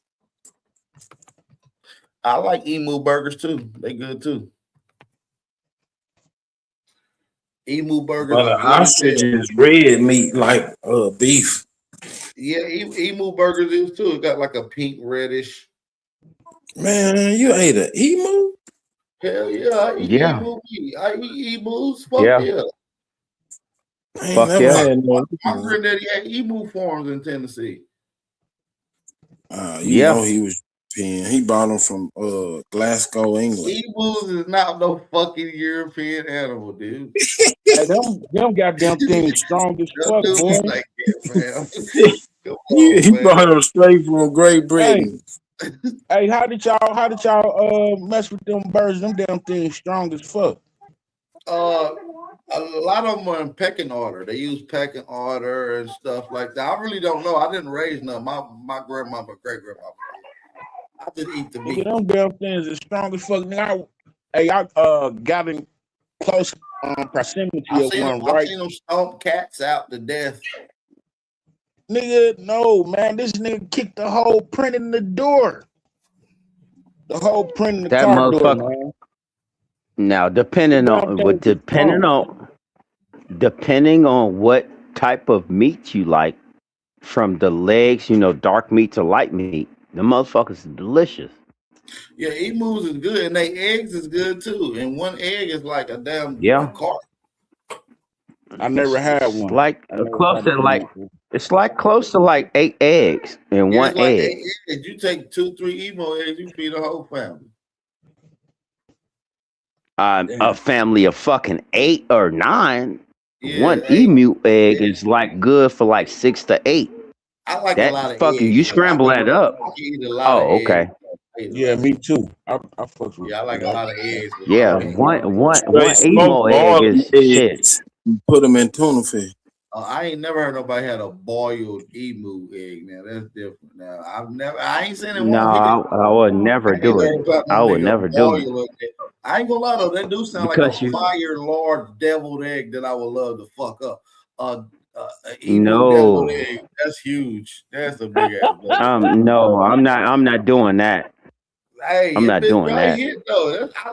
I like emu burgers too. They good too. Emu burgers. But an ostrich is red meat like beef. Yeah, emu burgers is too. It got like a pink reddish. Man, you ate an emu? Hell yeah, I eat emu meat. I eat emus. Fuck yeah. Fuck yeah. My granddaddy had emu farms in Tennessee. You know he was paying. He bought them from Glasgow, England. Emus is not no fucking European animal, dude. Hey, them goddamn things strong as fuck, boy. Like He brought them straight from Great Britain. Hey, how did y'all mess with them birds? Them damn things strong as fuck. A lot of them are in pecking order. They use pecking order and stuff like that. I really don't know. I didn't raise none. My grandmama, great grandmama. I just eat the meat. Them damn things is strong as fuck. Now, I got in close proximity of one, right? I've seen them stomp cats out to death. Nigga, no, man. This nigga kicked the whole print in the door. The whole print in the That car door, motherfucker. man. Now, depending on what type of meat you like, from the legs, dark meat to light meat, the motherfuckers is delicious. Yeah, emus is good, and they eggs is good too. And one egg is like a damn cart. I never had one. It's like close to like 8 eggs in one like egg. 8 eggs. You take 2-3 emo eggs, you feed a whole family. A family of fucking 8 or 9. Yeah, one emu egg is like good for like 6 to 8. I like that a lot of fucking eggs. You scramble that up. I eat a lot of okay. Eggs. Yeah, me too. I fuck with. Yeah, I like a lot of eggs. Yeah, one emo egg is shit. Put them in tuna fish. I ain't never heard nobody had a boiled emu egg. Now that's different. Now I ain't seen it. No, I would never do it. I would never do it. I ain't gonna lie though, that do sound because like a fire large deviled egg that I would love to fuck up. No, egg, that's huge. That's a big ass. No, I'm not doing that. Hey, I'm not doing that.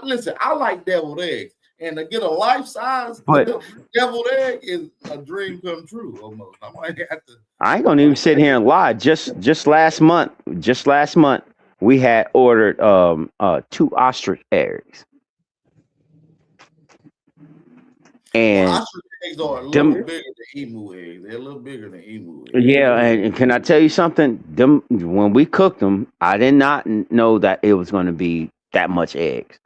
Listen, I like deviled eggs, and to get a life size deviled egg is a dream come true. Almost, I might have to. I ain't gonna even sit here and lie. Just last month, we had ordered 2 ostrich eggs, and ostrich eggs are a little bigger than emu eggs. They're a little bigger than emu eggs. Yeah, and can I tell you something? Them when we cooked them, I did not know that it was going to be that much eggs.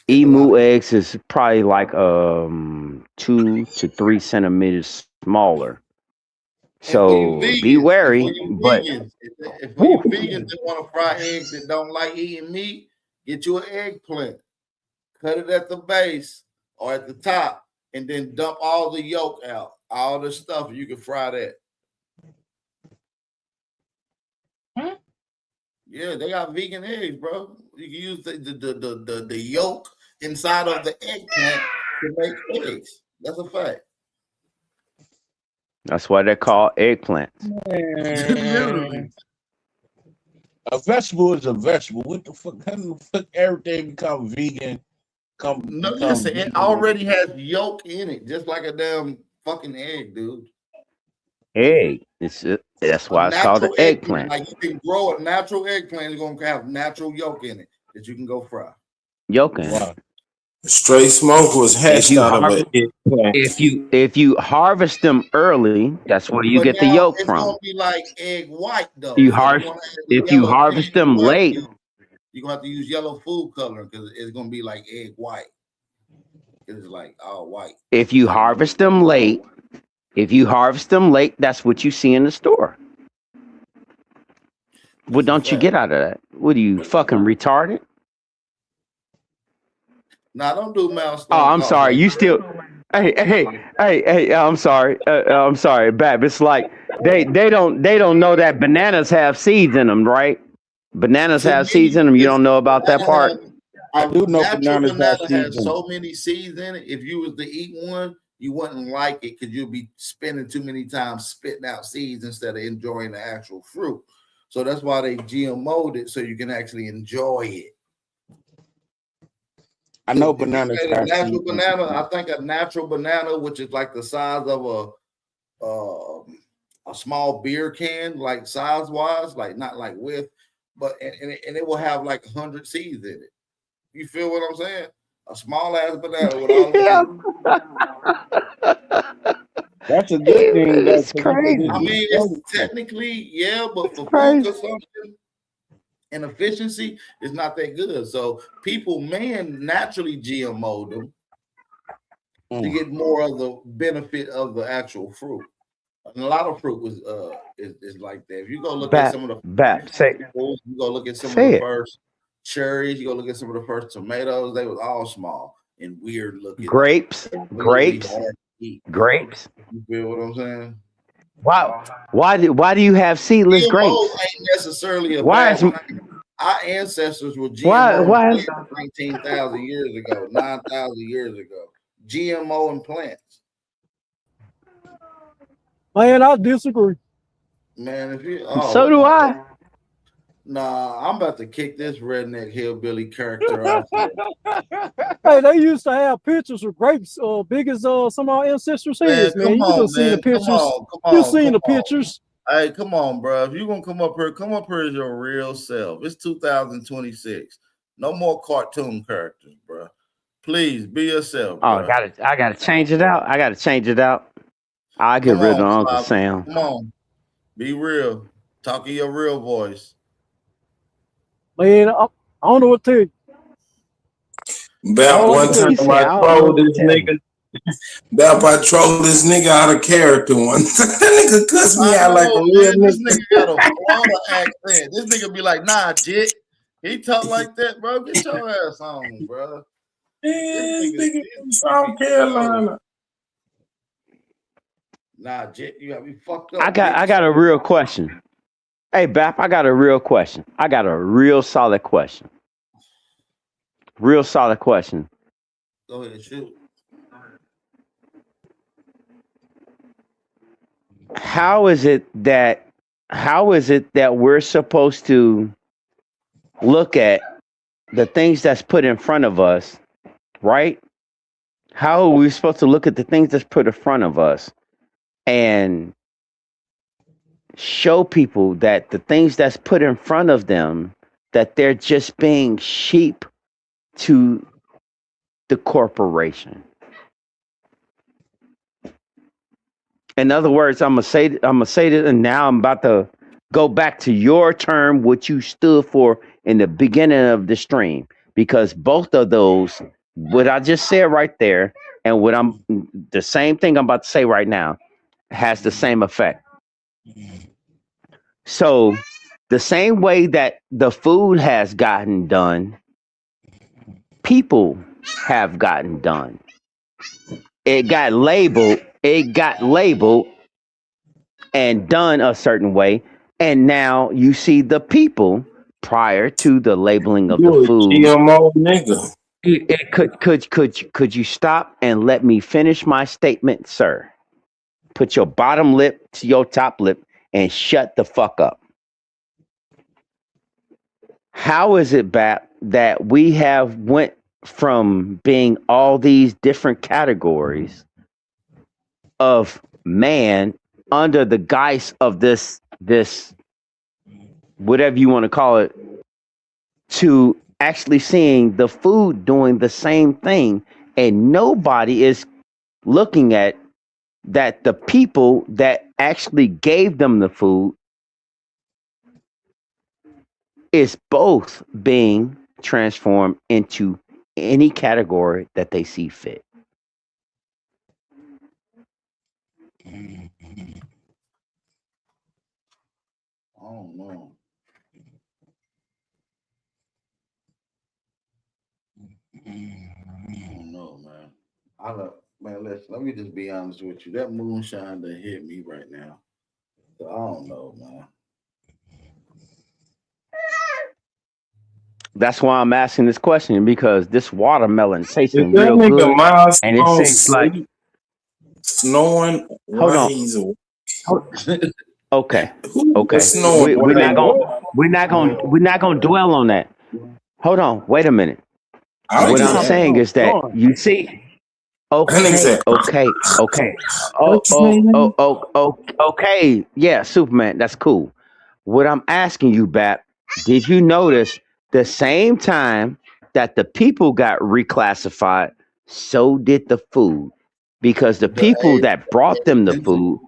It's a lot Emu of eggs. eggs is probably like 2 to 3 centimeters smaller. And for you So be vegans, and for wary. you But vegans, and for you vegans that want to fry eggs that don't like eating meat, get you an eggplant. Cut it at the base or at the top, and then dump all the yolk out, all the stuff. You can fry that. Yeah, they got vegan eggs, bro. You can use the yolk inside of the eggplant to make eggs. That's a fact. that's why they're called eggplants. Literally. A vegetable is a vegetable. What the fuck? How the fuck everything become vegan? No, Become listen, it vegan? already has yolk in it, just like a damn fucking egg, dude. Egg. That's A why it's called an natural eggplant, eggplant. like you can grow a natural eggplant, it's gonna have natural yolk in it that you can go fry. Yolk in it. Wow. Straight smoke was If hatched you out of an harvest, eggplant. if you harvest them early, that's where you But get the now yolk it's from. gonna be like egg white though. You So you harvest want to have the if you yellow harvest tint, them late. you're gonna have to use yellow food color because it's gonna be like egg white. It's like all white. If you harvest them late, that's what you see in the store. What don't you get out of that? What are you fucking retarded? Nah, don't do milestone. Oh, I'm sorry. Like You still. Hey. I'm sorry. I'm sorry, Bab. It's like they don't know that bananas have seeds in them, right? Bananas have seeds in them. You don't know about that part. I do know natural bananas have banana seeds has in so many seeds in it. If you was to eat one, you wouldn't like it because you'll be spending too many times spitting out seeds instead of enjoying the actual fruit. So that's why they GMO'd it so you can actually enjoy it. I know bananas A have natural seeds in banana. it. I think a natural banana, which is like the size of a small beer can, like size wise, like not like width, but and it will have like 100 seeds in it. You feel what I'm saying? A small ass banana with all That's a good thing. Though, It's crazy. I mean, it's technically, yeah, but for food consumption and efficiency, it's not that good. So people naturally GMO them to get more of the benefit of the actual fruit. And a lot of fruit was is like that. If you go look at some of the you go look at some of the first cherries, you go look at some of the first tomatoes, they was all small and weird looking. Grapes. You feel what I'm saying? Why do you have seedless GMOs grapes? ain't necessarily a Why bad is thing. Our ancestors were why GMO is 19,000 years ago, 9,000 years ago. GMO and plants. Man, I disagree. Man, if you so do I. Nah, I'm about to kick this redneck hillbilly character off. Hey, they used to have pictures of grapes big as some of our ancestors' heads, man. You done seen the pictures. You seen the pictures. Hey, come on, bro. If you're gonna come up here as your real self. It's 2026. No more cartoon characters, bro. Please be yourself. Oh, bro. I gotta change it out. I get rid of Uncle Sam. Come on. Be real. Talk in your real voice. Man, I don't know what to tell you. About one time I trolled this nigga. I trolled this nigga out of character one time. That nigga cussed me out like a real nigga. This nigga got a Florida accent. This nigga be like, nah, Jit. He talk like that, bro. Get your ass on, bro. This nigga from South Carolina. Nah, Jit, you got me fucked up. I got a real question. Hey, Bap, I got a real question. I got a real solid question. Real solid question. Go ahead, shoot. How is it that we're supposed to look at the things that's put in front of us, right? How are we supposed to look at the things that's put in front of us and show people that the things that's put in front of them, that they're just being sheep to the corporation? In other words, I'm gonna say this, and now I'm about to go back to your term, what you stood for in the beginning of the stream, because both of those, what I just said right there, and what I'm the same thing I'm about to say right now, has the same effect. So, the same way that the food has gotten done, people have gotten done. It got labeled. It got labeled and done a certain way. And now you see the people prior to the labeling of the You a food. GMO nigga. Could you stop and let me finish my statement, sir? Put your bottom lip to your top lip and shut the fuck up. How is it, Bap, that we have went from being all these different categories of man under the guise of this whatever you want to call it, to actually seeing the food doing the same thing, and nobody is looking at that the people that actually gave them the food is both being transformed into any category that they see fit. I don't know. I don't know, man. Man, listen, let me just be honest with you. That moonshine that hit me right now. So I don't know, man. That's why I'm asking this question, because this watermelon Is tasting that real nigga good, Miles and it on seems like sleep, snoring hold while on. he's awake? Okay, Who okay. is snoring We're while not they gonna what? we're not gonna dwell on that. Hold on, wait a minute. I don't What I'm care. saying is that you see, That nigga okay, said, okay. what you say, nigga? Okay. Yeah, Superman, that's cool. What I'm asking you, Bap, did you notice the same time that the people got reclassified, so did the food? Because the The people age, that brought them the food,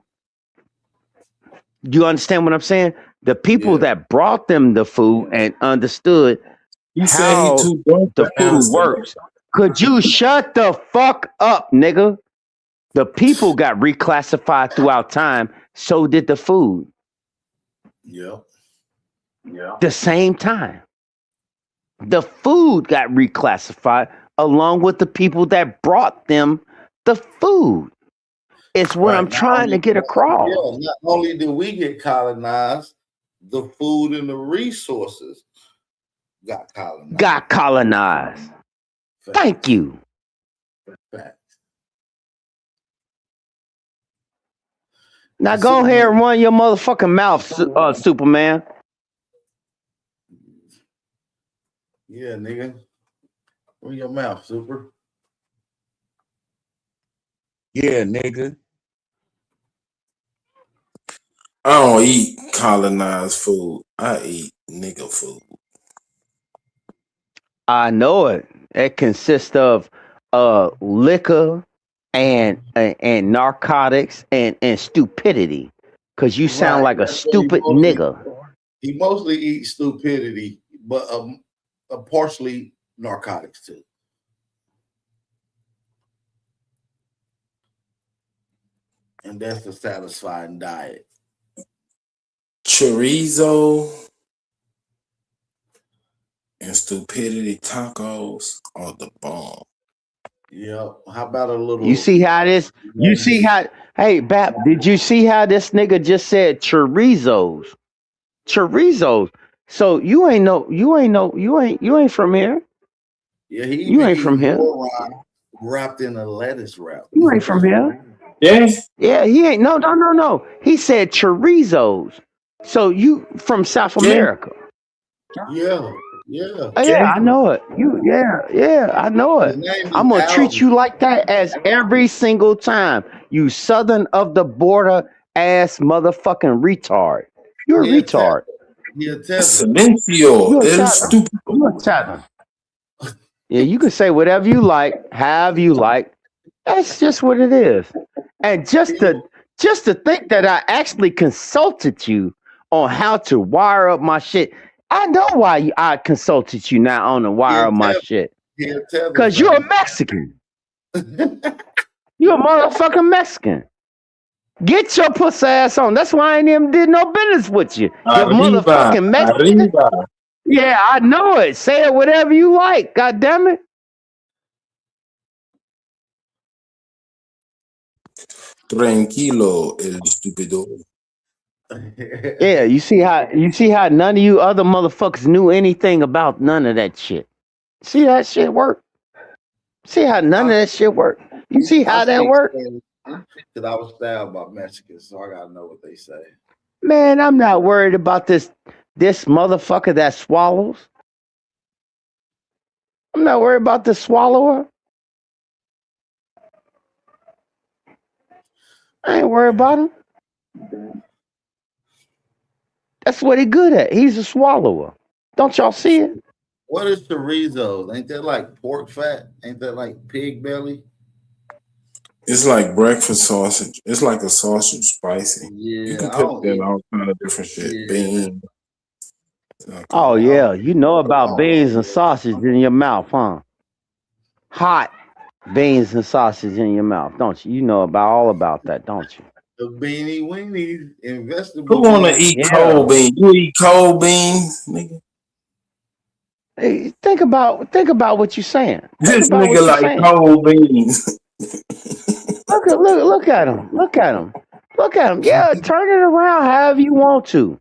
you understand what I'm saying? The people yeah. that brought them the food and understood He said he how too drunk the to food answer. works. Could you shut the fuck up, nigga? The people got reclassified throughout time, so did the food. Yep. The same time. The food got reclassified along with the people that brought them the food. It's what I'm Right. trying to get across. Not only did we get colonized, the food and the resources got colonized. Got colonized. Thank you. Facts. Now go ahead and run your motherfucking mouth, Superman. Yeah, nigga. Run your mouth, Super. Yeah, nigga. I don't eat colonized food. I eat nigga food. I know it. It consists of liquor and narcotics and stupidity. Cause you sound like a stupid nigga. He mostly eats stupidity, but partially narcotics too. And that's the satisfying diet. Chorizo and stupidity tacos are the bomb. Yeah. How about a little? You see how this? You see how? Hey, Bap, did you see how this nigga just said chorizos? Chorizos. So you ain't from here. Yeah, he You ain't from here. Wrapped in a lettuce wrap. You ain't from here. Yes. Yeah, he ain't. No. He said chorizos. So you from South America? Yeah. Yeah, I know it. I know it. I'm gonna treat you like that as every single time. You southern of the border ass motherfucking retard. You're a retard. Silencio. El stupid. You're a tether. Yeah, you can say whatever you like, have you like. That's just what it is. And just Just to think that I actually consulted you on how to wire up my shit. I know why I consulted you now on the wire up my shit. Because you're a Mexican. You're a motherfucking Mexican. Get your pussy ass on. That's why I ain't even did no business with you. You motherfucking Mexican. Yeah, I know it. Say it whatever you like. God damn it. Tranquilo, el estúpido. Yeah, you see how none of you other motherfuckers knew anything about none of that shit. See how that shit work? See how none of that shit work? You see how that work? Because I was stabbed by Mexicans, so I gotta know what they say. Man, I'm not worried about this motherfucker that swallows. I'm not worried about the swallower. I ain't worried about him. That's what he good at. He's a swallower. Don't y'all see it? What is chorizo? Ain't that like pork fat? Ain't that like pig belly? It's like breakfast sausage. It's like a sausage spicy. Yeah, you can put that all kind of different shit. Yeah. Beans. Oh yeah, you know about beans and sausage in your mouth, huh? Hot beans and sausage in your mouth, don't you? You know all about that, don't you? The beanie weenies and vegetables. Who wanna eat cold beans? You eat cold beans, nigga? Hey, think about what you're saying. This nigga like cold beans. Look at him. Look at him. Look at him. Yeah, turn it around however you want to.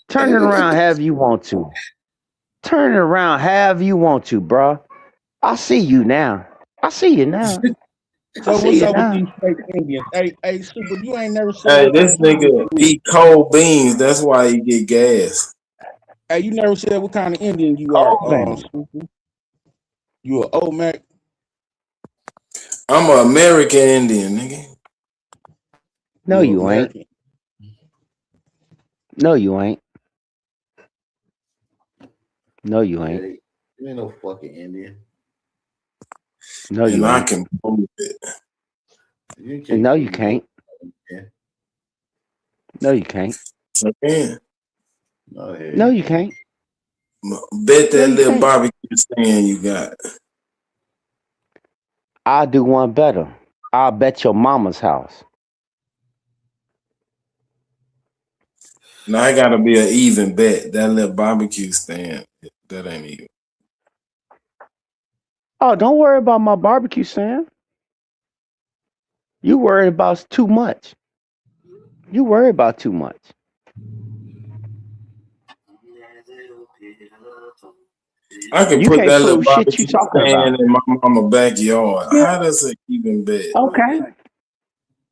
Turn it around however you want to. Turn it around however you want to, bro. I see you now. I see you now. So what's up with these fake Indians? Hey, Super, you ain't never said. Hey, this nigga eat cold beans. That's why he get gas. Hey, you never said what kind of Indian you are. Super. You an old Mac? I'm an American Indian, nigga. No, you ain't. No, you ain't. No, you ain't. You ain't no fucking Indian. No, you I ain't. can prove it. No, you can't. No, you can't. I can. No, you can't. Bet that little barbecue stand you got. I'll do one better. I'll bet your mama's house. Now I gotta be an even bet. That little barbecue stand, that ain't even. Oh, don't worry about my barbecue stand. You worry about too much. You worry about too much. I can put that little barbecue stand in my mama's backyard. Yeah. How does it even bet?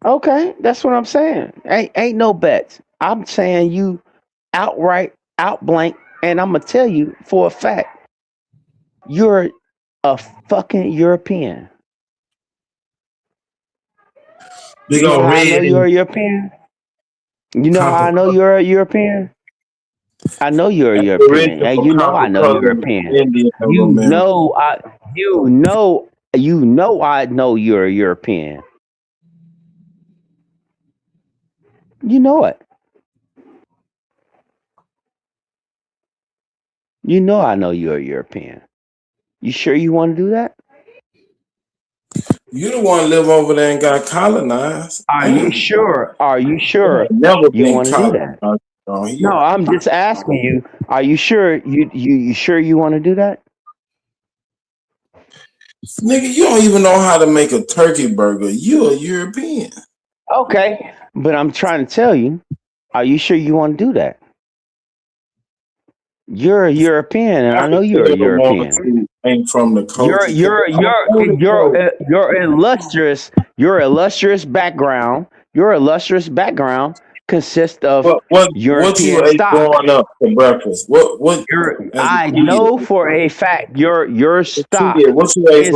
Okay, that's what I'm saying. Ain't no bets. I'm saying you outright outblank, and I'm gonna tell you for a fact, you're a fucking European. You know how I know you're a European? You know how I know you're a European? I know you're a European. Hey, you know I know you're European. You know I know you're a European. You know it. You know I know you're a European. You sure you want to do that? You the one live over there and got colonized. Are you sure? Are you sure you want to do that? No, I'm just asking you. Are you sure you sure you want to do that? Nigga, you don't even know how to make a turkey burger. You're a European. Okay, but I'm trying to tell you. Are you sure you want to do that? You're a European, and I know you're a European. Ain't from the culture. Your illustrious background. Your illustrious background consists of European what you stock. ate growing up for breakfast? I know for a fact your stock is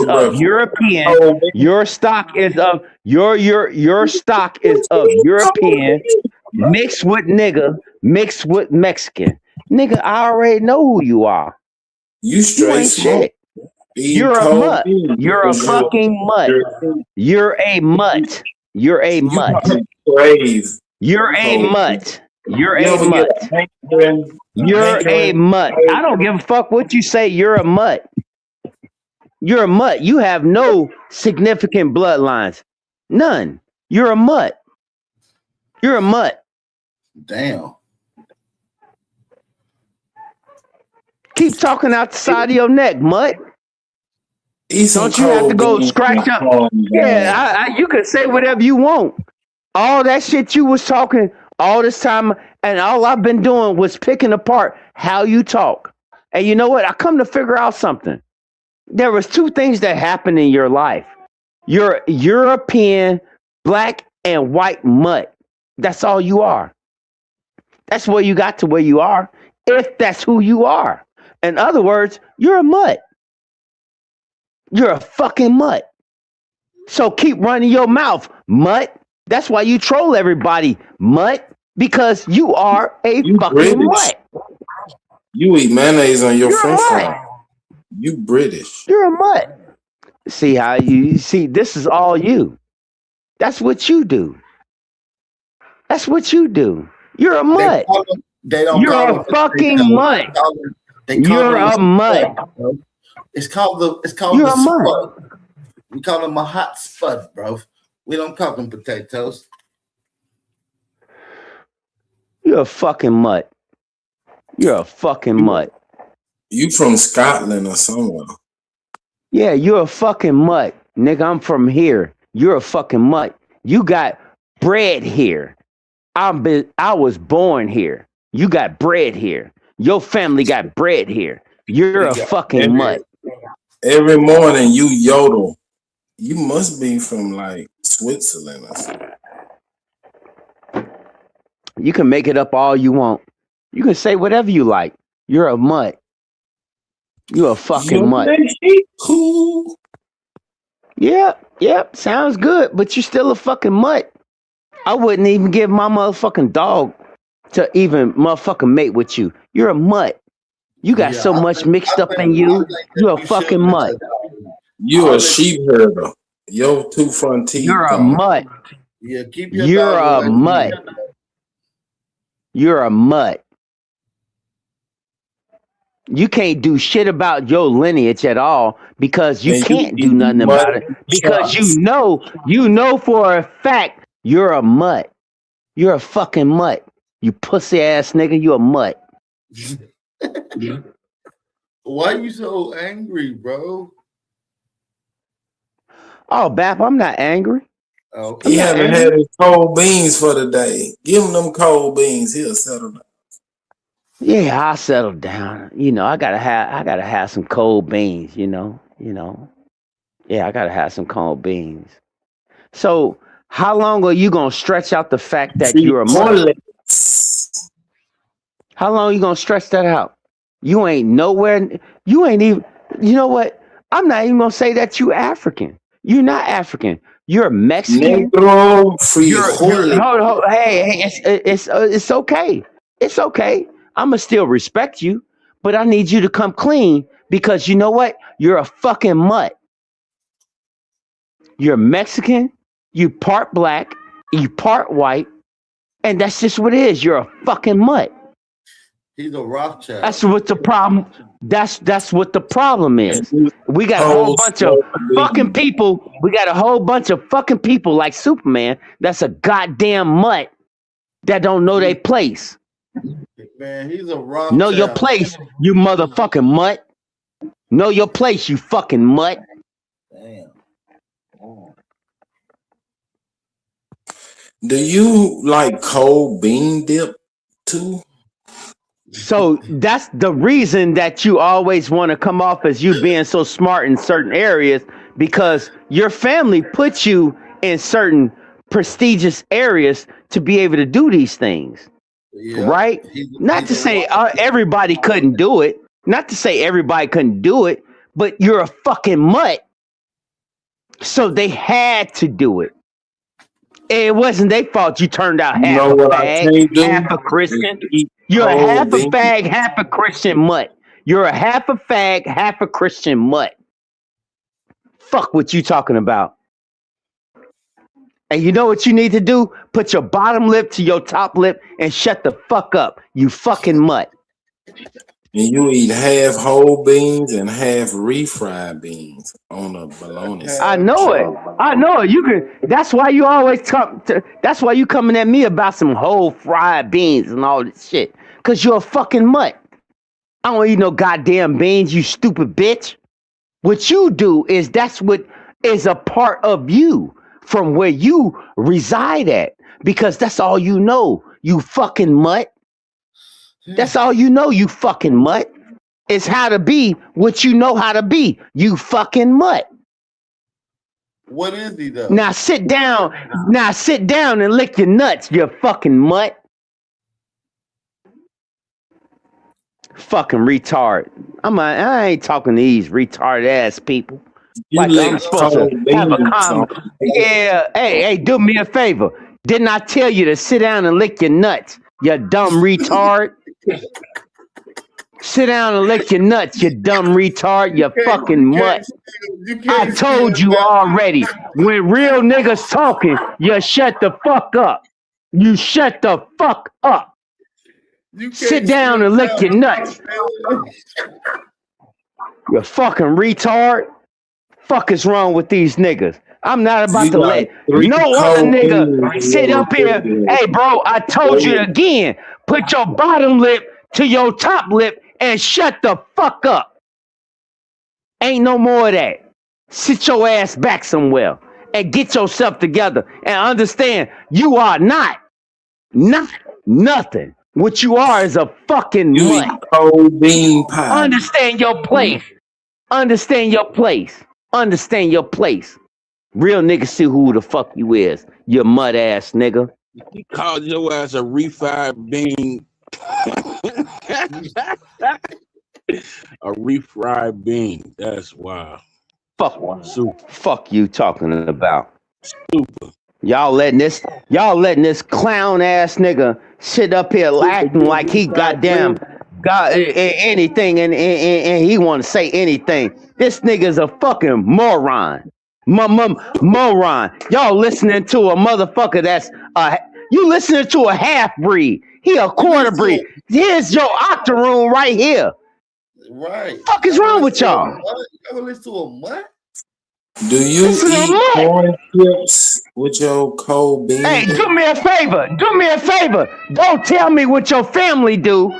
of European. Your stock is of your stock is of European mixed with nigga, mixed with Mexican. Nigga, I already know who you are. You ain't shit. You're a mutt. You're a fucking mutt. You're a mutt. You're a You mutt. crave. You're a So, mutt. You're you a ever get mutt. a You're a mutt. I don't give a fuck what you say. You're a mutt. You're a mutt. You have no significant bloodlines. None. You're a mutt. You're a mutt. Damn. Keep talking out the side of your neck, mutt. Don't you have to go scratch up? Yeah, you can say whatever you want. All that shit you was talking all this time, and all I've been doing was picking apart how you talk. And you know what? I come to figure out something. There was two things that happened in your life. You're European, black, and white mutt. That's all you are. That's where you got to where you are, if that's who you are. In other words, you're a mutt. You're a fucking mutt. So keep running your mouth, mutt. That's why you troll everybody, mutt, because you are a fucking British. mutt. You eat mayonnaise on your You're French a fry. mutt. You British. You're a mutt. See how you see? This is all you. That's what you do. That's what you do. You're a mutt. You're a fucking mutt. You're a mutt. It's called the spud. We call them a hot spud, bro. We don't call them potatoes. You're a fucking mutt. You're a fucking mutt. You from Scotland or somewhere? Yeah, you're a fucking mutt. Nigga, I'm from here. You're a fucking mutt. You got bred here. I was born here. You got bred here. Your family got bred here. You're a fucking mutt. Every morning you yodel. You must be from like Switzerland or something. You can make it up all you want. You can say whatever you like. You're a mutt. You're a fucking mutt. Cool. Yep. Sounds good, but you're still a fucking mutt. I wouldn't even give my motherfucking dog to even motherfucking mate with you. You're a mutt. You got so much mixed up in you. You're a fucking mutt. You a sheep herder. Your two front teeth. You're a mutt. Yeah, keep You're a mutt. You're a mutt. You can't do shit about your lineage at all because you can't do nothing about it because you know for a fact you're a mutt. You're a fucking mutt. You pussy ass nigga, you a mutt. Why you so angry, bro? Oh, Bap, I'm not angry. Okay. He haven't had his cold beans for the day. Give him them cold beans. He'll settle down. Yeah, I'll settle down. You know, I gotta have some cold beans, you know. Yeah, I gotta have some cold beans. So how long are you gonna stretch out the fact that you're a mutt? How long are you gonna stretch that out? You ain't nowhere, you ain't even, you know what? I'm not even gonna say that you African. You're not African. You're Mexican. Hold, hey, it's okay. It's okay. I'ma still respect you, but I need you to come clean because you know what? You're a fucking mutt. You're Mexican, you part black, you part white, and that's just what it is. You're a fucking mutt. He's a Rothschild. That's what the problem. That's what the problem is. We got a whole bunch of fucking people. We got a whole bunch of fucking people like Superman. That's a goddamn mutt that don't know their place. Man, he's a Rothschild. Know your place, you motherfucking mutt. Know your place, you fucking mutt. Damn. Do you like cold bean dip too? So that's the reason that you always want to come off as you being so smart in certain areas because your family puts you in certain prestigious areas to be able to do these things. Yeah. Right? Not to say everybody couldn't do it. Not to say everybody couldn't do it, but you're a fucking mutt. So they had to do it. It wasn't their fault you turned out half a fag, half a Christian. You're a half a fag, half a Christian mutt. You're a half a fag, half a Christian mutt. Fuck what you talking about. And you know what you need to do? Put your bottom lip to your top lip and shut the fuck up, you fucking mutt. And you eat half whole beans and half refried beans on a bologna sandwich. I know it. I know it. You can. That's why you always come. That's why you coming at me about some whole fried beans and all this shit. Cause you're a fucking mutt. I don't eat no goddamn beans, you stupid bitch. What you do is that's what is a part of you from where you reside at. Because that's all you know, you fucking mutt. That's all you know, you fucking mutt. Is how to be what you know how to be, you fucking mutt. What is he though? Now sit down. Now sit down and lick your nuts, you fucking mutt. Fucking retard. I ain't talking to these retarded ass people. Like I'm supposed to have a comment. Yeah, hey, do me a favor. Didn't I tell you to sit down and lick your nuts, you dumb retard? Sit down and lick your nuts, you dumb retard, you fucking mutt. I told you already. When real niggas talking, you shut the fuck up. You shut the fuck up. Sit down and lick your nuts. You fucking retard. Fuck is wrong with these niggas? I'm not about to let no other nigga sit up here. Hey, bro, I told you again. Put your bottom lip to your top lip and shut the fuck up. Ain't no more of that. Sit your ass back somewhere and get yourself together and understand you are not nothing. What you are is a fucking mutt. Cold bean pie. Understand your place. Understand your place. Understand your place. Real niggas see who the fuck you is. You mud ass nigga. He called your ass a refried bean. A refried bean. That's wild. Fuck you talking about. Super. Y'all letting this clown ass nigga sit up here acting like he goddamn got anything and he want to say anything. This nigga's a fucking moron. Moron. Y'all listening to a motherfucker that's you listening to a half breed. He a quarter breed. Here's your octoroon right here. Right. Fuck is wrong with y'all? You listen to a what? Do you eat corn chips with your cold beans? Hey, do me a favor. Do me a favor. Don't tell me what your family do.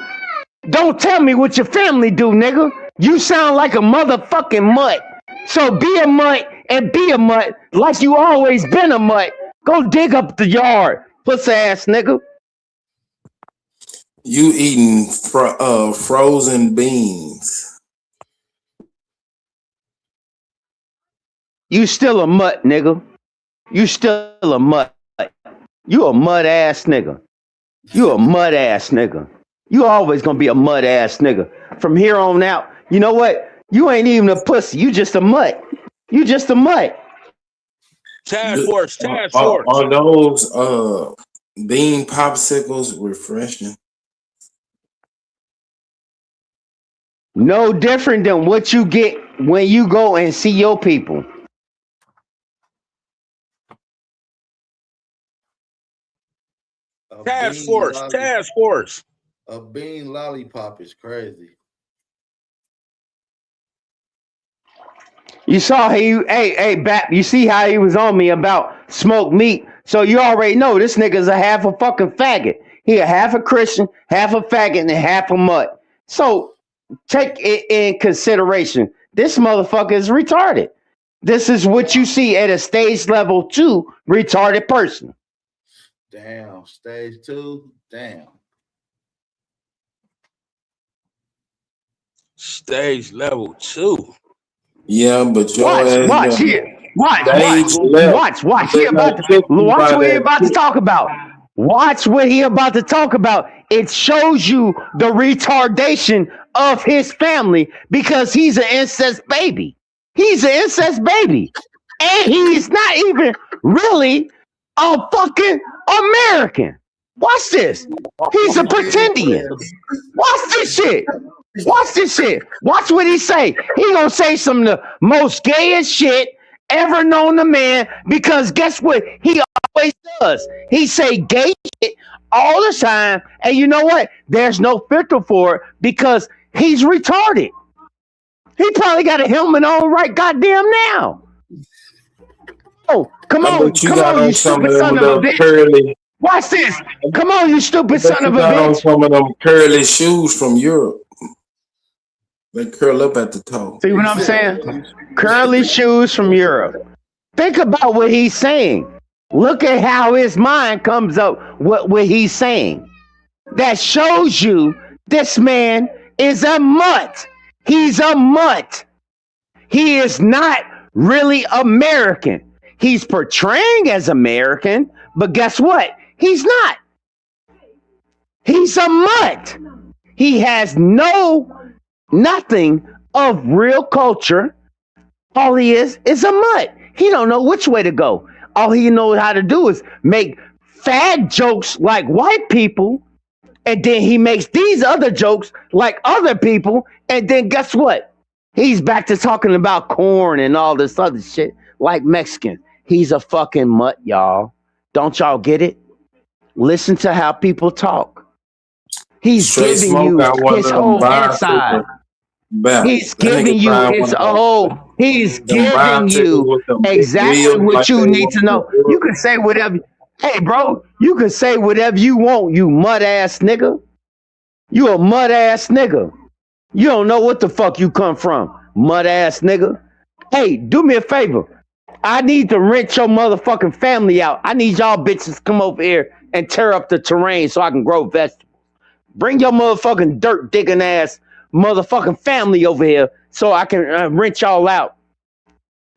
Don't tell me what your family do, nigga. You sound like a motherfucking mutt. So be a mutt and be a mutt like you always been a mutt. Go dig up the yard, pussy ass nigga. You eating frozen beans. You still a mutt, nigga. You still a mutt. You a mud ass nigga. You a mud ass nigga. You always gonna be a mud ass nigga. From here on out, you know what? You ain't even a pussy. You just a mutt. You just a mutt. Task force. Are those bean popsicles refreshing? No different than what you get when you go and see your people. Task force. A bean lollipop is crazy. You saw hey, Bap, you see how he was on me about smoked meat. So you already know this nigga's a half a fucking faggot. He a half a Christian, half a faggot, and half a mutt. So take it in consideration. This motherfucker is retarded. This is what you see at a stage level 2 retarded person. Damn, stage 2, damn. Stage level 2. Yeah, but your watch here. Watch what he about to talk about. Watch what he about to talk about. It shows you the retardation of his family because he's an incest baby. He's an incest baby. And he's not even really a fucking American. Watch this. He's a pretendian. Watch this shit. Watch this shit. Watch what he say. He gonna say some of the most gayest shit ever known to man because guess what? He always does. He say gay shit all the time, and you know what? There's no filter for it because he's retarded. He probably got a helmet on right goddamn now. Oh, come I bet you got on, you on some stupid of them son of a little bitch. curly. Watch this. Come on, you I stupid bet son you of a got on bitch. some of them curly shoes from Europe. They curl up at the toe. See what I'm saying? Curly shoes from Europe. Think about what he's saying. Look at how his mind comes up what he's saying. That shows you this man is a mutt. He's a mutt. He is not really American. He's portraying as American, but guess what? He's not. He's a mutt. He has nothing of real culture. All he is a mutt. He don't know which way to go. All he knows how to do is make fad jokes like white people, and then he makes these other jokes like other people, and then guess what? He's back to talking about corn and all this other shit like Mexicans. He's a fucking mutt, y'all. Don't y'all get it? Listen to how people talk. He's Straight giving smoke you got one his of them whole inside. bicycles back. He's That giving nigga you find his one of whole. He's them giving bicycles you with them big exactly wheels what like you they need want to in know. You Europe. can say whatever. Hey, bro, you can say whatever you want, you mud ass nigga. You a mud ass nigga. You don't know what the fuck you come from, mud ass nigga. Hey, do me a favor. I need to rent your motherfucking family out. I need y'all bitches to come over here and tear up the terrain so I can grow vegetables. Bring your motherfucking dirt digging ass motherfucking family over here so I can rent y'all out.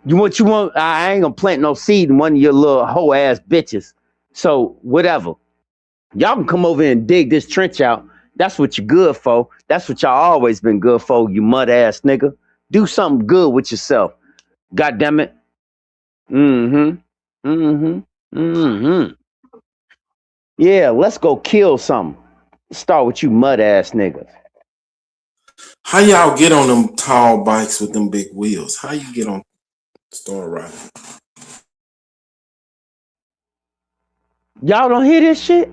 You want? I ain't gonna plant no seed in one of your little hoe ass bitches. So whatever. Y'all can come over here and dig this trench out. That's what you're good for. That's what y'all always been good for, you mud ass nigga. Do something good with yourself. God damn it. Mm-hmm. Mm-hmm. Mm-hmm. Yeah, let's go kill something. Start with you mud ass niggas. How y'all get on them tall bikes with them big wheels? How you get on start riding? Y'all don't hear this shit?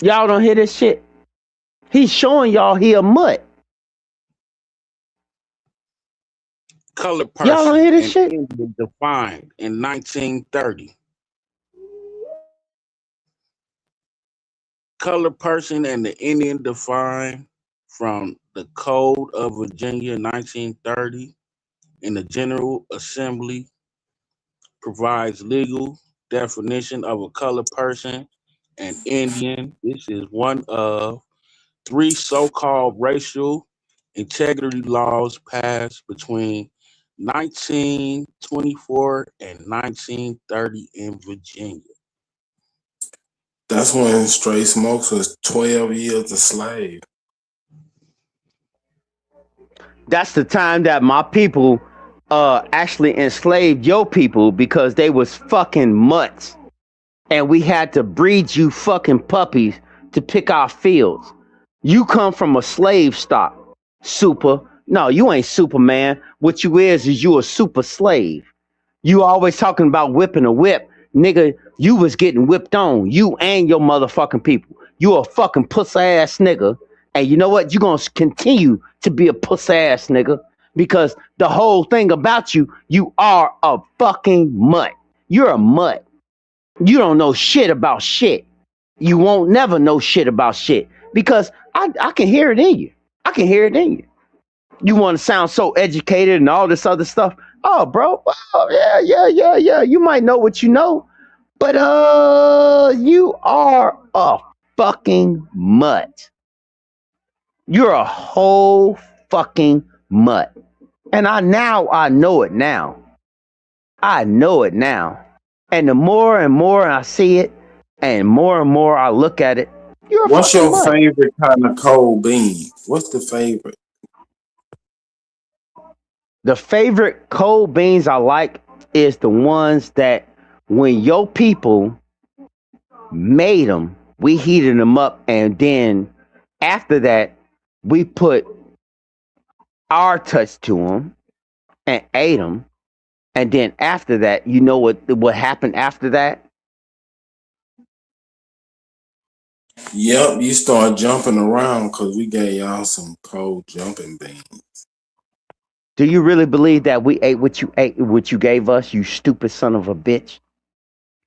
Y'all don't hear this shit? He's showing y'all he a mutt. Colored Y'all don't person hear this and shit? Indian defined in 1930. Colored person and the Indian defined from the Code of Virginia 1930 in the General Assembly provides legal definition of a colored person and Indian. This is one of three so-called racial integrity laws passed between 1924 and 1930 in Virginia. That's when Straight Smokes was 12 years a slave. That's the time that my people actually enslaved your people because they was fucking mutts. And we had to breed you fucking puppies to pick our fields. You come from a slave stock, super. No, you ain't Superman. What you is you a super slave. You always talking about whipping a whip. Nigga, you was getting whipped on. You and your motherfucking people. You a fucking puss ass nigga. And you know what? You gonna continue to be a puss ass nigga. Because the whole thing about you, you are a fucking mutt. You're a mutt. You don't know shit about shit. You won't never know shit about shit. Because I can hear it in you. I can hear it in you. You want to sound so educated and all this other stuff. Oh, bro. Oh, yeah. You might know what you know, but you are a fucking mutt. You're a whole fucking mutt. And I know it now. I know it now. And the more and more I see it, and more I look at it, you're a What's fucking your mutt. favorite kind of cold bean? What's the favorite? The favorite cold beans I like is the ones that when your people made them, we heated them up, and then after that, we put our touch to them and ate them. And then after that, you know what happened after that? Yep, you start jumping around because we gave y'all some cold jumping beans. Do you really believe that we ate, what you gave us, you stupid son of a bitch?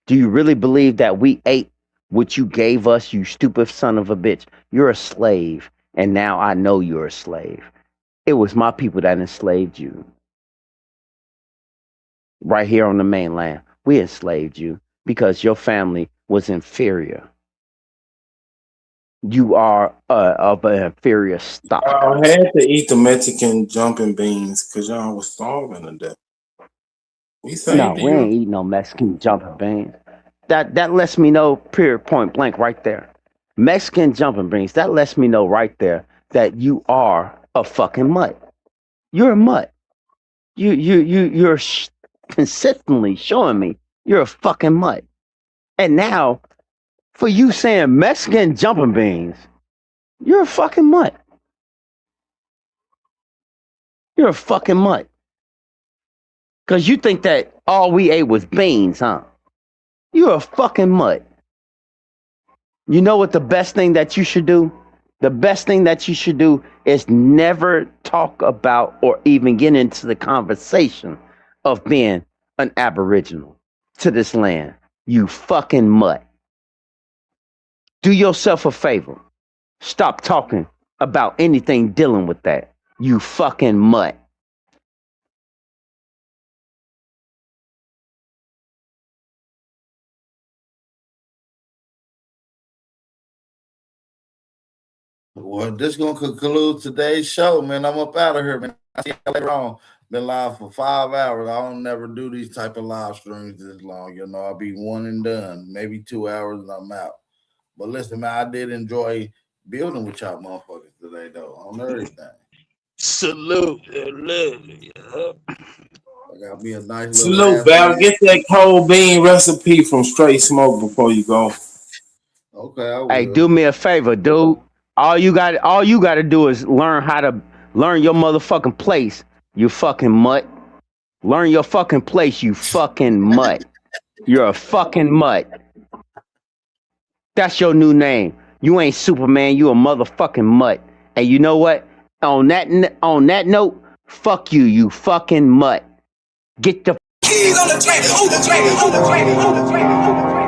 Do you really believe that we ate what you gave us, you stupid son of a bitch? You're a slave, and now I know you're a slave. It was my people that enslaved you. Right here on the mainland, we enslaved you because your family was inferior. You are of an inferior stock. I had to eat the Mexican jumping beans because y'all was starving to death. No, we ain't eating no Mexican jumping beans. That lets me know, period, point blank, right there. Mexican jumping beans. That lets me know right there that you are a fucking mutt. You're a mutt. You're consistently showing me you're a fucking mutt. And now, for you saying Mexican jumping beans, you're a fucking mutt. You're a fucking mutt. Because you think that all we ate was beans, huh? You're a fucking mutt. You know what the best thing that you should do? The best thing that you should do is never talk about or even get into the conversation of being an aboriginal to this land. You fucking mutt. Do yourself a favor. Stop talking about anything dealing with that. You fucking mutt. Well, this is gonna conclude today's show, man. I'm up out of here, man. I see you later on. Been live for 5 hours. I don't never do these type of live streams this long. You know, I'll be one and done, maybe 2 hours and I'm out. But listen, man, I did enjoy building with y'all motherfuckers today, though, on everything. Salute. I got me a nice little. Salute, Val. Get that cold bean recipe from Straight Smoke before you go. Okay, I will. Hey, do me a favor, dude. All you got to do is learn your motherfucking place, you fucking mutt. Learn your fucking place, you fucking mutt. You're a fucking mutt. That's your new name. You ain't Superman. You a motherfucking mutt. And you know what? On that note, fuck you, you fucking mutt. Get the keys on the train. On the train. On the train. On the train. On the train.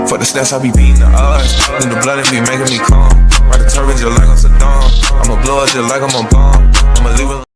For the stats, I be beating the odds. In the blood, it be making me calm. Ride the turret just like I'm Saddam. I'ma blow it just like I'm a bomb. I'ma leave it.